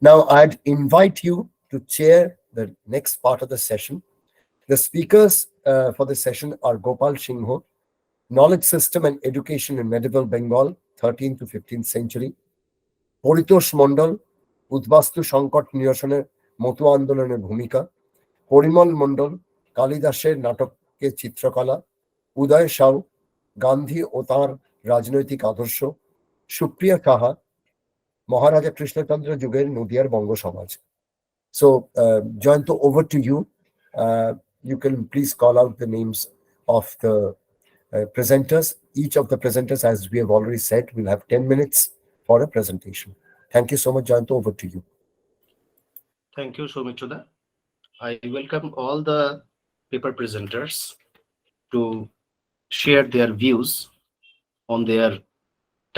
Now, I'd invite you to chair the next part of the session. The speakers for the session are Gopal Singho, Knowledge System and Education in Medieval Bengal, 13th to 15th century. Paritosh Mondal, Udvastu Shankot Niyosone, Motu Andolone Bhumika. Porimal Mondal, Kalidasher Natokke Chitrakala. Uday Shao, Gandhi ও তাঁর রাজনৈতিক আদর্শ, সুপ্রিয়া কাহা, মহারাজা কৃষ্ণচন্দ্র যুগের নদিয়ার বঙ্গ সমাজ. So, Jayanto, over to you. You can please call out the names of the presenters. Each of the presenters, as we have already said, will have 10 minutes for a presentation. Thank you so much, Jayanto. Over to you. Thank you, Somichuda. I welcome all the paper presenters to share their views on their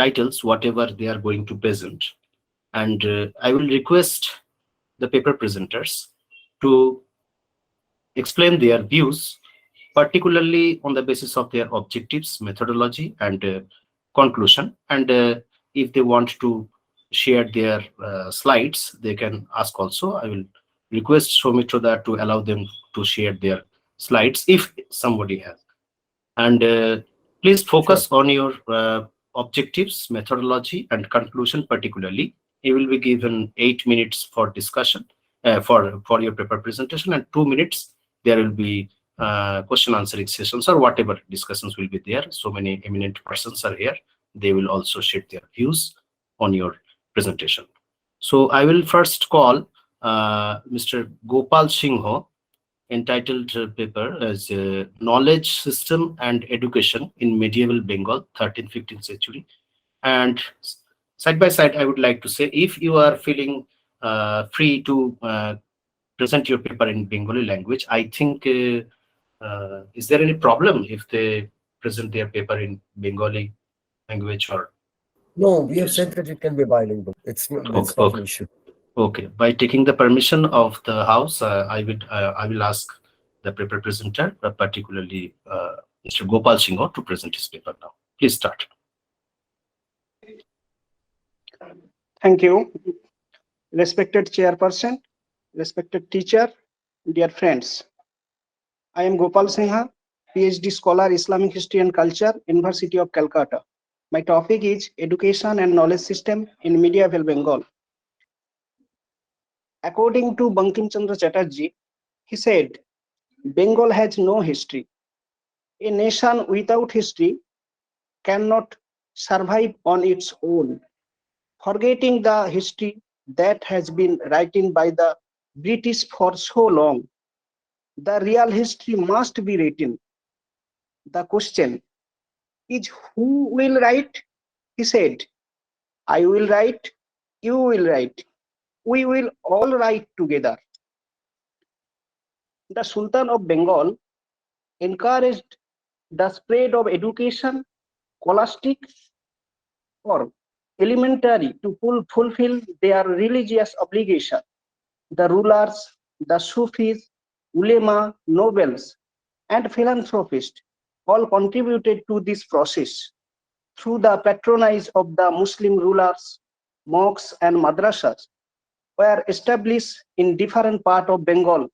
titles, whatever they are going to present. And I will request the paper presenters to explain their views, particularly on the basis of their objectives, methodology, and conclusion. And if they want to share their slides, they can ask also. I will request Somitroda to allow them to share their slides if somebody has. And please focus on your objectives, methodology, and conclusion particularly. You will be given 8 minutes for discussion for your paper presentation, and 2 minutes there will be question answering sessions or whatever discussions will be there. So many eminent persons are here. They will also share their views on your presentation. So I will first call Mr. Gopal Singho, entitled paper as Knowledge System and Education in Medieval Bengal, 13th, 15th century. And side by side, I would like to say, if you are feeling free to present your paper in Bengali language, I think, is there any problem if they present their paper in Bengali language? Or No, we have said that it can be bilingual. It's not an issue. Okay, by taking the permission of the house, I will ask the paper presenter, particularly Mr. Gopal Singho, to present his paper now. Please start. Thank you. Respected chairperson, respected teacher, dear friends. I am Gopal Singha, PhD scholar, Islamic History and Culture, University of Calcutta. My topic is Education and Knowledge System in Medieval Bengal. According to Bankim Chandra Chatterjee, he said, Bengal has no history. A nation without history cannot survive on its own. Forgetting the history that has been written by the British for so long, the real history must be written. The question is, who will write? He said, I will write, you will write, we will all write together. The Sultan of Bengal encouraged the spread of education, scholastic or elementary to fulfill their religious obligation. The rulers, the Sufis, ulema, nobles, and philanthropists all contributed to this process. Through the patronage of the Muslim rulers, mosques and madrasas were established in different parts of Bengal,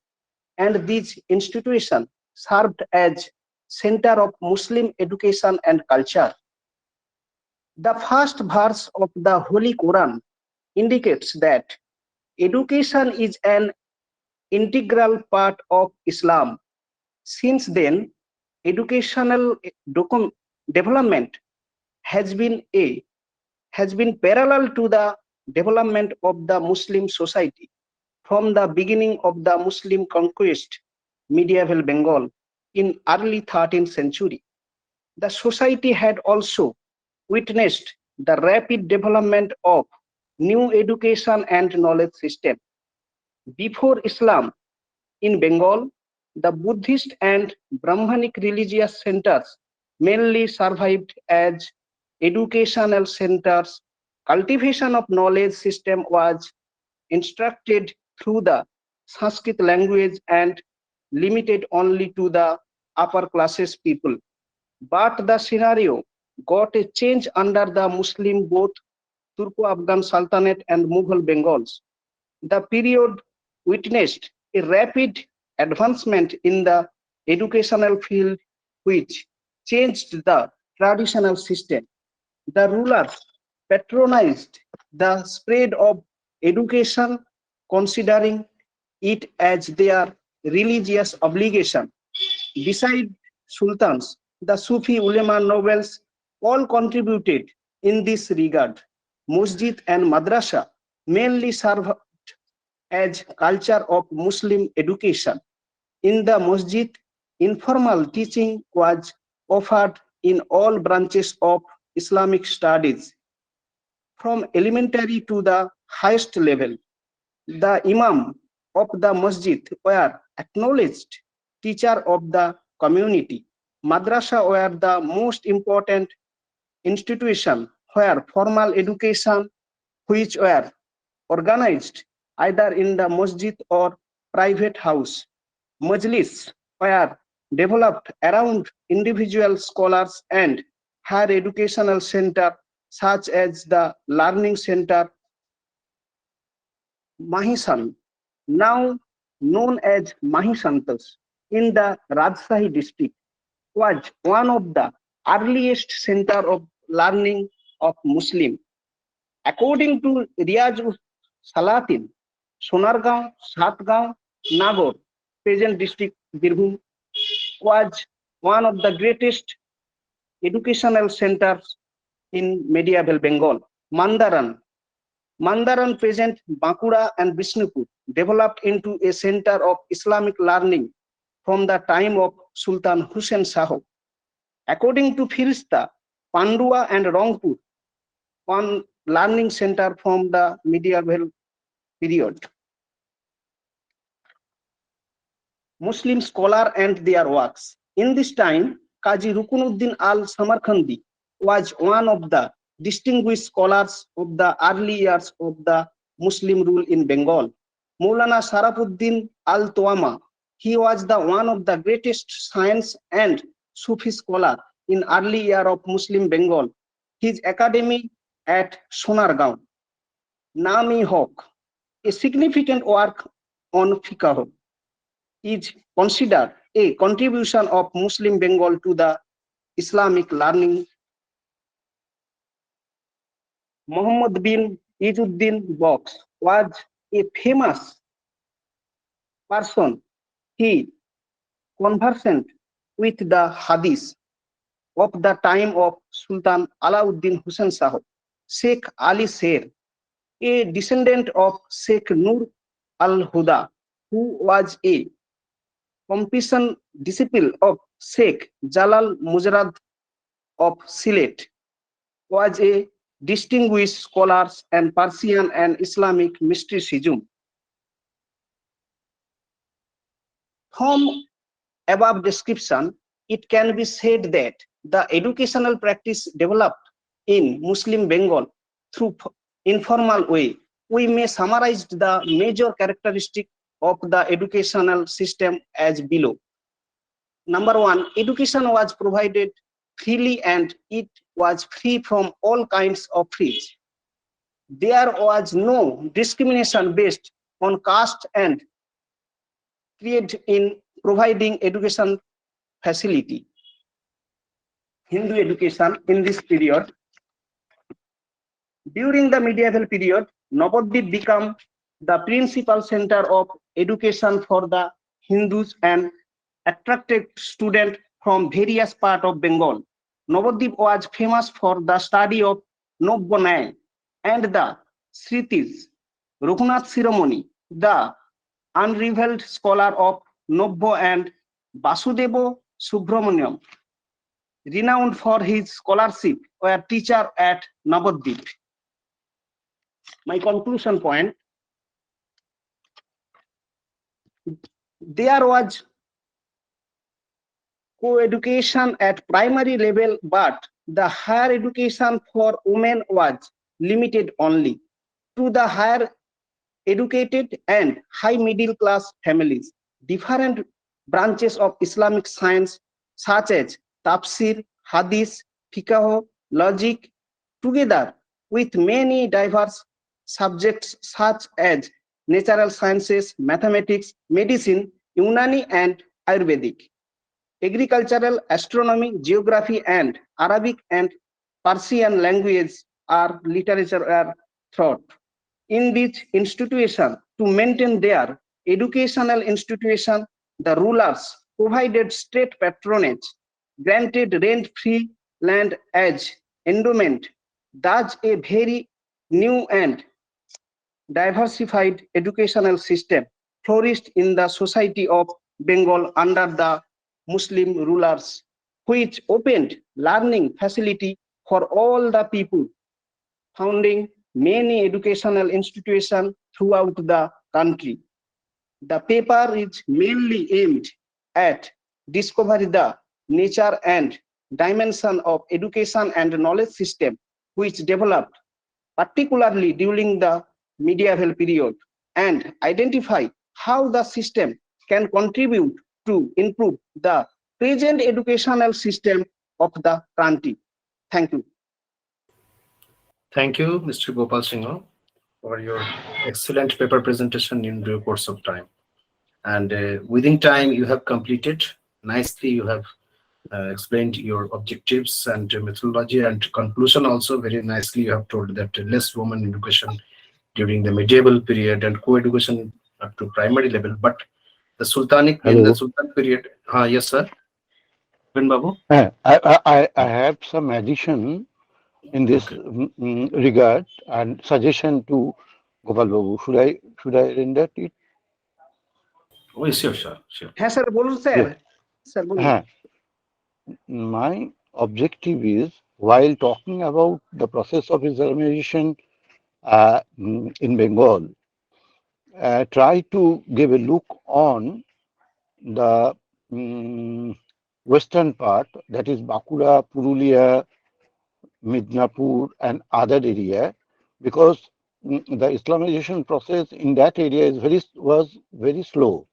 and these institutions served as center of Muslim education and culture. The first verse of the Holy Quran indicates that education is an integral part of Islam. Since then, educational development has been parallel to the development of the Muslim society from the beginning of the Muslim conquest, medieval Bengal, in early 13th century. The society had also witnessed the rapid development of new education and knowledge system. Before Islam, in Bengal, the Buddhist and Brahmanic religious centers mainly survived as educational centers. Cultivation of knowledge system was instructed through the Sanskrit language and limited only to the upper classes people. But the scenario got a change under the Muslim both Turko-Afghan Sultanate and Mughal Bengals. The period witnessed a rapid advancement in the educational field which changed the traditional system. The rulers patronized the spread of education, considering it as their religious obligation. Besides sultans, the Sufi ulema nobles all contributed in this regard. Masjid and madrasa mainly served as culture of Muslim education. In the masjid, informal teaching was offered in all branches of Islamic studies, from elementary to the highest level. The imam of the masjid were acknowledged teacher of the community. Madrasa were the most important institution where formal education, which were organized either in the masjid or private house. Majlis were developed around individual scholars and higher educational center such as the learning center Mahisan, now known as Mahisantas, in the Rajshahi district, was one of the earliest center of learning of Muslim. According to Riyaz Salatin, Sonargaon, Satgaon, Nagor, present district Birbhum, was one of the greatest educational centers in medieval Bengal. Mandaran, present Bankura and Bishnupur, developed into a center of Islamic learning from the time of Sultan Hussain Shah. According to Firista, Pandua and Rangpur, one learning center from the medieval period. Muslim scholar and their works. In this time, Qazi Rukunuddin al-Samarkandi was one of the distinguished scholars of the early years of the Muslim rule in Bengal. Maulana Sarafuddin al-Tuama, he was the one of the greatest science and Sufi scholar in early year of Muslim Bengal. His academy at Sonargaon. Nami Haq, a significant work on fiqh, is considered a contribution of Muslim Bengal to the Islamic learning. Muhammad bin Izzuddin Box was a famous person. He conversant with the hadith of the time of Sultan Alauddin Hussain Shah, Sheikh Ali Sher, a descendant of Sheikh Nur al-Huda, who was a compassion disciple of Sheikh Jalal Mujarrad of Sylhet, was a distinguished scholar and Persian and Islamic mysticism. From above description, it can be said that the educational practice developed in Muslim Bengal through informal way. We may summarize the major characteristic of the educational system as below. Number one, education was provided freely and it was free from all kinds of fees. There was no discrimination based on caste and creed in providing education facility. Hindu education in this period. During the medieval period, Navadvip became the principal center of education for the Hindus and attracted students from various parts of Bengal. Navadvip was famous for the study of Nobbanay and the Sritis. Raghunath Shiromani, the unrivaled scholar of Nobbo, and Vasudeva Subramaniam, renowned for his scholarship, were teachers at Navadvip. My conclusion point, there was co-education at primary level, but the higher education for women was limited only to the higher educated and high middle class families. Different branches of Islamic science such as tafsir, hadith, fiqh, logic, together with many diverse subjects such as natural sciences, mathematics, medicine, Unani and Ayurvedic, agricultural, astronomy, geography, and Arabic and Persian language or literature are taught. In this institution, to maintain their educational institution, the rulers provided state patronage, granted rent-free land as endowment. Thus, a very new and diversified educational system flourished in the society of Bengal under the Muslim rulers, which opened learning facility for all the people, founding many educational institutions throughout the country. The paper is mainly aimed at discovering the nature and dimension of education and knowledge system which developed particularly during the medieval period, and identify how the system can contribute to improve the present educational system of the country. Thank you. Thank you, Mr. Gopal Singh, for your excellent paper presentation in due course of time. And within time, you have completed nicely. You have explained your objectives and methodology and conclusion also very nicely. You have told that less women education during the medieval period and co-education up to primary level, but the Sultanic in the Sultan period. Yes, sir. Ben Babu. I have some addition in this regard and suggestion to Gopal Babu. Should I render it? Oh, sure, sure, sure. Yes, sir. Bolun, sir. Sir, bolun. My objective is, while talking about the process of Islamization in Bengal, try to give a look on the western part, that is Bankura, Purulia, Midnapur and other area, because the Islamization process in that area was very slow.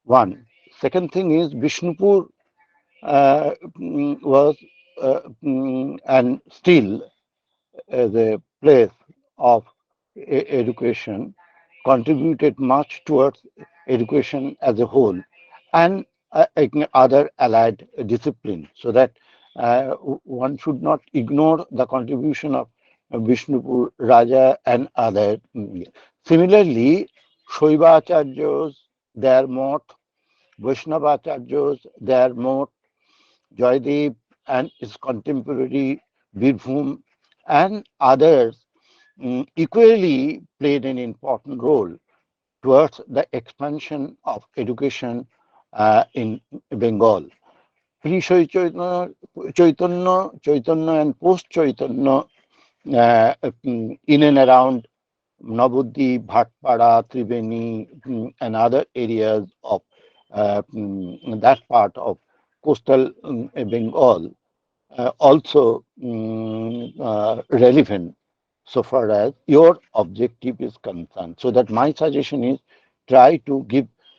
One. Second thing is Bishnupur was and still the place of education contributed much towards education as a whole and other allied disciplines, so that one should not ignore the contribution of Vishnupur, Raja and other. Similarly, Shaiva Acharyas, their mot Vaishnavacharyas, they are more Joydev and his contemporary Birbhum and others equally played an important role towards the expansion of education in Bengal. Chaitanya and post-Chaitanya in and around Navadvip, Bhatpara, Tribeni, and other areas of that part of coastal Bengal also relevant so far as your objective is concerned. So that my suggestion is try to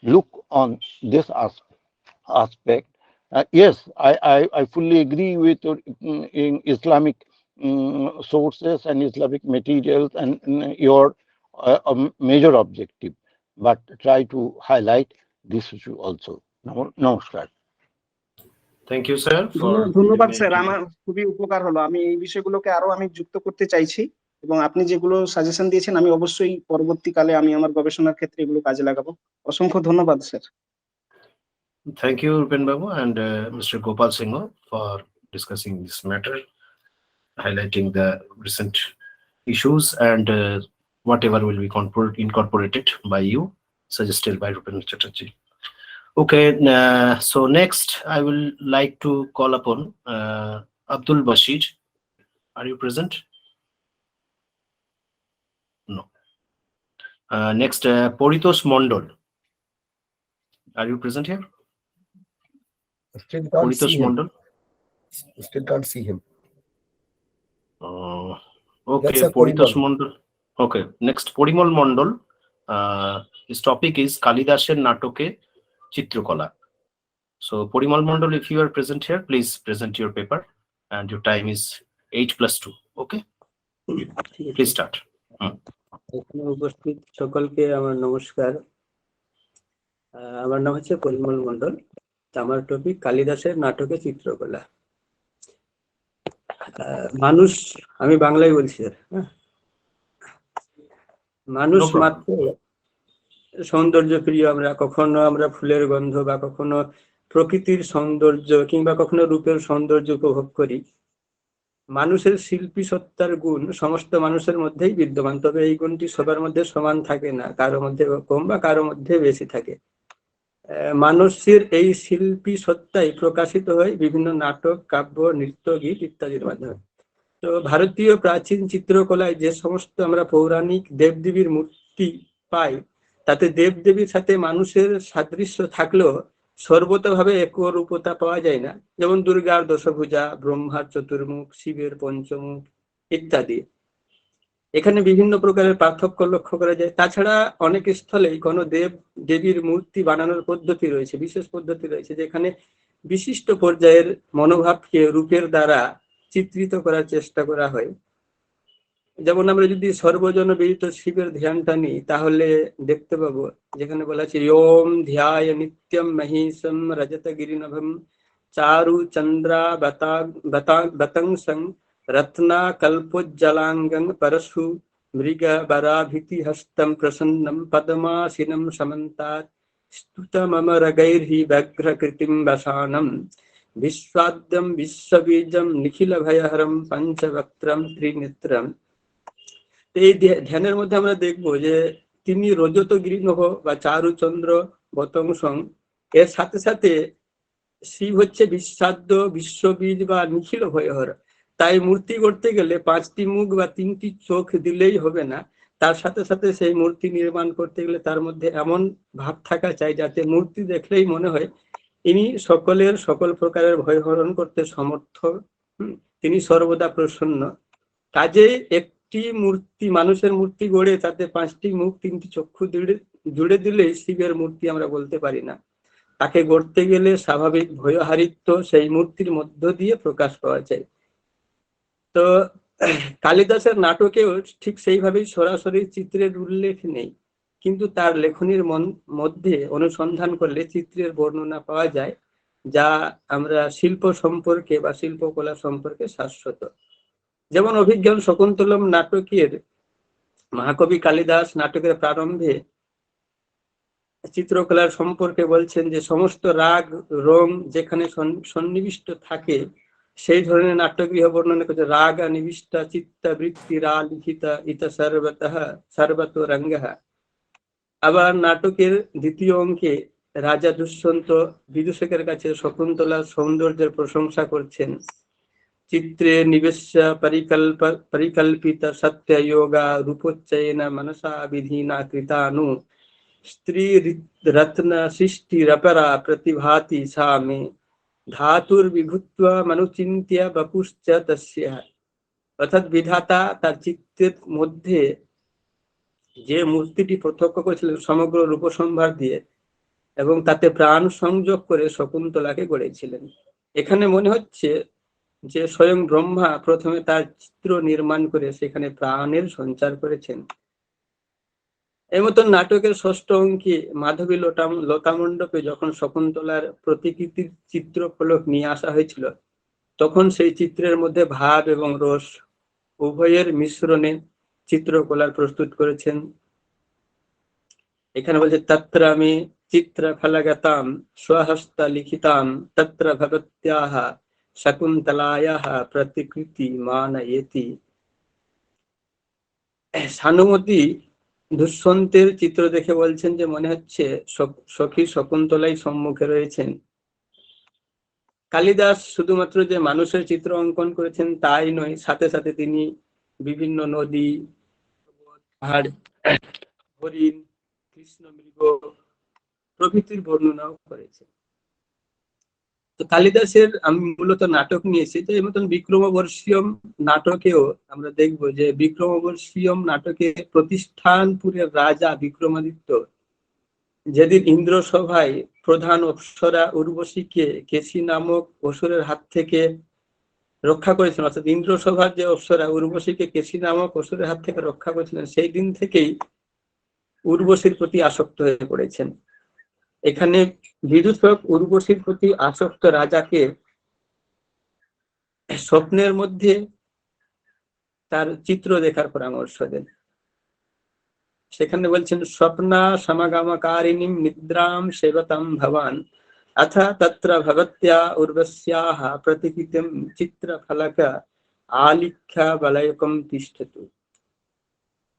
look on this aspect. Yes, I fully agree with your in Islamic sources and Islamic materials and your major objective, but try to highlight this issue also. Namaskar. Thank you, sir, for ধন্যবাদ giving স্যার, a আমার খুবই উপকার হলো। আমি এই বিষয়গুলোকে আরো যুক্ত করতে চাইছি এবং আপনি যেগুলো সাজেশন দিয়েছেন আমি অবশ্যই পরবর্তীকালে আমি আমার গবেষণার ক্ষেত্রে এগুলো কাজে লাগাবো। অসংখ্য ধন্যবাদ sir. Thank you, Rupen Babu and Mr. Gopal Singh for discussing this matter, highlighting the recent issues and whatever will be incorporated by you, suggested by Rupen Chatterjee. Okay, so next I will like to call upon Abdul Bashir. Are you present? No. Next, Poritos Mondol. Are you present here? Still can't Poritos see him. Mondol. Still can't see him. Okay, That's a Poritos Porimal. Mondol. Okay, next Porimal Mondol. His topic is Kalidasher Natoke Chitrakola. So Porimal Mondol, if you are present here, please present your paper and your time is 8+2. Okay, please start. এখানে উপস্থিত সকলকে আমার নমস্কার। আমার নাম হচ্ছে পরিমল মণ্ডল। আমার টপিক কালিদাসের নাটকে চিত্রকলা। মানুষ, আমি বাংলায় বলছি স্যার। মানুষ মাত্র সৌন্দর্য প্রিয়, আমরা কখনো ফুলের গন্ধ বা কখনো প্রকৃতির সৌন্দর্য কিংবা কখনো রূপের সৌন্দর্য উপভোগ করি। মানুষের শিল্পী সত্তার গুণ সমস্ত মানুষের মধ্যেই বিদ্যমান, তবে এই গুণটি সবার মধ্যে সমান থাকে না, কারো মধ্যে কম বা কারো মধ্যে বেশি থাকে। মানুষের এই শিল্পী সত্তাই প্রকাশিত হয় বিভিন্ন নাটক, কাব্য, নৃত্য, গীত ইত্যাদির মাধ্যমে। তো ভারতীয় প্রাচীন চিত্রকলায় যে সমস্ত আমরা পৌরাণিক দেবদেবীর মূর্তি পাই, তাতে দেবদেবীর সাথে মানুষের সাদৃশ্য থাকলেও সর্বতভাবে একরূপতা পাওয়া যায় না। যেমন দুর্গার দশভুজা, ব্রহ্মার চতুর্মুখ, শিবের পঞ্চমুখ ইত্যাদি। এখানে বিভিন্ন প্রকারের পার্থক্য লক্ষ্য করা যায়। তাছাড়া অনেক স্থলেই কোনো দেব দেবীর মূর্তি বানানোর পদ্ধতি রয়েছে, বিশেষ পদ্ধতি রয়েছে, যেখানে বিশিষ্ট পর্যায়ের মনোভাবকে রূপের দ্বারা চিত্রিত করার চেষ্টা করা হয়। যেমন আমরা যদি সর্বজন বিদিত শিবের ধ্যানটা নিই, তাহলে দেখতে পাবো যেখানে বলা আছে ওম ধ্যায় নিত্যম মহিষম রজতগিরিনভম চারু চন্দ্রা বতংসং রত্না কল্পোজ্জলাঙ্গং পরশু মৃগ বরাভিতি হস্তম প্রসন্নম পদ্মাসিনম সমন্তাৎ स्तुतममरगैर्हि व्यग्रकृतिं वसानं विश्वाद्यं विश्वबीजं निखिलभयहरं पंचवक्त्रं त्रिनेत्रं। এই ধ্যানের মধ্যে আমরা দেখবো যে তিনি রজতগিরিনভ বা চারুচন্দ্র বতংসং, এর সাথে সাথে শিব হচ্ছে বিশ্বাদ্য, বিশ্ববীজ বা নিখিল ভয়হর। তাই মূর্তি করতে গেলে 5টি মুখ বা 3টি চোখ দিলেই হবে না, তার সাথে সাথে সেই মূর্তি নির্মাণ করতে গেলে তার মধ্যে এমন ভাব থাকা চাই যাতে মূর্তি দেখলেই মনে হয় ইনি সকল প্রকারের ভয় হরণ করতে সমর্থ, তিনি সর্বদা প্রসন্ন। কাজে একটি মূর্তি, মানুষের মূর্তি গড়ে তাতে 5টি মুখ 3টি চক্ষু জুড়ে দিলেই শিবের মূর্তি আমরা বলতে পারি না। তাকে গড়তে গেলে স্বাভাবিক ভয়হারিত্ব সেই মূর্তির মধ্য দিয়ে প্রকাশ পাওয়া যায়। তো কালিদাসের নাটকেও ঠিক সেইভাবেই সরাসরি চিত্রের উল্লেখ নেই, কিন্তু তার লেখনীর মধ্যে অনুসন্ধান করলে চিত্রের বর্ণনা পাওয়া যায়, যা আমরা শিল্প সম্পর্কে বা শিল্পকলা সম্পর্কে শাশ্বত। যেমন অভিজ্ঞান শকুন্তলম নাটকের মহাকবি কালিদাস নাটকের প্রারম্ভে চিত্রকলার সম্পর্কে বলছেন যে সমস্ত রাগ রং যেখানে সন্নিবিষ্ট থাকে সেই ধরনের নাট্যগৃহ বর্ণনা করছে। রাগ নিবিষ্টা চিত্তা বৃত্তি রা লিখিতা ইতা সর্বত রঙ্গহ। আবার নাটকের দ্বিতীয় অঙ্কে রাজা দুষ্যন্ত বিদূষকের কাছে শকুন্তলার সৌন্দর্যের প্রশংসা করছেন। চিত্রে নিবেশ্য পরিকল্পিত সত্য যোগা রূপোচ্চয়ন মনসা বিধিনা কৃতানু স্ত্রী রত্ন সৃষ্টিরপরা প্রতিভাতি সা মে ধাতুর্বিভূত্বা মনুচিন্ত্য বপুশ্চ তস্য। অর্থাৎ বিধাতা তার চিত্রের মধ্যে যে মূর্তিটি প্রত্যক্ষ করেছিলেন সমগ্র রূপসম্ভার দিয়ে এবং তাতে প্রাণ সংযোগ করে শকুন্তলাকে গড়েছিলেন। এখানে মনে হচ্ছে যে স্বয়ং ব্রহ্মা প্রথমে তার চিত্র নির্মাণ করে সেখানে প্রাণের সঞ্চার করেছেন। এই মতন নাটকের ষষ্ঠ অঙ্কে মাধবী লতামণ্ডপে যখন শকুন্তলার প্রতিকৃতির চিত্রফলক নিয়ে আসা হয়েছিল তখন সেই চিত্রের মধ্যে ভাব এবং রস উভয়ের মিশ্রণে চিত্রকলার প্রস্তুত করেছেন। এখানে বলছে তত্র আমি চিত্র ফলগতাম স্বহস্ত লিখিতাম তত্র ভগবত্যাহ শকুন্তলায়াহ প্রতিকৃতি মানয়েতি। সানুমতি দুষ্যন্তের চিত্র দেখে বলছেন যে মনে হচ্ছে সখী শকুন্তলাই সম্মুখে রয়েছেন। কালিদাস শুধুমাত্র যে মানুষের চিত্র অঙ্কন করেছেন তাই নয়, সাথে সাথে তিনি বিভিন্ন নদী, পাহাড়, হরিণ, কৃষ্ণ মৃগ প্রভৃতির বর্ণনাও করেছেন। তো কালিদাসের আমি মূলত নাটক নিয়েছি, তো এই মতন বিক্রমবর্ষীয়ম নাটকেও আমরা দেখব যে বিক্রমবর্ষীয়ম নাটকে প্রতিষ্ঠানপুরের রাজা বিক্রমাদিত্য যেদিন ইন্দ্রসভায় প্রধান অপ্সরা উর্বশীকে কেশী নামক অসুরের হাত থেকে রক্ষা করেছিলেন, অর্থাৎ ইন্দ্রসভার যে অপ্সরা উর্বশীকে কেশী নামক অসুরের হাত থেকে রক্ষা করেছিলেন, সেই দিন থেকেই উর্বশীর প্রতি আসক্ত হয়ে পড়েছেন। এখানে বিদূষক উর্বশীর প্রতি আসক্ত রাজাকে স্বপ্নের মধ্যে তার চিত্র দেখার পরামর্শ দেন। সেখানে বলছেন স্বপ্না সমাগমকারিণীম নিদ্রাম সেবতাম ভবান অথ তত্র ভগত্যা উর্বশ্যাহ প্রতিকৃতিম চিত্রফলক আলিখ্য বলয়কম তিষ্ঠতু।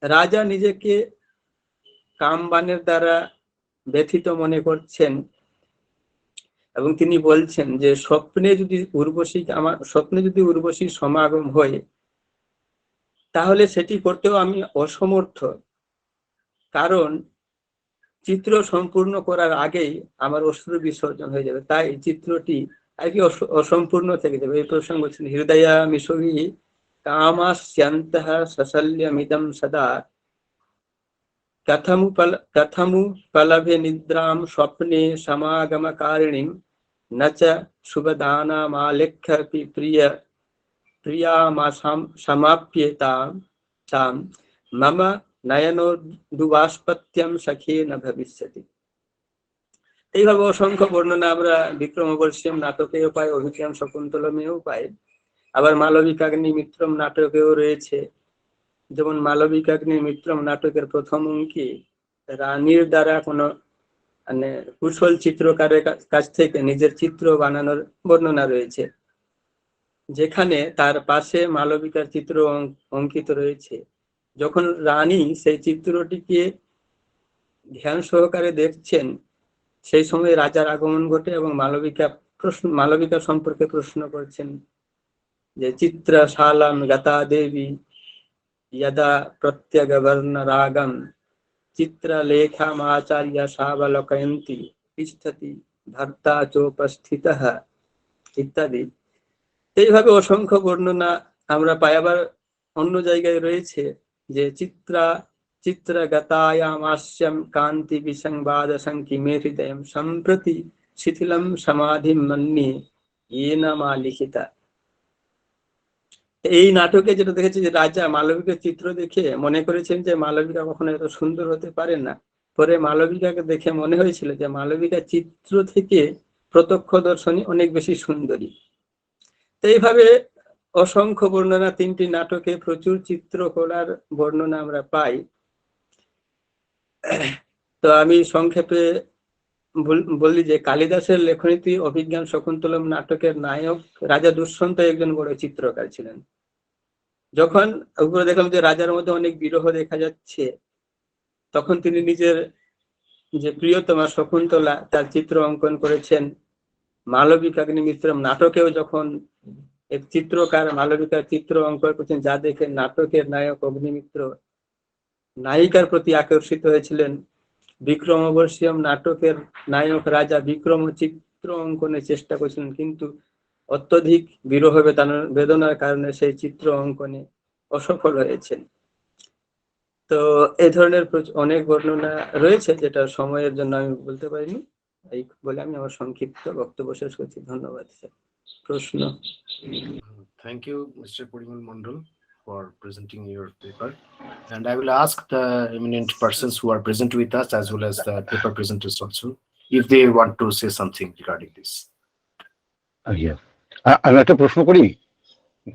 রাজা নিজেকে কামবানের দ্বারা ব্যথিত মনে করছেন এবং তিনি বলছেন যে স্বপ্নে যদি উর্বশীর সমাগম হয় তাহলে সেটি করতেও আমি অসমর্থ, কারণ চিত্র সম্পূর্ণ করার আগেই আমার অশ্রু বিসর্জন হয়ে যাবে, তাই চিত্রটি আর কি অসম্পূর্ণ থেকে যাবে। এই প্রসঙ্গ বলছেন হৃদয়া মিশোহি কামাস্যান্তঃ সশল্যমিদম সদা কথমু পলভে নিদ্রাম স্বপ্নে সমাগমকারিণীম ন চ শুভদানামালেখ্য প্রিয়ামাসাম সমাপ্যেতাম তাম মম নয়নোর্দুবাস্পত্যম সখে ন ভবিষ্যতি। এইভাবে অসংখ্য বর্ণনা আমরা বিক্রমবর্ষীয়ম নাটকেও পাই, অভিজ্ঞান শকুন্তলমেও পাই, আবার মালবিকাগ্নি মিত্রম নাটকেও রয়েছে। যেমন মালবিকাগ্নি মিত্রম নাটকের প্রথম অঙ্কে রানীর দ্বারা কোনো মানে কুশল চিত্রকারের কাছ থেকে নিজের চিত্র বানানোর বর্ণনা রয়েছে, যেখানে তার পাশে মালবিকার চিত্র অঙ্কিত রয়েছে। যখন রানী সেই চিত্রটিকে ধ্যান সহকারে দেখছেন সেই সময় রাজার আগমন ঘটে এবং মালবিকা সম্পর্কে প্রশ্ন করছেন যে চিত্রশালাম গতা দেবী यदा प्रत्यगवर्ण रागम चित्रलेखामाचार्य सावलोकयन्ति तिष्ठति भर्ता चोपस्थितः ইত্যাদি। এইভাবে অসংখ্য বর্ণনা আমরা পাই। আবার অন্য জায়গায় রয়েছে যে চিত্রগতায়ামাস্যম কান্তি বিসংবাদ সংকিমে হৃদয়ম সম্প্রতি শিথিলম সমাধিম মন্যে येन मा লিখিতা। এই নাটকে যেটা দেখেছি যে রাজা মালবিকার চিত্র দেখে মনে করেছেন যে মালবিকা কখনো এত সুন্দর হতে পারে না, পরে মালবিকাকে দেখে মনে হয়েছিল যে মালবিকার চিত্র থেকে প্রত্যক্ষদর্শনী অনেক বেশি সুন্দরী। তো এইভাবে অসংখ্য বর্ণনা, তিনটি নাটকে প্রচুর চিত্রকলার বর্ণনা আমরা পাই। তো আমি সংক্ষেপে বললি যে কালিদাসের লেখনীতি অভিজ্ঞান শকুন্তলম নাটকের নায়ক রাজা দুষ্যন্ত একজন বড় চিত্রকার ছিলেন। যখন উপরে দেখলাম যে রাজার মধ্যে অনেক বিরহ দেখা যাচ্ছে, তখন তিনি নিজের যে প্রিয়তমা শকুন্তলা তার চিত্র অঙ্কন করেছেন। মালবিকাগ্নিমিত্রম নাটকেও যখন এক চিত্রকার মালবিকার চিত্র অঙ্কন করেছেন, যা দেখে নাটকের নায়ক অগ্নিমিত্র নায়িকার প্রতি আকর্ষিত হয়েছিলেন। বিক্রমবর্ষীয়ম নাটকের নায়ক রাজা বিক্রম চিত্র অঙ্কনের চেষ্টা করেছিলেন, কিন্তু অত্যধিক বিরহ বেদনার কারণে সেই চিত্র অঙ্কনে অসফল হয়েছেন। তো এই ধরনের অনেক বর্ণনা রয়েছে, যেটা সময়ের জন্য আমি বলতে পারিনি। এই বলে আমি আমার সংক্ষিপ্ত বক্তব্য শেষ করছি। ধন্যবাদ স্যার। প্রশ্ন? Thank you, Mr. Porimal Mondal, for presenting your paper. And I will ask the eminent persons who are present with us, as well as the paper presenters also, if they want to say something regarding this. আমি একটা প্রশ্ন করি,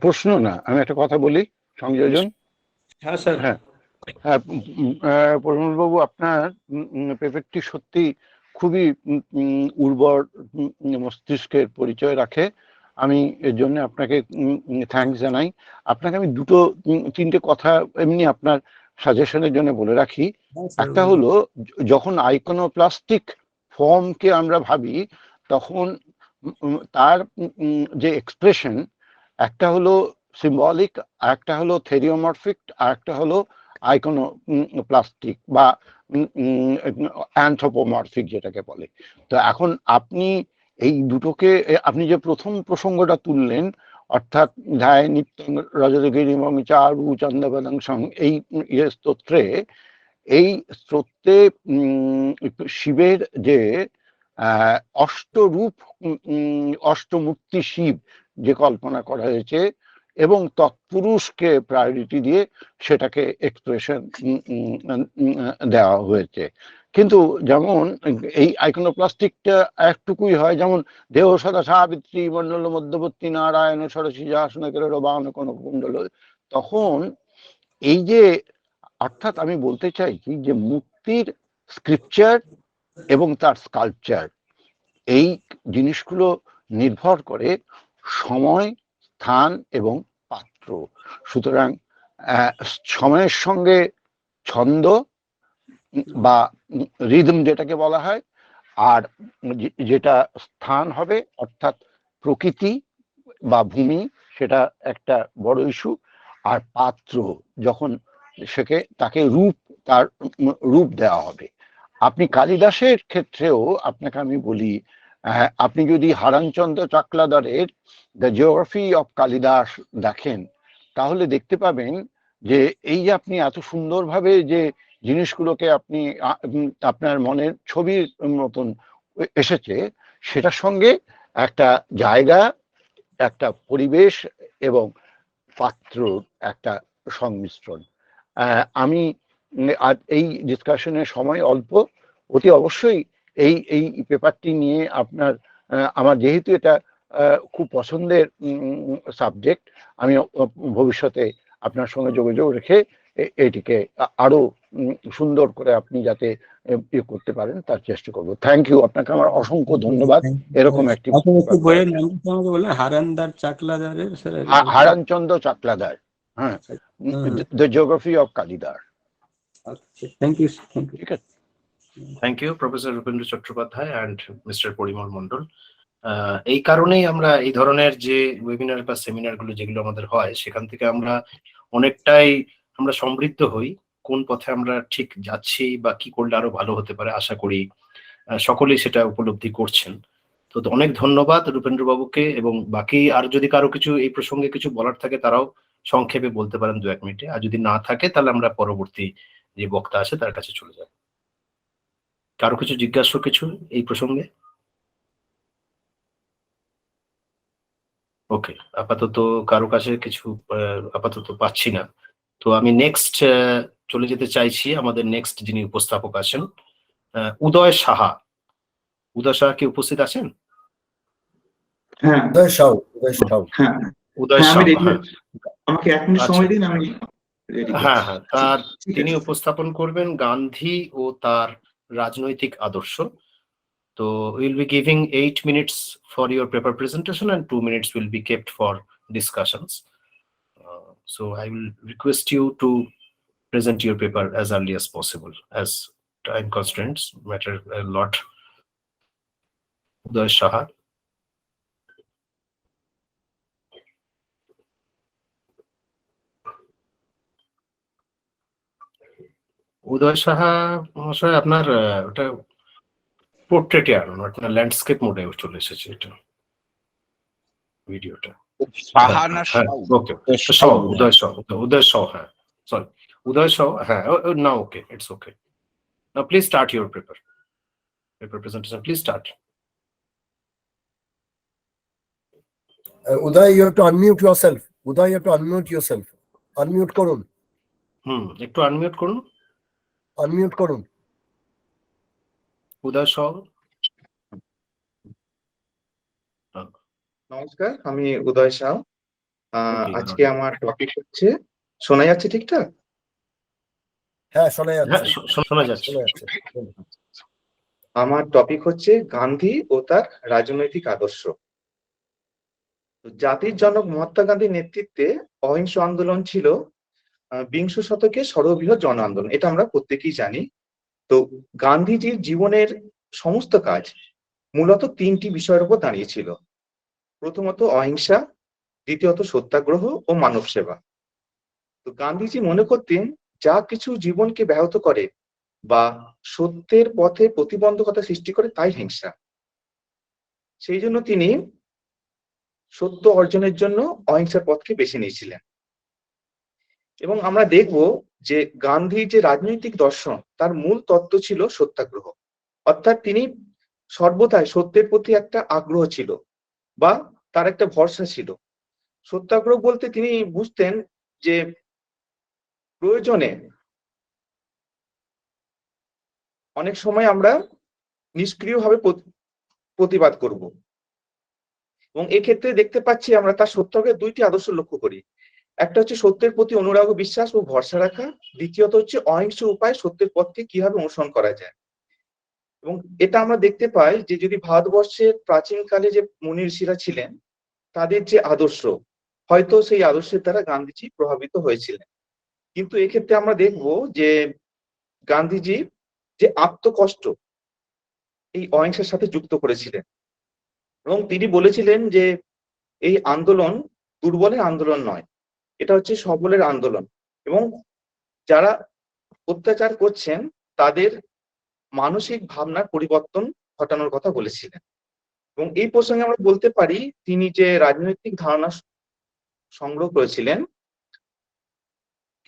প্রশ্ন না, আমি একটা কথা বলি সংযোজন। হ্যাঁ স্যার। হ্যাঁ হ্যাঁ, পরিমল বাবু, আপনার পেপারটি সত্যি খুবই উর্বর মস্তিষ্কের পরিচয় রাখে। আমি এর জন্য আপনাকে থ্যাঙ্কস জানাই। আপনাকে আমি দুটো তিনটে কথা এমনি আপনার সাজেশনের জন্য বলে রাখি। একটা হলো, যখন আইকনোপ্লাস্টিক ফর্মকে আমরা ভাবি, তখন তার যে এক্সপ্রেশন, একটা হলো সিম্বলিক, একটা হলো থেরিওমরফিক, আর একটা হলো আইকনোপ্লাস্টিক বা অ্যানথ্রোপোমরফিক যেটাকে বলে। তো এখন আপনি এই দুটোকে, আপনি যে প্রথম প্রসঙ্গটা তুললেন, অর্থাৎ ধ্যায় নিত্যং রজতগিরিমং চারু চন্দ্রবদংসং, এই স্তোত্রে, এই স্তোত্রে শিবের যে অষ্টরূপ, অষ্টমূর্তি শিব যে কল্পনা করা হয়েছে, এবং তৎপুরুষকে প্রায়োরিটি দিয়ে সেটাকে এক্সপ্রেশন দেওয়া হয়েছে। কিন্তু যেমন এই আইকনোপ্লাস্টিকটা একটুকুই হয়, যেমন দেহ সদা সাবিত্রী মণ্ডল মধ্যবর্তী নারায়ণ সরসী আসনকের বাহন কোন কুণ্ডল, তখন এই যে, অর্থাৎ আমি বলতে চাইছি যে মূর্তির স্ক্রিপচার এবং তার স্কাল্পচার, এই জিনিসগুলো নির্ভর করে সময়, স্থান এবং পাত্র। সুতরাং সময়ের সঙ্গে ছন্দ বা রিদম যেটাকে বলা হয়, আর যেটা স্থান হবে অর্থাৎ প্রকৃতি বা ভূমি, সেটা একটা বড় ইস্যু। আর পাত্র, যখন তাকে তার রূপ দেওয়া হবে। আপনি কালিদাসের ক্ষেত্রেও আপনাকে আমি বলি, আপনি যদি Haranchandra চাকলাদারের the geography of Kalidas দেখেন, তাহলে দেখতে পাবেন যে এই যে আপনি এত সুন্দরভাবে যে জিনিসগুলোকে আপনি আপনার মনের ছবির মতন এসেছে, সেটার সঙ্গে একটা জায়গা, একটা পরিবেশ এবং পাত্র একটা সংমিশ্রণ। আমি আর এই ডিসকাশনের সময় অল্প, অতি অবশ্যই এই পেপারটি নিয়ে আমার যেহেতু এটা খুব পছন্দের সাবজেক্ট, আমি ভবিষ্যতে আপনার সঙ্গে যোগাযোগ রেখে এটিকে আরো সুন্দর করে আপনি যাতে করতে পারেন তার চেষ্টা করবো। থ্যাংক ইউ, আপনাকে আমার অসংখ্য ধন্যবাদ। এরকম একটি বইয়ের নামটা আমাকে বলে, হারানচন্দ্র চাকলাদার, হ্যাঁ, the geography of Kalidas. Thank you. ঠিক আছে। Thank you, Professor Rupendra Chattopadhyay and Mr. Porimal Mondal. এই কারণেই আমরা এই ধরনের যে ওয়েবিনার বা সেমিনার গুলো যেগুলো আমাদের হয়, সেখান থেকে আমরা অনেকটাই সমৃদ্ধ হই, কোন পথে আমরা ঠিক যাচ্ছি বা কি করলে আরো ভালো হতে পারে। আশা করি সকলেই সেটা উপলব্ধি করছেন। তো অনেক ধন্যবাদ রূপেন্দ্র বাবুকে, এবং বাকি আর যদি কারো কিছু এই প্রসঙ্গে কিছু বলার থাকে তারাও সংক্ষেপে বলতে পারেন 2-1 মিনিটে, আর যদি না থাকে তাহলে আমরা পরবর্তী যে বক্তা আছে তার কাছে চলে যাব। কারো কিছু জিজ্ঞাসা কিছু এই প্রসঙ্গে? ওকে, আপাতত কারো কাছে কিছু আপাতত পাচ্ছি না। তো আমি নেক্সট চলে যেতে চাইছি। আমাদের নেক্সট যিনি উপস্থাপক আছেন, উদয় সাহা। উদয় সাহা কি উপস্থিত আছেন? হ্যাঁ, উদয় সাউ। হ্যাঁ, উদয় সাহা, আমাকে 1 মিনিট সময় দিন, আমি রেডি করছি। হ্যাঁ, তিনি উপস্থাপন করবেন গান্ধী ও তার রাজনৈতিক আদর্শ। তো we'll be giving 8 minutes for your paper presentation and 2 minutes will be kept for discussions. So I will request you to present your paper as early as possible, as time constraints matter a lot. Uday Saha. উদয় সাহা মহাশয়, আপনার ওটা পোর্ট্রেটে আনুন, আপনার ল্যান্ডস্কেপ মোডে চলে এসেছে এটা ভিডিওটা। সাহা না হ্যাঁ, সাউ? ওকে, উদয় সাউ, উদয় সাউ, হ্যাঁ সরি, উদয় সাউ, হ্যাঁ না, okay, it's okay. Now please start your paper presentation, please start. Uday, you have to unmute yourself. Uday, you have to unmute yourself. Unmute করুন। একটু আনমিউট করুন। Unmute করুন। উদয় সাউ। নমস্কার, আমি উদয় সাউ। আজকে আমার টপিক হচ্ছে, শোনা যাচ্ছে ঠিকঠাক? হ্যাঁ, শোনা যাচ্ছে। শোনা যাচ্ছে। আমার টপিক হচ্ছে গান্ধী ও তার রাজনৈতিক আদর্শ। জাতির জনক মহাত্মা গান্ধীর নেতৃত্বে অহিংস আন্দোলন ছিল বিংশ শতকের সর্ববৃহৎ জন আন্দোলন, এটা আমরা প্রত্যেকেই জানি। তো গান্ধীজির জীবনের সমস্ত কাজ মূলত তিনটি বিষয়ের উপর দাঁড়িয়েছিল। প্রথমত অহিংসা, দ্বিতীয়ত সত্যাগ্রহ ও মানব সেবা। তো গান্ধীজি মনে করতেন যা কিছু জীবনকে ব্যাহত করে বা সত্যের পথে প্রতিবন্ধকতা সৃষ্টি করে তাই হিংসা। সেই জন্য তিনি সত্য অর্জনের জন্য অহিংসার পথকে বেছে নিয়েছিলেন। এবং আমরা দেখব যে গান্ধীর যে রাজনৈতিক দর্শন, তার মূল তত্ত্ব ছিল সত্যাগ্রহ, অর্থাৎ তিনি সর্বদাই সত্যের প্রতি একটা আগ্রহ ছিল বা তার একটা ভরসা ছিল। সত্যাগ্রহ বলতে তিনি বুঝতেন যে প্রয়োজনে অনেক সময় আমরা নিষ্ক্রিয়ভাবে প্রতিবাদ করব, এবং এক্ষেত্রে দেখতে পাচ্ছি আমরা তার সত্যাগ্রহের দুইটি আদর্শ লক্ষ্য করি। একটা হচ্ছে সত্যের প্রতি অনুরাগ, বিশ্বাস ও ভরসা রাখা, দ্বিতীয়ত হচ্ছে অহিংস উপায় সত্যের পথকে কিভাবে অনুসরণ করা যায়। এবং এটা আমরা দেখতে পাই যে যদি ভারতবর্ষের প্রাচীনকালে যে মুনি ঋষিরা ছিলেন, তাদের যে আদর্শ, হয়তো সেই আদর্শের দ্বারা গান্ধীজি প্রভাবিত হয়েছিলেন। কিন্তু এক্ষেত্রে আমরা দেখব যে গান্ধীজি যে আত্মকষ্ট এই অহিংসার সাথে যুক্ত করেছিলেন, এবং তিনি বলেছিলেন যে এই আন্দোলন দুর্বলের আন্দোলন নয়, এটা হচ্ছে সবলের আন্দোলন, এবং যারা অত্যাচার করছেন তাদের মানসিক ভাবনার পরিবর্তন ঘটানোর কথা বলেছিলেন। এবং এই প্রসঙ্গে আমরা বলতে পারি তিনি যে রাজনৈতিক ধারণা সংগ্রহ করেছিলেন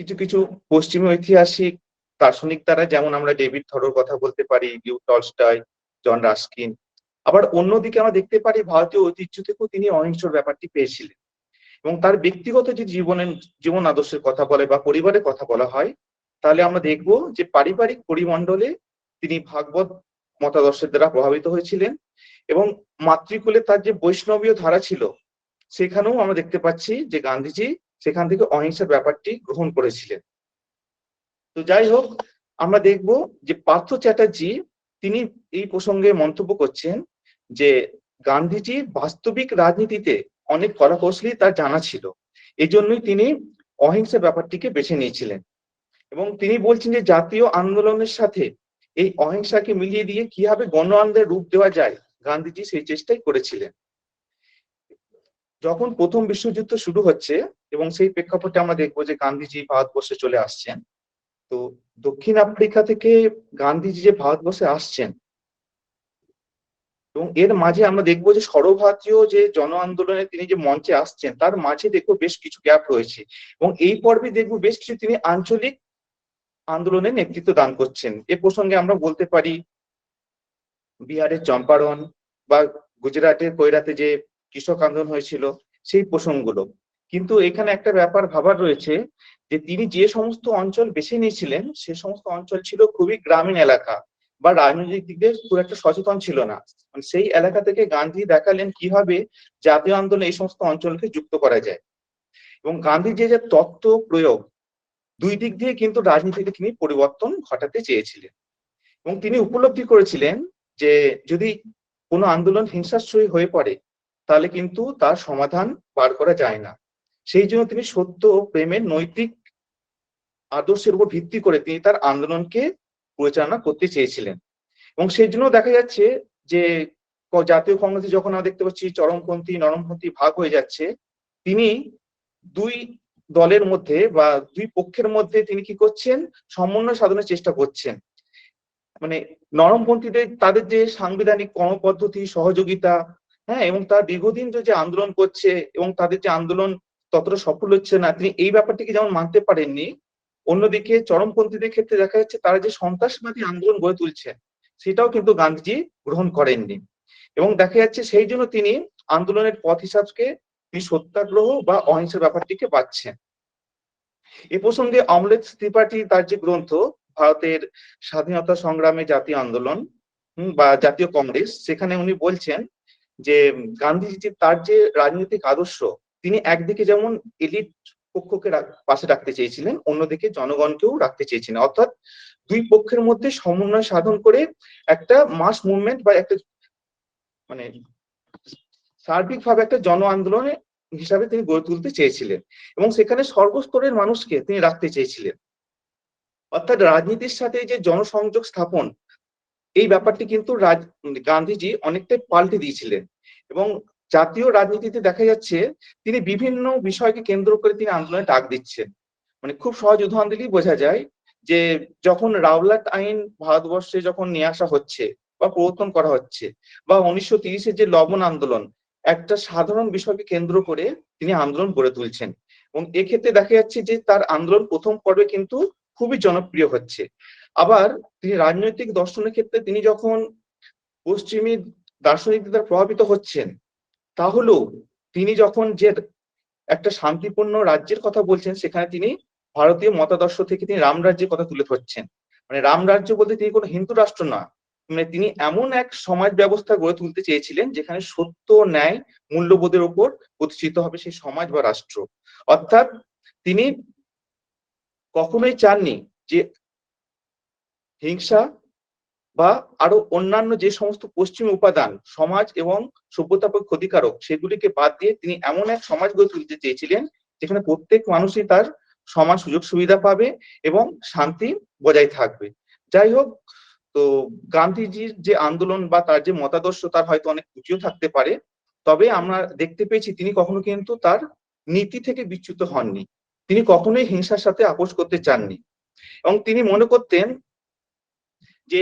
কিছু কিছু পশ্চিমী ঐতিহাসিক দার্শনিক দ্বারা, যেমন আমরা ডেভিড থরোর কথা বলতে পারি, লিউ টলস্টয়, জন রাস্কিন। আবার অন্যদিকে আমরা দেখতে পারি ভারতীয় ঐতিহ্য থেকেও তিনি অহিংসার ব্যাপারটি পেয়েছিলেন। এবং তার ব্যক্তিগত যে জীবন আদর্শের কথা বলে বা পরিবারের কথা বলা হয়, তাহলে আমরা দেখব যে পারিবারিক পরিমণ্ডলে তিনি ভাগবত মতাদর্শের দ্বারা প্রভাবিত হয়েছিলেন, এবং মাতৃকুলে তার যে বৈষ্ণবীয় ধারা ছিল সেখানেও আমরা দেখতে পাচ্ছি যে গান্ধীজি সেখান থেকে অহিংসার ব্যাপারটি গ্রহণ করেছিলেন। তো যাই হোক, আমরা দেখব যে পার্থ চ্যাটার্জি তিনি এই প্রসঙ্গে মন্তব্য করছেন যে গান্ধীজি বাস্তবিক রাজনীতিতে অনেক কলাকৌশলী তার জানা ছিল, এই জন্যই তিনি অহিংসার ব্যাপারটিকে বেছে নিয়েছিলেন। এবং তিনি বলছেন যে জাতীয় আন্দোলনের সাথে এই অহিংসাকে মিলিয়ে দিয়ে কিভাবে গণ আন্দোলনের রূপ দেওয়া যায়, গান্ধীজি সেই চেষ্টাই করেছিলেন। যখন প্রথম বিশ্বযুদ্ধ শুরু হচ্ছে এবং সেই প্রেক্ষাপটে আমরা দেখবো যে গান্ধীজি ভারতবর্ষে চলে আসছেন, তো দক্ষিণ আফ্রিকা থেকে গান্ধীজি যে ভারতবর্ষে আসছেন, এবং এর মাঝে আমরা দেখবো যে সর্বভারতীয় যে জন আন্দোলনে তিনি যে মঞ্চে আসছেন তার মাঝে দেখবো বেশ কিছু গ্যাপ রয়েছে, এবং এই পর্বে দেখবো বেশ কিছু তিনি আঞ্চলিক আন্দোলনে নেতৃত্ব দান করছেন। এ প্রসঙ্গে আমরা বলতে পারি বিহারের চম্পারণ বা গুজরাটের কৈরাতে যে কৃষক আন্দোলন হয়েছিল সেই প্রসঙ্গগুলো। কিন্তু এখানে একটা ব্যাপার ভাবার রয়েছে যে তিনি যে সমস্ত অঞ্চল বেছে নিয়েছিলেন সে সমস্ত অঞ্চল ছিল খুবই গ্রামীণ এলাকা বা রাজনৈতিক দিক দিয়ে খুব একটা সচেতন ছিল না। সেই এলাকা থেকে গান্ধী দেখালেন কিভাবে জাতীয় আন্দোলনে এই সমস্ত অঞ্চলকে যুক্ত করা যায়, এবং গান্ধীর যে তত্ত্ব প্রয়োগ দুই দিক দিয়ে কিন্তু রাজনীতিতে তিনি পরিবর্তন ঘটাতে চেয়েছিলেন। এবং তিনি উপলব্ধি করেছিলেন যে যদি কোনো আন্দোলন হিংসাত্মক হয়ে পড়ে তাহলে কিন্তু তার সমাধান বার করা যায় না। সেই জন্য তিনি সত্য ও প্রেমের নৈতিক আদর্শের উপর ভিত্তি করে তিনি তার আন্দোলনকে পরিচালনা করতে চেয়েছিলেন। এবং সেই জন্য দেখা যাচ্ছে যে জাতীয় কংগ্রেসে যখন আমরা দেখতে পাচ্ছি চরমপন্থী নরমপন্থী ভাগ হয়ে যাচ্ছে, তিনি দুই দলের মধ্যে বা দুই পক্ষের মধ্যে তিনি কি করছেন, সমন্বয় সাধনের চেষ্টা করছেন। মানে নরমপন্থীদের তাদের যে সাংবিধানিক কর্মপদ্ধতি সহযোগিতা, হ্যাঁ, এবং তার দীর্ঘদিন যে আন্দোলন করছে এবং তাদের যে আন্দোলন ততটা সফল হচ্ছে না, তিনি এই ব্যাপারটিকে যেমন মানতে পারেননি, অন্যদিকে চরমপন্থীদের ক্ষেত্রে দেখা যাচ্ছে তারা যে সন্ত্রাসবাদী আন্দোলন গড়ে তুলছে সেটাও কিন্তু গান্ধীজি গ্রহণ করেননি। এবং দেখা যাচ্ছে সেই জন্য তিনি আন্দোলনের পথ হিসাবকে তিনি সত্যাগ্রহ বা অহিংসার ব্যাপারটিকে বাছছেন। এ প্রসঙ্গে অমলেশ ত্রিপাঠী তার যে গ্রন্থ ভারতের স্বাধীনতা সংগ্রামে জাতীয় আন্দোলন বা জাতীয় কংগ্রেস, সেখানে উনি বলছেন যে গান্ধীজি তার যে রাজনৈতিক আদর্শ, তিনি একদিকে যেমন এলিট পক্ষকে পাশে রাখতে চেয়েছিলেন, অন্যদিকে জনগণকেও রাখতে চেয়েছিলেন। অর্থাৎ দুই পক্ষের মধ্যে সমন্বয় সাধন করে একটা মাস মুভমেন্ট বা একটা মানে সার্বিকভাবে একটা জন আন্দোলনে হিসাবে তিনি গড়ে তুলতে চেয়েছিলেন এবং সেখানে সর্বস্তরের মানুষকে তিনি রাখতে চেয়েছিলেন। অর্থাৎ রাজনীতির সাথে যে জনসংযোগ স্থাপন, এই ব্যাপারটি কিন্তু গান্ধীজি অনেকটাই পাল্টে দিয়েছিলেন। এবং জাতীয় রাজনীতিতে দেখা যাচ্ছে তিনি বিভিন্ন বিষয়কে কেন্দ্র করে তিনি আন্দোলনে ডাক দিচ্ছেন। মানে খুব সহজ উদাহরণ দিলেই বোঝা যায় যে যখন রাওলাট আইন ভারতবর্ষে যখন নিয়ে আসা হচ্ছে বা প্রবর্তন করা হচ্ছে, বা 1930-এর যে লবণ আন্দোলন, একটা সাধারণ বিষয়কে কেন্দ্র করে তিনি আন্দোলন গড়ে তুলছেন। এবং এক্ষেত্রে দেখা যাচ্ছে যে তার আন্দোলন প্রথম পর্বে কিন্তু খুবই জনপ্রিয় হচ্ছে। আবার তিনি রাজনৈতিক দর্শনের ক্ষেত্রে তিনি যখন পশ্চিমী দার্শনিকদের দ্বারা প্রভাবিত হচ্ছেন, তাহলেও তিনি যখন যে একটা শান্তিপূর্ণ রাজ্যের কথা বলছেন, সেখানে তিনি ভারতীয় মতাদর্শ থেকে তিনি রাম রাজ্যের কথা তুলে ধরছেন। মানে রাম রাজ্য বলতে তিনি কোনো হিন্দু রাষ্ট্র না, মানে তিনি এমন এক সমাজ ব্যবস্থা গড়ে তুলতে চেয়েছিলেন যেখানে সত্য ন্যায় মূল্যবোধের উপর প্রতিষ্ঠিত হবে সেই সমাজ বা রাষ্ট্র। অর্থাৎ তিনি কখনোই চাননি যে হিংসা বা আরো অন্যান্য যে সমস্ত পশ্চিম উপাদান সমাজ এবং সভ্যতার পক্ষে ক্ষতিকারক সেগুলিকে বাদ দিয়ে তিনি এমন এক সমাজ গড়ে তুলতে চেয়েছিলেন যেখানে প্রত্যেক মানুষই তার সমান সুযোগ সুবিধা পাবে এবং শান্তি বজায় থাকবে। যাই হোক, তো গান্ধীজির যে আন্দোলন বা তার যে মতাদর্শ তার হয়তো অনেক উঁচুও থাকতে পারে, তবে আমরা দেখতে পেয়েছি তিনি কখনো কিন্তু তার নীতি থেকে বিচ্যুত হননি। তিনি কখনোই হিংসার সাথে আপোষ করতে চাননি এবং তিনি মনে করতেন যে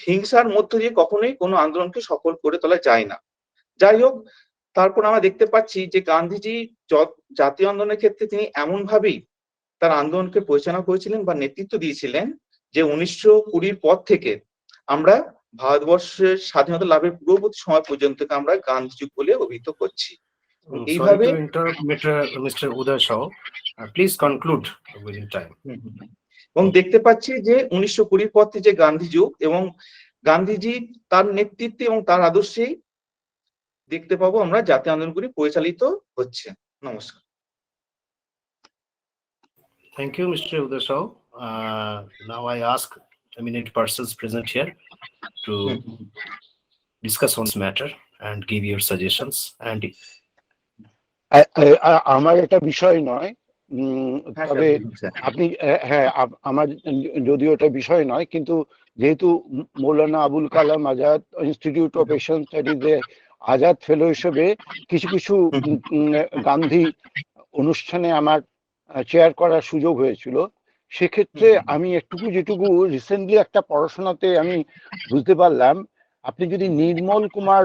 হিংসার মধ্য দিয়ে কখনোই কোনো আন্দোলনকে সফল করে তোলা যায় না। যাই হোক, তারপর আমরা দেখতে পাচ্ছি যে গান্ধীজি জাতীয় আন্দোলনের ক্ষেত্রে তিনি এমন ভাবেই তার আন্দোলনকে পরিচালনা করেছিলেন বা নেতৃত্ব দিয়েছিলেন যে 1920-র পর থেকে আমরা ভারতবর্ষের স্বাধীনতা লাভের পূর্ববর্তী সময় পর্যন্ত আমরা গান্ধী যুগ বলে অভিহিত করছি। এইভাবে mister Uday Shah, please conclude within time. এবং দেখতে পাচ্ছি যে 1920-র পর থেকে যে গান্ধী যুগ এবং গান্ধীজি তার নেতৃত্বে এবং তার আদর্শেই দেখতে পাবো আমরা জাতীয় আন্দোলনগুলি পরিচালিত হচ্ছে। নমস্কার। Thank you, Mr. Uday Shaw. Now I ask eminent persons present here to discuss on this matter and give your suggestions. And আমার এটা বিষয় নয়, তবে আপনি হ্যাঁ আমার যদিও এটা বিষয় নয়, কিন্তু যেহেতু Maulana Abul Kalam Azad institute of Asian স্টাডিজে আজাদ ফেলো হিসেবে কিছু কিছু গান্ধী অনুষ্ঠানে আমার চেয়ার করার সুযোগ হয়েছিল, সেক্ষেত্রে আমি যেটুকু রিসেন্টলি একটা পড়াশোনাতে আমি বুঝতে পারলাম, আপনি যদি নির্মল কুমার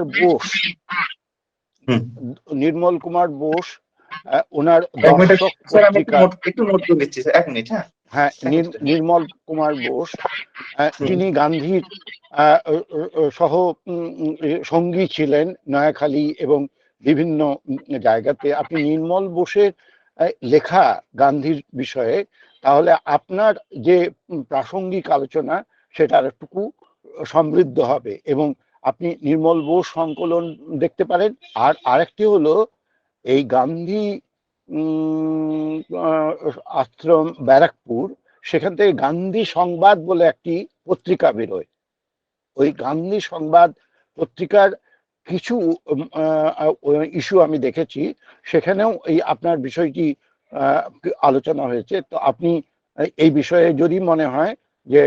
বোস ওনার দর্শক পত্রিকা, হ্যাঁ নির্মল কুমার বোস, তিনি গান্ধীর সহ সঙ্গী ছিলেন নয়াখালী এবং বিভিন্ন জায়গাতে। আপনি নির্মল বোসের লেখা গান্ধীর বিষয়ে, তাহলে আপনার যে প্রাসঙ্গিক আলোচনা সেটা আরেকটুকু সমৃদ্ধ হবে এবং আপনি নির্মল বোস সংকলন দেখতে পারেন। আর আরেকটি হলো এই গান্ধী আশ্রম ব্যারাকপুর, সেখান থেকে গান্ধী সংবাদ বলে একটি পত্রিকা বেরোয়, ওই গান্ধী সংবাদ পত্রিকার কিছু ইস্যু আমি দেখেছি, সেখানেও এই আপনার বিষয়টি আলোচনা হয়েছে। তো আপনি এই বিষয়ে যদি মনে হয় যে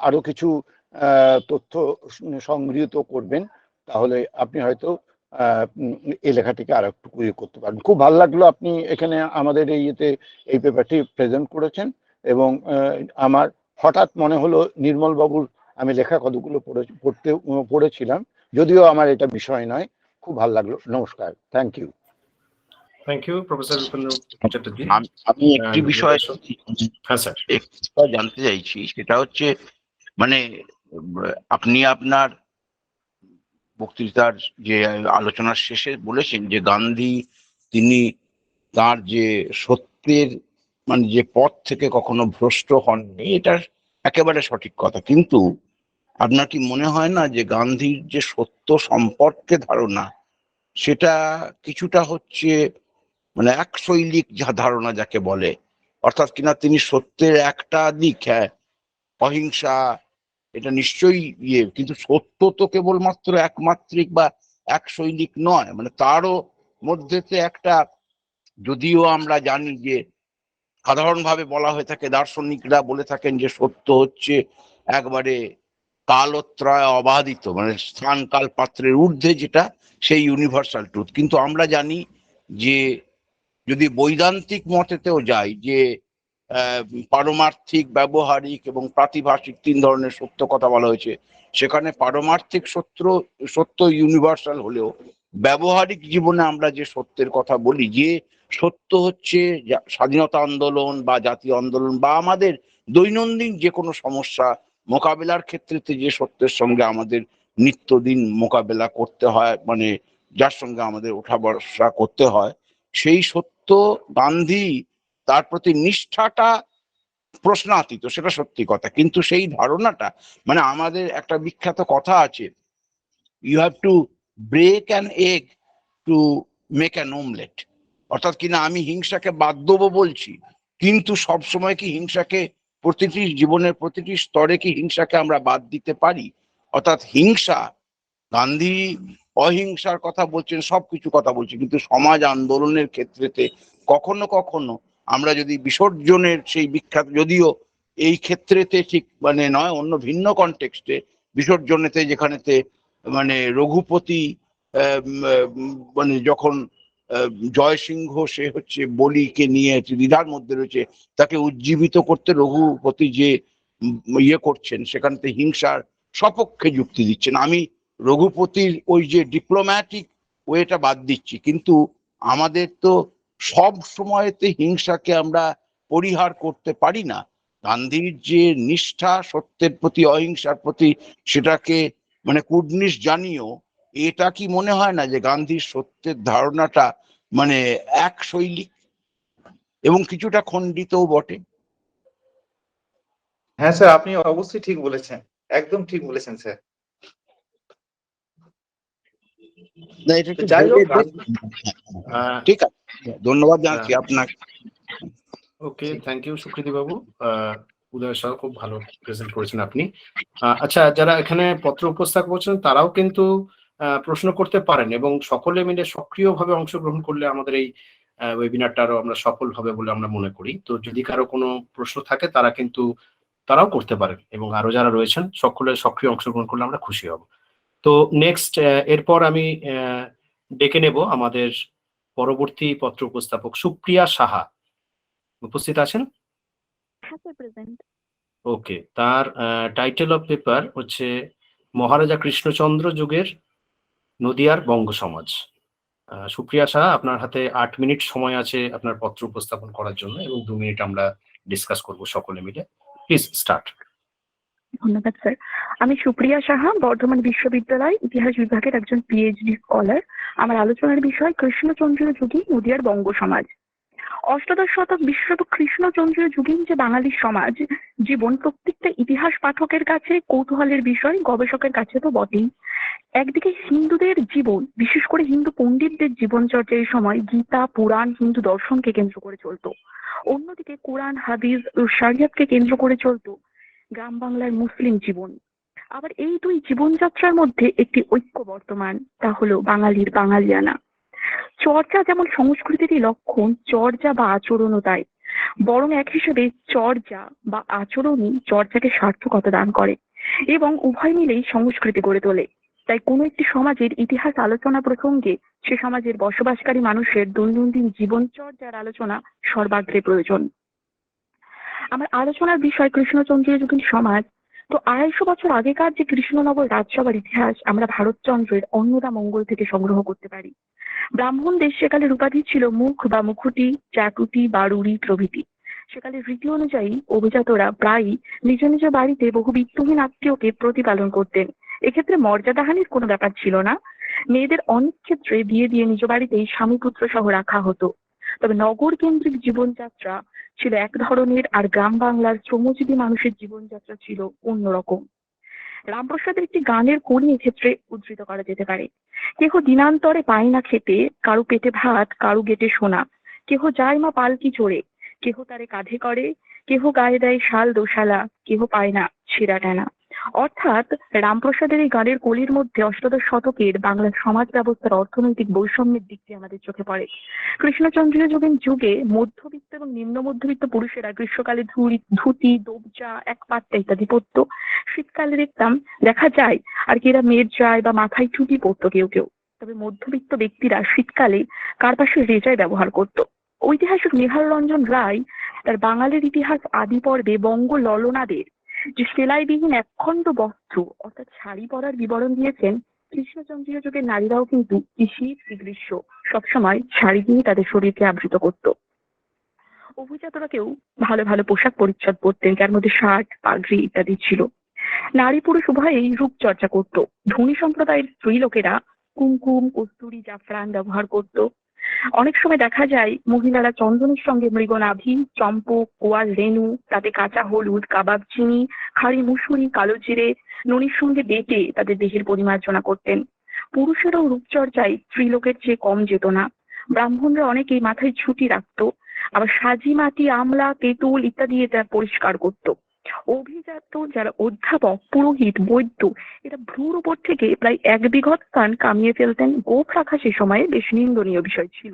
আরো কিছু তথ্য সংগৃহীত করবেন, তাহলে আপনি হয়তো এই লেখাটিকে আর একটু করতে পারেন। খুব ভালো লাগলো আপনি এখানে আমাদের এই পেপারটি প্রেজেন্ট করেছেন, এবং আমার হঠাৎ মনে হলো নির্মল বাবুর আমি লেখা কতগুলো পড়েছিলাম, যদিও আমার এটা বিষয় নয়। খুব ভালো লাগলো। নমস্কার, thank you. Thank you, Professor Upendra Chatterjee. আমি একটি বিষয় হ্যাঁ স্যার, জানতে চাইছি, সেটা হচ্ছে মানে আপনি আপনার বক্তৃতার যে আলোচনার শেষে বলেছেন যে গান্ধী তিনি তার যে সত্যের মানে যে পথ থেকে কখনো ভ্রষ্ট হননি, এটা একেবারে সঠিক কথা। কিন্তু আপনার কি মনে হয় না যে গান্ধীর যে সত্য সম্পর্কে ধারণা, সেটা কিছুটা হচ্ছে মানে এক শৈলিক ধারণা যাকে বলে, অর্থাৎ কিনা তিনি সত্যের একটা দিক, হ্যাঁ অহিংসা, এটা নিশ্চয়ই কিন্তু সত্য তো কেবলমাত্র একমাত্রিক বা এক শৈলিক নয়, মানে তারও মধ্যেতে একটা, যদিও আমরা জানি যে সাধারণভাবে বলা হয়ে থাকে, দার্শনিকরা বলে থাকেন যে সত্য হচ্ছে একবারে কালত্রয় অবাধিত, মানে স্থান কাল পাত্রের ঊর্ধ্বে যেটা, সেই ইউনিভার্সাল ট্রুথ। কিন্তু আমরা জানি যে যদি বৈদান্তিক মতেতেও যাই যে পারমার্থিক, ব্যবহারিক এবং প্রাতিভাষিক তিন ধরনের সত্য কথা বলা হয়েছে, সেখানে পারমার্থিক সত্য ইউনিভার্সাল হলেও ব্যবহারিক জীবনে আমরা যে সত্যের কথা বলি, যে সত্য হচ্ছে স্বাধীনতা আন্দোলন বা জাতীয় আন্দোলন বা আমাদের দৈনন্দিন যে কোনো সমস্যা মোকাবেলার ক্ষেত্রে যে সত্যের সঙ্গে আমাদের নিত্যদিন মোকাবেলা করতে হয়, মানে যার সঙ্গে আমাদের ওঠা বসা করতে হয়, সেই সত্য গান্ধী তার প্রতি নিষ্ঠাটা প্রশ্নাতীত, সেটা সত্যি কথা। কিন্তু সেই ধারণাটা মানে আমাদের একটা বিখ্যাত কথা আছে, you have to break an egg to make an omelette, অর্থাৎ কিনা আমি হিংসাকে বাদ দেবো বলছি, কিন্তু সবসময় কি হিংসাকে প্রতিটি জীবনের প্রতিটি স্তরে কি হিংসাকে আমরা বাদ দিতে পারি? অর্থাৎ হিংসা, গান্ধী অহিংসার কথা বলছেন, সবকিছু কথা বলছেন, কিন্তু সমাজ আন্দোলনের ক্ষেত্রেতে কখনো কখনো আমরা যদি বিসর্জনের সেই বিখ্যাত, যদিও এই ক্ষেত্রেতে ঠিক মানে নয়, অন্য ভিন্ন কনটেক্সটে বিসর্জনেতে যেখানেতে মানে রঘুপতি মানে যখন জয়সিংহ সে হচ্ছে বলিকে নিয়ে দ্বিধার মধ্যে রয়েছে, তাকে উজ্জীবিত করতে রঘুপতি যে করছেন, সেখানতে হিংসার সপক্ষে যুক্তি দিচ্ছেন। আমি রঘুপতির ওই যে ডিপ্লোম্যাটিক ওয়েটা বাদ দিচ্ছি, কিন্তু আমাদের তো সব সময়তে হিংসাকে আমরা পরিহার করতে পারি না। গান্ধীর যে নিষ্ঠা সত্যের প্রতি, অহিংসার প্রতি, সেটাকে মানে কুর্নিশ জানিও, এটা কি মনে হয় না যে গান্ধীর সত্যের ধারণাটা মানে এক শৈলী এবং কিছুটা খণ্ডিতও বটে? হ্যাঁ স্যার, আপনি অবশ্যই ঠিক বলেছেন, একদম ঠিক বলেছেন স্যার। না, এটা একটু যাই হোক, ঠিক আছে, ধন্যবাদ জানাচ্ছি আপনাকে। ওকে, থ্যাংক ইউ সুকৃতি বাবু। উদয় সহ খুব ভালো প্রেজেন্ট করেছেন আপনি। আচ্ছা, যারা এখানে পত্র উপস্থাপক করছেন তারাও কিন্তু প্রশ্ন করতে পারেন, এবং সকলে মিলে সক্রিয়ভাবে অংশগ্রহণ করলে আমাদের এই ওয়েবিনারটা আরো আমরা সফল হবে বলে আমরা মনে করি। তো যদি কারো কোনো প্রশ্ন থাকে তারাও করতে পারেন, এবং আরো যারা রয়েছেন সকলে সক্রিয় অংশগ্রহণ করলে আমরা খুশি হব। তো নেক্সট, এরপর আমি ডেকে নেব আমাদের পরবর্তী পত্র উপস্থাপক সুপ্রিয়া সাহা। উপস্থিত আছেন? ওকে, তার টাইটেল অফ পেপার হচ্ছে মহারাজা কৃষ্ণচন্দ্র যুগের নদিয়ার বঙ্গ সমাজ। সুপ্রিয়া সাহা, আপনার হাতে 8 মিনিট সময় আছে আপনার পত্র উপস্থাপন করার জন্য, এবং 2 মিনিট আমরা ডিসকাস করব সকলে মিলে। Please start. ধন্যবাদ স্যার। আমি সুপ্রিয়া সাহা, বর্ধমান বিশ্ববিদ্যালয় ইতিহাস বিভাগের একজন পিএইচডি স্কলার। আমার আলোচনার বিষয় কৃষ্ণচন্দ্রীয় যুগীন নদিয়ার বঙ্গ সমাজ। অষ্টাদশ শতক, বিশেষত কৃষ্ণচন্দ্রীয় যুগীন যে বাঙালির সমাজ জীবন, প্রত্যেকটা ইতিহাস পাঠকের কাছে কৌতূহলের বিষয়, গবেষকের কাছে তো বটেই। একদিকে হিন্দুদের জীবন, বিশেষ করে হিন্দু পণ্ডিতদের জীবনচর্চা এই সময় গীতা, পুরাণ, হিন্দু দর্শনকে কেন্দ্র করে চলতো। অন্যদিকে কোরআন, হাদিস ও শরিয়তকে কেন্দ্র করে চলতো গ্রাম বাংলার মুসলিম জীবন। আবার এই দুই জীবনযাত্রার মধ্যে একটি ঐক্য বর্তমান, তা হলো বাঙালির বাঙালিয়ানা। চর্চা যেমন সংস্কৃতিরই লক্ষণ, চর্চা বা আচরণও তাই। বরং এক হিসেবে চর্চা বা আচরণই চর্চাকে সার্থকতা দান করে এবং উভয় মিলেই সংস্কৃতি গড়ে তোলে। তাই কোনো একটি সমাজের ইতিহাস আলোচনা প্রসঙ্গে সে সমাজের বসবাসকারী মানুষের দৈনন্দিন জীবনচর্যার আলোচনা সর্বাগ্রে প্রয়োজন। আমার আলোচনার বিষয় কৃষ্ণচন্দ্রের যুগীন সমাজ। তো 250 বছর আগেকার যে কৃষ্ণনগর রাজসভার ইতিহাস আমরা ভারতচন্দ্রের অন্নদা মঙ্গল থেকে সংগ্রহ করতে পারি। ব্রাহ্মণদের সেকালের উপাধি ছিল মুখ বা মুখুটি, চাকুটি, বারুড়ি প্রভৃতি। সেকালের রীতি অনুযায়ী অভিজাতরা প্রায়ই নিজ নিজ বাড়িতে বহু বিত্তহীন আত্মীয়কে প্রতিপালন করতেন। এক্ষেত্রে মর্যাদাহানির কোনো ব্যাপার ছিল না। মেয়েদের অনেক ক্ষেত্রে বিয়ে দিয়ে নিজ বাড়িতেই স্বামী পুত্র সহ রাখা হতো। তবে নগর কেন্দ্রিক জীবনযাত্রা ছিল এক ধরনের, আর গ্রাম বাংলার শ্রমজীবী মানুষের জীবনযাত্রা ছিল অন্যরকম। রামপ্রসাদের একটি গানের কলি এক্ষেত্রে উদ্ধৃত করা যেতে পারে। কেহ দিনান্তরে পায় না খেতে, কারু পেটে ভাত, কারু গেটে সোনা। কেহ যায় মা পালকি চড়ে, কেহ তারে কাঁধে করে, কেহ গায়ে দেয় শাল দোশালা, কেহ পায় না ছেঁড়া টানা। অর্থাৎ রামপ্রসাদের এই গানের কলির মধ্যে অষ্টাদশ শতকের বাংলার সমাজ ব্যবস্থার অর্থনৈতিক বৈষম্যের দিকটি আমাদের চোখে পড়ে। কৃষ্ণচন্দ্রীয় যুগে মধ্যবিত্ত এবং নিম্ন মধ্যবিত্ত পুরুষেরা গ্রীষ্মকালে ধুতি, দোবজা, এক পাট্টা ইত্যাদি পরত। শীতকালে দেখা যায় আর কি এরা মেয়ের যায় বা মাথায় টুপি পরতো কেউ কেউ। তবে মধ্যবিত্ত ব্যক্তিরা শীতকালে কার্পাসের রেজাই ব্যবহার করত। ঐতিহাসিক নিহার রঞ্জন রায় তার বাঙালির ইতিহাস আদি পর্বে বঙ্গ ললনাদের যে সেলাইবিহীন একখণ্ড বস্ত্র অর্থাৎ শাড়ি পরার বিবরণ দিয়েছেন। কৃষ্ণচন্দ্রীয় যুগের নারীরাও কিন্তু শীত কি গ্রীষ্ম সবসময় শাড়ি দিয়ে তাদের শরীরকে আবৃত করত। অভিজাতরা কেউ ভালো ভালো পোশাক পরিচ্ছদ পরতেন, যার মধ্যে শার্ট, পাগড়ি ইত্যাদি ছিল। নারী পুরুষ উভয়েই রূপচর্চা করত। ধনী সম্প্রদায়ের স্ত্রী লোকেরা কুমকুম, কস্তুরী, জাফরান ব্যবহার করত। অনেক সময় দেখা যায় মহিলারা চন্দনের সঙ্গে মৃগনাভি, চম্পক, কোয়াল রেণু, তাতে কাঁচা হলুদ, কাবাব চিনি, খাড়ি মুসুরি, কালো জিরে, নুনির সঙ্গে বেটে তাদের দেহের পরিমার্জনা করতেন। পুরুষেরাও রূপচর্চায় স্ত্রীলোকের চেয়ে কম যেত না। ব্রাহ্মণরা অনেকেই মাথায় ছুটি রাখত, আবার সাজি মাটি, আমলা, তেঁতুল ইত্যাদি এটা পরিষ্কার করত। অভিজাত যারা অধ্যাপক, পুরোহিত, বৈদ্য এরা ভ্রুর উপর থেকে প্রায় 1 বিঘত স্থান কামিয়ে ফেলতেন। গোঁফ রাখা সে সময়ে বেশ নিন্দনীয় বিষয় ছিল।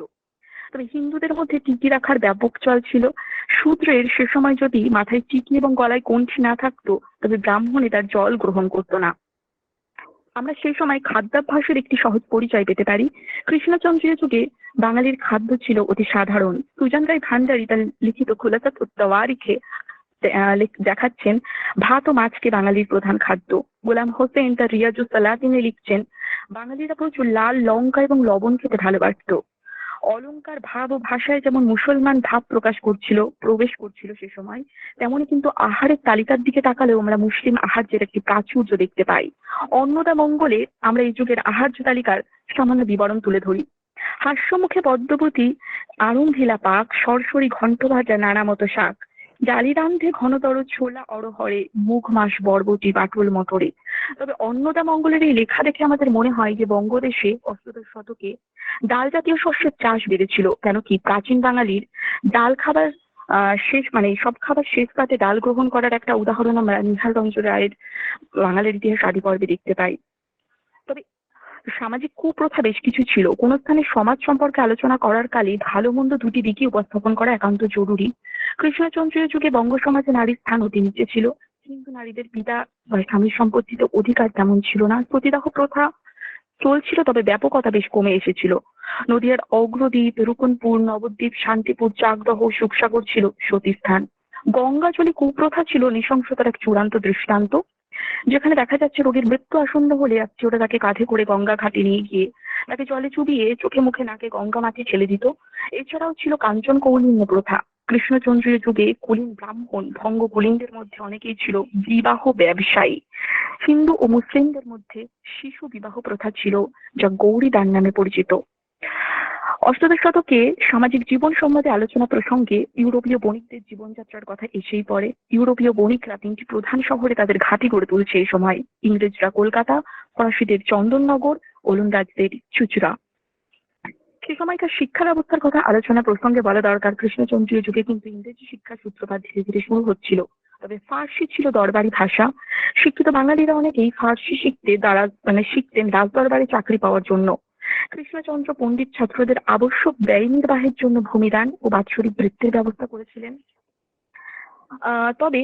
তবে হিন্দুদের মধ্যে টিকি রাখার ব্যাপক চল ছিল। শূদ্রের সে সময় যদি মাথায় টিকি এবং গলায় কণ্ঠি না থাকতো তবে ব্রাহ্মণে তার জল গ্রহণ করতো না। আমরা সেই সময় খাদ্যাভ্যাসের একটি সহজ পরিচয় পেতে পারি। কৃষ্ণচন্দ্রীয় যুগে বাঙালির খাদ্য ছিল অতি সাধারণ। সুজান রায় ভান্ডারী তার লিখিত খুলাসাত তাওয়ারিখে দেখাচ্ছেন ভাত ও মাছকে বাঙালির প্রধান খাদ্য। গোলাম হোসেন তার রিয়াজুস সালাতিনে লিখছেন বাঙালিরা প্রচুর লাল লঙ্কা এবং লবণ খেতে ভালোবাসত। অলংকার, ভাব ও ভাষায় যেমন মুসলমান ভাব প্রবেশ করছিল সে সময়, তেমনি কিন্তু আহারের তালিকার দিকে তাকালেও আমরা মুসলিম আহার্যের একটি প্রাচুর্য দেখতে পাই। অন্নদা মঙ্গলে আমরা এই যুগের আহার্য তালিকার সামান্য বিবরণ তুলে ধরি। হাস্যমুখে পদ্মবতী, আরুম্ভিলা পাক, সরসরি ঘন্ট ভাজা, নানা মতো শাক, ডালি রান্ধে ঘনতর ছোলা অরহরে, মুগ মাস বরবটি, বাটুল মটরে। তবে অন্নদা মঙ্গলের এই লেখা দেখে আমাদের মনে হয় যে বঙ্গদেশে অষ্টাদশ শতকে ডাল জাতীয় শস্যের চাষ বেড়েছিল। কেন কি প্রাচীন বাঙালির ডাল খাবার সব খাবার শেষ পাতে ডাল গ্রহণ করার একটা উদাহরণ আমরা নিহার রঞ্জন রায়ের বাঙালির ইতিহাস আদি পর্বে দেখতে পাই। তবে সামাজিক কুপ্রথা বেশ কিছু ছিল। কোন স্থানে সমাজ সম্পর্কে আলোচনা করার কালে ভালো মন্দ দুটি দিকই উপস্থাপন করা একান্ত জরুরি। কৃষ্ণচন্দ্রীয় যুগে বঙ্গ সমাজে নারীর স্থান অতি নিচে ছিল। কিন্তু নারীদের পিতা বা স্বামীর সম্পত্তিতে অধিকার তেমন ছিল না। সতীদাহ প্রথা চলছিল, তবে ব্যাপকতা বেশ কমে এসেছিল। নদিয়ার অগ্রদ্বীপ, রূপনপুর, নবদ্বীপ, শান্তিপুর, চাকদহ, সুখসাগর ছিল সতীস্থান। গঙ্গাজলে কুপ্রথা ছিল নৃশংসতার এক চূড়ান্ত দৃষ্টান্ত, যেখানে দেখা যাচ্ছে রোগীর মৃত্যু আসন্ন হলে আত্মীয়রা তাকে কাঁধে করে গঙ্গা ঘাটে নিয়ে গিয়ে তাকে জলে চুবিয়ে চোখে মুখে নাকে গঙ্গা মাটি ছেলে দিত। এছাড়াও ছিল কাঞ্চন কৌলিন্য প্রথা। কৃষ্ণচন্দ্রীয় যুগে কুলীন ব্রাহ্মণ ভঙ্গ কুলীনদের মধ্যে অনেকেই ছিল বিবাহ ব্যবসায়ী। হিন্দু ও মুসলিমদের মধ্যে শিশু বিবাহ প্রথা ছিল, যা গৌরী দান নামে পরিচিত। অষ্টাদশ শতকে সামাজিক জীবন সম্বন্ধে আলোচনা প্রসঙ্গে ইউরোপীয় বণিকদের জীবনযাত্রার কথা এসেই পড়ে। ইউরোপীয় বণিকরা 3টি প্রধান শহরে তাদের ঘাঁটি গড়ে তুলছে এই সময়। ইংরেজরা কলকাতা, ফরাসিদের চন্দননগর, ওলন্দাজদের চুচড়া। সে সময়কার শিক্ষা ব্যবস্থার কথা আলোচনা প্রসঙ্গে বলা দরকার। কৃষ্ণচন্দ্রীয় যুগে কিন্তু ইংরেজি শিক্ষার সূত্রপাত ধীরে ধীরে শুরু হচ্ছিল। তবে ফার্সি ছিল দরবারি ভাষা। শিক্ষিত বাঙালিরা অনেকেই ফার্সি শিখতেন রাজদরবারে চাকরি পাওয়ার জন্য। কৃষ্ণচন্দ্র পণ্ডিত ছাত্রদের আবশ্যক ব্যয় নির্বাহের জন্য ভূমিদান ও বাৎসরিক বৃত্তির ব্যবস্থা করেছিলেন। তবে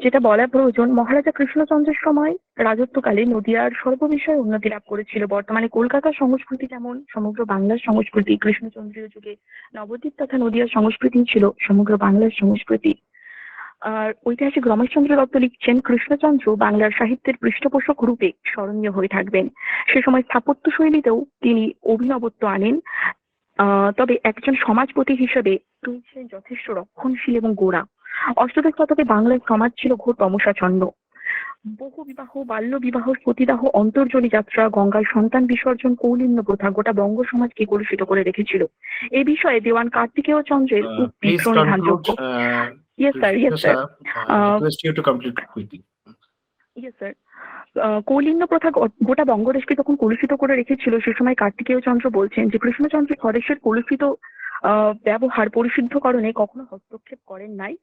যেটা বলা প্রয়োজন, মহারাজা কৃষ্ণচন্দ্রের সময় রাজত্বকালে নদিয়ার সর্ববিষয়ে উন্নতি লাভ করেছিল। বর্তমানে কলকাতার সংস্কৃতি যেমন সমগ্র বাংলার সংস্কৃতি, কৃষ্ণচন্দ্রীয় যুগে নবদ্বীপ তথা নদিয়ার সংস্কৃতি ছিল সমগ্র বাংলার সংস্কৃতি। আর ঐতিহাসিক রমেশচন্দ্র দত্ত লিখছেন, কৃষ্ণচন্দ্র বাংলার সাহিত্যের পৃষ্ঠপোষক রূপে স্মরণীয় হয়ে থাকবেন। সে সময় স্থাপত্য শৈলীতেও তিনি অভিনবত্ব আনেন। তবে একজন সমাজপতি হিসেবে তিনি ছিলেন যথেষ্ট রক্ষণশীল এবং গোঁড়া। অষ্টাদশ শতকে বাংলার সমাজ ছিল ঘোর তমসাচ্ছন্ন। বহু বিবাহ, বাল্য বিবাহ, সতীদাহ, অন্তর্জনী যাত্রা, গঙ্গায় সন্তান বিসর্জন, কৌলিন্য প্রথা গোটা বঙ্গ সমাজকে কলুষিত করে রেখেছিল। এই বিষয়ে দেওয়ান কার্তিকেয় চন্দ্রের উক্তি Please প্রণিধানযোগ্য। conclude. Yes, sir. Yes, sir. Request you to complete quickly. Yes, sir. কৌলিন্য প্রথা গোটা বঙ্গদেশকে তখন কলুষিত করে রেখেছিল। সে সময় কার্তিকেয় চন্দ্র বলছেন যে কৃষ্ণচন্দ্র স্বদেশের কলুষিত ব্যবহার পরিশুদ্ধকরণে কখনো হস্তক্ষেপ করেন নাই।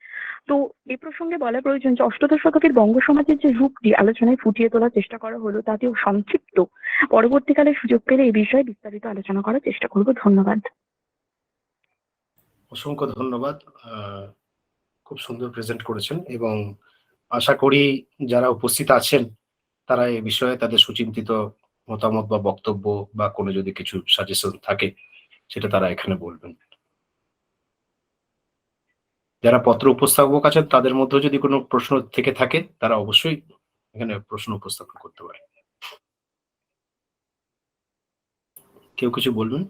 তো এ প্রসঙ্গে বলা প্রয়োজন যে অষ্টাদশ শতকের বঙ্গ সমাজের যে রূপটি আলোচনায় ফুটিয়ে তোলার চেষ্টা করা হলো তাতেও সংক্ষিপ্ত, পরবর্তীকালে সুযোগ পেলে এই বিষয়ে বিস্তারিত আলোচনা করার চেষ্টা করব। ধন্যবাদ। অসংখ্য ধন্যবাদ। খুব সুন্দর প্রেজেন্ট করেছেন এবং আশা করি যারা উপস্থিত আছেন তারা এই বিষয়ে তাদের সুচিন্তিত মতামত বা বক্তব্য বা কোনো যদি কিছু সাজেশন থাকে সেটা তারা এখানে বলবেন। যারা পত্র উপস্থাপক আছেন তাদের মধ্যে যদি কোনো প্রশ্ন থেকে থাকে তারা অবশ্যই এখানে প্রশ্ন উপস্থাপন করতে পারে। কেউ কিছু বলবেন?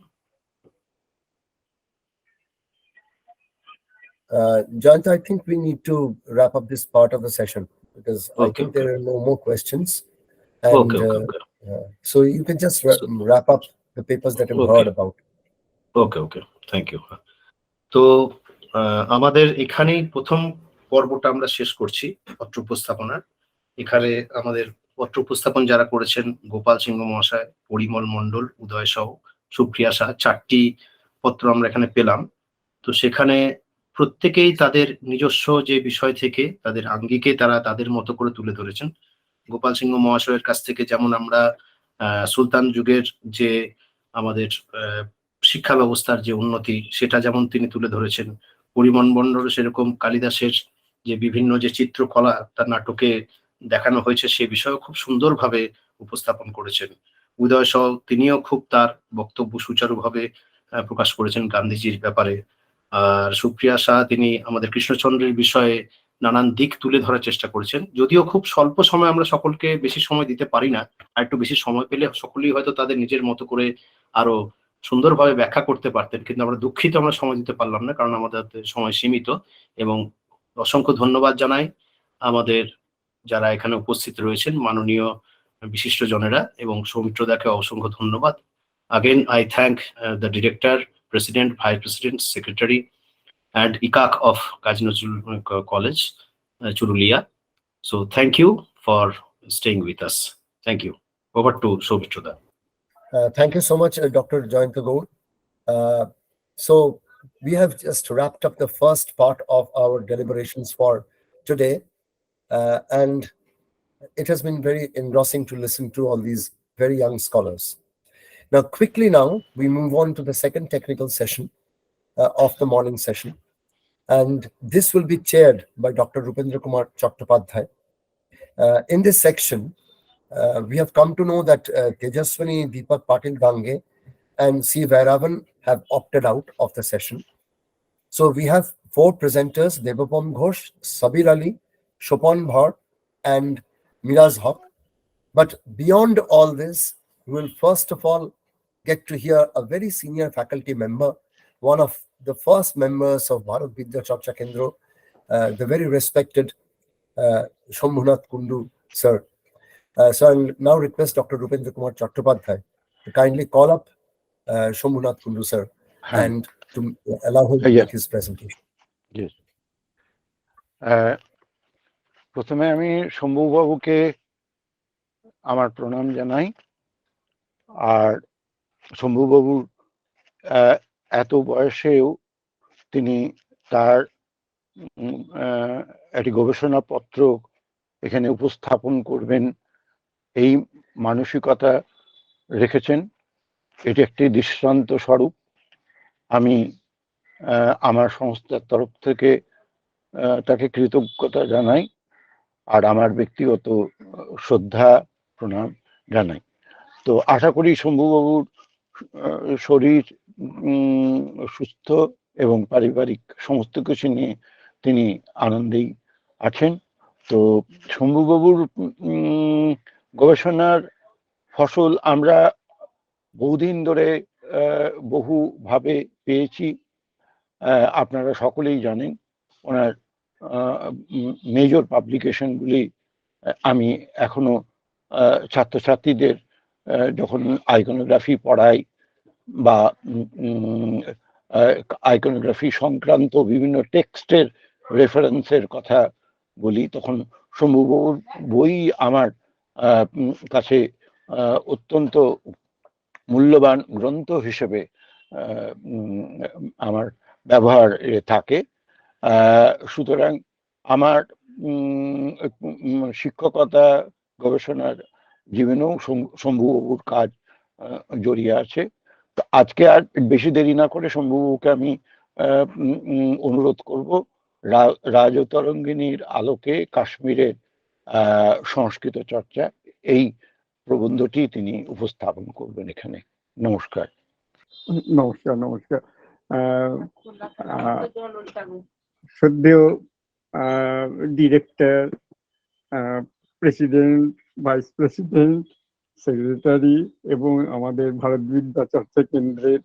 Jayanta, I think we need to wrap up this part of the session because I think there are no more questions. And so you can just wrap up the papers that you've heard about. Okay, thank you. তো আমাদের এখানেই প্রথম পর্বটা আমরা শেষ করছি পত্র উপস্থাপনার। এখানে আমাদের পত্র উপস্থাপন যারা করেছেন গোপাল সিংহ মহাশয়, পরিমল মণ্ডল, উদয় সাউ, সুপ্রিয়া শাহ, 4টি পত্র আমরা এখানে পেলাম। তো সেখানে প্রত্যেকেই তাদের নিজস্ব যে বিষয় থেকে তাদের আঙ্গিকে তারা তাদের মতো করে তুলে ধরেছেন। গোপাল সিংহ মহাশয়ের কাছ থেকে যেমন আমরা সুলতান যুগের যে আমাদের শিক্ষা ব্যবস্থার যে উন্নতি সেটা যেমন তিনি তুলে ধরেছেন, পরিমল মণ্ডল সেরকম কালিদাসের যে বিভিন্ন যে চিত্রকলা তার নাটকে দেখানো হয়েছে সে বিষয়ে খুব সুন্দরভাবে উপস্থাপন করেছেন। উদয় সাউ তিনিও খুব তার বক্তব্য সুচারুভাবে প্রকাশ করেছেন গান্ধীজির ব্যাপারে। আর সুপ্রিয়া শাহ তিনি আমাদের কৃষ্ণচন্দ্রের বিষয়ে নানান দিক তুলে ধরার চেষ্টা করেছেন। যদিও খুব স্বল্প সময় আমরা সকলকে বেশি সময় দিতে পারি না, আর একটু বেশি সময় পেলে সকলেই হয়তো তাদের নিজের মতো করে আরো সুন্দরভাবে ব্যাখ্যা করতে পারতেন, কিন্তু আমরা দুঃখিত আমরা সময় দিতে পারলাম না কারণ আমাদের সময় সীমিত। এবং অসংখ্য ধন্যবাদ জানাই আমাদের যারা এখানে উপস্থিত রয়েছেন মাননীয় বিশিষ্ট জনেরা, এবং সৌমিত্রদাকে অসংখ্য ধন্যবাদ। Again, I thank the director, president, vice president, secretary, and ICAC of Kazi Nazrul College, Churulia. So thank you for staying with us. Thank you. Over to Soumitra. Thank you so much, Dr. Jayanta Gaur. So we have just wrapped up the first part of our deliberations for today, and it has been very engrossing to listen to all these very young scholars. Now, quickly now, we move on to the second technical session of the morning session. And this will be chaired by Dr. Rupendra Kumar Chattopadhyay. In this section, we have come to know that Tejaswini Deepak Patil Gange and C. Vairavan have opted out of the session. So we have 4 presenters, Devapam Ghosh, Sabir Ali, Chopin Bhatt, and Miraz Haq. But beyond all this, we will first of all get to hear a very senior faculty member, one of the first members of Bharat Vidya Charcha Kendra, the very respected Shambhunath Kundu sir. So I'll now request Dr. Rupendra Kumar Chattopadhyay to kindly call up Shambhunath Kundu sir and to allow him to make his presentation. Yes. প্রথমে আমি শম্ভু বাবুকে আমার প্রণাম জানাই। আর শম্ভুবাবুর এত বয়সেও তিনি তার একটি গবেষণাপত্র এখানে উপস্থাপন করবেন এই মানসিকতা রেখেছেন, এটি একটি দৃষ্টান্ত স্বরূপ। আমি আমার সংস্থার তরফ থেকে তাকে কৃতজ্ঞতা জানাই আর আমার ব্যক্তিগত শ্রদ্ধা প্রণাম জানাই। তো আশা করি শম্ভুবাবুর শরীর সুস্থ এবং পারিবারিক সমস্ত কিছু নিয়ে তিনি আনন্দেই আছেন। তো শম্ভুবাবুর গবেষণার ফসল আমরা বহুদিন ধরে বহুভাবে পেয়েছি। আপনারা সকলেই জানেন ওনার মেজর পাবলিকেশনগুলি আমি এখনো ছাত্রছাত্রীদের যখন আইকনোগ্রাফি পড়াই বা আইকনোগ্রাফি সংক্রান্ত বিভিন্ন টেক্সটের রেফারেন্সের কথা বলি, তখন শম্ভুবাবুর বই আমার কাছে অত্যন্ত মূল্যবান গ্রন্থ হিসেবে আমার ব্যবহার থাকে। সুতরাং আমার শিক্ষকতা গবেষণার জীবনেও শম্ভুবাবুর কাজ জড়িয়ে আছে। তো আজকে আর বেশি দেরি না করে শম্ভুবাবুকে আমি অনুরোধ করব রাজতরঙ্গিনীর আলোকে কাশ্মীরের সংস্কৃত চর্চা, এই প্রবন্ধটি তিনি উপস্থাপন করবেন এখানে। নমস্কার। নমস্কার। নমস্কার। শ্রদ্ধেয় director, president, vice president, secretary এবং আমাদের ভারত বিদ্যা চর্চা কেন্দ্রের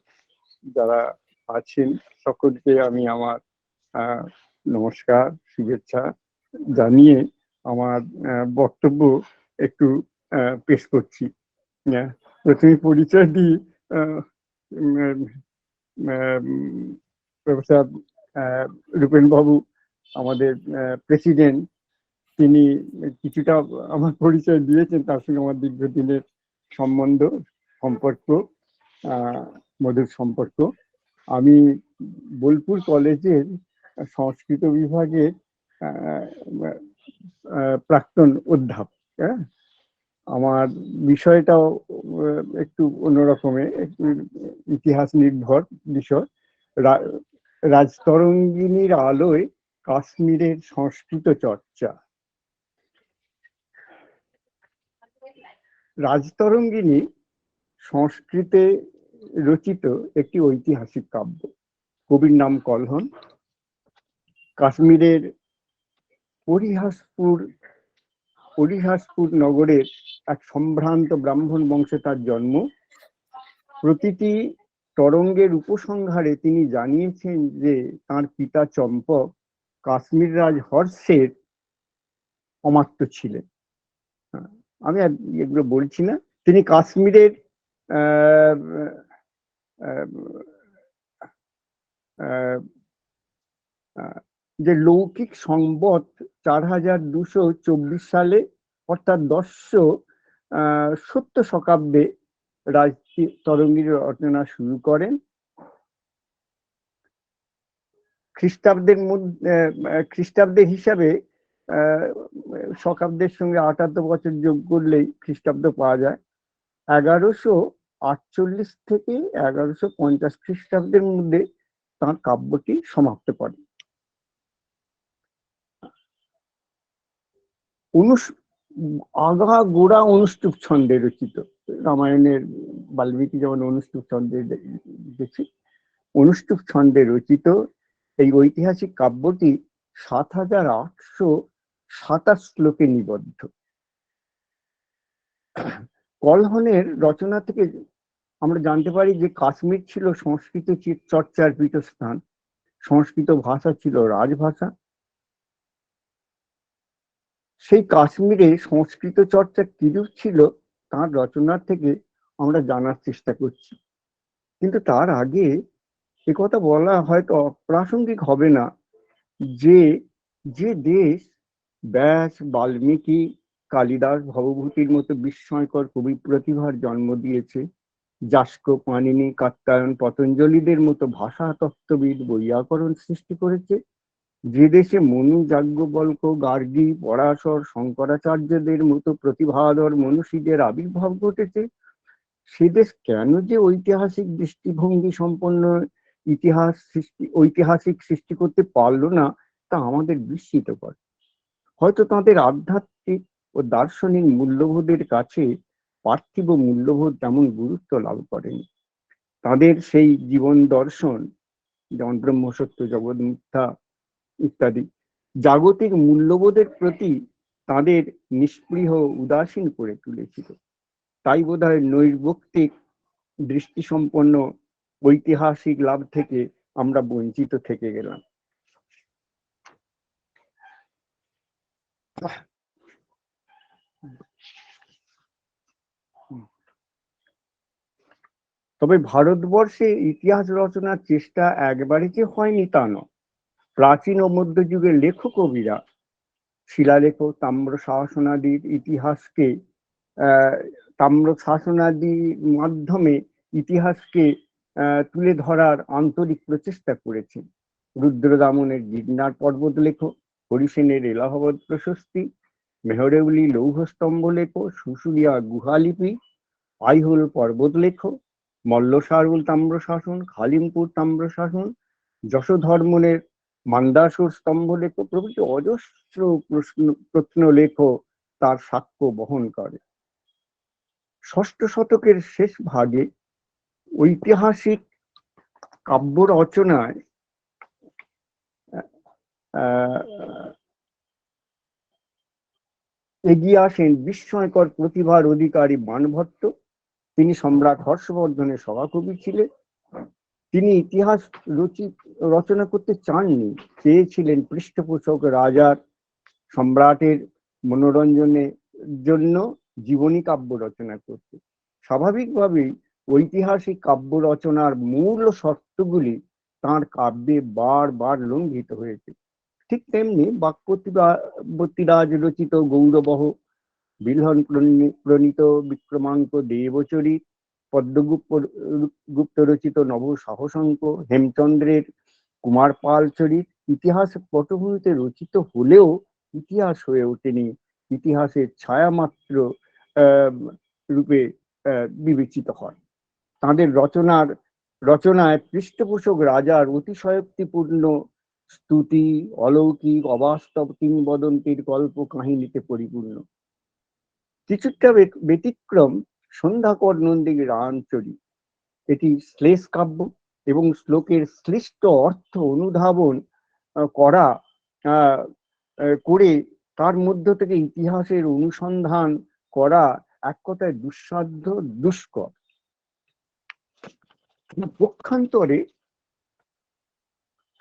যারা আছেন সকলকে আমি আমার নমস্কার, শুভেচ্ছা জানিয়ে আমার বক্তব্য একটু পেশ করছি। প্রথমে পরিচয় দিই। প্রফেসর রূপেন বাবু আমাদের প্রেসিডেন্ট, তিনি কিছুটা আমার পরিচয় দিয়েছেন, তার সঙ্গে আমার দীর্ঘদিনের সম্বন্ধ, সম্পর্ক, মধুর সম্পর্ক। আমি বোলপুর কলেজের সংস্কৃত বিভাগের প্রাক্তন অধ্যাপক। আমার বিষয়টাও একটু অন্যরকমের, একটু ইতিহাস নির্ভর বিষয়। রাজতরঙ্গিনীর আলোয় কাশ্মীরের সংস্কৃত চর্চা। রাজতরঙ্গিনী সংস্কৃতে রচিত একটি ঐতিহাসিক কাব্য। কবির নাম কলহন। কাশ্মীরের পরিহাসপুর নগরের এক সম্ভ্রান্ত ব্রাহ্মণ বংশে তার জন্ম। প্রতিটি তরঙ্গের উপসংহারে তিনি জানিয়েছেন যে তার পিতা চম্পক কাশ্মীর রাজ হর্ষের অমাত্য ছিলেন। আমি আর এগুলো বলছি না। তিনি কাশ্মীরের যে লৌকিক সংবৎ 4224 সালে অর্থাৎ 1070 শতাব্দে রাজতরঙ্গিনী রচনা শুরু করেন। খ্রিস্টাব্দের হিসাবে শকাব্দের সঙ্গে 78 বছর যোগ করলেই খ্রিস্টাব্দ পাওয়া যায়। 1148 থেকে 1150 খ্রিস্টাব্দের মধ্যে তাঁর কাব্যটি সমাপ্ত করে। আগাগোড়া অনুষ্টুপ ছন্দে রচিত। রামায়ণের বাল্মীকি যেমন অনুষ্টুপ ছন্দে লিখেছি, অনুষ্টুপ ছন্দে রচিত এই ঐতিহাসিক কাব্যটি 7827 শ্লোকে নিবদ্ধ। কলহনের রচনা থেকে আমরা জানতে পারি যে কাশ্মীর ছিল সংস্কৃত চর্চার পীঠস্থান, সংস্কৃত ভাষা ছিল রাজভাষা। সেই কাশ্মীরে সংস্কৃত চর্চা কিরূপ ছিল তার রচনার থেকে আমরা জানার চেষ্টা করছি। কিন্তু তার আগে একথা বলা হয়তো অপ্রাসঙ্গিক হবে না যে যে দেশ ব্যাস, বাল্মীকি, কালিদাস, ভবভূতির মতো বিস্ময়কর কবি প্রতিভার জন্ম দিয়েছে, যাস্ক, পাণিনি, কাত্যায়ন, পতঞ্জলিদের মতো ভাষা তত্ত্ববিদ, বৈয়াকরণ সৃষ্টি করেছে, যে দেশে মনু, যাজ্ঞবল্ক্য, গার্গী, পরাশর, শঙ্করাচার্যদের মতো প্রতিভাধর মনীষীদের আবির্ভাব ঘটেছে, সে দেশ কেন যে ঐতিহাসিক দৃষ্টিভঙ্গি সম্পন্ন ঐতিহাসিক সৃষ্টি করতে পারলো না, তা আমাদের বিস্মিত করে। হয়তো তাদের আধ্যাত্মিক ও দার্শনিক মূল্যবোধের কাছে পার্থিব মূল্যবোধ তেমন গুরুত্ব লাভ করেনি। তাদের সেই জীবন দর্শন, যেমন ব্রহ্মসত্য, জগৎ মিথ্যা ইত্যাদি জাগতিক মূল্যবোধের প্রতি তাদের নিষ্পৃহ উদাসীন করে তুলেছিল। তাই বোধহয় নৈর্ব্যক্তিক দৃষ্টিসম্পন্ন ঐতিহাসিক লাভ থেকে আমরা বঞ্চিত থেকে গেলাম। তবে ভারতবর্ষে ইতিহাস রচনার চেষ্টা একবারে যে হয়নি তা নয়। প্রাচীন ও মধ্যযুগের লেখক কবিরা শিলালেখ, তাম্র শাসনাদির ইতিহাসকে তাম্র শাসনাদির মাধ্যমে ইতিহাসকে তুলে ধরার আন্তরিক প্রচেষ্টা করেছেন। রুদ্রদামনের গিরনার পর্বত লেখ, হরিসেনের এলাহাবাদ প্রশস্তি, মেহরেউলি লৌহস্তম্ভ লেখ, শুশুরিয়া গুহালিপি, আইহোল পর্বত লেখ, মল্লসারুল তাম্রশাসন, খালিমপুর তাম্রশাসন, যশোধর্মনের মান্দাসুর স্তম্ভ লেখ প্রভৃতি অজস্র প্রত্নলেখ তার সাক্ষ্য বহন করে। ষষ্ঠ শতকের শেষ ভাগে ঐতিহাসিক কাব্য রচনায় এগিয়ে আসেন বিস্ময়কর প্রতিভার অধিকারী বাণভট্ট। তিনি সম্রাট হর্ষবর্ধনের সভাকবি ছিলেন। তিনি ইতিহাস রচনা করতে চাননি, চেয়েছিলেন পৃষ্ঠপোষক রাজার, সম্রাটের মনোরঞ্জনের জন্য জীবনী কাব্য রচনা করতে। স্বাভাবিকভাবেই ঐতিহাসিক কাব্য রচনার মূল শর্তগুলি তাঁর কাব্যে বারবার লঙ্ঘিত হয়েছে। ঠিক তেমনি বাক্পতিরাজ রচিত গৌরবহ, বিলহন প্রণীত বিক্রমাঙ্ক দেবচরিত, পদ্মগুপ্ত রচিত নব সাহসাঙ্ক, হেমচন্দ্রের কুমারপাল চরিত ইতিহাস পটভূমিতে রচিত হলেও ইতিহাস হয়ে ওঠেনি, ইতিহাসের ছায়ামাত্র রূপে বিবেচিত হয়। তাদের রচনায় পৃষ্ঠপোষক রাজার অতিশয়োক্তিপূর্ণ স্তুতি, অলৌকিক অবাস্তব কিংবদন্তির গল্প কাহিনীতে পরিপূর্ণ। কিছুটা ব্যতিক্রম সন্ধ্যাকর নন্দীর রায়চরিত। এটি শ্লেষ কাব্য এবং শ্লোকের শ্লিষ্ট অর্থ অনুধাবন করে তার মধ্য থেকে ইতিহাসের অনুসন্ধান করা এক কথায় দুঃসাধ্য, দুষ্কর। পক্ষান্তরে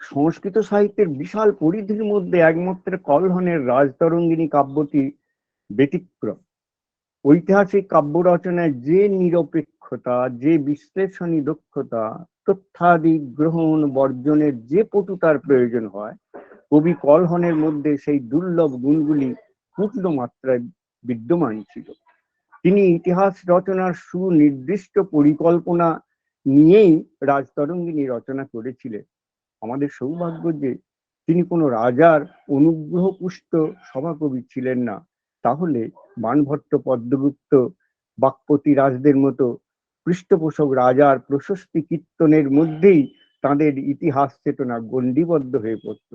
সংস্কৃত সাহিত্যের বিশাল পরিধির মধ্যে একমাত্র কলহনের রাজতরঙ্গিনী কাব্যটি ব্যতিক্রম। ঐতিহাসিক কাব্য রচনায় যে নিরপেক্ষতা, যে বিশ্লেষণী দক্ষতা, তথ্যাদি গ্রহণ বর্জনের যে পটুতার প্রয়োজন হয়, কবি কলহনের মধ্যে সেই দুর্লভ গুণগুলি পূর্ণ মাত্রায় বিদ্যমান ছিল। তিনি ইতিহাস রচনার সুনির্দিষ্ট পরিকল্পনা নিয়েই রাজতরঙ্গিনী রচনা করেছিলেন। আমাদের সৌভাগ্য যে তিনি কোনো রাজার অনুগ্রহ পুষ্ট সভাকবি ছিলেন না। তাহলে বাণভট্ট, পদ্মগুপ্ত, বাক্পতি রাজদের মতো পৃষ্ঠপোষক রাজার প্রশস্তি কীর্তনের মধ্যেই তাদের ইতিহাস চেতনা গণ্ডিবদ্ধ হয়ে পড়ত।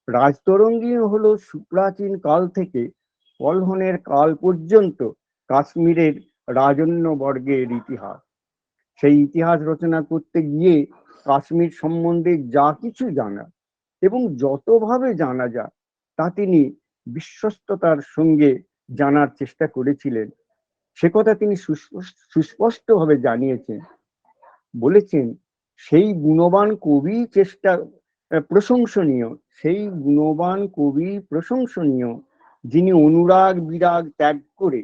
রাজতরঙ্গিনী হলো সুপ্রাচীন কাল থেকে কলহনের কাল পর্যন্ত কাশ্মীরের রাজন্য বর্গের ইতিহাস। সেই ইতিহাস রচনা করতে গিয়ে কাশ্মীর সম্বন্ধে যা কিছু জানা এবং যতভাবে জানা যায় তা তিনি বিশ্বস্ততার সঙ্গে জানার চেষ্টা করেছিলেন। সে কথা তিনি সুস্পষ্টভাবে জানিয়েছেন, বলেছেন, সেই গুণবান কবি প্রশংসনীয়, সেই গুণবান কবি প্রশংসনীয় যিনি অনুরাগ বিরাগ ত্যাগ করে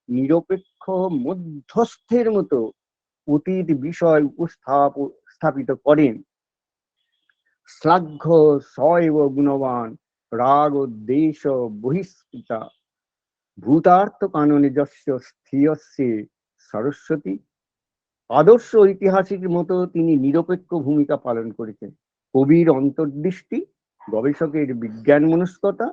নিরপেক্ষ মধ্যস্থের মতো অতীত বিষয় উপস্থাপিত করেন। শ্লাঘ্য সৈব গুণবান রাগ দেশ বহিষ্কৃতা ভূতার্থ কাননে যস্য স্থিয়স্যে সরস্বতী। আদর্শ ঐতিহাসিক মতো তিনি নিরপেক্ষ ভূমিকা পালন করেছেন। কবির অন্তর্দৃষ্টি গবেষকের বিজ্ঞান মনস্কতা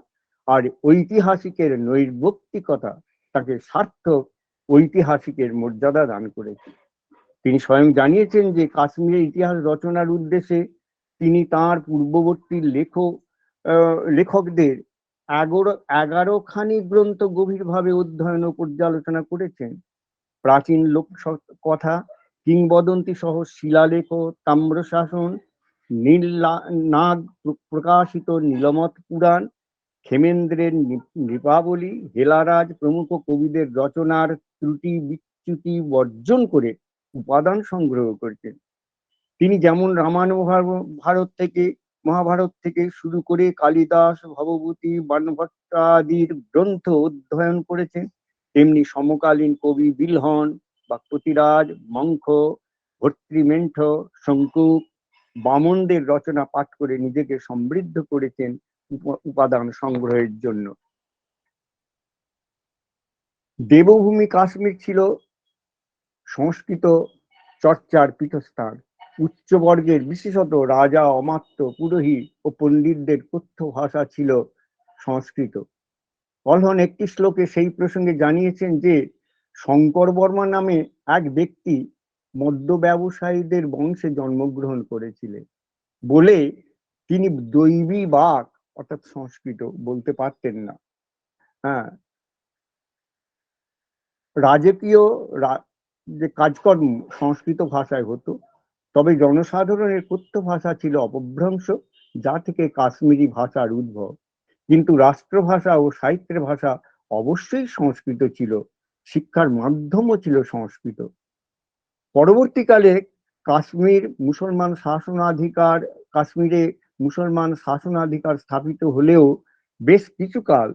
আর ঐতিহাসিকের নৈর্ব্যক্তিকতা তাকে সার্থক ঐতিহাসিকের মর্যাদা দান করেছে। তিনি স্বয়ং জানিয়েছেন যে কাশ্মীরের ইতিহাস রচনার উদ্দেশ্যে তিনি তাঁর পূর্ববর্তী লেখকদের 11খানি গ্রন্থ গভীরভাবে অধ্যয়ন ও পর্যালোচনা করেছেন। প্রাচীন লোক কথা, কিংবদন্তি সহ শিলালেখ, তাম্রশাসন, নাগ প্রকাশিত নীলমত পুরাণ, ক্ষেমেন্দ্রের নৃপাবলী, হেলারাজ প্রমুখ কবিদের রচনার ত্রুটি বিচ্যুতি বর্জন করে উপাদান সংগ্রহ করেছেন। তিনি যেমন রামায়ণ মহাভারত থেকে শুরু করে কালিদাস, ভবভূতি, বাণভট্টাদির গ্রন্থ অধ্যয়ন করেছেন, তেমনি সমকালীন কবি বিলহন, বাক্পতিরাজ, মঙ্খ, ভর্তৃমেণ্ঠ, শঙ্কুক, বামনদের রচনা পাঠ করে নিজেকে সমৃদ্ধ করেছেন উপাদান সংগ্রহের জন্য। দেবভূমি কাশ্মীর ছিল সংস্কৃত চর্চার পীঠস্থান। উচ্চবর্গের বিশেষত রাজা, অমাত্য, পুরোহিত ও পণ্ডিতদের কথ্য ভাষা ছিল সংস্কৃত। কলহন একটি শ্লোকে সেই প্রসঙ্গে জানিয়েছেন যে শঙ্কর বর্মা নামে এক ব্যক্তি মদ্য ব্যবসায়ীদের বংশে জন্মগ্রহণ করেছিলেন বলে তিনি দৈবী বাক অর্থাৎ সংস্কৃত বলতে পারতেন না। হ্যাঁ, রাজকীয় যে কাজকর্ম সংস্কৃত ভাষায় হতো, তবে জনসাধারণের কথ্য ভাষা ছিল অপভ্রংশ, যা থেকে কাশ্মীরি ভাষার উদ্ভব। কিন্তু রাষ্ট্রভাষা ও সাহিত্যের ভাষা অবশ্যই সংস্কৃত ছিল, শিক্ষার মাধ্যমও ছিল সংস্কৃত। পরবর্তীকালে কাশ্মীরে মুসলমান শাসনাধিকার স্থাপিত হলেও বেশ কিছুকাল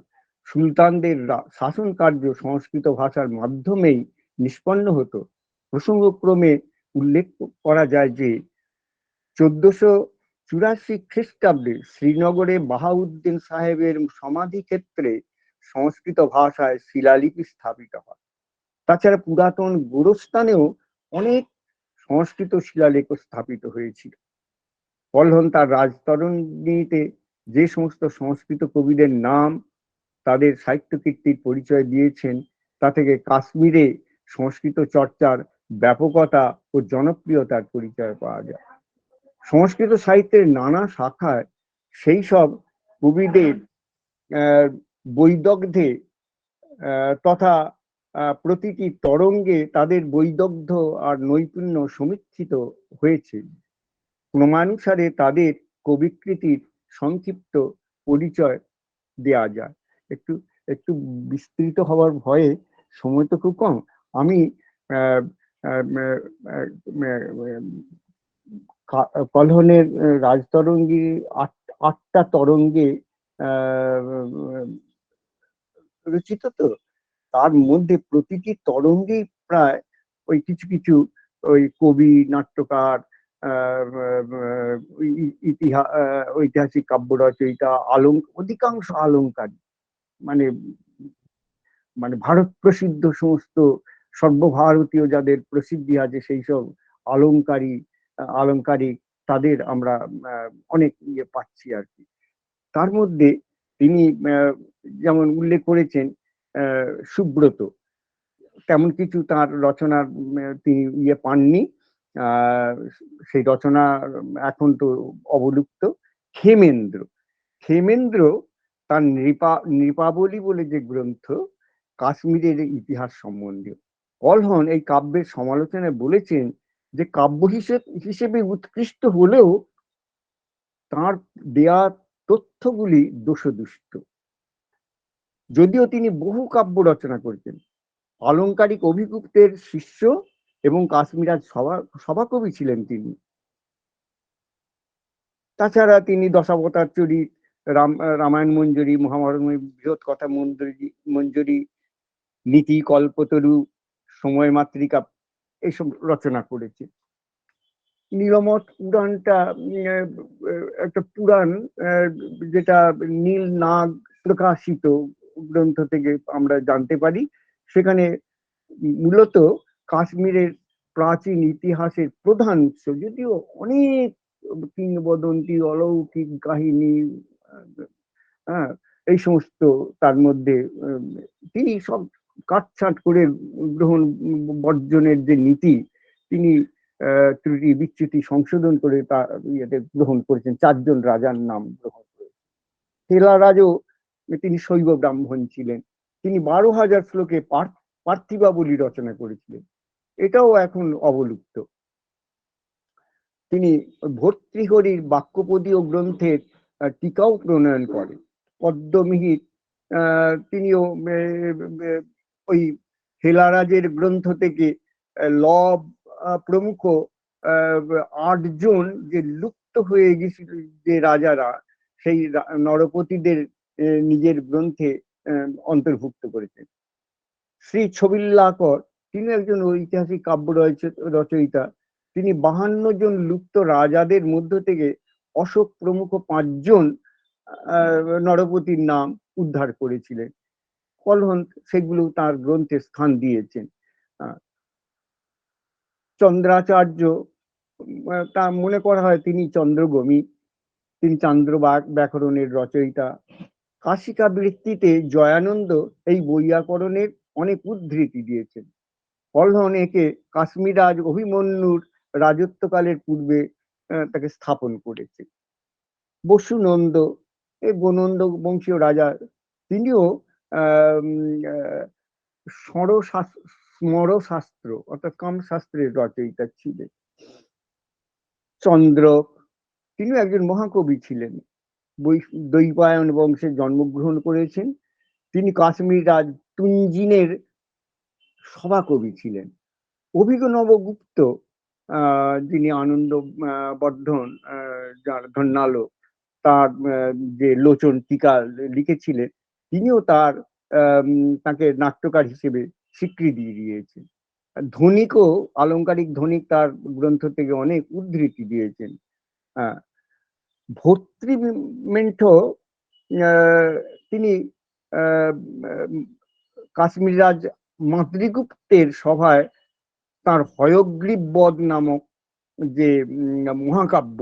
সুলতানদের শাসন কার্য সংস্কৃত ভাষার মাধ্যমেই নিষ্পন্ন হতো। প্রসঙ্গক্রমে উল্লেখ করা যায় যে 1484 খ্রিস্টাব্দে শ্রীনগরে বাহাউদ্দিন সাহেবের সমাধি ক্ষেত্রে সংস্কৃত ভাষায় শিলালিপি স্থাপিত হয়। তাছাড়া পুরাতন গোরস্থানেও অনেক সংস্কৃত শিলালেখ স্থাপিত হয়েছিল। কলহন তার রাজতরঙ্গিনীতে যে সমস্ত সংস্কৃত কবিদের নাম, তাদের সাহিত্য কীর্তির পরিচয় দিয়েছেন, তা থেকে কাশ্মীরে সংস্কৃত চর্চার ব্যাপকতা ও জনপ্রিয়তার পরিচয় পাওয়া যায়। সংস্কৃত সাহিত্যের নানা শাখায় সেই সব কবিদের বৈদগ্ধে তথা প্রতিটি তরঙ্গে তাদের বৈদগ্ধ্য আর নৈপুণ্য সমীক্ষিত হয়েছে। ক্রমানুসারে তাদের কবিকৃতির সংক্ষিপ্ত পরিচয় দেয়া যায়। একটু বিস্তৃত হওয়ার ভয়ে সময় তো খুব কম, আমি কলহনের রাজতরঙ্গী 8টা তরঙ্গে রচিত, তো তার মধ্যে প্রতিটি তরঙ্গেই প্রায় ওই কিছু কিছু ওই কবি, নাট্যকার, ঐতিহাসিক কাব্য রচয়িতা, অধিকাংশ অলঙ্কারী, মানে ভারত প্রসিদ্ধ সমস্ত সর্বভারতীয় যাদের প্রসিদ্ধি আছে সেই সব আলংকারিক তাদের আমরা অনেক পাচ্ছি আর কি। তার মধ্যে তিনি যেমন উল্লেখ করেছেন সুব্রত, তেমন কিছু তার রচনার তিনি পাননি, সেই রচনা এখন তো অবলুপ্ত। ক্ষেমেন্দ্র তার নৃপাবলী বলে যে গ্রন্থ কাশ্মীরের ইতিহাস সম্বন্ধীয়। কলহন এই কাব্যের সমালোচনায় বলেছেন যে কাব্য হিসেবে উৎকৃষ্ট হলেও তার দেয়া তথ্যগুলি দোষদুষ্ট। যদিও তিনি বহু কাব্য রচনা করেছেন, আলংকারিক অভিগুপ্তের শিষ্য এবং কাশ্মীরাজ সভাকবি ছিলেন তিনি। তাছাড়া তিনি দশাবতার চরিত, রামায়ণ মঞ্জুরি, মহাভারত বৃহৎ কথা মঞ্জুরি, নীতি কল্পতরু, সময় মাতৃকা এইসব রচনা করেছে। নীলমত পুরাণটা একটা পুরাণ, যেটা নীল নাগ প্রকাশিত গ্রন্থ থেকে আমরা জানতে পারি। সেখানে মূলত কাশ্মীরের প্রাচীন ইতিহাসের প্রধান উৎস, যদিও অনেক কিংবদন্তি, অলৌকিক কাহিনী, হ্যাঁ, এই সমস্ত তার মধ্যে তিনি সব কাটছাঁট করে গ্রহণ বর্জনের যে নীতি তিনি ত্রুটি বিচ্যুতি সংশোধন করে তা ইয়েতে গ্রহণ করেছেন। 4 জন রাজার নাম গ্রহণ করেছেন। হেলা রাজও তিনি শৈব ব্রাহ্মণ ছিলেন। তিনি 12,000 শ্লোকে পার্থিবাবলী রচনা করেছিলেন, এটাও এখন অবলুপ্ত। তিনি ভর্তৃহরির বাক্যপদীয় গ্রন্থের টিকাও প্রণয়ন করেন। পদ্মমিহির তিনিও ওই হেলারাজের গ্রন্থ থেকে লব প্রমুখ 8 জন যে লুপ্ত হয়ে গেছিল যে রাজারা, সেই নরপতিদের নিজের গ্রন্থে অন্তর্ভুক্ত করেছেন। শ্রী ছবিল্লাকর তিনি একজন ঐতিহাসিক কাব্য রচয়িতা। তিনি 52 জন লুপ্ত রাজাদের মধ্য থেকে অশোক প্রমুখ 5 জন নরপতির নাম উদ্ধার করেছিলেন। কলহন্ত সেগুলো তার গ্রন্থে স্থান দিয়েছেন। চন্দ্রাচার্য, তা মনে করা হয় তিনি চন্দ্রগমী, তিনি চান্দ্র ব্যাকরণের রচয়িতা। কাশিকা বৃত্তিতে জয়ানন্দ এই বৈয়াকরণের অনেক উদ্ধৃতি দিয়েছেন। কলহন একে কাশ্মীর রাজ অভিমন্যুর রাজত্বকালের পূর্বে তাকে স্থাপন করেছে। বসুনন্দ, এই বনন্দ বংশীয় রাজা, তিনিও স্মরশাস্ত্র অর্থাৎ কামশাস্ত্রের রচয়িতা ছিলেন। চন্দ্রক, তিনিও একজন মহাকবি ছিলেন, দৈপায়ন বংশে জন্মগ্রহণ করেছেন। তিনি কাশ্মীর রাজ তুঞ্জিনের সভাকবি ছিলেন। অভিনবগুপ্ত, যিনি আনন্দ বর্ধন যার ধন্যালো তার যে লোচন টিকা লিখেছিলেন, তিনিও তাকে নাট্যকার হিসেবে স্বীকৃতি দিয়েছেন। ধনিকও, আলংকারিক ধনিক তার গ্রন্থ থেকে অনেক উদ্ধৃতি দিয়েছেন। ভর্তৃমেন্ঠ, তিনি কাশ্মীর রাজ মাতৃগুপ্তের সভায় তার হয়গ্রীব বধ নামক যে মহাকাব্য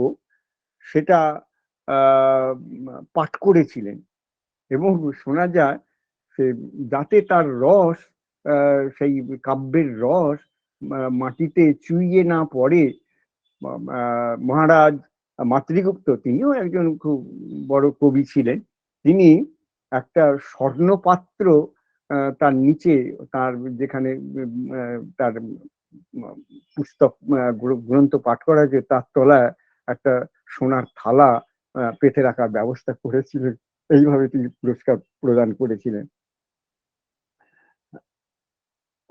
সেটা পাঠ করেছিলেন, এবং শোনা যায় সে যাতে তার রস, সেই কাব্যের রস মাটিতে চুইয়ে না পড়ে, মহারাজ মাতৃগুপ্ত, তিনিও একজন খুব বড় কবি ছিলেন, তিনি একটা স্বর্ণপাত্র তার নিচে, তার যেখানে তার পুস্তক গ্রন্থ পাঠ করা হয়েছে তার তলায় একটা সোনার থালা পেতে রাখার ব্যবস্থা করেছিলেন। এইভাবে তিনি পুরস্কার প্রদান করেছিলেন।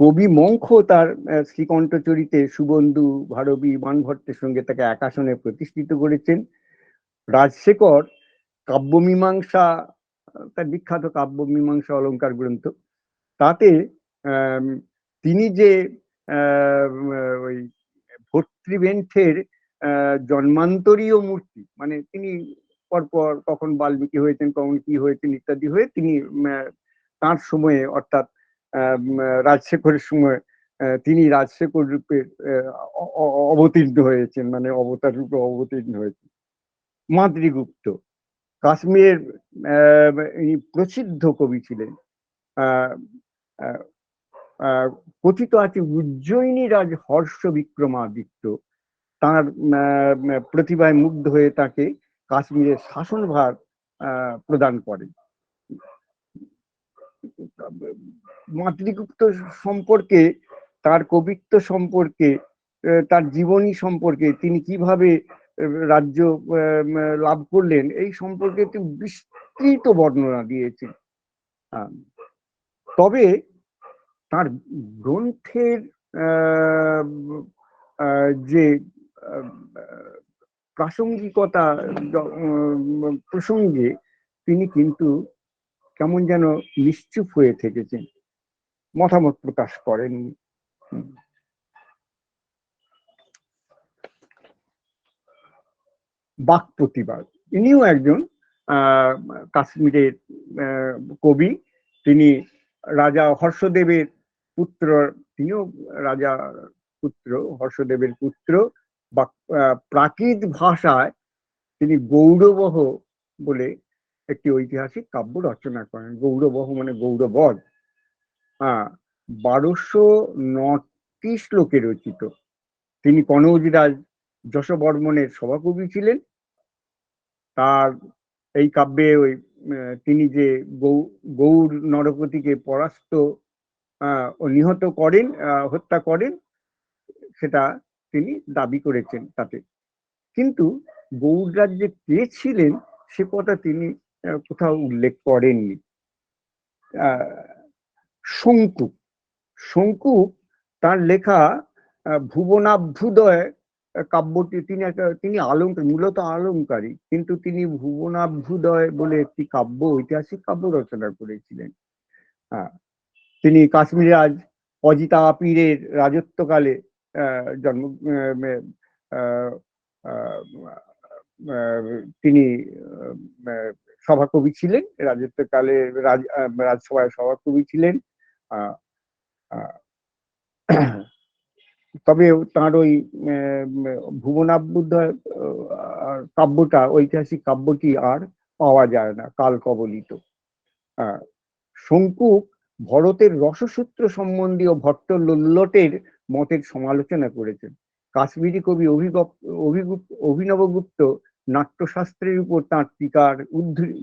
কবি মঙ্খ তার শ্রীকণ্ঠচরিতে সুবন্ধু, ভারবী, বাণভট্টের সঙ্গে তাকে এক আসনে প্রতিষ্ঠিত করেছেন। রাজশেখর কাব্যমীমাংসা, তার বিখ্যাত কাব্যমীমাংসা অলঙ্কার গ্রন্থ, তাতে তিনি যে ওই ভর্তৃবেন্ঠের জন্মান্তরীয় মূর্তি, মানে তিনি পরপর কখন বাল্মীকি হয়েছেন, কখন কি হয়েছেন ইত্যাদি হয়ে তিনি তার সময়ে অর্থাৎ রাজশেখরের সময় তিনি রাজশেখর রূপে অবতীর্ণ হয়েছেন, মানে অবতার রূপে অবতীর্ণ হয়েছেন। মাতৃগুপ্ত কাশ্মীরের প্রসিদ্ধ কবি ছিলেন। কথিত আছে উজ্জয়িনী রাজ হর্ষ বিক্রমাদিত্য তার প্রতিভায় মুগ্ধ হয়ে তাকে কাশ্মীরের শাসনভার প্রদান করেন। মাতৃগুপ্ত সম্পর্কে, তার কবিত্ব সম্পর্কে, তার জীবনী সম্পর্কে, তিনি কিভাবে রাজ্য লাভ করলেন এই সম্পর্কে তিনি বিস্তৃত বর্ণনা দিয়েছেন। তবে তার গ্রন্থের যে প্রাসঙ্গিকতা প্রসঙ্গে তিনি কিন্তু কেমন যেন নিশ্চুপ হয়ে থেকেছেন, মতামত প্রকাশ করেননি। বাক প্রতিবাদ, ইনিও একজন কাশ্মীরের কবি। তিনি রাজা হর্ষদেবের পুত্র, তিনিও রাজা পুত্র, হর্ষদেবের পুত্র। বা প্রাকৃত ভাষায় তিনি গৌরবহ বলে একটি ঐতিহাসিক কাব্য রচনা করেন। গৌরবহ মানে গৌরবধ। 1209টি শ্লোকে রচিত। তিনি কনৌজরাজ যশবর্মনের সভাকবি ছিলেন। তার এই কাব্যে ওই তিনি যে গৌর নরপতিকে পরাস্ত ও নিহত করেন, হত্যা করেন, সেটা তিনি দাবি করেছেন তাতে। কিন্তু গৌড় রাজ্যে কে ছিলেন সে কথা তিনি কোথাও উল্লেখ করেননি। শঙ্কু শঙ্কু তার লেখা ভুবনাভ্যুদয় কাব্যটি তিনি মূলত অলঙ্কারী, কিন্তু তিনি ভুবনাভ্যুদয় বলে একটি কাব্য, ঐতিহাসিক কাব্য রচনা করেছিলেন। তিনি কাশ্মীর রাজ অজিতা পীরের রাজত্বকালে জন্ম তিনি সভাকবি ছিলেন, রাজত্বকালে রাজসভায় সভাকবি ছিলেন। তবে তার ওই ভুবনাভ্যুদয় কাব্যটা, ঐতিহাসিক কাব্যটি আর পাওয়া যায় না, কাল কবলিত। শঙ্কু ভরতের রসসূত্র সম্বন্ধীয় ভট্ট লোল্লটের মতের সমালোচনা করেছেন। কাশ্মীরি কবি অভিনবগুপ্ত নাট্যশাস্ত্রের উপর তাঁর টিকার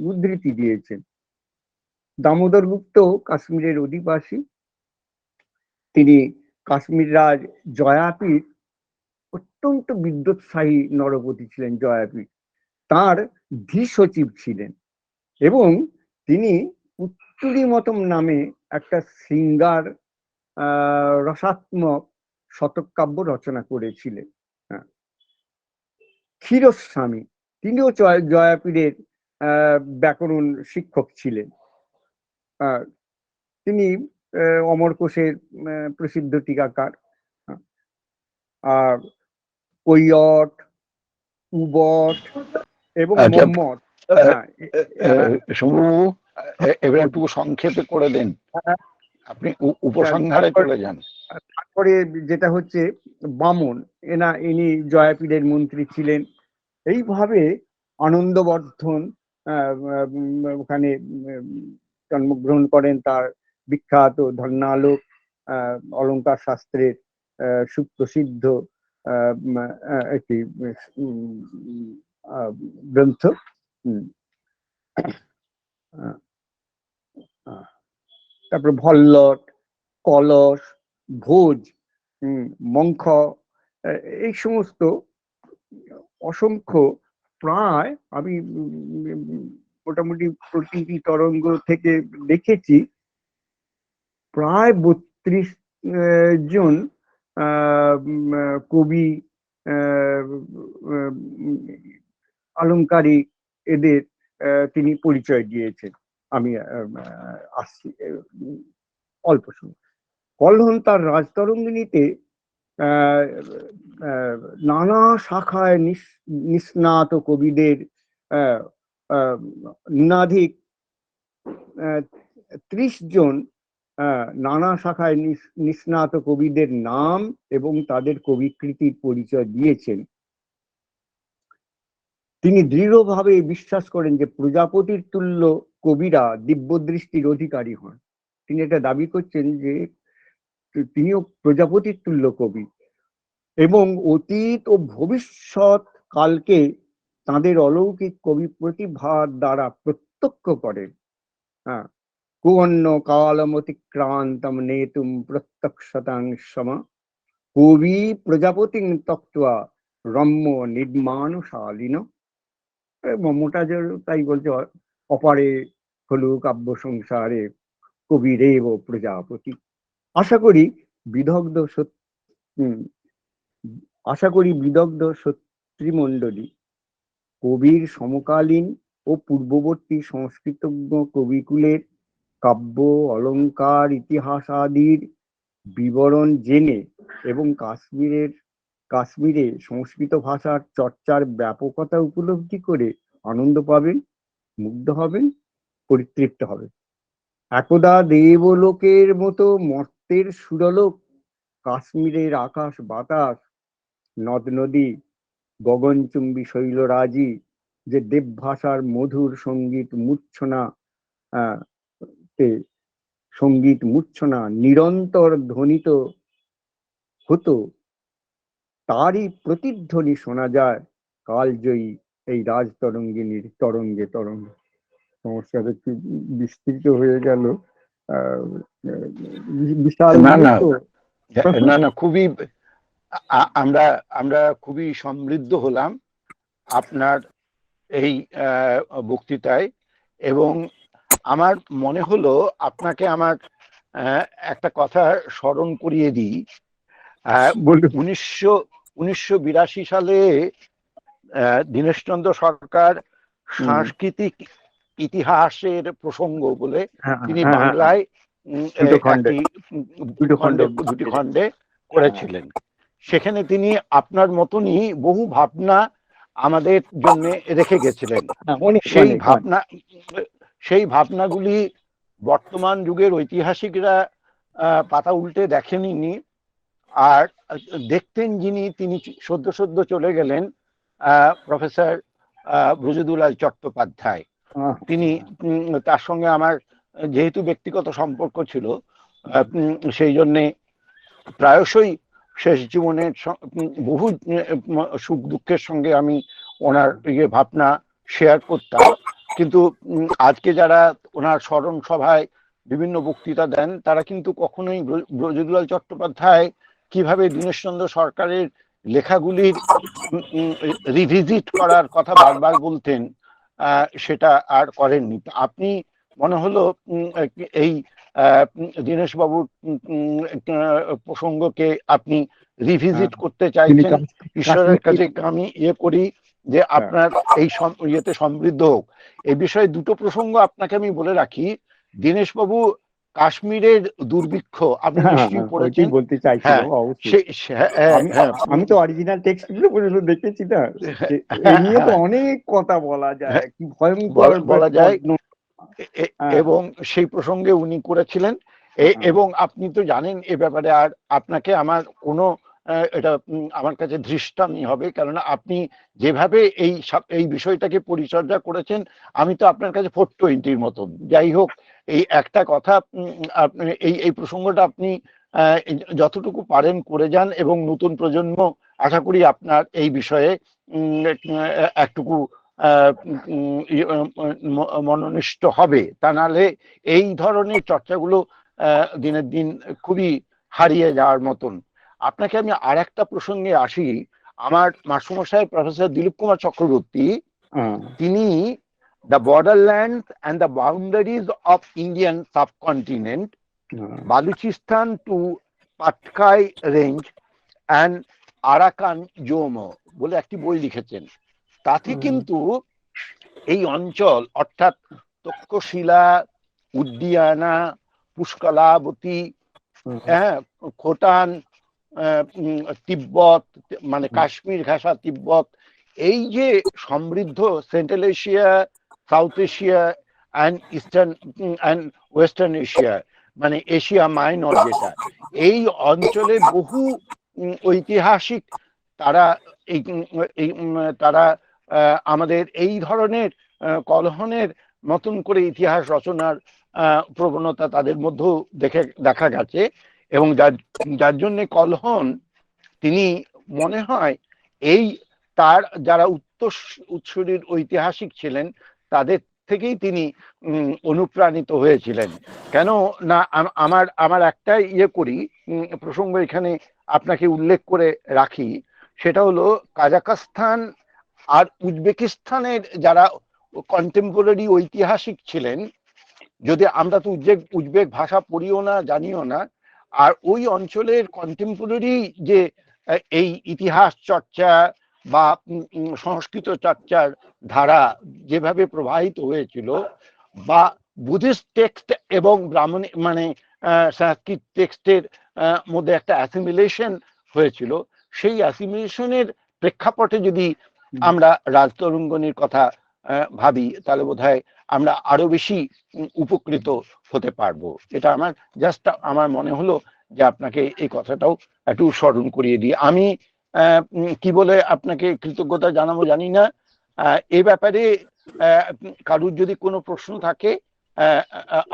উদ্ধৃতি দিয়েছেন। দামোদর গুপ্ত কাশ্মীরের অধিবাসী। তিনি কাশ্মীর রাজ জয়াপীর অত্যন্ত বিদ্যোৎসাহী নরপতি ছিলেন। জয়াপীর তার ধী সচিব ছিলেন এবং তিনি উত্তুরি মতম নামে একটা শৃঙ্গার রসাত্মক শতক কাব্য রচনা করেছিলেন। ক্ষীরস্বামী তিনিও জয়াপীরের ব্যাকরণ শিক্ষক ছিলেন। তিনি অমরকোষের প্রসিদ্ধ টিকাকার। আর কৈয়ট, উবট এবং মোহাম্মদ। শম্ভুবাবু, এবার একটু সংক্ষেপে করে দেন, আপনি উপসংহারে চলে যান। তারপরে যেটা হচ্ছে বামন, ইনি জয়াপীরের মন্ত্রী ছিলেন। এইভাবে আনন্দবর্ধন ওখানে জন্মগ্রহণ করেন। তার বিখ্যাত ধন্যালোক অলঙ্কার শাস্ত্রের সুপ্রসিদ্ধ একটি গ্রন্থ। তারপরে ভল্লট, কলস, ভোজ, মঙ্খ, এই সমস্ত অসংখ্য, প্রায় আমি মোটামুটি প্রতিটি তরঙ্গ থেকে দেখেছি প্রায় 32 জন কবি, অলঙ্কারী, এদের তিনি পরিচয় দিয়েছেন। আমি আসছি অল্প সময়। কল্হণ তার রাজতরঙ্গিনীতে নানা শাখায় নিষ্ণাত কবিদের ন্যূনাধিক 30 জন নানা শাখায় নিষ্ণাত কবিদের নাম এবং তাদের কবিকৃতির পরিচয় দিয়েছেন। তিনি দৃঢ়ভাবে বিশ্বাস করেন যে প্রজাপতির তুল্য কবিরা দিব্যদৃষ্টির অধিকারী হন। তিনি এটা দাবি করছেন যে তিনিও প্রজাপতির তুল্য কবি এবং অতীত ও ভবিষ্যৎ কালকে তাদের অলৌকিক কবি প্রতিভার দ্বারা প্রত্যক্ষ করেন। কুঅন্য কালমতিক্রান্তম নেতুম প্রত্যক্ষতাং সম কবি প্রজাপতি তক্ত্বা রম্য নির্মাণশালীন। মমতাজের তাই বলছে, অপারে হলু কাব্য সংসারে কবিরেব প্রজাপতি। আশা করি বিদগ্ধ সত্রীমণ্ডলী কবির সমকালীন ও পূর্ববর্তী সংস্কৃতজ্ঞ কবিকুলের কাব্য, অলঙ্কার, ইতিহাস আদির বিবরণ জেনে এবং কাশ্মীরে সংস্কৃত ভাষার চর্চার ব্যাপকতা উপলব্ধি করে আনন্দ পাবেন, মুগ্ধ হবেন, পরিতৃপ্ত হবেন। একদা দেবলোকের মতো মর্তের সুরলোক কাশ্মীরের আকাশ বাতাস, নদ নদী, গগনচুম্বী শৈলরাজি, যে দেবভাষার মধুর সঙ্গীত মূর্ছনা তে সঙ্গীত মূর্ছনা নিরন্তর ধ্বনিত হতো, তারই প্রতিধ্বনি শোনা যায় কালজয়ী এই রাজতরঙ্গিনীর তরঙ্গে তরঙ্গে। সমস্যাটা একটু বিস্তৃত হয়ে গেল, বিশাল না না তো। না না, খুবই আমরা আমরা খুবই সমৃদ্ধ হলাম আপনার এই বক্তৃতায়, এবং আমার মনে হলো আপনাকে আমার একটা কথা স্মরণ করিয়ে দিই। 1982 সালে দীনেশচন্দ্র সরকার সাংস্কৃতিক ইতিহাসের প্রসঙ্গ বলে তিনি বাংলায় দুটি খণ্ডে করেছিলেন। সেখানে তিনি আপনার মতনই বহু ভাবনা আমাদের জন্য রেখে গেছিলেন। সেই ভাবনাগুলি বর্তমান যুগের ঐতিহাসিকরা পাতা উল্টে দেখেননি। আর দেখতেন যিনি, তিনি সদ্য চলে গেলেন, প্রফেসর ব্রজদুলাল চট্টোপাধ্যায়। তিনি, তার সঙ্গে আমার যেহেতু ব্যক্তিগত সম্পর্ক ছিল, সেই জন্যে প্রায়শই শেষ জীবনের বহু সুখ দুঃখের সঙ্গে আমি ওনার ভাবনা শেয়ার করতাম। কিন্তু আজকে যারা ওনার স্মরণ সভায় বিভিন্ন বক্তৃতা দেন, তারা কিন্তু কখনোই ব্রজদুলাল চট্টোপাধ্যায় কিভাবে দীনেশচন্দ্র সরকারের লেখাগুলির রিভিজিট করার কথা বারবার বলতেন, সেটা আর করেননি। আপনি মনে হলো এই দীনেশ বাবুর প্রসঙ্গকে আপনি রিভিজিট করতে চাইছেন। ঈশ্বরের কাছে আমি করি যে আপনার এই ইয়েতে সমৃদ্ধ হোক। এই বিষয়ে দুটো প্রসঙ্গ আপনাকে আমি বলে রাখি। দীনেশ বাবু কাশ্মীরের দুর্ভিক্ষ আপনি নিশ্চয়ই পড়েছেন। বলতে চাইছিলাম, আমি তো অরিজিনাল টেক্সটগুলো পর্যন্ত দেখেছি না, এই নিয়ে তো অনেক কথা বলা যায়, কি ভয়ঙ্কর বলা যায়। এবং সেই প্রসঙ্গে উনি করেছিলেন। এবং আপনি তো জানেন এ ব্যাপারে, আর আপনাকে আমার কোনো এটা আমার কাছে ধৃষ্টামি হবে, কেননা আপনি যেভাবে এই বিষয়টাকে পরিচর্যা করেছেন, আমি তো আপনার কাছে 420-র মতন। যাই হোক, এই একটা কথা, এই প্রসঙ্গটা আপনি যতটুকু পারেন করে যান, এবং নতুন প্রজন্ম আশা করি আপনার এই বিষয়ে একটুকু মনোনিষ্ঠ হবে। তা নাহলে এই ধরনের চর্চাগুলো দিনের দিন খুবই হারিয়ে যাওয়ার মতন। আপনাকে আমি আর একটা প্রসঙ্গে আসি। আমার মাস্টারমশাই প্রফেসর দিলীপ কুমার চক্রবর্তী, তিনি the borderland and the boundaries of Indian subcontinent, Balochistan to Patkai range and Arakan Yoma বলে একটি বই লিখেছেন। তাতে কিন্তু এই অঞ্চল, অর্থাৎ তক্ষশিলা, উদ্দিয়ানা, পুষ্কলাবতী, খোটান, তিব্বত, মানে কাশ্মীর ঘেঁষা তিব্বত, এই যে সমৃদ্ধ central Asia, south Asia and eastern and western Asia, মানে এশিয়া মাইনর যেটা, এই অঞ্চলের বহু ঐতিহাসিক তারা তারা আমাদের এই ধরনের কলহনের নতুন করে ইতিহাস রচনার প্রবণতা তাদের মধ্যেও দেখা গেছে। এবং যার জন্য কলহন, তিনি মনে হয় এই তার যারা উৎসুরীর ঐতিহাসিক ছিলেন তাদের থেকেই তিনি অনুপ্রাণিত হয়েছিলেন। কেন না, আমার একটা করি প্রসঙ্গ এখানে আপনাকে উল্লেখ করে রাখি, সেটা হলো কাজাকস্তান আর উজবেকিস্তানের যারা কন্টেম্পোরারি ঐতিহাসিক ছিলেন, যদি আমরা তো উজবেক ভাষা পড়িও না, জানিও না, আর ওই অঞ্চলের কন্টেম্পোরারি যে এই ইতিহাস চর্চা বা সংস্কৃত চর্চার ধারা যেভাবে প্রবাহিত হয়েছিল, বা বুদ্ধিস্ট টেক্সট এবং ব্রাহ্মণী মানে সংস্কৃত টেক্সটের মধ্যে একটা অ্যাসিমিলেশন হয়েছিল, সেই অ্যাসিমিলেশনের প্রেক্ষাপটে যদি আমরা রাজতরঙ্গিনীর কথা ভাবি, তাহলে বোধহয় আমরা আরো বেশি উপকৃত হতে পারবো। এটা আমার মনে হলো যে আপনাকে এই কথাটাও একটু স্মরণ করিয়ে দিই। আমি কি বলে আপনাকে কৃতজ্ঞতা জানাবো জানি না। এই ব্যাপারে কারুর যদি কোনো প্রশ্ন থাকে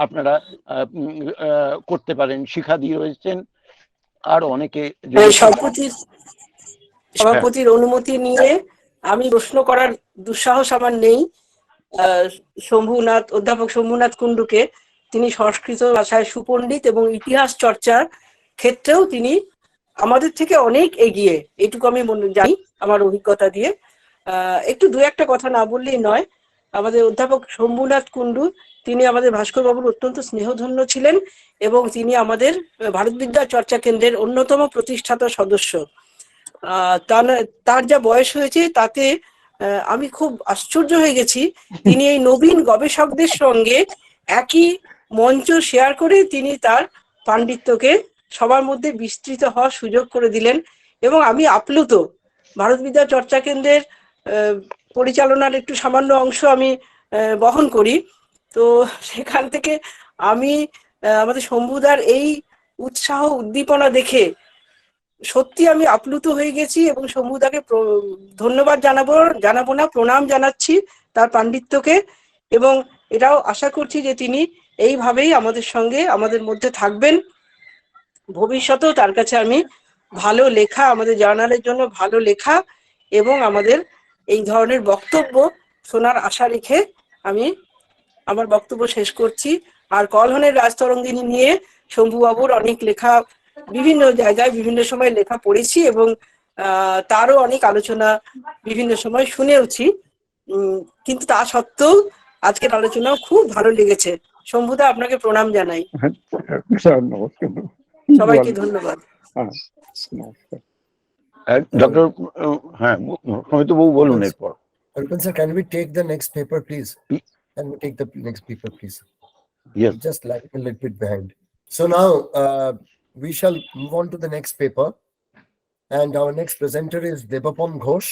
আপনারা করতে পারেন। শিখা দিয়ে রয়েছেন আর অনেকে সভাপতির অনুমতি নিয়ে আমি প্রশ্ন করার দুঃসাহস আমার নেই। অধ্যাপক শম্ভুনাথ কুণ্ডুকে, তিনি সংস্কৃত ভাষায় সুপণ্ডিত এবং ইতিহাস চর্চার ক্ষেত্রেও তিনি আমাদের থেকে অনেক এগিয়ে, এটুকু আমি জানি আমার অভিজ্ঞতা দিয়ে। একটু দু একটা কথা না বললেই নয়। আমাদের অধ্যাপক শম্ভুনাথ কুণ্ডু, তিনি আমাদের ভাস্কর বাবুর অত্যন্ত স্নেহধন্য ছিলেন এবং তিনি আমাদের ভারত বিদ্যা চর্চা কেন্দ্রের অন্যতম প্রতিষ্ঠাতা সদস্য। তার যা বয়স হয়েছে তাতে আমি খুব আশ্চর্য হয়ে গেছি। তিনি এই নবীন গবেষকদের সঙ্গে একই মঞ্চ শেয়ার করে তিনি তার পাণ্ডিত্যকে সবার মধ্যে বিস্তৃত হওয়ার সুযোগ করে দিলেন এবং আমি আপ্লুত। ভারত বিদ্যা চর্চা কেন্দ্রের পরিচালনার একটু সামান্য অংশ আমি বহন করি, তো সেখান থেকে আমি আমাদের শম্ভুদার এই উৎসাহ উদ্দীপনা দেখে সত্যি আমি আপ্লুত হয়ে গেছি এবং শম্ভুদাকে ধন্যবাদ জানাবো না, প্রণাম জানাচ্ছি তার পাণ্ডিত্যকে, এবং এটাও আশা করছি যে তিনি এইভাবেই আমাদের সঙ্গে আমাদের মধ্যে থাকবেন। ভবিষ্যতেও তার কাছে আমি ভালো লেখা, আমাদের জার্নালের জন্য ভালো লেখা এবং আমাদের এই ধরনের বক্তব্য শোনার আশা রেখে আমি আমার বক্তব্য শেষ করছি। আর কলহনের রাজতরঙ্গিনী নিয়ে শম্ভুবাবুর অনেক লেখা বিভিন্ন জায়গায় বিভিন্ন সময় লেখা পড়েছি এবং তারও অনেক আলোচনা বিভিন্ন সময় শুনেওছি, কিন্তু তা সত্ত্বেও আজকের আলোচনাও খুব ভালো লেগেছে। শম্ভুদা, আপনাকে প্রণাম জানাই। সবাইকে ধন্যবাদ। ডক্টর হ্যাঁ সমিতবাবু বলুন এরপর। Sir, can we take the next paper, please? Can we take the next paper, please? Yes. Just like a little bit behind. So now we shall move on to the next paper. And our next presenter is Devapam Ghosh,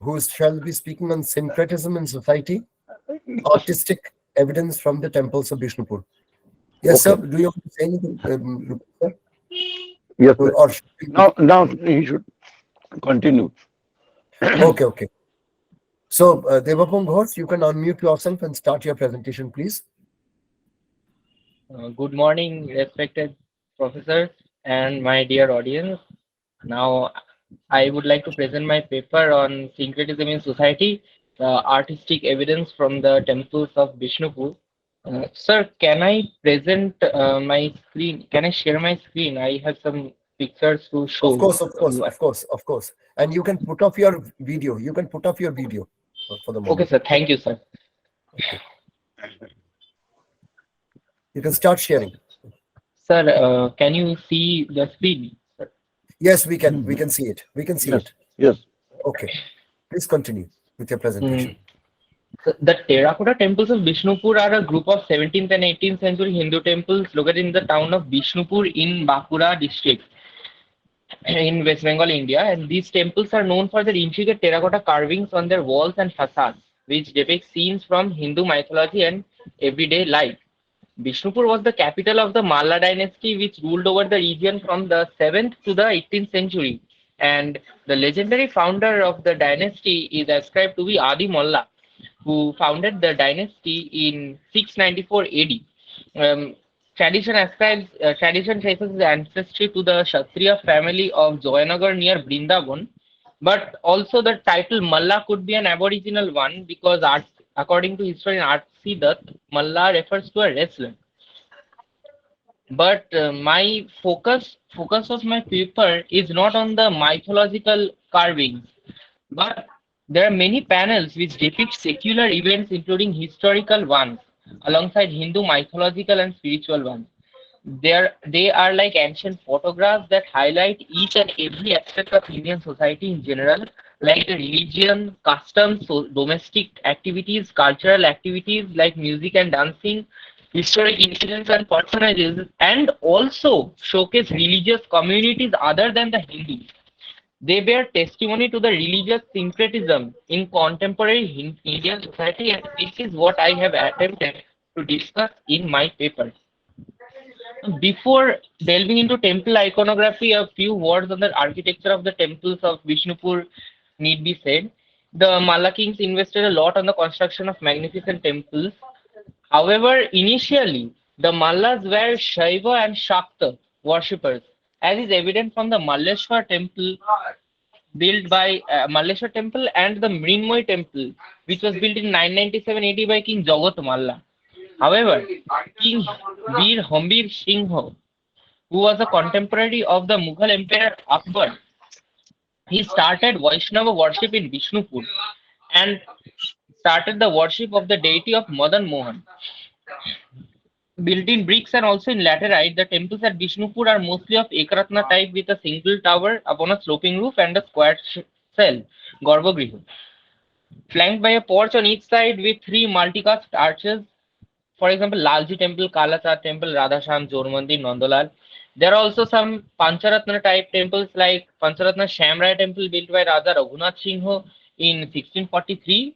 who shall be speaking on syncretism in society, artistic evidence from the temples of Vishnupur. Yes, Okay. sir. Do you want to say anything? Sir? Yes, Or now he should continue. Okay. So, Devapam Ghosh, you can unmute yourself and start your presentation, please. Good morning, respected professors and my dear audience. Now, I would like to present my paper on syncretism in society, artistic evidence from the temples of Vishnupur. Sir, can I present my screen? Can I share my screen? I have some pictures to show. Of course. And you can put off your video. For the moment. Okay, sir. Thank you, sir. Okay. You can start sharing. Sir, can you see the screen? Sir? Yes, we can. We can see it. Yes. Okay. Please continue with your presentation. The terracotta temples of Vishnupur are a group of 17th and 18th century Hindu temples located in the town of Vishnupur in Bankura district in West Bengal, India. And these temples are known for their intricate terracotta carvings on their walls and facades, which depict scenes from Hindu mythology and everyday life. Vishnupur was the capital of the Malla dynasty, which ruled over the region from the 7th to the 18th century. And the legendary founder of the dynasty is ascribed to be Adi Malla, who founded the dynasty in 694 AD. Tradition traces his ancestry to the Kshatriya family of Joyanagar near Brindaban, but also the title Malla could be an aboriginal one because according to historian R.C. Dutt, Malla refers to a wrestler. But my focus of my paper is not on the mythological carvings, but there are many panels which depict secular events, including historical ones, alongside Hindu mythological and spiritual ones. They are like ancient photographs that highlight each and every aspect of Indian society in general, like the religion, customs, domestic activities, cultural activities like music and dancing, historic incidents and personages, and also showcase religious communities other than the Hindus. They bear testimony to the religious syncretism in contemporary Indian society, and this is what I have attempted to discuss in my paper. Before delving into temple iconography, a few words on the architecture of the temples of Vishnupur need be said. The Malla kings invested a lot on the construction of magnificent temples. However, initially, the Mallas were Shaiva and Shakta worshippers, as is evident from the Malleshwar temple built by Malleshwar temple and the Mrinmoy temple, which was built in 997 AD by King Jagat Malla. However, King Bir Hambir Singh, who was a contemporary of the Mughal Emperor Akbar, he started Vaishnava worship in Vishnupur and started the worship of the deity of Madan Mohan. Built in bricks and also in laterite, the temples at Vishnupur are mostly of Ekratna type with a single tower upon a sloping roof and a square cell, Garbhagriha, flanked by a porch on each side with three multicast arches. For example, Lalji Temple, Kalachar Temple, Radhashyam, Jor Mandir, Nandalal. There are also some Pancharatna type temples like Pancharatna Shamrai Temple built by Raja Raghunath Singh in 1643.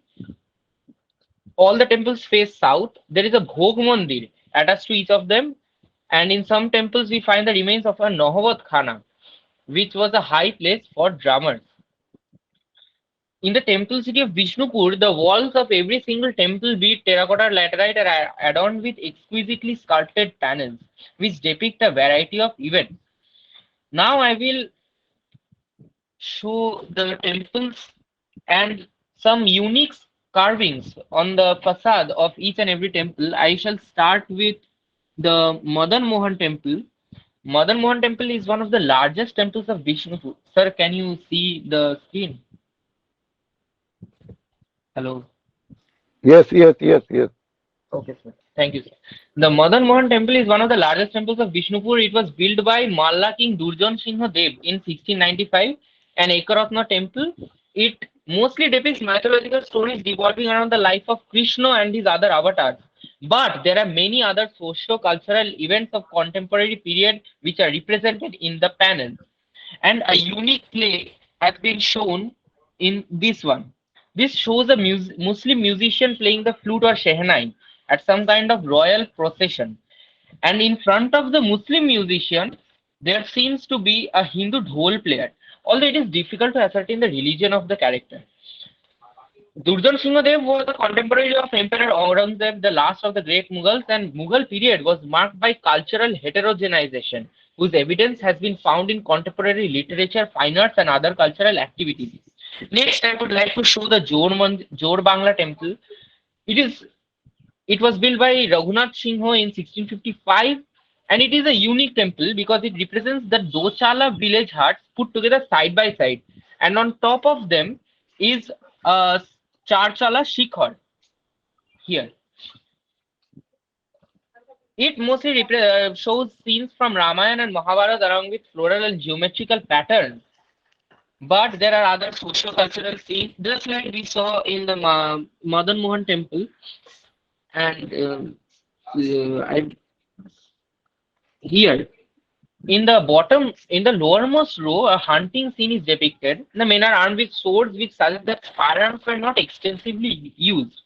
All the temples face south. There is a Bhog Mandir attached to each of them. And in some temples, we find the remains of a Nahavat Khana, which was a high place for drummers. In the temple city of Vishnupur, the walls of every single temple, be it terracotta or laterite, are adorned with exquisitely sculpted panels, which depict a variety of events. Now I will show the temples and some unique carvings on the facade of each and every temple. I shall start with the Madan Mohan temple. Madan Mohan temple is one of the largest temples of Vishnupur. Sir, can you see the screen? Hello. Yes, yes, yes, yes. Okay, sir. Thank you, sir. The Madan Mohan temple is one of the largest temples of Vishnupur. It was built by Malla King Durjan Singh Dev in 1695, an Ekaratna temple. It mostly depicts mythological stories revolving around the life of Krishna and his other avatars. But there are many other socio-cultural events of contemporary period which are represented in the panel. And a unique play has been shown in this one. This shows a Muslim musician playing the flute or shehnai at some kind of royal procession. And in front of the Muslim musician, there seems to be a Hindu dhol player, although it is difficult to ascertain the religion of the character. Durjan Singh Dev was a contemporary of Emperor Aurangzeb, the last of the great Mughals, and Mughal period was marked by cultural heterogenization, whose evidence has been found in contemporary literature, fine arts, and other cultural activities. Next, I would like to show the Jor Bangla temple. It was built by Raghunath Singh in 1655, and it is a unique temple because it represents the Dochala village huts put together side by side, and on top of them is a Charchala Shikhar here. It mostly shows scenes from Ramayana and Mahabharata along with floral and geometrical patterns. But there are other socio-cultural scenes, just like we saw in the Madan Mohan temple. And here, in the bottom, in the lowermost row, a hunting scene is depicted. The men are armed with swords, which suggests that firearms were not extensively used.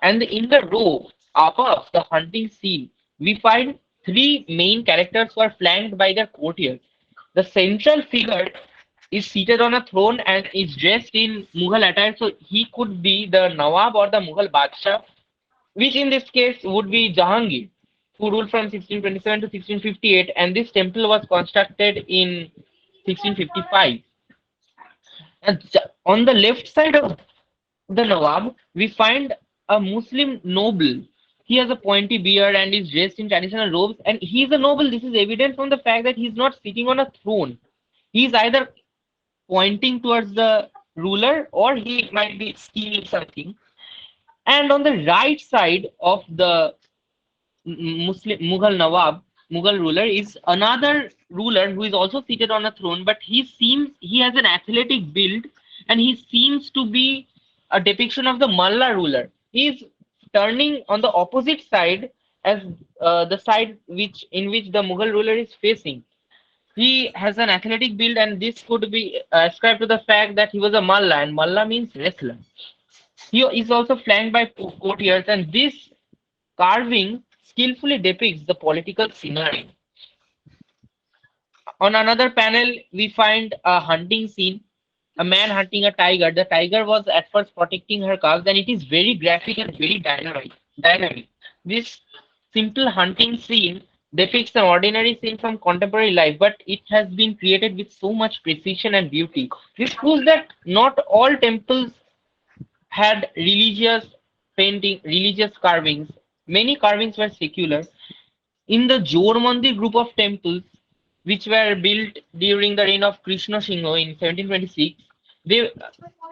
And in the row above the hunting scene, we find three main characters who are flanked by their courtiers. The central figure is seated on a throne and is dressed in Mughal attire, so he could be the Nawab or the Mughal Badshah, which in this case would be Jahangir, who ruled from 1627 to 1658, and this temple was constructed in 1655. And on the left side of the Nawab, we find a Muslim noble. He has a pointy beard and is dressed in traditional robes, and he is a noble. This is evident from the fact that he is not sitting on a throne. He is either pointing towards the ruler or he might be stealing something. And on the right side of the Muslim Mughal Nawab, Mughal ruler, is another ruler who is also seated on a throne, but he has an athletic build and he seems to be a depiction of the Malla ruler. He is turning on the opposite side as the side in which the Mughal ruler is facing. He has an athletic build, and this could be ascribed to the fact that he was a Malla, and Malla means wrestler. He is also flanked by courtiers, and this carving skillfully depicts the political scenario. On another panel, we find a hunting scene, a man hunting a tiger. The tiger was at first protecting her cubs, and it is very graphic and very dynamic. Dynamic. This simple hunting scene depicts an ordinary scene from contemporary life, but it has been created with so much precision and beauty. This proves that not all temples had religious carvings. Many carvings were secular. In the Jor Mandir group of temples, which were built during the reign of Krishna Singha in 1726, they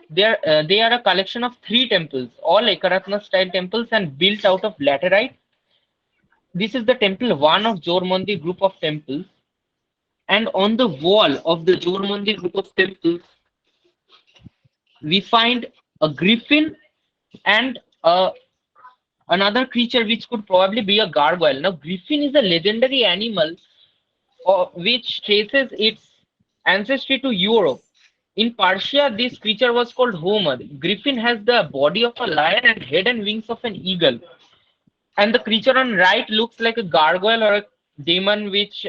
they are a collection of three temples, all Ekaratna style temples and built out of laterite. This is the temple one of Jor Mandir group of temples, and on the wall of the Jor Mandir group of temples, we find a griffin and another creature which could probably be a gargoyle. Now, griffin is a legendary animal which traces its ancestry to Europe. In Persia, this creature was called Homer. Griffin has the body of a lion and head and wings of an eagle. And the creature on right looks like a gargoyle or a demon, which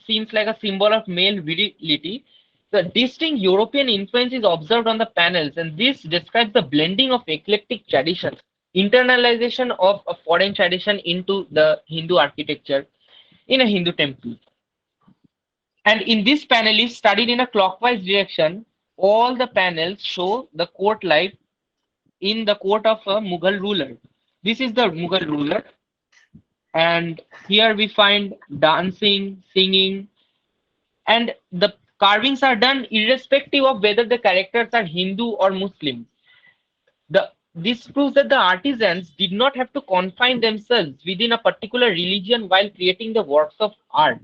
seems like a symbol of male virility. The distinct European influence is observed on the panels, and this describes the blending of eclectic traditions, internalization of a foreign tradition into the Hindu architecture in a Hindu temple. And in this panel, if studied in a clockwise direction, all the panels show the court life in the court of a Mughal ruler. This is the Mughal ruler. And here we find dancing, singing, and the carvings are done irrespective of whether the characters are Hindu or Muslim. This proves that the artisans did not have to confine themselves within a particular religion while creating the works of art.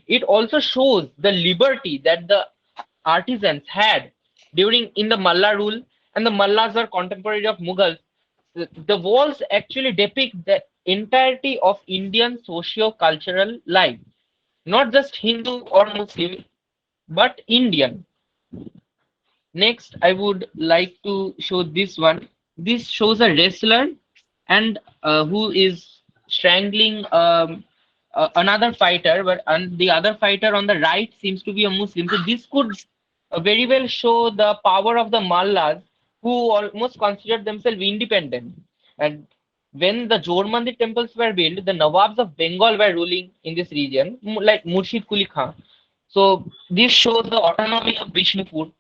It also shows the liberty that the artisans had in the Malla rule, and the Mallas are contemporary of Mughals. The walls actually depict the entirety of Indian socio-cultural life, not just Hindu or Muslim, but Indian. Next, I would like to show this one. This shows a wrestler and who is strangling another fighter, but the other fighter on the right seems to be a Muslim. So this could very well show the power of the Mallas, who almost considered themselves independent. And when the Jor Mandir temples were built, the Nawabs of Bengal were ruling in this region, like Murshid Quli Khan. So this shows the autonomy of Bishnupur.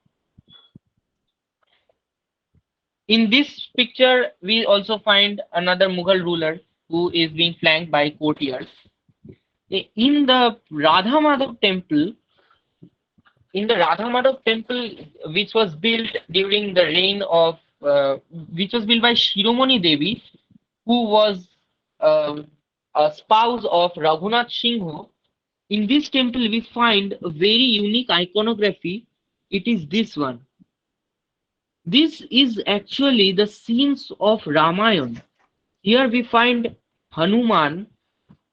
In this picture, we also find another Mughal ruler who is being flanked by courtiers. In the Radha Madhav temple, which was built during the reign of, which was built by Shiromani Devi, who was a spouse of Raghunath Singh. In this temple, we find a very unique iconography. It is this one. This is actually the scenes of Ramayana. Here we find Hanuman,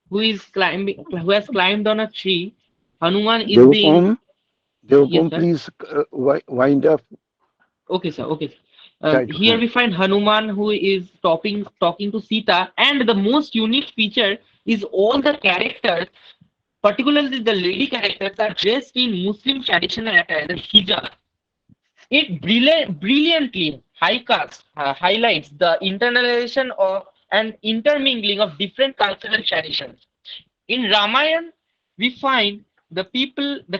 who has climbed on a tree. Hanuman is being. Devapam, please wind up. Okay, sir. Okay. Here we find Hanuman, who is talking to Sita, and the most unique feature is all the characters, particularly the lady characters, are dressed in Muslim traditional attire, the hijab. It brilliantly highlights the internalization of and intermingling of different cultural traditions. In Ramayana, we find the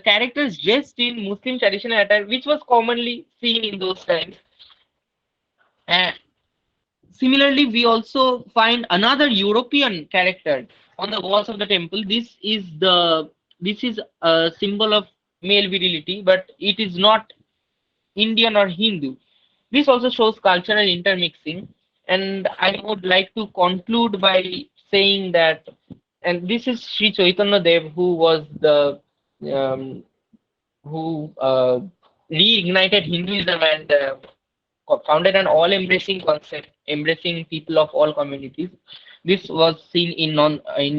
characters dressed in Muslim traditional attire, which was commonly seen in those times. Similarly, we also find another European character on the walls of the temple. This is a symbol of male virility, but it is not Indian or Hindu. This also shows cultural intermixing, and I would like to conclude by saying that, and this is Sri Chaitanya Dev, who was the who reignited Hinduism and founded an all-embracing concept, embracing people of all communities. This was seen in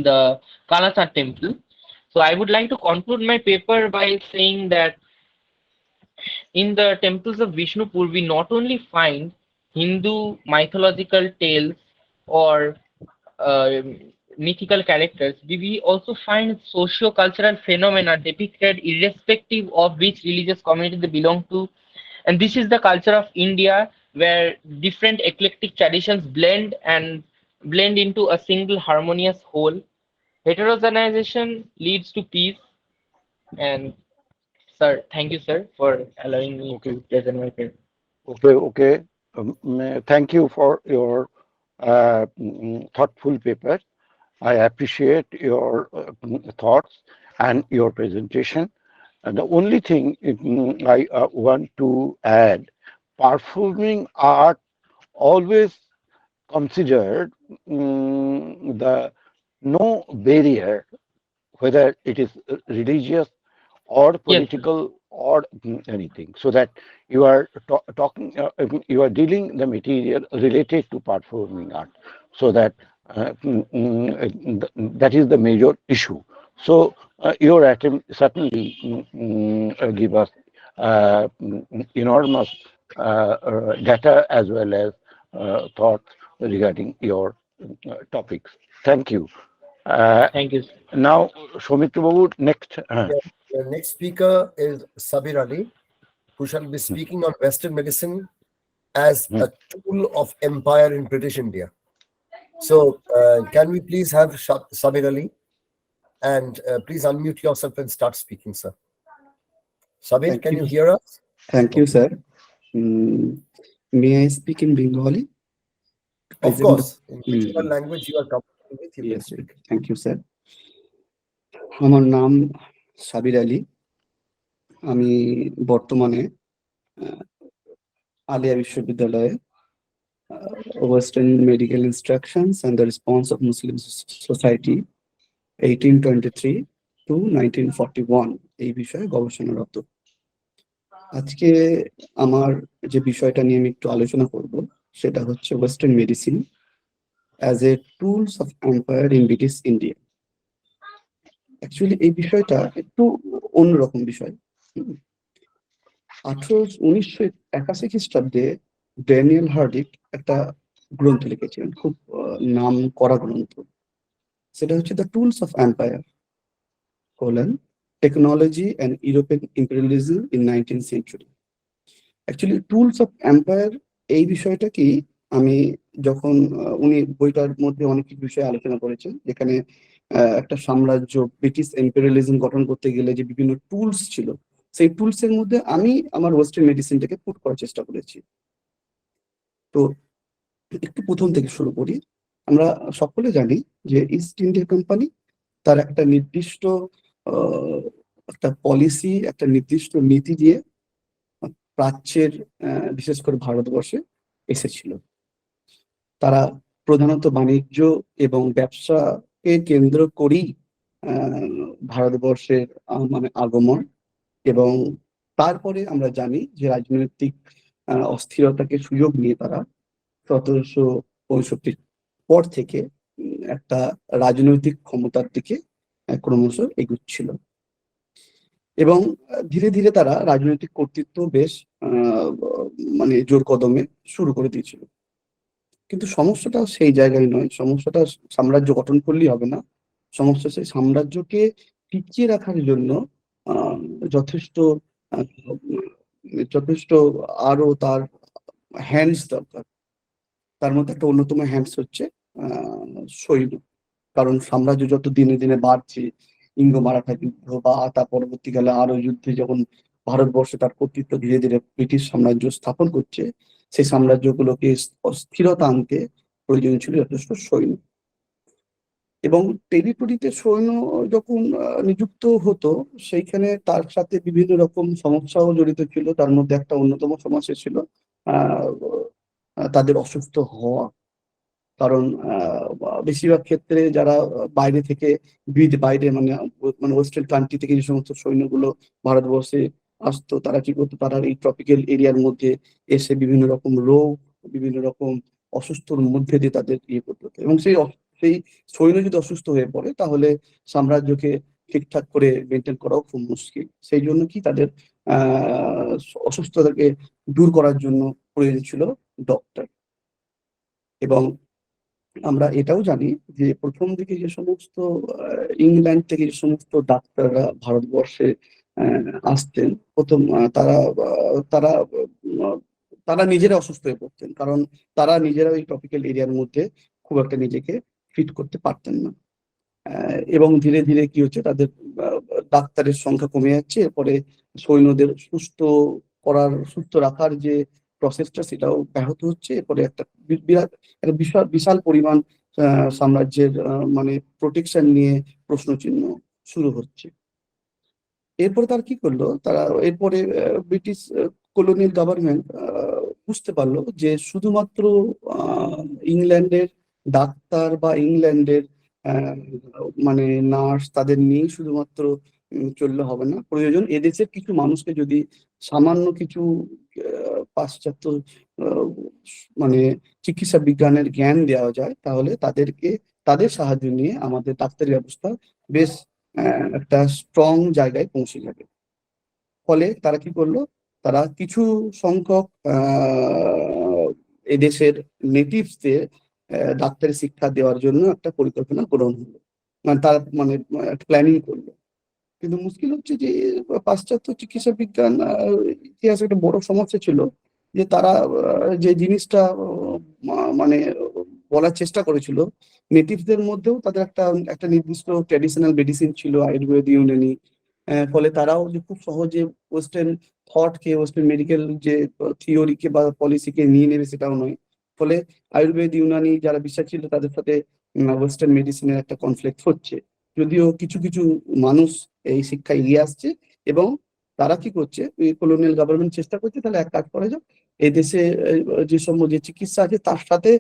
the Kalasat temple. So I would like to conclude my paper by saying that in the temples of Vishnupur, we not only find Hindu mythological tales or mythical characters, we also find socio-cultural phenomena depicted irrespective of which religious community they belong to. And this is the culture of India, where different eclectic traditions blend into a single harmonious whole. Heterogenization leads to peace. And sir, thank you, sir, for allowing me Okay. to present my paper. Okay. Thank you for your thoughtful paper. I appreciate your thoughts and your presentation. And the only thing I want to add, performing art always considered the no barrier, whether it is religious or Yes, sir. political or anything, so that you are talking, you are dealing the material related to performing art, so that that is the major issue. So your attempt certainly give us enormous data as well as thoughts regarding your topics. Thank you. Thank you, sir. Now, Soumitra Babu, next. Yeah, the next speaker is Sabir Ali, who shall be speaking on Western medicine as a tool of empire in British India. So, can we please have Sabir Ali? And please unmute yourself and start speaking, sir. Sabir, Thank can you. you hear us? Thank you, sir. May I speak in Bengali? Of Is it course. In the- whichever language you are comfortable with, you can Yes, speak. thank you, sir. আমার নাম সাবির আলী। আমি বর্তমানে আলিয়া বিশ্ববিদ্যালয়ে Western Medical Instructions and the Response of Muslim Society 1823 to 1941 এই বিষয়ে গবেষণারত। আজকে আমার যে বিষয়টা নিয়ে আমি একটু আলোচনা করব সেটা হচ্ছে western medicine as a tools of empire in British India. Actually এই বিষয়টা একটু অন্যরকম বিষয়। 1981 খ্রিস্টাব্দে ড্যানিয়েল হার্ডিক একটা গ্রন্থ লিখেছিলেন, খুব নাম করা গ্রন্থ। সেটা হচ্ছে the tools of empire technology and European imperialism in 19th century। Actually tools of empire এই বিষয়টা কি, আমি যখন উনি বইটার মধ্যে অনেক কিছু বিষয়ে আলোচনা করেছেন, যেখানে একটা সাম্রাজ্য ব্রিটিশ ইম্পেরিয়ালিজম গঠন করতে গেলে যে বিভিন্ন টুলস ছিল, সেই টুলস এর মধ্যে আমি আমার ওয়েস্টার্ন মেডিসিনটাকে পুট করার চেষ্টা করেছি। তো একটু প্রথম থেকে শুরু করি। আমরা সকলে জানি যে ইস্ট ইন্ডিয়া কোম্পানি তার একটা নির্দিষ্ট একটা পলিসি, একটা নির্দিষ্ট নীতি দিয়ে প্রাচ্যের বিশেষ করে ভারতবর্ষে এসেছিল। তারা প্রধানত বাণিজ্য এবং ব্যবসাকে কেন্দ্র করেই ভারতবর্ষের মানে আগমন, এবং তারপরে আমরা জানি যে রাজনৈতিক অস্থিরতাকে সুযোগ নিয়ে তারা 1765 পর থেকে একটা রাজনৈতিক ক্ষমতার দিকে ক্রমশ এগুচ্ছিল, এবং ধীরে ধীরে তারা রাজনৈতিক কর্তৃত্ব বেশ মানে জোর কদমে শুরু করে দিয়েছিল। কিন্তু সমস্যাটা সেই জায়গায় নয়, সমস্যাটা সাম্রাজ্য গঠন করলেই হবে না, সমস্যা সেই সাম্রাজ্যকে টিকিয়ে রাখার জন্য যথেষ্ট যথেষ্ট আরো তার হ্যান্ডস দরকার। তার মধ্যে একটা অন্যতম হ্যান্ডস হচ্ছে সৈন্য। কারণ সাম্রাজ্য যত দিনে দিনে বাড়ছে, ইঙ্গ মারাঠা যুদ্ধ বা তার পরবর্তীকালে আরো যুদ্ধে যখন ভারতবর্ষে তার কর্তৃত্ব ধীরে ধীরে ব্রিটিশ সাম্রাজ্য স্থাপন করছে, সেই সাম্রাজ্যগুলোকে স্থিরতা আনতে প্রয়োজন ছিল যথেষ্ট সৈন্য। এবং টেরিটরিতে সৈন্য যখন নিযুক্ত হতো, সেইখানে তার সাথে বিভিন্ন রকম সমস্যাও জড়িত ছিল। তার মধ্যে একটা অন্যতম সমস্যা ছিল তাদের অসুস্থ হওয়া। কারণ বেশিরভাগ ক্ষেত্রে যারা বাইরে থেকে বাইরে মানে ওয়েস্টার্ন কান্ট্রি থেকে যে সমস্ত সৈন্যগুলো ভারতবর্ষে আসতো, তারা কি করতো, তারা এই ট্রপিক্যাল এরিয়ার মধ্যে এসে বিভিন্ন রকম রোগ, বিভিন্ন রকম অসুস্থর মধ্যে দিয়ে তাদের ইয়ে করতে হতো। এবং সেই সৈন্য যদি অসুস্থ হয়ে পড়ে, তাহলে সাম্রাজ্যকে ঠিকঠাক করে মেনটেন করাও খুব মুশকিল। সেই জন্য কি তাদের অসুস্থতাকে দূর করার জন্য প্রয়োজন ছিল ডক্টর। এবং আমরা এটাও জানি যে প্রথম দিকে যে সমস্ত ইংল্যান্ড থেকে যে সমস্ত ডাক্তাররা ভারতবর্ষে আসতেন, প্রথম তারা তারা নিজেরা অসুস্থ হয়ে পড়তেন, কারণ তারা নিজেরা ওই ট্রপিক্যাল এরিয়ার মধ্যে খুব একটা নিজেকে ফিট করতে পারতেন না। এবং ধীরে ধীরে কি হচ্ছে, তাদের ডাক্তারের সংখ্যা কমে যাচ্ছে, এরপরে সৈন্যদের সুস্থ রাখার যে প্রসেসটা সেটাও ব্যাহত হচ্ছে, এরপরে একটা বিরাট একটা বিশাল পরিমাণ সাম্রাজ্যের মানে প্রোটেকশন নিয়ে প্রশ্নচিহ্ন শুরু হচ্ছে। এরপরে তারা কি করলো, তারা এরপরে ব্রিটিশ কলোনিয়াল গভর্নমেন্ট বুঝতে পারলো যে শুধুমাত্র ইংল্যান্ডের ডাক্তার বা ইংল্যান্ডের মানে নার্স তাদের নিয়েই শুধুমাত্র চললে হবে না, প্রয়োজন এদেশের কিছু মানুষকে যদি সামান্য কিছু পাশ্চাত্য মানে চিকিৎসা বিজ্ঞানের জ্ঞান দেওয়া যায়, তাহলে তাদের সাহায্য নিয়ে আমাদের ডাক্তারি ব্যবস্থা বেশ একটা স্ট্রং জায়গায় পৌঁছে যাবে। ফলে তারা কি করলো, তারা কিছু সংখ্যক এদেশের নেটিভসদের ডাক্তারি শিক্ষা দেওয়ার জন্য একটা পরিকল্পনা গ্রহণ হলো, মানে তার মানে একটা প্ল্যানিং করলো। কিন্তু মুশকিল হচ্ছে যে পাশ্চাত্য চিকিৎসা বিজ্ঞান ইতিহাসে একটা বড় সমস্যা ছিল যে তারা যে জিনিসটা মানে বলার চেষ্টা করেছিল, নেটিভদের মধ্যেও তাদের একটা নির্দিষ্ট ট্র্যাডিশনাল মেডিসিন ছিল, আয়ুর্বেদ, ইউনানি। ফলে তারাও যে খুব সহজে ওয়েস্টার্ন থটকে, ওয়েস্টার্ন মেডিকেল যে থিওরিকে বা পলিসিকে নিয়ে নেবে সেটাও নয়। ফলে আয়ুর্বেদ, ইউনানি যারা বিশ্বাস ছিল তাদের সাথে ওয়েস্টার্ন মেডিসিনের একটা কনফ্লিক্ট হচ্ছে, যদিও কিছু কিছু মানুষ এই শিক্ষা এগিয়ে আসছে এবং তারা কি করছে, ওই কলোনিয়াল গভর্নমেন্ট চেষ্টা করছে তাহলে এক কাজ করা যাক, এই দেশে যে চিকিৎসা আছে তার সাথে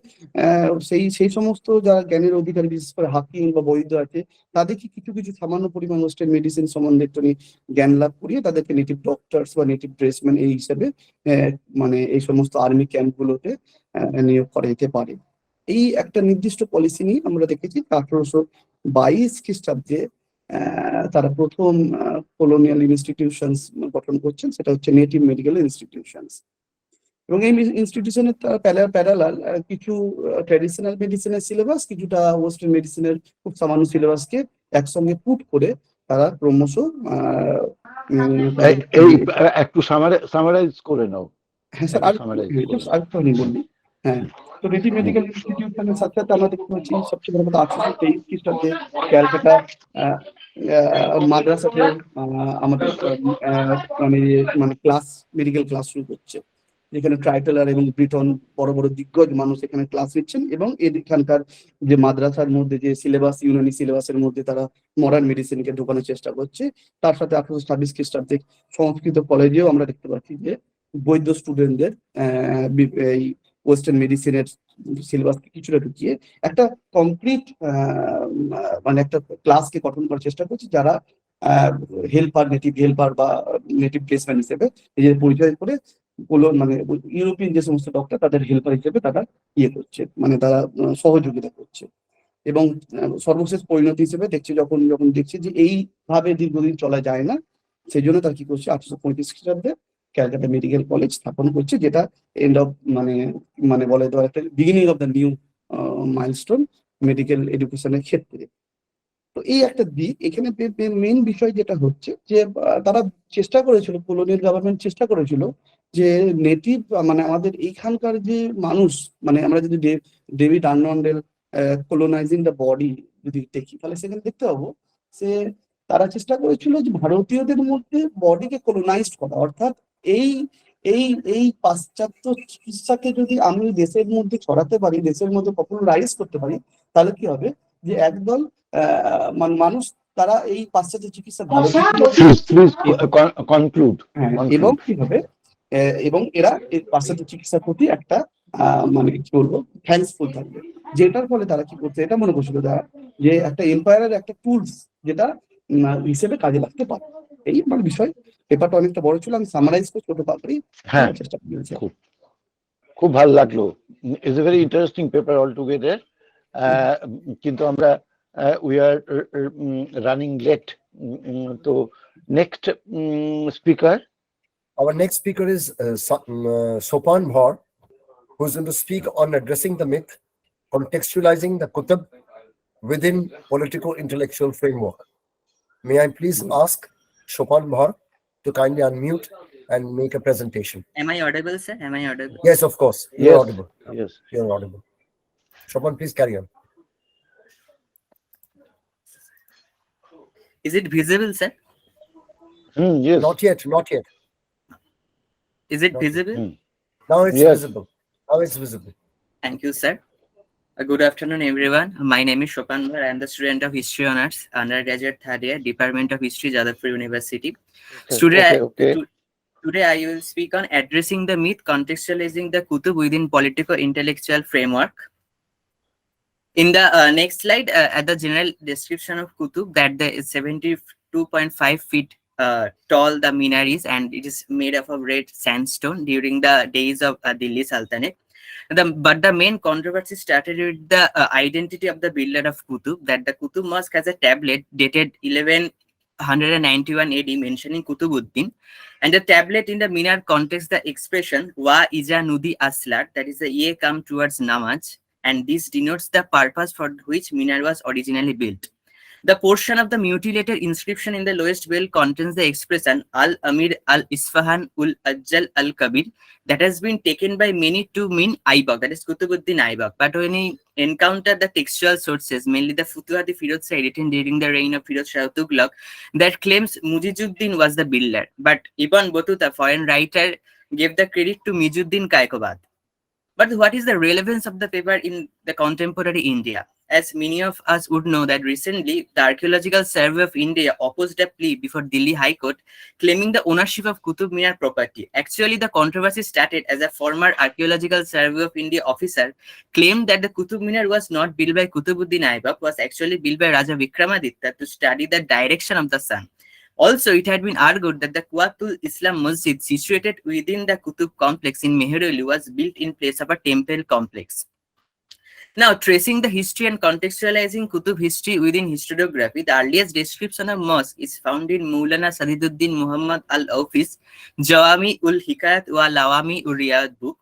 সেই সমস্ত যারা জ্ঞানের অধিকারী, বিশেষ করে হাকিম বা বৈদ্য আছে, তাদেরকে কিছু কিছু সামান্য পরিমাণ ওয়েস্টার্ন মেডিসিন সম্বন্ধে একটু জ্ঞান লাভ করিয়ে তাদেরকে নেটিভ ডক্টরস বা নেটিভ ড্রেসম্যান এই হিসেবে মানে এই সমস্ত আর্মি ক্যাম্পগুলোতে নিয়োগ করা যেতে পারে। এই একটা নির্দিষ্ট পলিসি নিয়ে আমরা দেখেছি 1822 খ্রিস্টাব্দে তারা প্রথম কলোনিয়াল ইনস্টিটিউশনস গঠন করছেন, সেটা হচ্ছে নেটিভ মেডিকেল ইনস্টিটিউশনস। এবং এই ইনস্টিটিউশনের প্যারালাল কিছু ট্র্যাডিশনাল মেডিসিনের সিলেবাস, কিছুটা ওয়েস্টার্ন মেডিসিনের খুব সামান্য সিলেবাসকে একসঙ্গে পুট করে তারা ক্রমশ এই একটু সামারাইজ করে নাও। হ্যাঁ স্যার, আরেকটু আমি বলি। হ্যাঁ, তো নেটিভ মেডিকেল ইনস্টিটিউশনের সাথে সাথে আমরা দেখতে পাচ্ছি সবচেয়ে বড় কথা 1823 খ্রিস্টাব্দে ক্যালকাটা মাদ্রাসাতে আমাদের মানে মেডিকেল ক্লাস শুরু করছে, যেখানে ট্রাইটেলার এবং ব্রিটন বড় বড় দিগ্গজ মানুষ এখানে ক্লাস নিচ্ছেন এবং এখানকার যে মাদ্রাসার মধ্যে যে সিলেবাস, ইউনানি সিলেবাসের মধ্যে তারা মডার্ন মেডিসিনকে ঢোকানোর চেষ্টা করছে। তার সাথে 1826 খ্রিস্টাব্দে সংস্কৃত কলেজেও আমরা দেখতে পাচ্ছি যে বৈদ্য স্টুডেন্টদের এই ওয়েস্টার্ন মেডিসিনের সিলেবাসকে কিছুটা ঢুকিয়ে একটা কমপ্লিট মানে একটা ক্লাসকে গঠন করার চেষ্টা করছে, যারা নেটিভ হেল্পার বা নেটিভ প্লেসমেন্ট হিসেবে নিজেদের পরিচয় করে মানে ইউরোপিয়ান যে সমস্ত ডক্টর তাদের হেল্পার হিসেবে তারা করছে, মানে তারা সহযোগিতা করছে। এবং সর্বশেষ পরিণতি হিসেবে দেখছি, যখন দেখছি যে এইভাবে দীর্ঘদিন চলা যায় না, সেই জন্য তারা কি করছে 1835 খ্রিস্টাব্দে ক্যালকাটা মেডিকেল কলেজ স্থাপন করছে, যেটা এন্ড অফ মানে বলে দেওয়া একটা beginning of the new milestone medical এডুকেশনের ক্ষেত্রে। তো এই একটা দিক এখানে মেইন বিষয় যেটা হচ্ছে যে তারা চেষ্টা করেছিল, কলোনিয়াল গভর্নমেন্ট চেষ্টা করেছিল যে নেটিভ মানে আমাদের এইখানকার যে মানুষ, মানে আমরা যদি ডেভিড আর্নল্ডের কলোনাইজিং দ্য বডি যদি দেখি, তাহলে সেখানে দেখতে পাবো যে তারা চেষ্টা করেছিল যে ভারতীয়দের মধ্যে বডিকে কলোনাইজড করা, অর্থাৎ এই এই এই পাশ্চাত্য চিকিৎসাকে যদি আমি দেশের মধ্যে ছড়াতে পারি, দেশের মধ্যে পপুলারাইজ করতে পারি, তাহলে কি হবে যে একদল মানুষ তারা এই পাশ্চাত্য চিকিৎসা এবং কি হবে, এবং এরা এই পাশ্চাত্য চিকিৎসার প্রতি একটা মানে কি বলবো থ্যাঙ্কসফুল থাকবে, যেটার ফলে তারা কি করছে এটা মনে করছিল যে একটা এম্পায়ারের একটা টুলস যেটা হিসেবে কাজে লাগতে পারে। এই মানে বিষয়। পেপারটা অনেকটা বড় ছিল, আমি সামারাইজ করে ছোট পাপড়ি চেষ্টা করেছি। খুব ভালো লাগলো, it's a very interesting paper all together. কিন্তু আমরা we are running late. So next speaker. Our next speaker is Sopan Bhor, who's going to speak on addressing the myth contextualizing the Qutb within political intellectual framework. May I please ask Chopin Bhar to kindly unmute and make a presentation. Am I audible, sir? Am I audible? Yes, of course. You're Yes, audible. yes. You're audible. Chopin, please carry on. Is it visible, sir? Yes. Not yet, not yet. Is it Not yet. visible? Now it's Yes. visible. Now it's visible. Thank you, sir. Good afternoon, everyone. My name is Chopin Bhar. I am the student of History Honours, undergraduate third year, Department of History, Jadavpur University. Today I will speak on addressing the myth, contextualizing the Qutb within political intellectual framework. In the next slide, at the general description of Qutb, that the 72.5 feet tall the minar is, and it is made of red sandstone during the days of Delhi Sultanate. But the main controversy started with the identity of the builder of Qutb, that the Qutb Mosque has a tablet dated 1191 AD mentioning Qutubuddin, and the tablet in the minar contains the expression Wa Ija Nudi Aslat, that is the ye come towards Namaz, and this denotes the purpose for which minar was originally built. The portion of the mutilated inscription in the lowest bell contains the expression Al-Amir Al-Isfahan Ul-Ajjal Al-Kabir, that has been taken by many to mean Aibak, that is Qutubuddin Aibak. But when he encountered the textual sources, mainly the Futuhat Firoz Shah written during the reign of Firoz Shah Tughlaq, that claims Mujizuddin was the builder. But Ibn Battuta, foreign writer, gave the credit to Mujizuddin Kaikobad. But what is the relevance of the paper in the contemporary India? As many of us would know that recently, the Archaeological Survey of India opposed a plea before Delhi High Court claiming the ownership of Qutub Minar property. Actually, the controversy started as a former Archaeological Survey of India officer claimed that the Qutub Minar was not built by Qutubuddin Aibak, was actually built by Raja Vikramaditya to study the direction of the sun. Also, it had been argued that the Quwwatul Islam Masjid situated within the Qutub complex in Meheroli was built in place of a temple complex. Now, tracing the history and contextualizing Qutub history within historiography, the earliest description of mosque is found in Maulana Sadiduddin Muhammad Al-Awfi's Jawami ul Hikayat wa Lawami ul Riyad book.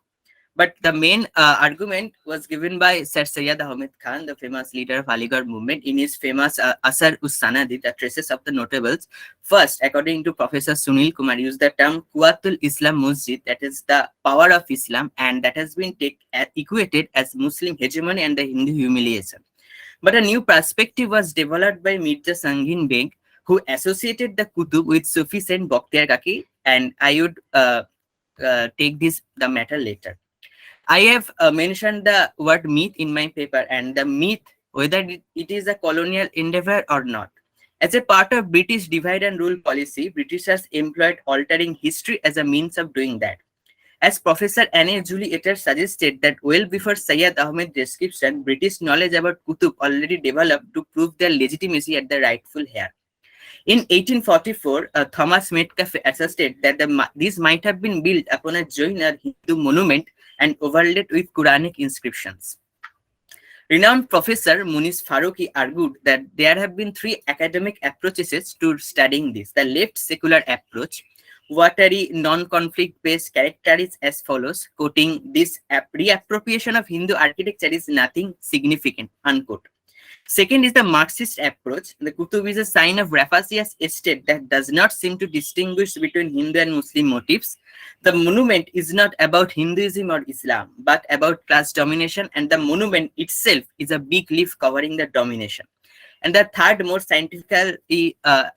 But the main argument was given by Sir Syed Ahmed Khan, the famous leader of Aligarh movement, in his famous Asar Us-Sanadi, the traces of the notables. First, according to Professor Sunil Kumar, used the term Quwwatul Islam Masjid, that is the power of Islam, and that has been equated as Muslim hegemony and the Hindu humiliation. But a new perspective was developed by Mirza Sangin Beg, who associated the Qutub with Sufi Saint Bakhtiar Kaki, and I would take the matter later. I have mentioned the word myth in my paper, and the myth, whether it is a colonial endeavor or not. As a part of British divide and rule policy, Britishers employed altering history as a means of doing that. As Professor Anne Julie Etter suggested that well before Syed Ahmed's description, British knowledge about Qutub already developed to prove their legitimacy at the rightful heir. In 1844, Thomas Metcalfe asserted that these might have been built upon a Jain or Hindu monument and overlaid with Quranic inscriptions. Renowned Professor Munis Faruqi argued that there have been three academic approaches to studying this. The left secular approach, watery, non-conflict based, characterized as follows, quoting, "This reappropriation of Hindu architecture is nothing significant," unquote. Second is the Marxist approach. The Qutub is a sign of rapacious estate that does not seem to distinguish between Hindu and Muslim motifs. The monument is not about Hinduism or Islam, but about class domination, and the monument itself is a big leaf covering the domination. And the third, more scientific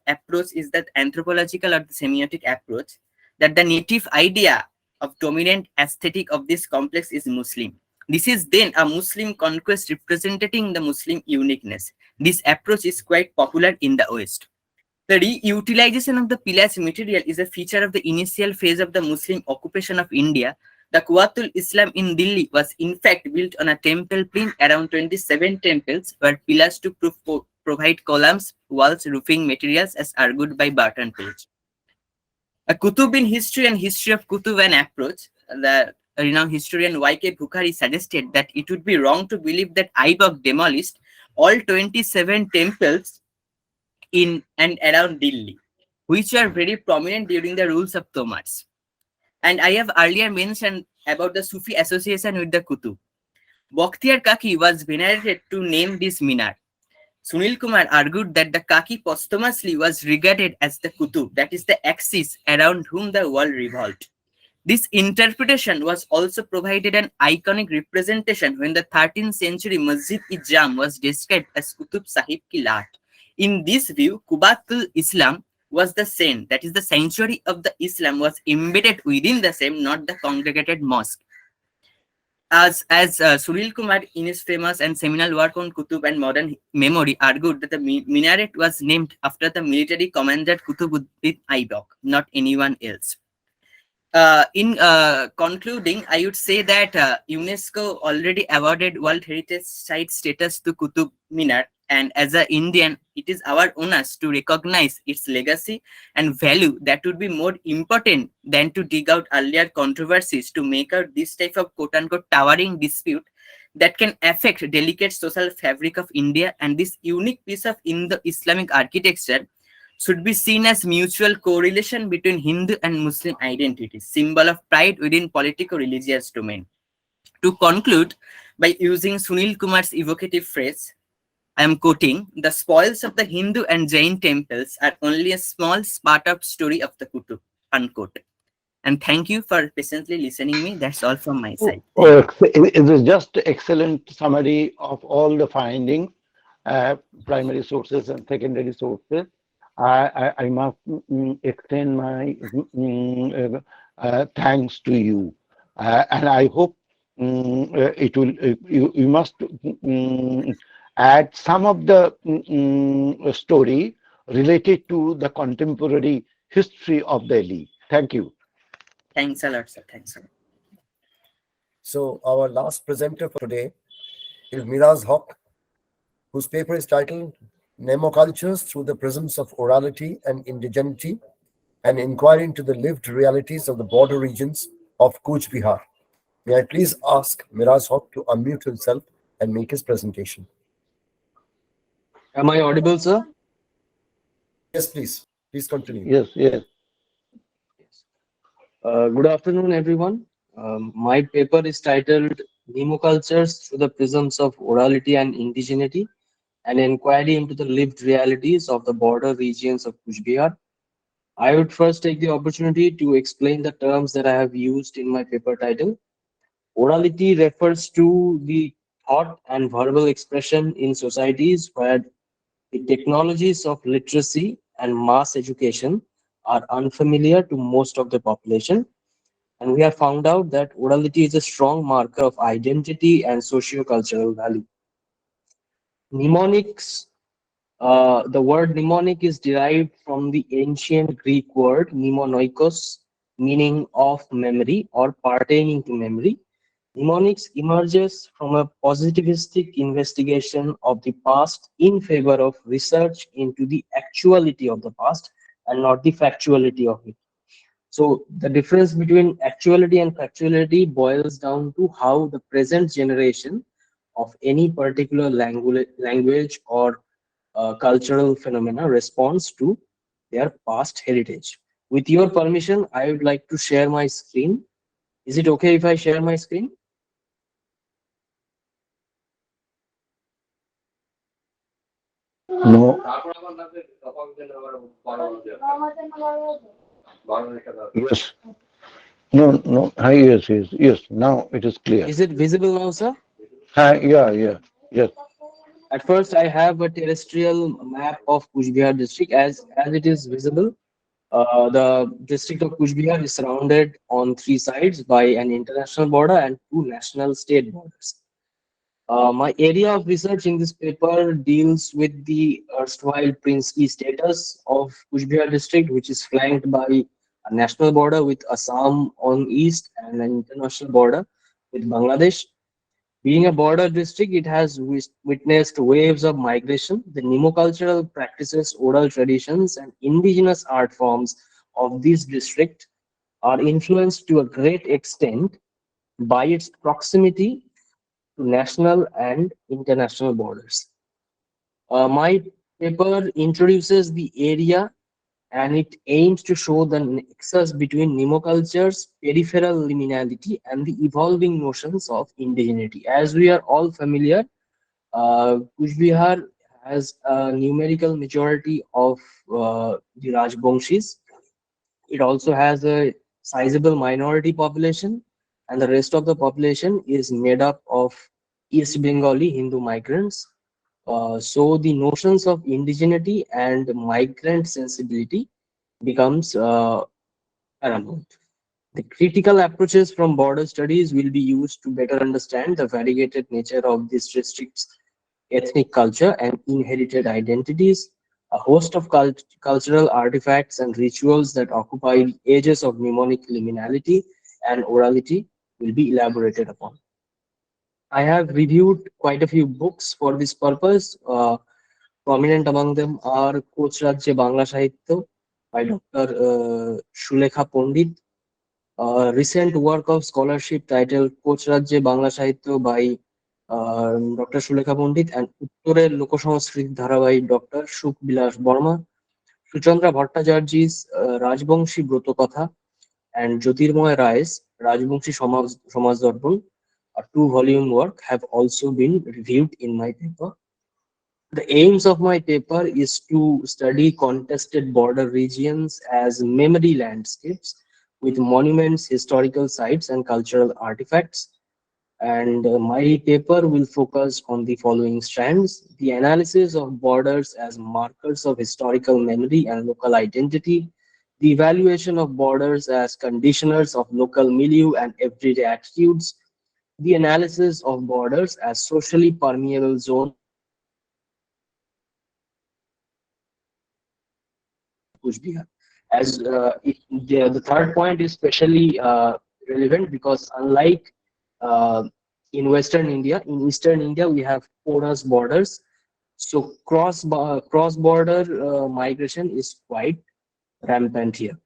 approach is that anthropological or the semiotic approach, that the native idea of dominant aesthetic of this complex is Muslim. This is then a Muslim conquest representing the Muslim uniqueness. This approach is quite popular in the West. The reutilization of the pillars material is a feature of the initial phase of the Muslim occupation of India. The Quwwatul Islam in Delhi was in fact built on a temple plain. Around 27 temples were pillars to provide columns, walls, roofing materials, as argued by Barton Page. A Qutub in history and history of Qutub an approach. The renowned historian Y.K. Bukhari suggested that it would be wrong to believe that Aibak demolished all 27 temples in and around Delhi, which were very prominent during the rules of Tomars. And I have earlier mentioned about the Sufi association with the Qutub. Bakhtiyar Kaki was venerated to name this minar. Sunil Kumar argued that the Kaki posthumously was regarded as the Kutub, that is the axis around whom the world revolved. This interpretation was also provided an iconic representation when the 13th century Masjid-i-Jam was described as Kutub Sahib Ki Lat. In this view, Kubatul Islam was the same, that is the sanctuary of the Islam was embedded within the same, not the congregated mosque. As Sunil Kumar in his famous and seminal work on Kutub and modern memory argued that the minaret was named after the military commander Kutubuddin Aibak, not anyone else. In concluding, I would say that UNESCO already awarded World Heritage Site status to Qutub Minar, and as an Indian, it is our onus to recognize its legacy and value. That would be more important than to dig out earlier controversies to make out this type of quote-unquote towering dispute that can affect delicate social fabric of India. And this unique piece of Indo-Islamic architecture should be seen as mutual correlation between Hindu and Muslim identities, symbol of pride within politico-religious domain. To conclude, by using Sunil Kumar's evocative phrase, I am quoting, "The spoils of the Hindu and Jain temples are only a small part of story of the Kutub," unquote. And thank you for patiently listening me. That's all from my side. It is just excellent summary of all the findings, primary sources and secondary sources. I must extend my thanks to you, and I hope it will. You must add some of the story related to the contemporary history of Delhi. Thank you. Thanks a lot, sir. Thanks a lot. So our last presenter for today is Miraz Haq, whose paper is titled Nemocultures Through the Prisms of Orality and Indigeneity, an inquiry into the lived realities of the border regions of Cooch Behar. May I please ask Miraz Haq to unmute himself and make his presentation. Am I audible, sir? Yes, please. Please continue. Yes. Good afternoon, everyone. My paper is titled Nemocultures Through the Prisms of Orality and Indigeneity, an inquiry into the lived realities of the border regions of Cooch Behar. I would first take the opportunity to explain the terms that I have used in my paper title. Orality refers to the thought and verbal expression in societies where the technologies of literacy and mass education are unfamiliar to most of the population. And we have found out that orality is a strong marker of identity and socio-cultural value. Mnemonics, the word mnemonic is derived from the ancient Greek word mnemonoikos, meaning of memory or pertaining to memory. Mnemonics emerges from a positivistic investigation of the past in favor of research into the actuality of the past and not the factuality of it. So the difference between actuality and factuality boils down to how the present generation of any particular language or cultural phenomena responds to their past heritage. With your permission, I would like to share my screen. Is it okay if I share my screen? No. Yes. No. Yes. Now it is clear. Is it visible now, sir? Yeah. Yes. At first, I have a terrestrial map of Cooch Behar district as it is visible. The district of Cooch Behar is surrounded on 3 sides by an international border and 2 national state borders. My area of research in this paper deals with the erstwhile princely status of Cooch Behar district, which is flanked by a national border with Assam on east and an international border with Bangladesh. Being a border district, it has witnessed waves of migration. The nemocultural practices, oral traditions, and indigenous art forms of this district are influenced to a great extent by its proximity to national and international borders. My paper introduces the area and it aims to show the nexus between Nemoculture's peripheral liminality and the evolving notions of indigeneity. As we are all familiar, Kuch Bihar has a numerical majority of the Rajbongshis. It also has a sizable minority population, and the rest of the population is made up of East Bengali Hindu migrants. So the notions of indigeneity and migrant sensibility becomes paramount. The critical approaches from border studies will be used to better understand the variegated nature of this district's ethnic culture and inherited identities. A host of cultural artifacts and rituals that occupy ages of mnemonic liminality and orality will be elaborated upon. I have reviewed quite a few books for this purpose. Prominent among them are Koch Rajye Bangla Sahitya by Dr. Shulekha Pandit, a recent work of scholarship titled Koch Rajye Bangla Sahitya by Dr. Shulekha Pandit, and Uttorer Lokosanskrit Dhara by Dr. Shuk Bilas Burma, Suchandra Bhattacharjy's Rajbongshi Broto Katha, and Jyotirmoy Ray's Rajbongshi Samaj Darpan, a 2-volume work, have also been reviewed in my paper. The aims of my paper is to study contested border regions as memory landscapes with monuments, historical sites, and cultural artifacts. And my paper will focus on the following strands: the analysis of borders as markers of historical memory and local identity, the evaluation of borders as conditioners of local milieu and everyday attitudes, the analysis of borders as socially permeable zones Kuch Bihar. As the third point is especially relevant because unlike in Western India, in Eastern India we have porous borders. So cross-border migration is quite rampant here.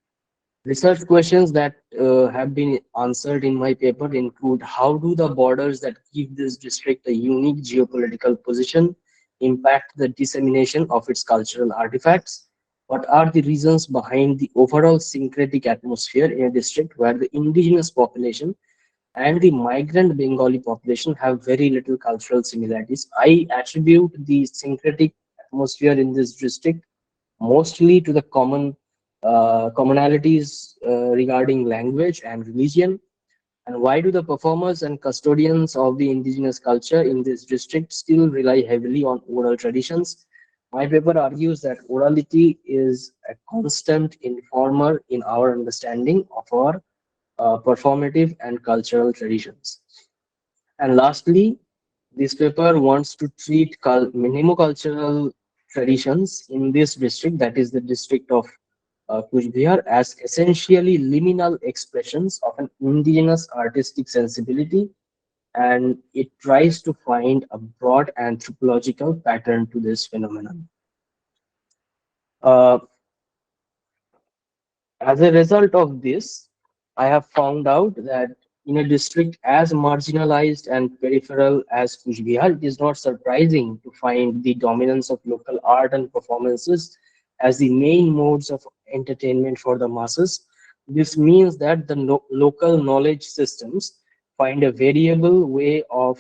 Research questions that have been answered in my paper include: how do the borders that give this district a unique geopolitical position impact the dissemination of its cultural artifacts? What are the reasons behind the overall syncretic atmosphere in a district where the indigenous population and the migrant Bengali population have very little cultural similarities? I attribute the syncretic atmosphere in this district mostly to the commonalities regarding language and religion. And why do the performers and custodians of the indigenous culture in this district still rely heavily on oral traditions? My paper argues that orality is a constant informer in our understanding of our performative and cultural traditions. And lastly, this paper wants to treat mnemocultural traditions in this district, that is the district of Kuch Bihar, as essentially liminal expressions of an indigenous artistic sensibility, and it tries to find a broad anthropological pattern to this phenomenon. As a result of this, I have found out that in a district as marginalized and peripheral as Kuch Bihar, it is not surprising to find the dominance of local art and performances as the main modes of entertainment for the masses. This means that the local knowledge systems find a variable way of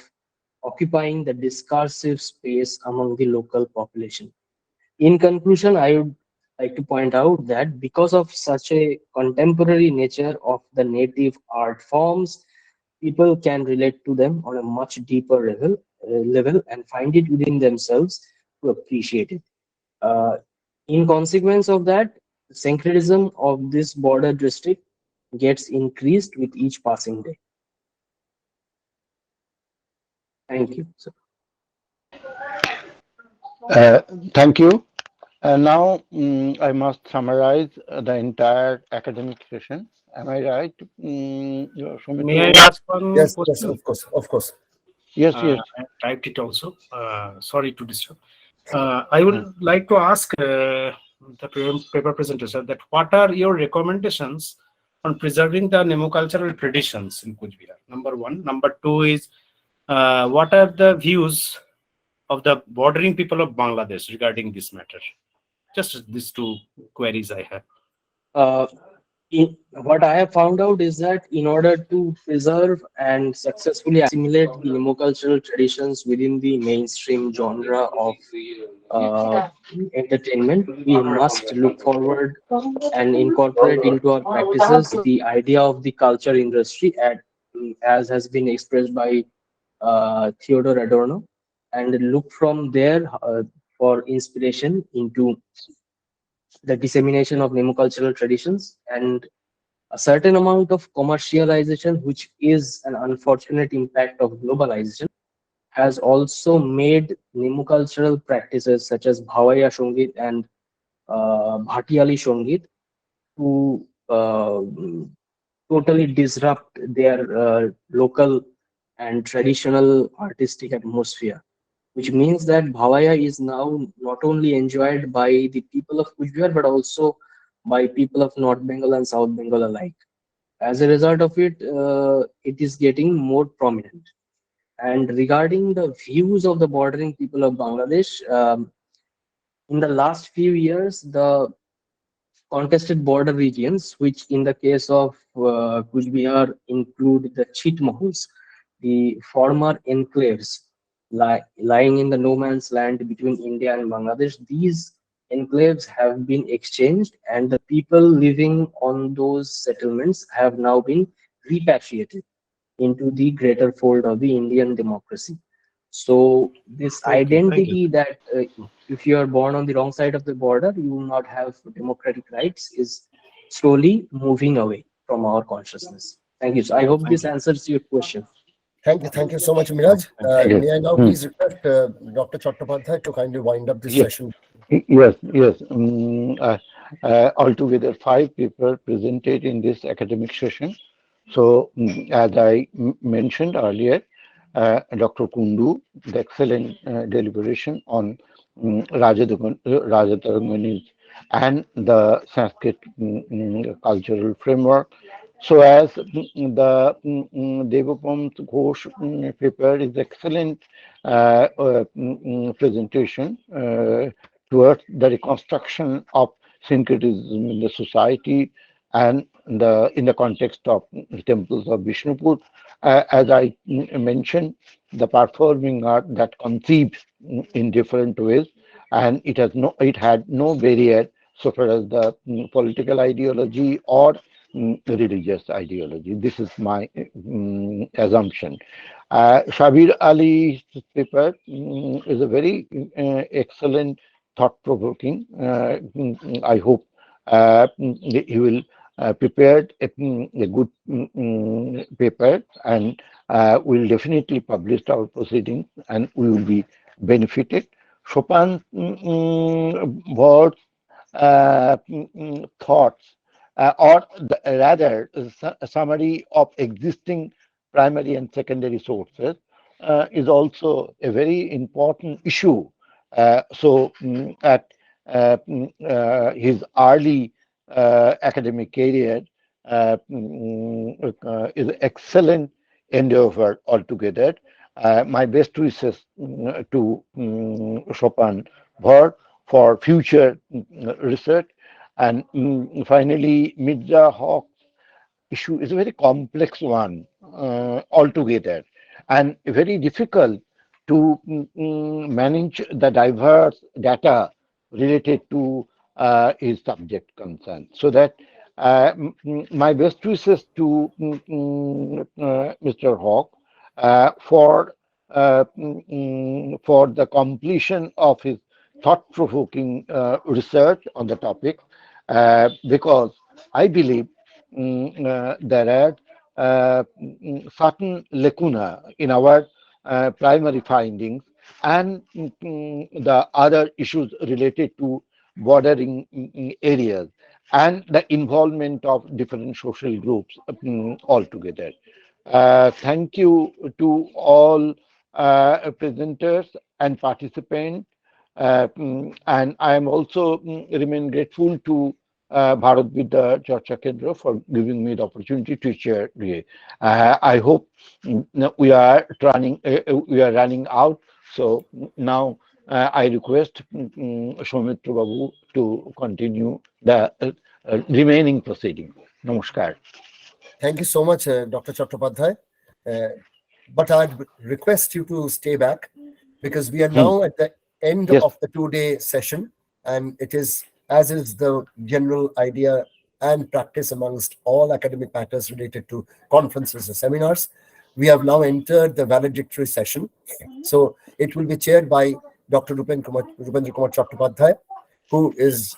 occupying the discursive space among the local population. In conclusion, I would like to point out that because of such a contemporary nature of the native art forms, people can relate to them on a much deeper level and find it within themselves to appreciate it. In consequence of that, the syncretism of this border district gets increased with each passing day. Thank you. Thank you. Now I must summarize the entire academic session. Am I right? May I ask one Yes, question? yes, of course, of course. Yes, yes. I typed it also. Sorry to disturb. I would like to ask the paper presenter, sir, that what are your recommendations on preserving the nemocultural traditions in Kuch Bihar? Number one. Number two is what are the views of the bordering people of Bangladesh regarding this matter? Just these two queries I have. Uh, what I have found out is that in order to preserve and successfully assimilate the nemocultural traditions within the mainstream genre of entertainment, we must look forward and incorporate into our practices the idea of the culture industry as has been expressed by Theodore Adorno, and look from there for inspiration into the dissemination of nemocultural traditions and a certain amount of commercialization, which is an unfortunate impact of globalization, has also made nemocultural practices such as Bhavaya Shongit and Bhatiyali Shongit to totally disrupt their local and traditional artistic atmosphere, which means that Bhavaya is now not only enjoyed by the people of Kuchbihar but also by people of North Bengal and South Bengal alike. As a result of it, it is getting more prominent. And regarding the views of the bordering people of Bangladesh, in the last few years, the contested border regions, which in the case of Kuch Bihar include the Chitmahals, the former enclaves lying in the no man's land between India and Bangladesh. These enclaves have been exchanged, and the people living on those settlements have now been repatriated into the greater fold of the Indian democracy. So this Okay, thank you. identity that if you are born on the wrong side of the border, you will not have democratic rights is slowly moving away from our consciousness. Thank you. So I hope this Thank you. answers your question. Thank you so much, Miraj. Yes. May I now Hmm. please request Dr. Chattopadhyay to kindly wind up this Yes. session? Yes. Altogether, 5 papers presented in this academic session. So, as I mentioned earlier, Dr. Kundu, the excellent deliberation on Rajatarangani and the Sanskrit cultural framework. So, as Devapam Ghosh paper is excellent presentation towards the reconstruction of syncretism in the society and in the context of temples of Vishnupur. As I mentioned, the performing art that conceived in different ways, and it had no barrier so far as the political ideology or religious ideology. This is my assumption. Shabir Ali's paper is a very excellent, thought-provoking. I hope he will prepared a good paper, and will definitely publish our proceedings, and we will be benefited. Chopin's words, thoughts, or rather a summary of existing primary and secondary sources is also a very important issue. At his early academic career is excellent endeavor altogether. My best wishes to Chopin for future research. And finally, Mirza Hawk issue is a very complex one altogether, and very difficult to manage the diverse data related to his subject concern. So that my best wishes to Mr. Hawk for the completion of his thought-provoking research on the topic, because I believe there are certain lacuna in our primary findings, and the other issues related to bordering areas and the involvement of different social groups altogether. Thank you to all presenters and participants. And I am also remain grateful to Bharat Vidya Charcha Kendra for giving me the opportunity to share here. I hope we are running out. So now I request Soumitra Babu to continue the remaining proceeding. Namaskar. Thank you so much, Dr. Chattopadhyay. But I'd request you to stay back because we are now at the end of the 2-day session, and it is, as is the general idea and practice amongst all academic matters related to conferences and seminars, we have now entered the valedictory session. So it will be chaired by Dr. Rupendra Kumar Chattopadhyay, who is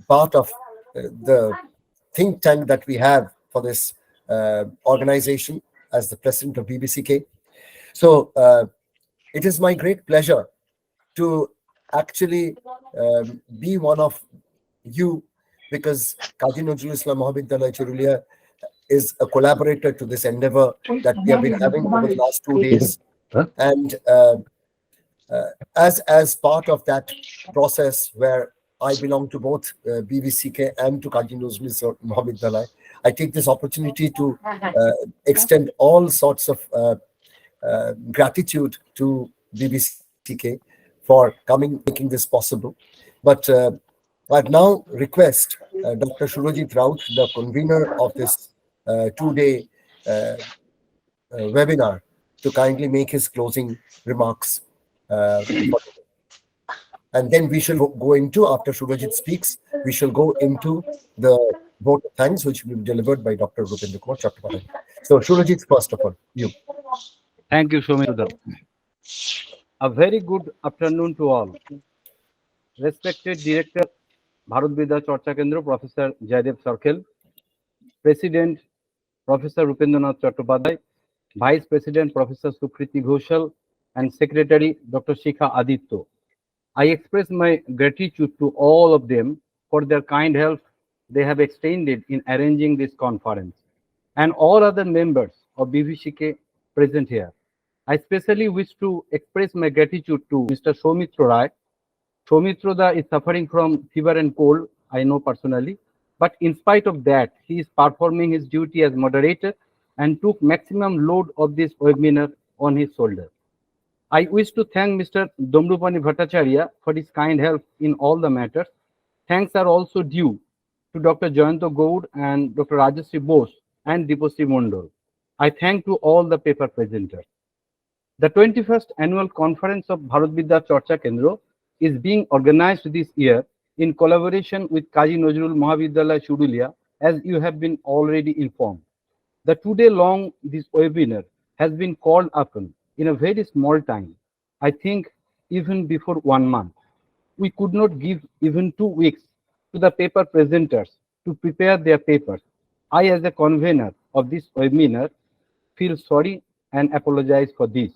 part of the think tank that we have for this organization as the president of BVCK. So it is my great pleasure to actually be one of you, because Kazi Nazrul Islam Mahavidyalaya Chirulia is a collaborator to this endeavor that we have been having over the last 2 days. And as part of that process, where I belong to both BVCK and to Kazi Nazrul Islam Mahavidyalaya, I take this opportunity to extend all sorts of gratitude to BVCK for coming, making this possible. But I'd now request Dr. Surojit Raut, the convener of this 2-day webinar, to kindly make his closing remarks. And then we shall go into, after Surojit speaks, we shall go into the vote of thanks, which will be delivered by Dr. Rupendra Kumar Chattopadhyay. So Surojit, first of all, you. Thank you, Soumitra. A very good afternoon to all. Respected Director, Bharat Vidya Charcha Kendra, Professor Jaydev Sarkel, President, Professor Rupendranath Chattopadhyay, Vice President, Professor Sukriti Ghoshal, and Secretary, Dr. Shikha Aditya. I express my gratitude to all of them for their kind help they have extended in arranging this conference, and all other members of BVCK present here. I especially wish to express my gratitude to Mr. Soumitra Rai. Soumitra is suffering from fever and cold, I know personally, but in spite of that, he is performing his duty as moderator and took maximum load of this webinar on his shoulder. I wish to thank Mr. Domrupani Bhattacharya for his kind help in all the matters. Thanks are also due to Dr. Jayanto Gaud and Dr. Rajasri Bose and Deepasri Mondal. I thank to all the paper presenters. The 21st Annual Conference of Bharat Vidya Charcha Kendra is being organized this year in collaboration with Kazi Nazrul Mahavidyalaya Chirulia, as you have been already informed. The 2-day long this webinar has been called upon in a very small time, I think even before 1 month. We could not give even 2 weeks to the paper presenters to prepare their papers. I, as a convener of this webinar, feel sorry and apologize for this.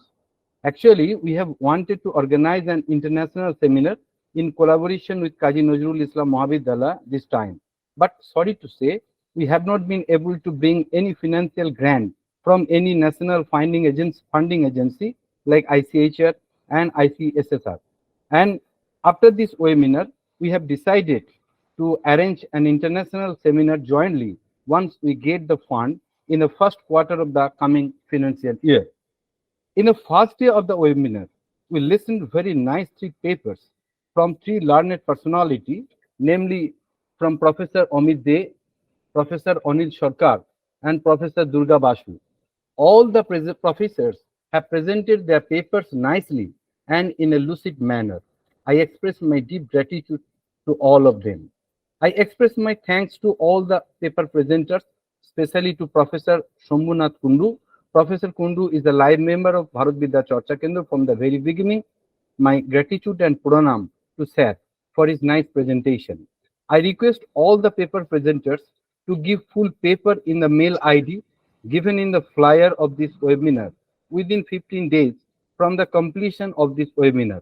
Actually, we have wanted to organize an international seminar in collaboration with Kazi Nazrul Islam Mahavidyalaya this time. But sorry to say, we have not been able to bring any financial grant from any national funding agency like ICHR and ICSSR. And after this webinar, we have decided to arrange an international seminar jointly once we get the fund in the first quarter of the coming financial year. In the first day of the webinar, we listened very nice 3 papers from 3 learned personalities, namely from Professor Amit De, Professor Anil Sarkar, and Professor Durga Basu. All the professors have presented their papers nicely and in a lucid manner. I express my deep gratitude to all of them. I express my thanks to all the paper presenters, especially to Professor Shambhunath Kundu. Professor Kundu is a live member of Bharat Vidya Charcha Kendra from the very beginning. My gratitude and pranam to Sir for his nice presentation. I request all the paper presenters to give full paper in the mail ID given in the flyer of this webinar within 15 days from the completion of this webinar.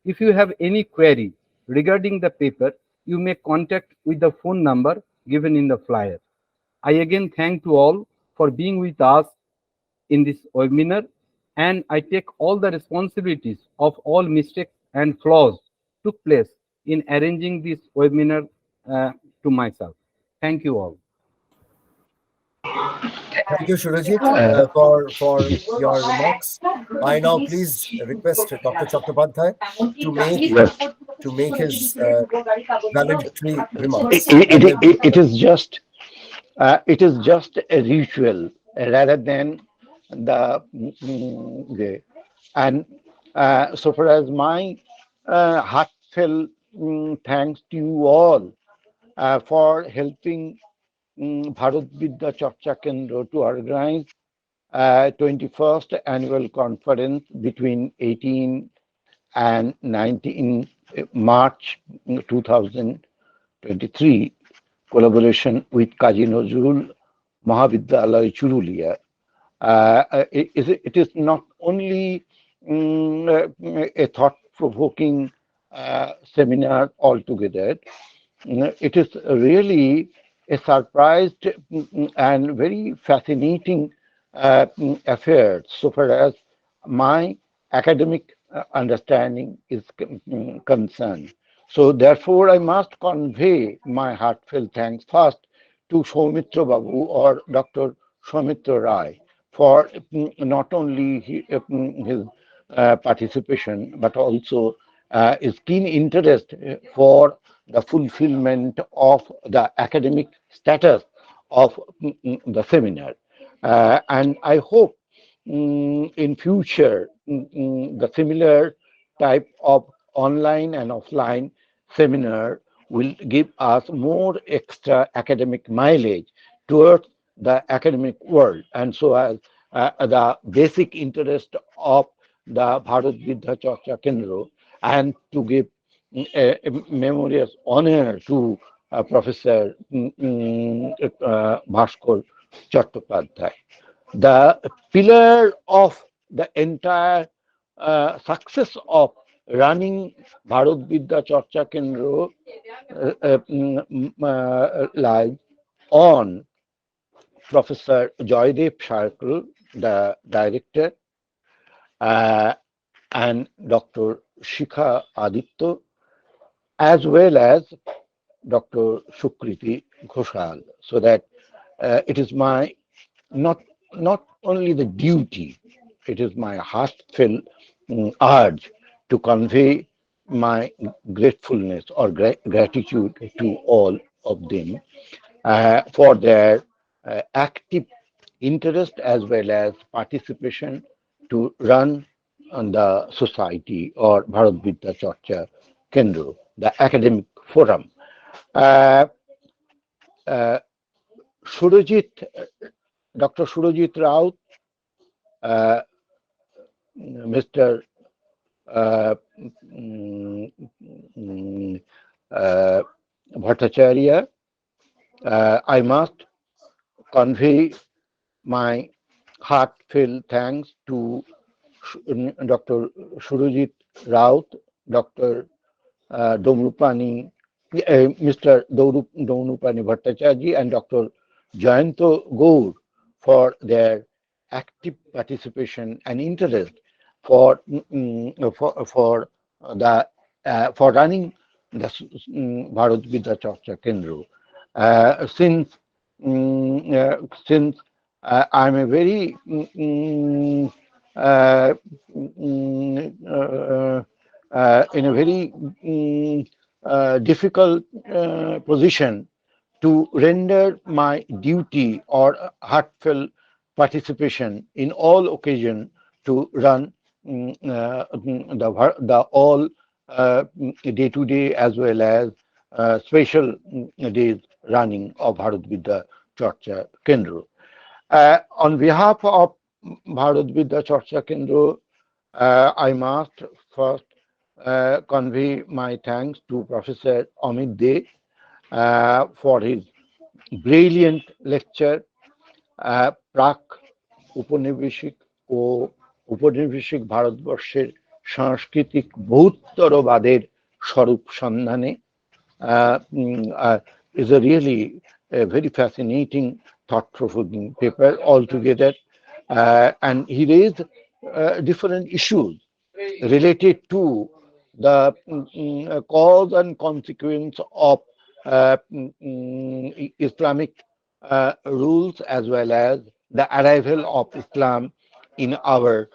If you have any query regarding the paper, you may contact with the phone number given in the flyer. I again thank to all for being with us in this webinar, and I take all the responsibilities of all mistakes and flaws took place in arranging this webinar to myself. Thank you all. Thank you, Surajit, for your remarks. I now please request Dr. Chattopadhyay to make his valedictory remarks. It is just a ritual rather than and so far as my heartfelt thanks to you all for helping Bharat Vidya Charcha Kendra to organize 21st annual conference between 18 and 19 March 2023, collaboration with Kaji Nazrul Mahavidyalaya Churulia. It is not only a thought-provoking seminar altogether, it is really a surprised and very fascinating affair so far as my academic understanding is concerned. So therefore, I must convey my heartfelt thanks first to Soumitra Babu or Dr. Soumitra Rai for not only his participation but also his keen interest for the fulfillment of the academic status of the seminar. And I hope in future the similar type of online and offline seminar will give us more extra academic mileage towards the academic world, and so as the basic interest of the Bharat Vidya Charcha Kendra, and to give a memorious honor to Professor Bhaskar Chattopadhyay. The pillar of the entire success of running Bharat Vidya Charcha Kendra lies on Professor Joydev Sharkle, the director, and Dr. Shikha Aditya, as well as Dr. Sukriti Ghoshal, so that it is my not only the duty, it is my heartfelt urge to convey my gratefulness or gratitude to all of them for their active interest as well as participation to run on the society or Bharat Vidya Charcha Kendra, the academic forum. Uh, uh, Surajit, Dr. Surajit Raut, Mr. Uh, mm, mm, uh, Bhattacharya, I must convey my heartfelt thanks to Dr. Surajit Raut, Dr. Domrupani, Mr. Domrupani Bhattacharya and Dr. Jayanto Gaur for their active participation and interest for the for running the Bharat Vidya Charcha Kendra. Since I'm a very in a very difficult position to render my duty or heartfelt participation in all occasions to run the all day-to-day as well as special days running of Bharat Vidya Charcha Kendra. On behalf of Bharat Vidya Charcha Kendra, I must first convey my thanks to Professor Amit De for his brilliant lecture, প্রাক উপনিবেশিক ও উপনিবেশিক ভারতবর্ষের সাংস্কৃতিক বহুত্তরবাদের স্বরূপ সন্ধানে is a really a very fascinating, thought-provoking paper altogether, and he raised different issues related to the cause and consequence of Islamic rules as well as the arrival of Islam in our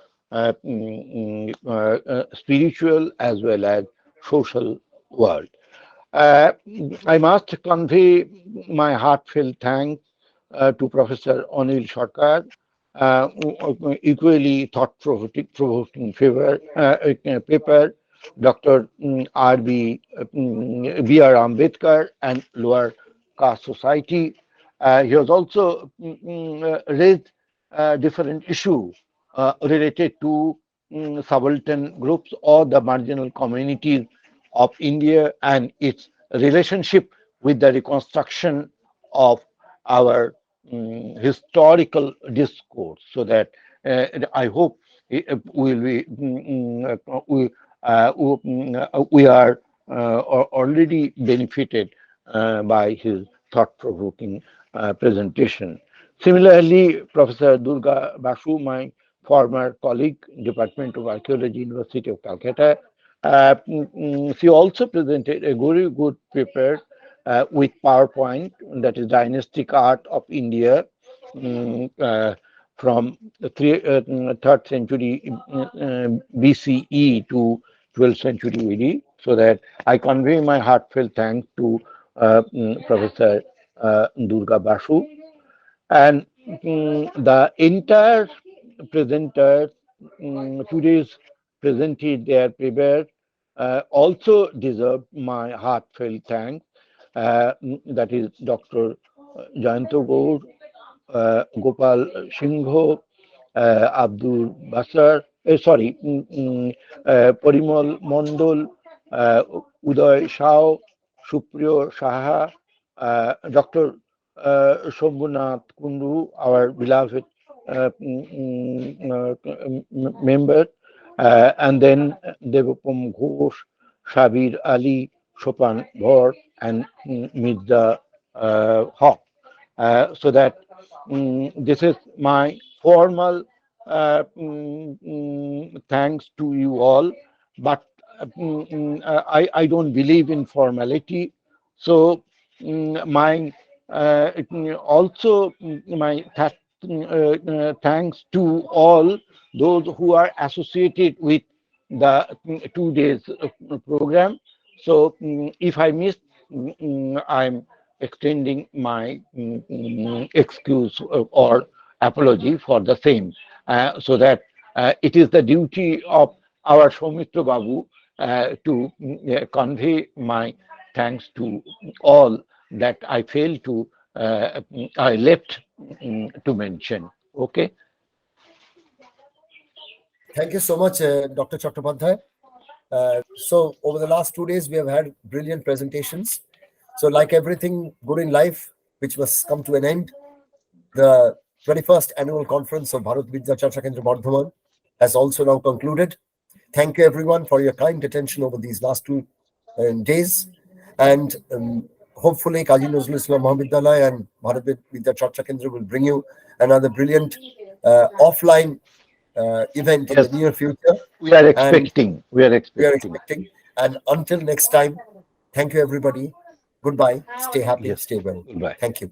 spiritual as well as social world. Uh, I must convey my heartfelt thanks to Professor Anil Sarkar, equally thought-provoking paper, Dr. B.R. Ambedkar and Lower Caste Society. He has also raised different issues related to subaltern groups or the marginal communities of India and its relationship with the reconstruction of our historical discourse. So that I hope we will be we are already benefited by his thought-provoking presentation. Similarly, Professor Durga Basu, my former colleague, Department of Archaeology, University of Calcutta, she also presented a very good paper with PowerPoint, that is Dynastic Art of India, from the 3rd century BCE to 12th century AD, so that I convey my heartfelt thanks to Professor Durga Basu. And the entire presenters today's presented their paper also deserve my heartfelt thanks. That is Dr. Jayanto Gaur, Gopal Singho, Abdul Basar, Parimal Mondol, Uday Shao, Supriyo Saha, Dr. Shambhunath Kundu, our beloved member, and then Devapam Ghosh, Shabir Ali, Chopin Bhor, and Mirza Haq. So that this is my formal thanks to you all, but I don't believe in formality. So my also my thanks to all those who are associated with the 2 days program. So if I missed, I'm extending my excuse or apology for the same, so that it is the duty of our Soumitra Babu to convey my thanks to all that I failed to, I left to mention. Okay. Thank you so much, Dr. Chattopadhyay. So over the last 2 days, we have had brilliant presentations. So like everything good in life, which must come to an end, the 21st annual conference of Bharat Vidya Charcha Kendra Bardhaman has also now concluded. Thank you everyone for your kind attention over these last 2 days. And hopefully Kazi Nazrul Islam Mahavidyalaya and Bharat Vidya Charcha Kendra will bring you another brilliant offline event in the near future. We are expecting. We are expecting. And until next time, thank you everybody. Goodbye. Stay happy. Yes. Stay well. Goodbye. Thank you.